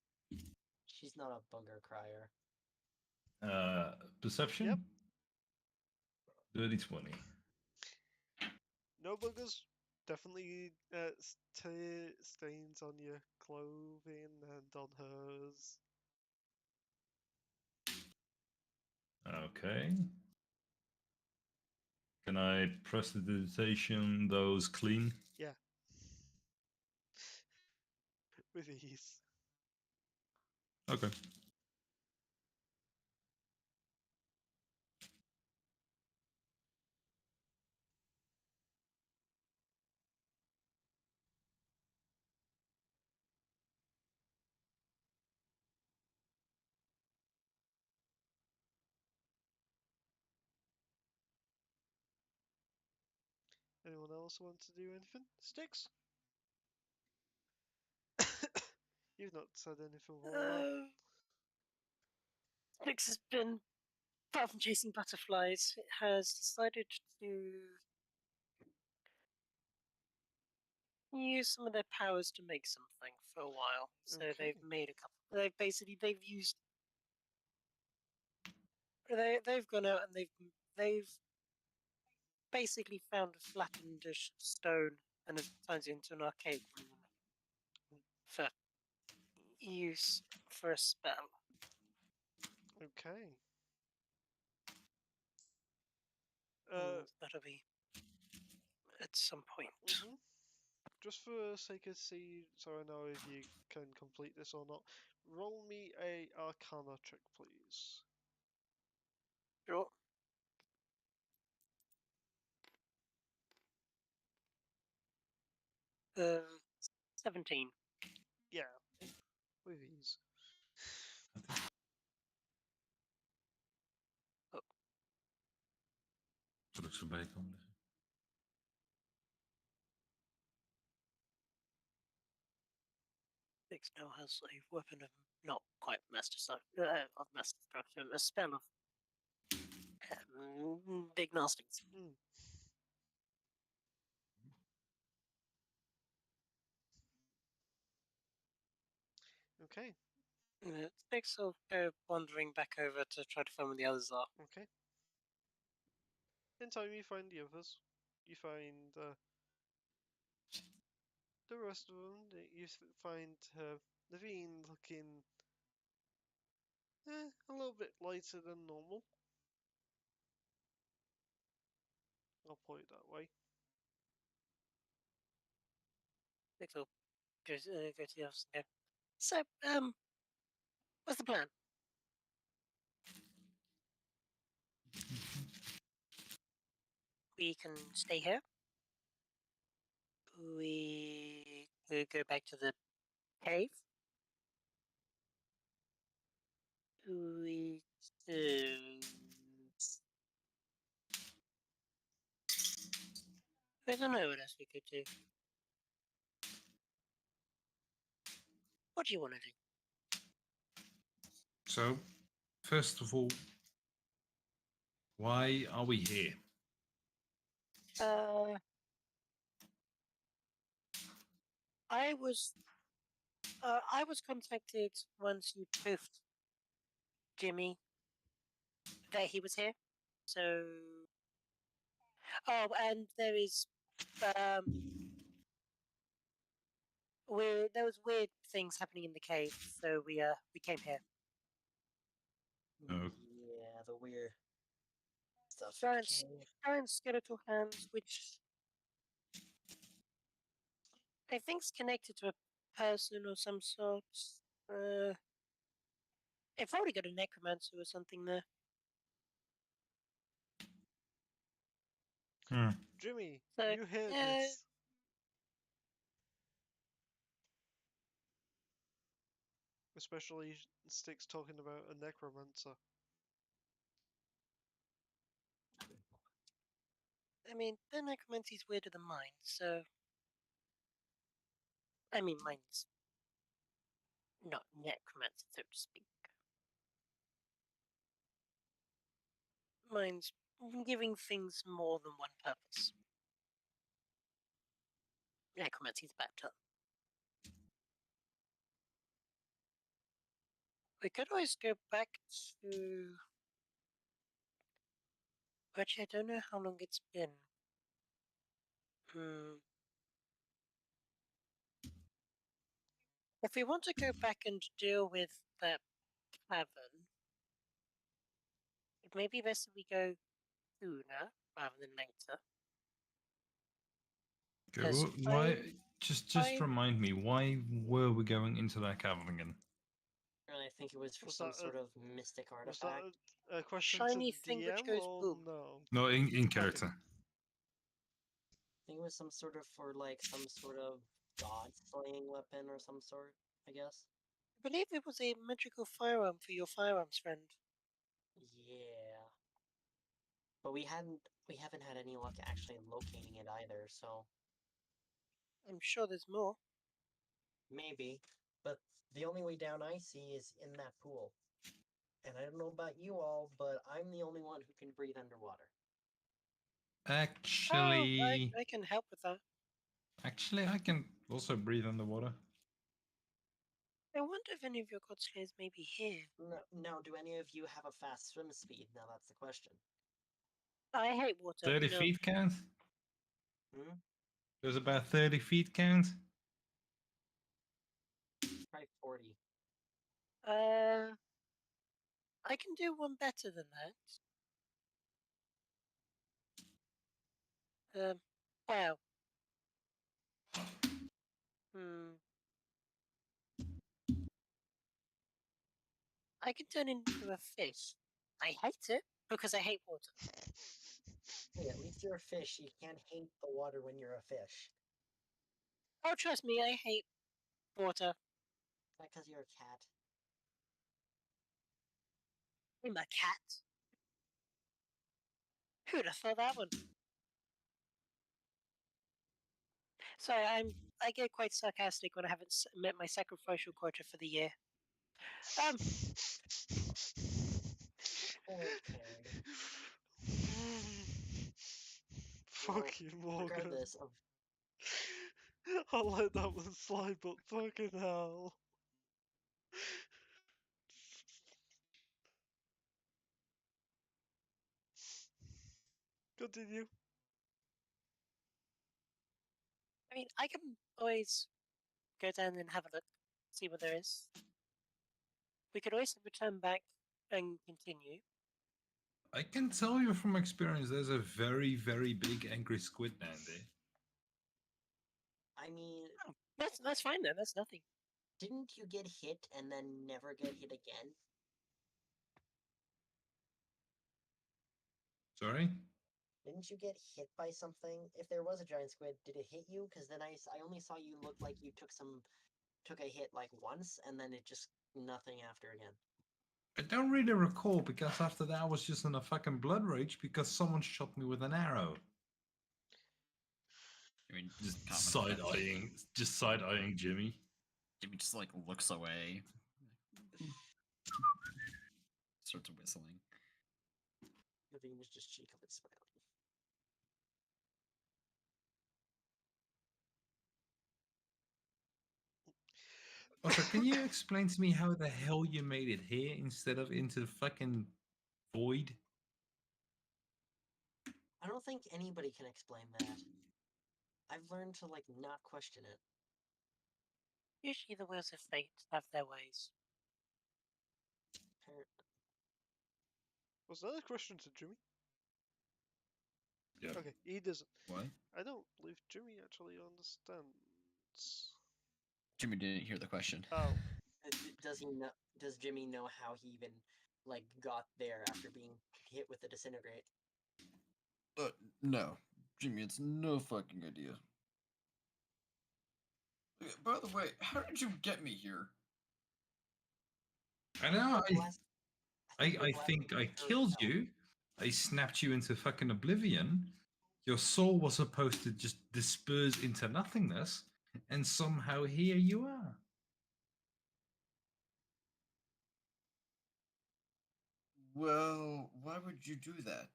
[SPEAKER 2] She's not a bugger crier.
[SPEAKER 4] Perception?
[SPEAKER 1] Yep.
[SPEAKER 4] Dirty 20.
[SPEAKER 1] No buggers. Definitely stains on your clothing and on hers.
[SPEAKER 4] Okay. Can I prestidigitation those clean?
[SPEAKER 1] Yeah. With ease.
[SPEAKER 4] Okay.
[SPEAKER 1] Anyone else want to do anything? Sticks? You've not said anything for a while.
[SPEAKER 5] Nix has been, apart from chasing butterflies, it has decided to use some of their powers to make something for a while. So
[SPEAKER 1] Okay.
[SPEAKER 5] they've made a couple. They've used. They've gone out and they've basically found a flattened stone and have turned it into an arcade room for use for a spell.
[SPEAKER 1] Okay.
[SPEAKER 5] That'll be at some point.
[SPEAKER 1] Just for sake of so I know if you can complete this or not, roll me a Arcana check, please.
[SPEAKER 5] Sure. Uh, 17.
[SPEAKER 1] Yeah, with ease.
[SPEAKER 4] Terug zo bij komen.
[SPEAKER 5] Nix now has a weapon of not quite master of master destruction, a spell of big nasties.
[SPEAKER 1] Okay.
[SPEAKER 5] Nix will go wandering back over to try to find where the others are.
[SPEAKER 1] Okay. In time, you find the others. You find the rest of them. You find Naveen looking a little bit lighter than normal. I'll put it that way.
[SPEAKER 5] Nix will go to the others and go, so, what's the plan? We can stay here. We could go back to the cave. We I don't know what else we could do. What do you want to do?
[SPEAKER 4] So, first of all, why are we here?
[SPEAKER 5] I was contacted once you proofed Jimmy that he was here. So, oh, and there is there was weird things happening in the cave, so we came here.
[SPEAKER 4] Oh.
[SPEAKER 2] Yeah, the weird stuff.
[SPEAKER 5] Giant skeletal hands, which I think's connected to a person or some sort. They've probably got a necromancer or something there.
[SPEAKER 1] Jimmy,
[SPEAKER 5] So,
[SPEAKER 1] you hear this? Especially Sticks talking about a necromancer.
[SPEAKER 5] I mean, the necromancy's weirder than mine, so... I mean, mine's not necromancy, so to speak. Mine's giving things more than one purpose. Necromancy's a bad term. We could always go back to. Actually, I don't know how long it's been. If we want to go back and deal with that cavern, it may be best if we go sooner rather than later.
[SPEAKER 4] Okay,
[SPEAKER 5] 'Cause
[SPEAKER 4] why?
[SPEAKER 5] I-
[SPEAKER 4] Just
[SPEAKER 5] I-
[SPEAKER 4] remind me, why were we going into that cavern again?
[SPEAKER 2] And I think it was for
[SPEAKER 1] Was
[SPEAKER 2] some
[SPEAKER 1] that a-
[SPEAKER 2] sort of mystic
[SPEAKER 1] Was that
[SPEAKER 2] artifact.
[SPEAKER 1] a question
[SPEAKER 5] Shiny
[SPEAKER 1] to the
[SPEAKER 5] thing which
[SPEAKER 1] DM
[SPEAKER 5] goes
[SPEAKER 1] or
[SPEAKER 5] boom.
[SPEAKER 1] no?
[SPEAKER 4] No, in character.
[SPEAKER 2] I think it was some sort of for like some sort of god slaying weapon or some sort, I guess.
[SPEAKER 5] I believe it was a magical firearm for your firearms friend.
[SPEAKER 2] Yeah. But we haven't had any luck actually locating it either, so
[SPEAKER 5] I'm sure there's more.
[SPEAKER 2] maybe. But the only way down I see is in that pool. And I don't know about you all, but I'm the only one who can breathe underwater.
[SPEAKER 4] Actually,
[SPEAKER 5] I can help with that.
[SPEAKER 4] actually, I can also breathe underwater.
[SPEAKER 5] I wonder if any of your god slayers may be here.
[SPEAKER 2] Now, do any of you have a fast swim speed? Now that's the question.
[SPEAKER 5] I hate water.
[SPEAKER 4] 30
[SPEAKER 5] no.
[SPEAKER 4] feet count?
[SPEAKER 2] Hmm?
[SPEAKER 4] There's about 30 feet count.
[SPEAKER 2] Try 40.
[SPEAKER 5] I can do one better than that. Wow. I can turn into a fish. I hate it because I hate water.
[SPEAKER 2] Hey, at least you're a fish. You can't hate the water when you're a fish.
[SPEAKER 5] Oh, trust me, I hate water.
[SPEAKER 2] Because you're a cat.
[SPEAKER 5] I'm a cat. Who'd have thought that one? Sorry, I get quite sarcastic when I haven't met my sacrificial quota for the year.
[SPEAKER 2] Okay.
[SPEAKER 1] Fuck you, Morgan.
[SPEAKER 2] Regardless of
[SPEAKER 1] I'll let that one slide, but fucking hell. Continue.
[SPEAKER 5] I mean, I can always go down and have a look, see what there is. We could always return back and continue.
[SPEAKER 4] I can tell you from experience, there's a very, very big angry squid down there.
[SPEAKER 2] I mean,
[SPEAKER 5] Oh, that's fine then. That's nothing.
[SPEAKER 2] didn't you get hit and then never get hit again?
[SPEAKER 4] Sorry?
[SPEAKER 2] Didn't you get hit by something? If there was a giant squid, did it hit you? Because then I only saw you look like you took a hit like once and then it just nothing after again.
[SPEAKER 4] I don't really recall because after that I was just in a fucking blood rage because someone shot me with an arrow.
[SPEAKER 3] I mean, just comment on that.
[SPEAKER 4] Side eyeing Jimmy.
[SPEAKER 3] Jimmy just like looks away. Starts whistling.
[SPEAKER 2] Naveen was just cheekily smiling.
[SPEAKER 4] Also, can you explain to me how the hell you made it here instead of into the fucking void?
[SPEAKER 2] I don't think anybody can explain that. I've learned to like not question it.
[SPEAKER 5] Usually the wheels of fate have their ways.
[SPEAKER 2] Apparently.
[SPEAKER 1] Was that a question to Jimmy?
[SPEAKER 4] Yeah.
[SPEAKER 1] Okay, he doesn't.
[SPEAKER 3] What?
[SPEAKER 1] I don't believe Jimmy actually understands.
[SPEAKER 3] Jimmy didn't hear the question.
[SPEAKER 1] Oh.
[SPEAKER 2] Does he know? Does Jimmy know how he even like got there after being hit with the disintegrate?
[SPEAKER 3] No, Jimmy, it's no fucking idea. By the way, how did you get me here?
[SPEAKER 4] I know, I
[SPEAKER 2] glad
[SPEAKER 4] think
[SPEAKER 2] you
[SPEAKER 4] I
[SPEAKER 2] heard
[SPEAKER 4] killed
[SPEAKER 2] that.
[SPEAKER 4] you. I snapped you into fucking oblivion. Your soul was supposed to just disperse into nothingness, and somehow here you are.
[SPEAKER 3] Well, why would you do that?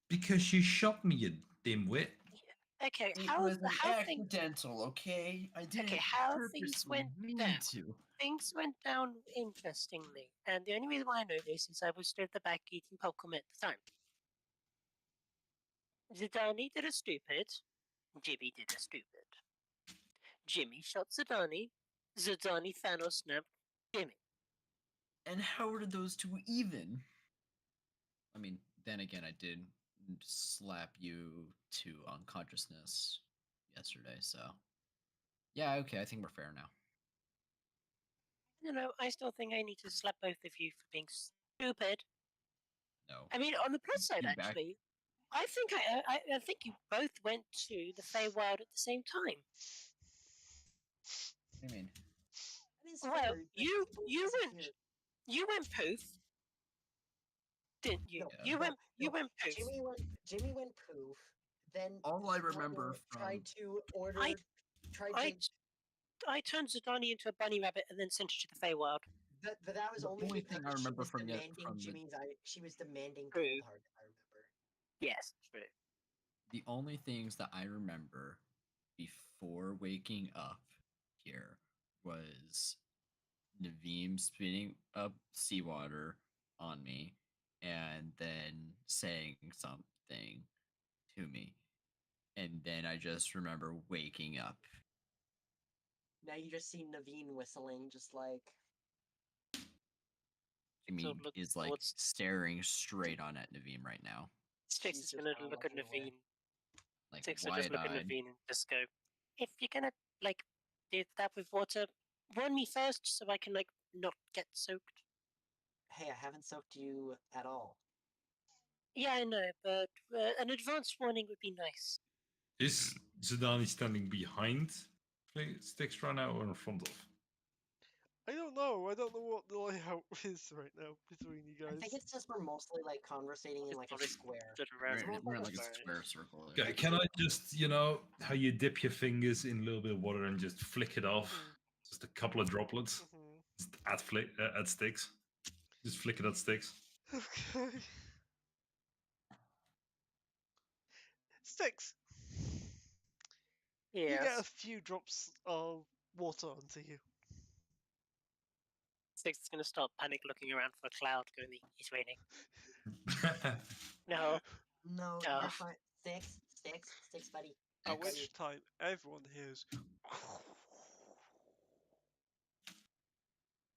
[SPEAKER 4] Because you shot me, you dimwit.
[SPEAKER 5] Okay,
[SPEAKER 3] It
[SPEAKER 5] how
[SPEAKER 3] was an
[SPEAKER 5] how things
[SPEAKER 3] accidental, okay? I didn't
[SPEAKER 5] how things
[SPEAKER 3] purposely
[SPEAKER 5] went
[SPEAKER 3] mean
[SPEAKER 5] down.
[SPEAKER 3] to.
[SPEAKER 5] Things went down interestingly, and the only reason why I know this is I was stood at the back eating popcorn at the time. Zidane did a stupid. Jimmy did a stupid. Jimmy shot Zidane. Zidane Thanos snapped Jimmy.
[SPEAKER 3] And how are those two even? I mean, then again, I did slap you to unconsciousness yesterday, so. Yeah, okay, I think we're fair now.
[SPEAKER 5] You know, I still think I need to slap both of you for being stupid.
[SPEAKER 3] No.
[SPEAKER 5] I mean, on the plus side,
[SPEAKER 3] You back-
[SPEAKER 5] actually, I think I think you both went to the Feywild at the same time.
[SPEAKER 3] What do you mean?
[SPEAKER 2] That is
[SPEAKER 5] Well,
[SPEAKER 2] fair, but
[SPEAKER 5] you
[SPEAKER 2] people disappeared.
[SPEAKER 5] went poof, didn't you?
[SPEAKER 2] No,
[SPEAKER 3] Yeah.
[SPEAKER 5] You went poof.
[SPEAKER 2] Jimmy went poof. Then
[SPEAKER 3] All I remember
[SPEAKER 2] Zidane tried
[SPEAKER 3] from-
[SPEAKER 2] to order.
[SPEAKER 5] I-
[SPEAKER 2] tried
[SPEAKER 5] I
[SPEAKER 2] to.
[SPEAKER 5] I turned Zidane into a bunny rabbit and then sent her to the Feywild.
[SPEAKER 2] But that was
[SPEAKER 3] The
[SPEAKER 2] only
[SPEAKER 3] only
[SPEAKER 2] because
[SPEAKER 3] thing I
[SPEAKER 2] she
[SPEAKER 3] remember
[SPEAKER 2] was
[SPEAKER 3] from
[SPEAKER 2] demanding
[SPEAKER 3] the-
[SPEAKER 2] Jimmy's. She was demanding
[SPEAKER 5] True.
[SPEAKER 2] cold heart. I remember.
[SPEAKER 5] Yes, true.
[SPEAKER 3] The only things that I remember before waking up here was Naveem spitting up seawater on me and then saying something to me. And then I just remember waking up.
[SPEAKER 2] Now you just see Naveen whistling, just like.
[SPEAKER 3] Jimmy
[SPEAKER 5] look
[SPEAKER 3] is like
[SPEAKER 5] towards-
[SPEAKER 3] staring straight on at Naveem right now.
[SPEAKER 5] Sticks
[SPEAKER 2] She's
[SPEAKER 5] is
[SPEAKER 2] just
[SPEAKER 5] gonna
[SPEAKER 2] kinda
[SPEAKER 5] look at
[SPEAKER 2] looking away.
[SPEAKER 5] Naveen.
[SPEAKER 3] Like
[SPEAKER 5] Sticks will just look at
[SPEAKER 3] wide-eyed.
[SPEAKER 5] Naveen and just go, if you're gonna like do that with water, warn me first so I can like not get soaked.
[SPEAKER 2] Hey, I haven't soaked you at all.
[SPEAKER 5] Yeah, I know, but an advance warning would be nice.
[SPEAKER 4] Is Zidane standing behind Sticks right now or in front of?
[SPEAKER 1] I don't know. I don't know what the layout is right now between you
[SPEAKER 2] I think
[SPEAKER 1] guys.
[SPEAKER 2] it's just we're mostly like conversating in
[SPEAKER 5] It's
[SPEAKER 2] like a
[SPEAKER 5] probably
[SPEAKER 2] square.
[SPEAKER 5] stood around.
[SPEAKER 3] We're in
[SPEAKER 2] like
[SPEAKER 3] like
[SPEAKER 2] a
[SPEAKER 3] a square circle.
[SPEAKER 4] Okay, can I just, how you dip your fingers in a little bit of water and just flick it off? Just a couple of droplets.
[SPEAKER 1] Mhm.
[SPEAKER 4] Just at Sticks. Just flick it at Sticks.
[SPEAKER 1] Okay. Sticks. You get a
[SPEAKER 5] Yes.
[SPEAKER 1] few drops of water onto you.
[SPEAKER 5] Sticks is gonna start panic looking around for a cloud going, it's raining. No.
[SPEAKER 2] No,
[SPEAKER 5] Oh.
[SPEAKER 2] you're fine. Sticks, buddy.
[SPEAKER 1] At
[SPEAKER 2] Buddy.
[SPEAKER 1] which time everyone hears.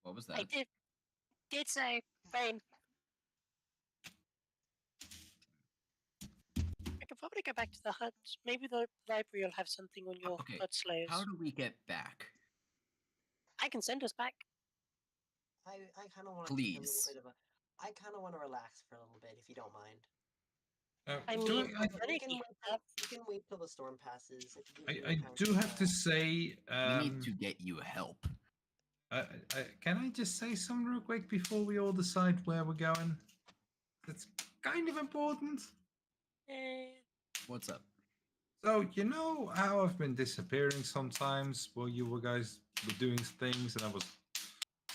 [SPEAKER 3] What was
[SPEAKER 5] I
[SPEAKER 3] that?
[SPEAKER 5] did say rain. I could probably go back to the hut. Maybe the library will have something on your
[SPEAKER 3] Okay,
[SPEAKER 5] hut slayers.
[SPEAKER 3] How do we get back?
[SPEAKER 5] I can send us back.
[SPEAKER 2] I kind of want to take a little
[SPEAKER 3] Please.
[SPEAKER 2] bit of a. I kind of want to relax for a little bit, if you don't mind.
[SPEAKER 5] I
[SPEAKER 4] do
[SPEAKER 5] mean,
[SPEAKER 4] I,
[SPEAKER 2] We can wait till the storm passes. If you
[SPEAKER 4] I do have to say,
[SPEAKER 3] We need to get you help.
[SPEAKER 4] can I just say something real quick before we all decide where we're going? It's kind of important.
[SPEAKER 3] What's up?
[SPEAKER 4] So, you know how I've been disappearing sometimes while you guys were doing things, and I was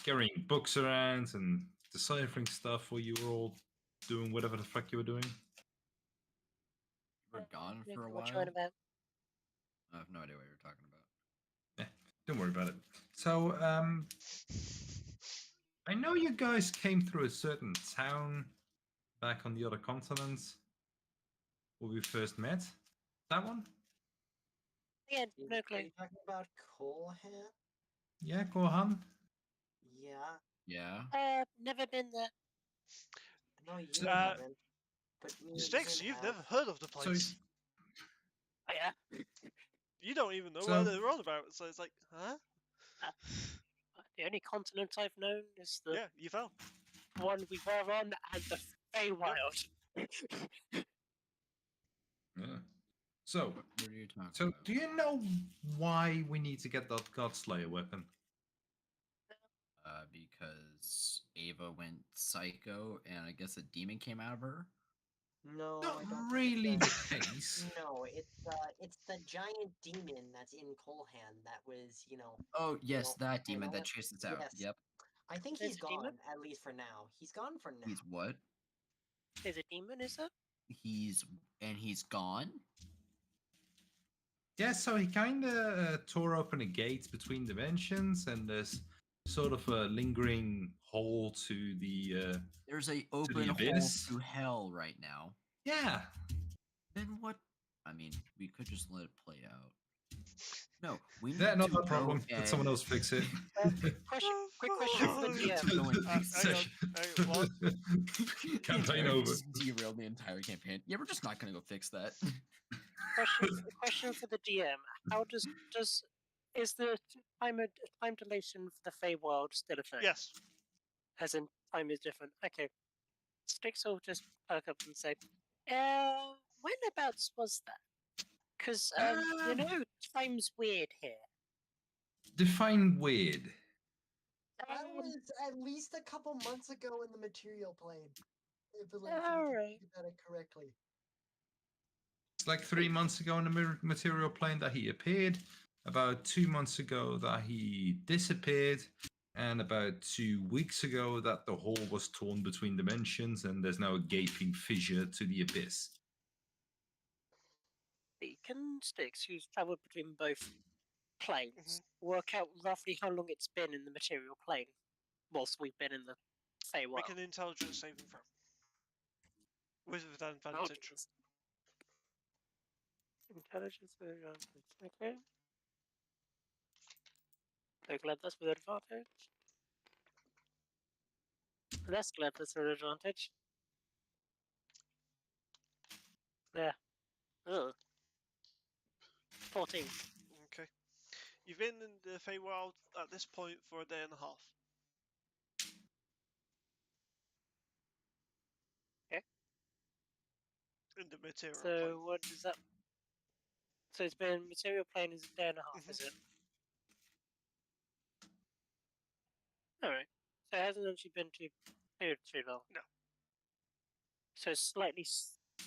[SPEAKER 4] carrying books around and deciphering stuff while you were all doing whatever the fuck you were doing?
[SPEAKER 3] You were gone for a
[SPEAKER 5] What you
[SPEAKER 3] while.
[SPEAKER 5] on about?
[SPEAKER 3] I have no idea what you're talking about.
[SPEAKER 4] Don't worry about it. So, I know you guys came through a certain town back on the other continent where we first met. That one?
[SPEAKER 5] Yeah, no
[SPEAKER 2] Are
[SPEAKER 5] clue.
[SPEAKER 2] you talking about Coalhan?
[SPEAKER 4] Yeah, Gohan.
[SPEAKER 2] Yeah.
[SPEAKER 3] Yeah.
[SPEAKER 5] Never been there.
[SPEAKER 2] No, you
[SPEAKER 1] So,
[SPEAKER 2] haven't. But me and
[SPEAKER 1] Sticks,
[SPEAKER 2] Jin
[SPEAKER 1] you've
[SPEAKER 2] have.
[SPEAKER 1] never heard of the
[SPEAKER 4] So,
[SPEAKER 1] place.
[SPEAKER 5] Oh, yeah.
[SPEAKER 1] You don't even know
[SPEAKER 4] So-
[SPEAKER 1] where they're on about. So it's like, huh?
[SPEAKER 5] The only continent I've known is the
[SPEAKER 1] Yeah, you fell.
[SPEAKER 5] one we were on and the Feywild.
[SPEAKER 4] yeah. So,
[SPEAKER 3] What are you talking
[SPEAKER 4] so
[SPEAKER 3] about?
[SPEAKER 4] do you know why we need to get that Godslayer weapon?
[SPEAKER 3] Because Ava went psycho, and I guess a demon came out of her.
[SPEAKER 2] No,
[SPEAKER 4] Not
[SPEAKER 2] I don't
[SPEAKER 4] really
[SPEAKER 2] think
[SPEAKER 4] the
[SPEAKER 2] it's
[SPEAKER 4] case.
[SPEAKER 2] No, it's the giant demon that's in Coalhan that was,
[SPEAKER 3] Oh yes,
[SPEAKER 2] No,
[SPEAKER 3] that demon
[SPEAKER 2] know
[SPEAKER 3] that
[SPEAKER 2] it.
[SPEAKER 3] chases out.
[SPEAKER 2] Yes.
[SPEAKER 3] Yep.
[SPEAKER 2] I think
[SPEAKER 5] There's
[SPEAKER 2] he's
[SPEAKER 5] a demon?
[SPEAKER 2] gone, at least for now. He's gone for now.
[SPEAKER 3] He's what?
[SPEAKER 5] There's a demon, is there?
[SPEAKER 3] He's gone.
[SPEAKER 4] Yeah, so he kind of tore open a gate between dimensions, and there's sort of a lingering hole to the.
[SPEAKER 3] There's a open hole
[SPEAKER 4] abyss?
[SPEAKER 3] to hell right now.
[SPEAKER 4] Yeah.
[SPEAKER 3] Then what? I mean, we could just let it play out. No, we need
[SPEAKER 4] Yeah, not
[SPEAKER 3] to
[SPEAKER 4] a problem.
[SPEAKER 3] go
[SPEAKER 4] Let someone
[SPEAKER 3] and-
[SPEAKER 4] else fix it.
[SPEAKER 5] Quick question for the DM.
[SPEAKER 1] Hang on,
[SPEAKER 4] Session.
[SPEAKER 1] hang on, what?
[SPEAKER 4] Campaign
[SPEAKER 3] Derek
[SPEAKER 4] over.
[SPEAKER 3] just derailed the entire campaign. Yeah, we're just not gonna go fix that.
[SPEAKER 5] Question for the DM. How does is the time dilation for the Feywild still a thing?
[SPEAKER 1] Yes.
[SPEAKER 5] As in time is different. Okay. Sticks will just perk up and say, whenabouts was that? Because you know time's weird here.
[SPEAKER 4] Define weird.
[SPEAKER 2] That
[SPEAKER 5] Um,
[SPEAKER 2] was at least a couple months ago in the material plane. If it
[SPEAKER 5] Alright.
[SPEAKER 2] got it correctly.
[SPEAKER 4] It's like 3 months ago in the material plane that he appeared, about 2 months ago that he disappeared, and about 2 weeks ago that the hole was torn between dimensions and there's now a gaping fissure to the abyss.
[SPEAKER 5] Can Sticks, who's travelled between both planes, work out roughly how long it's been in the material plane whilst we've been in the Feywild?
[SPEAKER 1] Make an intelligence saving throw. With advantage.
[SPEAKER 5] Intelligence with advantage. Okay. So glad that's with advantage. Less glad that's with advantage. There. Ugh. 14.
[SPEAKER 1] Okay. You've been in the Feywild at this point for a day and a half.
[SPEAKER 5] Okay.
[SPEAKER 1] In the material plane.
[SPEAKER 5] So what is that? So it's been material plane is a day and a half, is it? Alright. So it hasn't actually been too long.
[SPEAKER 1] No.
[SPEAKER 5] So it's slightly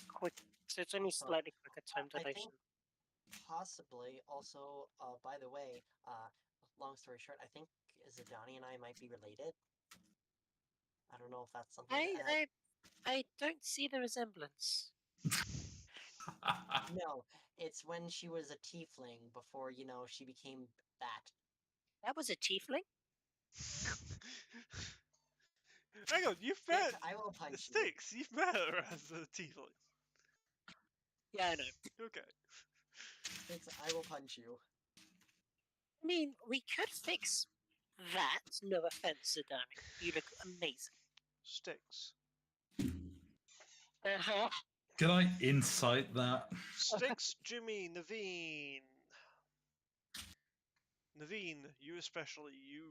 [SPEAKER 5] quick. So it's only slightly quicker time
[SPEAKER 2] I
[SPEAKER 5] dilation.
[SPEAKER 2] think possibly also, by the way, long story short, I think Zidani and I might be related. I don't know if that's something
[SPEAKER 5] I don't see the resemblance.
[SPEAKER 2] No, it's when she was a tiefling before, she became that.
[SPEAKER 5] That was a tiefling?
[SPEAKER 1] Hang on, you've
[SPEAKER 2] Sticks,
[SPEAKER 1] met
[SPEAKER 2] I will punch you.
[SPEAKER 1] Sticks. You've met her as a tiefling.
[SPEAKER 5] Yeah, I know.
[SPEAKER 1] Okay.
[SPEAKER 2] Sticks, I will punch you.
[SPEAKER 5] I mean, we could fix that. No offense, Zidani. You look amazing.
[SPEAKER 1] Sticks.
[SPEAKER 5] Uh-huh.
[SPEAKER 4] Can I insight that?
[SPEAKER 1] Sticks, Jimmy, Naveen. Naveen, you especially, you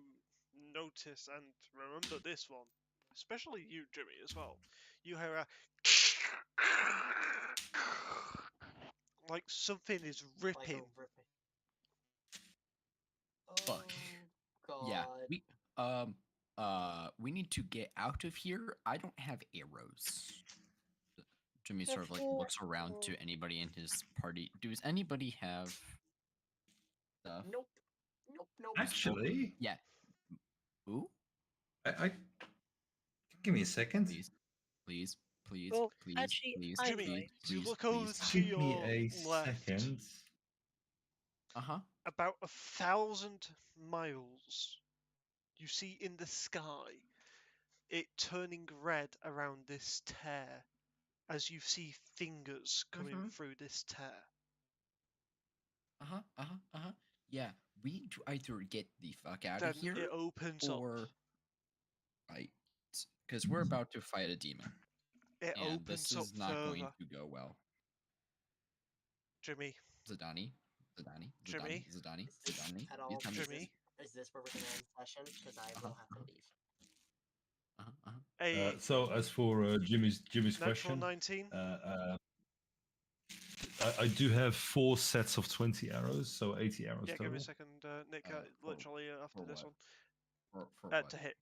[SPEAKER 1] notice and remember this one. Especially you, Jimmy, as well. You hear a like something is
[SPEAKER 2] Like a
[SPEAKER 1] ripping.
[SPEAKER 2] ripping.
[SPEAKER 3] Fuck.
[SPEAKER 2] Oh,
[SPEAKER 3] Yeah,
[SPEAKER 2] God.
[SPEAKER 3] we need to get out of here. I don't have arrows. Jimmy sort of like looks around to anybody in his party. Does anybody have stuff?
[SPEAKER 2] Nope. Nope.
[SPEAKER 4] Actually,
[SPEAKER 3] Yeah. Ooh,
[SPEAKER 4] I give me a second.
[SPEAKER 3] please,
[SPEAKER 5] Well,
[SPEAKER 3] please,
[SPEAKER 5] actually,
[SPEAKER 3] please,
[SPEAKER 5] I
[SPEAKER 1] Jimmy,
[SPEAKER 5] might.
[SPEAKER 1] you
[SPEAKER 3] please,
[SPEAKER 1] look over
[SPEAKER 3] please.
[SPEAKER 1] to
[SPEAKER 4] Give me
[SPEAKER 1] your
[SPEAKER 4] a
[SPEAKER 1] left.
[SPEAKER 4] second.
[SPEAKER 3] Uh-huh.
[SPEAKER 1] About 1,000 miles, you see in the sky it turning red around this tear as you see fingers coming through this tear.
[SPEAKER 3] Yeah, we need to either get the fuck out
[SPEAKER 1] Then
[SPEAKER 3] of here
[SPEAKER 1] it opens up.
[SPEAKER 3] or right, because we're about to fight a demon,
[SPEAKER 1] It
[SPEAKER 3] and
[SPEAKER 1] opens
[SPEAKER 3] this
[SPEAKER 1] up
[SPEAKER 3] is not
[SPEAKER 1] further.
[SPEAKER 3] going to go well.
[SPEAKER 1] Jimmy,
[SPEAKER 3] Zidani.
[SPEAKER 1] Jimmy?
[SPEAKER 2] Is this at all?
[SPEAKER 3] Please tell me this.
[SPEAKER 1] Jimmy?
[SPEAKER 2] Is this where we're gonna end session? Because I will have to leave.
[SPEAKER 1] A
[SPEAKER 4] So as for Jimmy's
[SPEAKER 1] natural
[SPEAKER 4] question,
[SPEAKER 1] 19.
[SPEAKER 4] I do have 4 sets of 20 arrows, so 80 arrows
[SPEAKER 1] Yeah,
[SPEAKER 4] total.
[SPEAKER 1] give me a second, Nick. Literally after
[SPEAKER 3] for
[SPEAKER 1] this
[SPEAKER 3] what?
[SPEAKER 1] one.
[SPEAKER 3] For what?
[SPEAKER 1] To hit.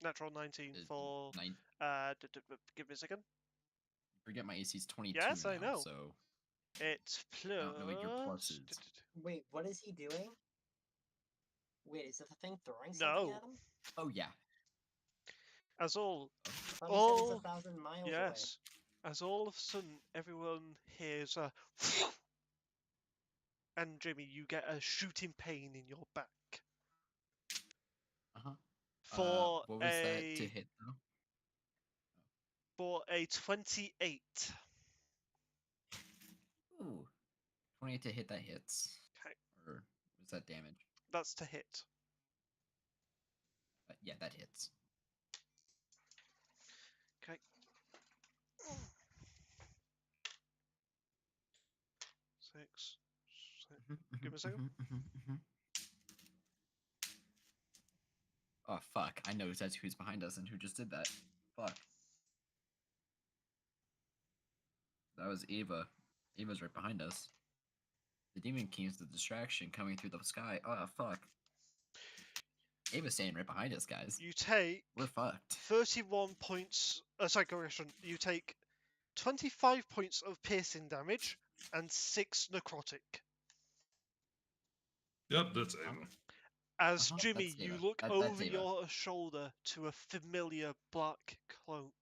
[SPEAKER 1] Natural 19
[SPEAKER 3] Is
[SPEAKER 1] for. Give me a second.
[SPEAKER 3] Forget my AC is 22
[SPEAKER 1] Yes,
[SPEAKER 3] now,
[SPEAKER 1] I know.
[SPEAKER 3] so
[SPEAKER 1] It's plus.
[SPEAKER 3] I don't know what your pluses.
[SPEAKER 2] Wait, what is he doing? Wait, is it the thing throwing something
[SPEAKER 1] No.
[SPEAKER 2] at him?
[SPEAKER 3] oh yeah.
[SPEAKER 1] As all.
[SPEAKER 2] I thought he said
[SPEAKER 1] Oh,
[SPEAKER 2] it's 1,000 miles away.
[SPEAKER 1] Yes. As all of a sudden everyone hears a. and Jimmy, you get a shooting pain in your back.
[SPEAKER 3] Uh-huh.
[SPEAKER 1] For
[SPEAKER 3] What was that to hit though?
[SPEAKER 1] for a 28.
[SPEAKER 3] Ooh. 28 to hit, that hits.
[SPEAKER 1] Okay,
[SPEAKER 3] Or was that damage?
[SPEAKER 1] that's to hit.
[SPEAKER 3] Yeah, that hits.
[SPEAKER 1] Okay. Six. Give me a second.
[SPEAKER 3] Oh, fuck. I know exactly who's behind us and who just did that. Fuck. That was Ava. Ava's right behind us. The Demon King's the distraction coming through the sky. Oh, fuck. Ava's staying right behind us, guys.
[SPEAKER 1] You take
[SPEAKER 3] We're fucked.
[SPEAKER 1] 31 points. Sorry, correction. You take 25 points of piercing damage and 6 necrotic.
[SPEAKER 4] Yep, that's Ava.
[SPEAKER 1] As
[SPEAKER 3] Uh-huh,
[SPEAKER 1] Jimmy,
[SPEAKER 3] that's
[SPEAKER 1] you
[SPEAKER 3] Ava.
[SPEAKER 1] look
[SPEAKER 3] That's
[SPEAKER 1] over
[SPEAKER 3] Ava.
[SPEAKER 1] your shoulder to a familiar black cloak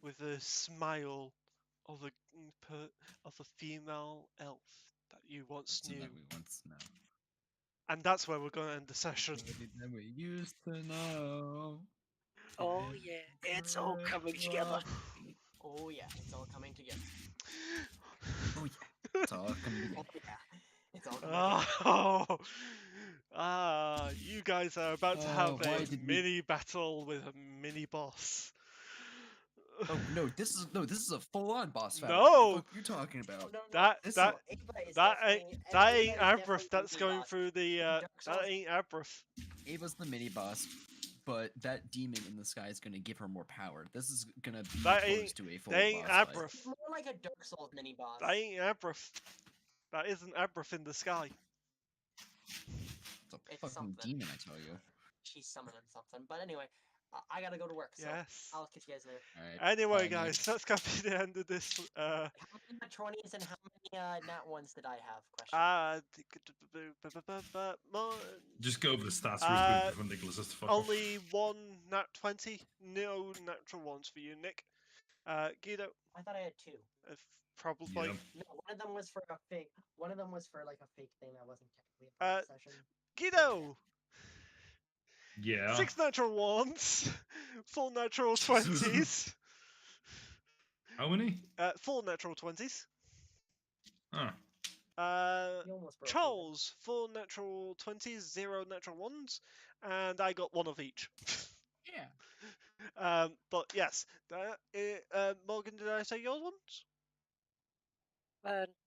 [SPEAKER 1] with a smile of a female elf that you once
[SPEAKER 3] Person
[SPEAKER 1] knew.
[SPEAKER 3] that we once know.
[SPEAKER 1] And that's where we're going to end the session.
[SPEAKER 3] Somebody that we used to know.
[SPEAKER 5] Oh yeah, it's all coming together.
[SPEAKER 2] Oh yeah, it's all coming together.
[SPEAKER 3] Oh yeah, it's all coming together.
[SPEAKER 2] Oh yeah, it's all coming together.
[SPEAKER 1] You guys are about to have
[SPEAKER 3] why
[SPEAKER 1] a
[SPEAKER 3] did we-
[SPEAKER 1] mini battle with a mini boss.
[SPEAKER 3] Oh no, this is a full-on boss fight.
[SPEAKER 1] No!
[SPEAKER 3] What the fuck are you talking
[SPEAKER 2] No,
[SPEAKER 3] about?
[SPEAKER 2] no,
[SPEAKER 1] That
[SPEAKER 3] This
[SPEAKER 1] that
[SPEAKER 2] no, Ava is
[SPEAKER 1] that
[SPEAKER 2] definitely-
[SPEAKER 1] ain't
[SPEAKER 2] Ava
[SPEAKER 1] that
[SPEAKER 2] is
[SPEAKER 1] ain't
[SPEAKER 2] definitely
[SPEAKER 1] Abrith
[SPEAKER 2] the
[SPEAKER 1] that's
[SPEAKER 2] mini
[SPEAKER 1] going
[SPEAKER 2] boss.
[SPEAKER 1] through the
[SPEAKER 2] Dark
[SPEAKER 1] that
[SPEAKER 2] Souls-
[SPEAKER 1] ain't Abrith.
[SPEAKER 3] Ava's the mini boss, but that demon in the sky is gonna give her more power. This is gonna be
[SPEAKER 1] That
[SPEAKER 3] close
[SPEAKER 1] ain't-
[SPEAKER 3] to a full
[SPEAKER 1] That ain't
[SPEAKER 3] boss fight.
[SPEAKER 1] Abrith.
[SPEAKER 2] It's more like a Dark Souls mini boss.
[SPEAKER 1] That ain't Abrith. That isn't Abrith in the sky.
[SPEAKER 3] It's a
[SPEAKER 2] It's
[SPEAKER 3] fucking
[SPEAKER 2] something.
[SPEAKER 3] demon, I tell you.
[SPEAKER 2] She's summoning something. But anyway, I gotta go to work. So
[SPEAKER 1] Yes.
[SPEAKER 2] I'll catch you guys later.
[SPEAKER 3] Alright.
[SPEAKER 1] Anyway,
[SPEAKER 3] bye,
[SPEAKER 1] guys,
[SPEAKER 3] Nick.
[SPEAKER 1] that's gonna be the end of this.
[SPEAKER 2] How many nat 20s and how many nat 1s did I have? Question.
[SPEAKER 4] Just go over the stats real quick before Nicholas has to fuck off.
[SPEAKER 1] Only one nat 20, no natural ones for you, Nick. Guido,
[SPEAKER 2] I thought I had 2.
[SPEAKER 1] probably.
[SPEAKER 4] Yeah.
[SPEAKER 2] No, one of them was for a fake. One of them was for like a fake thing that wasn't technically a part of the session.
[SPEAKER 1] Guido,
[SPEAKER 4] Yeah.
[SPEAKER 1] 6 natural ones, 4 natural 20s.
[SPEAKER 4] How many?
[SPEAKER 1] 4 natural 20s.
[SPEAKER 4] Oh.
[SPEAKER 2] You almost broke
[SPEAKER 1] Charles, 4 natural 20s, 0 natural 1s, and I got 1 of each.
[SPEAKER 3] Yeah.
[SPEAKER 1] But yes, Morgan, did I say yours once?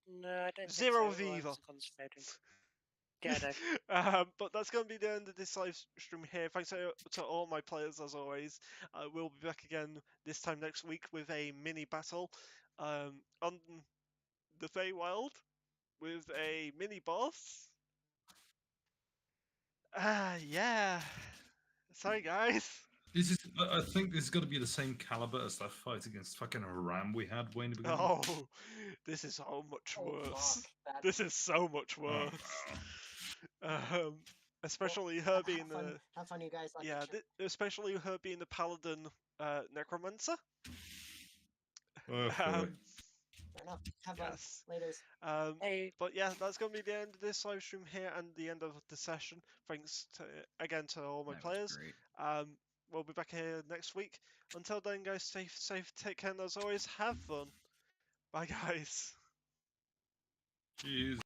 [SPEAKER 5] No, I don't think
[SPEAKER 1] Zero
[SPEAKER 5] so. I
[SPEAKER 1] Viva.
[SPEAKER 5] was concentrating. Yeah, no.
[SPEAKER 1] But that's going to be the end of this live stream here. Thanks to all my players as always. We'll be back again this time next week with a mini battle on the Feywild with a mini boss. Yeah. Sorry, guys.
[SPEAKER 4] This is. I think this is going to be the same caliber as that fight against fucking Ram we had way in the beginning.
[SPEAKER 1] Oh, this is so much worse.
[SPEAKER 2] Fuck,
[SPEAKER 1] This is so much
[SPEAKER 4] Oh,
[SPEAKER 1] worse.
[SPEAKER 4] wow.
[SPEAKER 1] Especially her being the
[SPEAKER 2] have fun, you guys. I'll
[SPEAKER 1] yeah,
[SPEAKER 2] catch you.
[SPEAKER 1] especially her being the paladin necromancer.
[SPEAKER 4] Okay.
[SPEAKER 2] Fair enough. Have fun.
[SPEAKER 1] Yes.
[SPEAKER 2] Laters.
[SPEAKER 5] Hey,
[SPEAKER 1] But yeah, that's going to be the end of this live stream here and the end of the session. Thanks again to all my
[SPEAKER 3] That was
[SPEAKER 1] players.
[SPEAKER 3] great.
[SPEAKER 1] We'll be back here next week. Until then, guys, stay safe, take care, and as always, have fun. Bye, guys.
[SPEAKER 4] Jeez.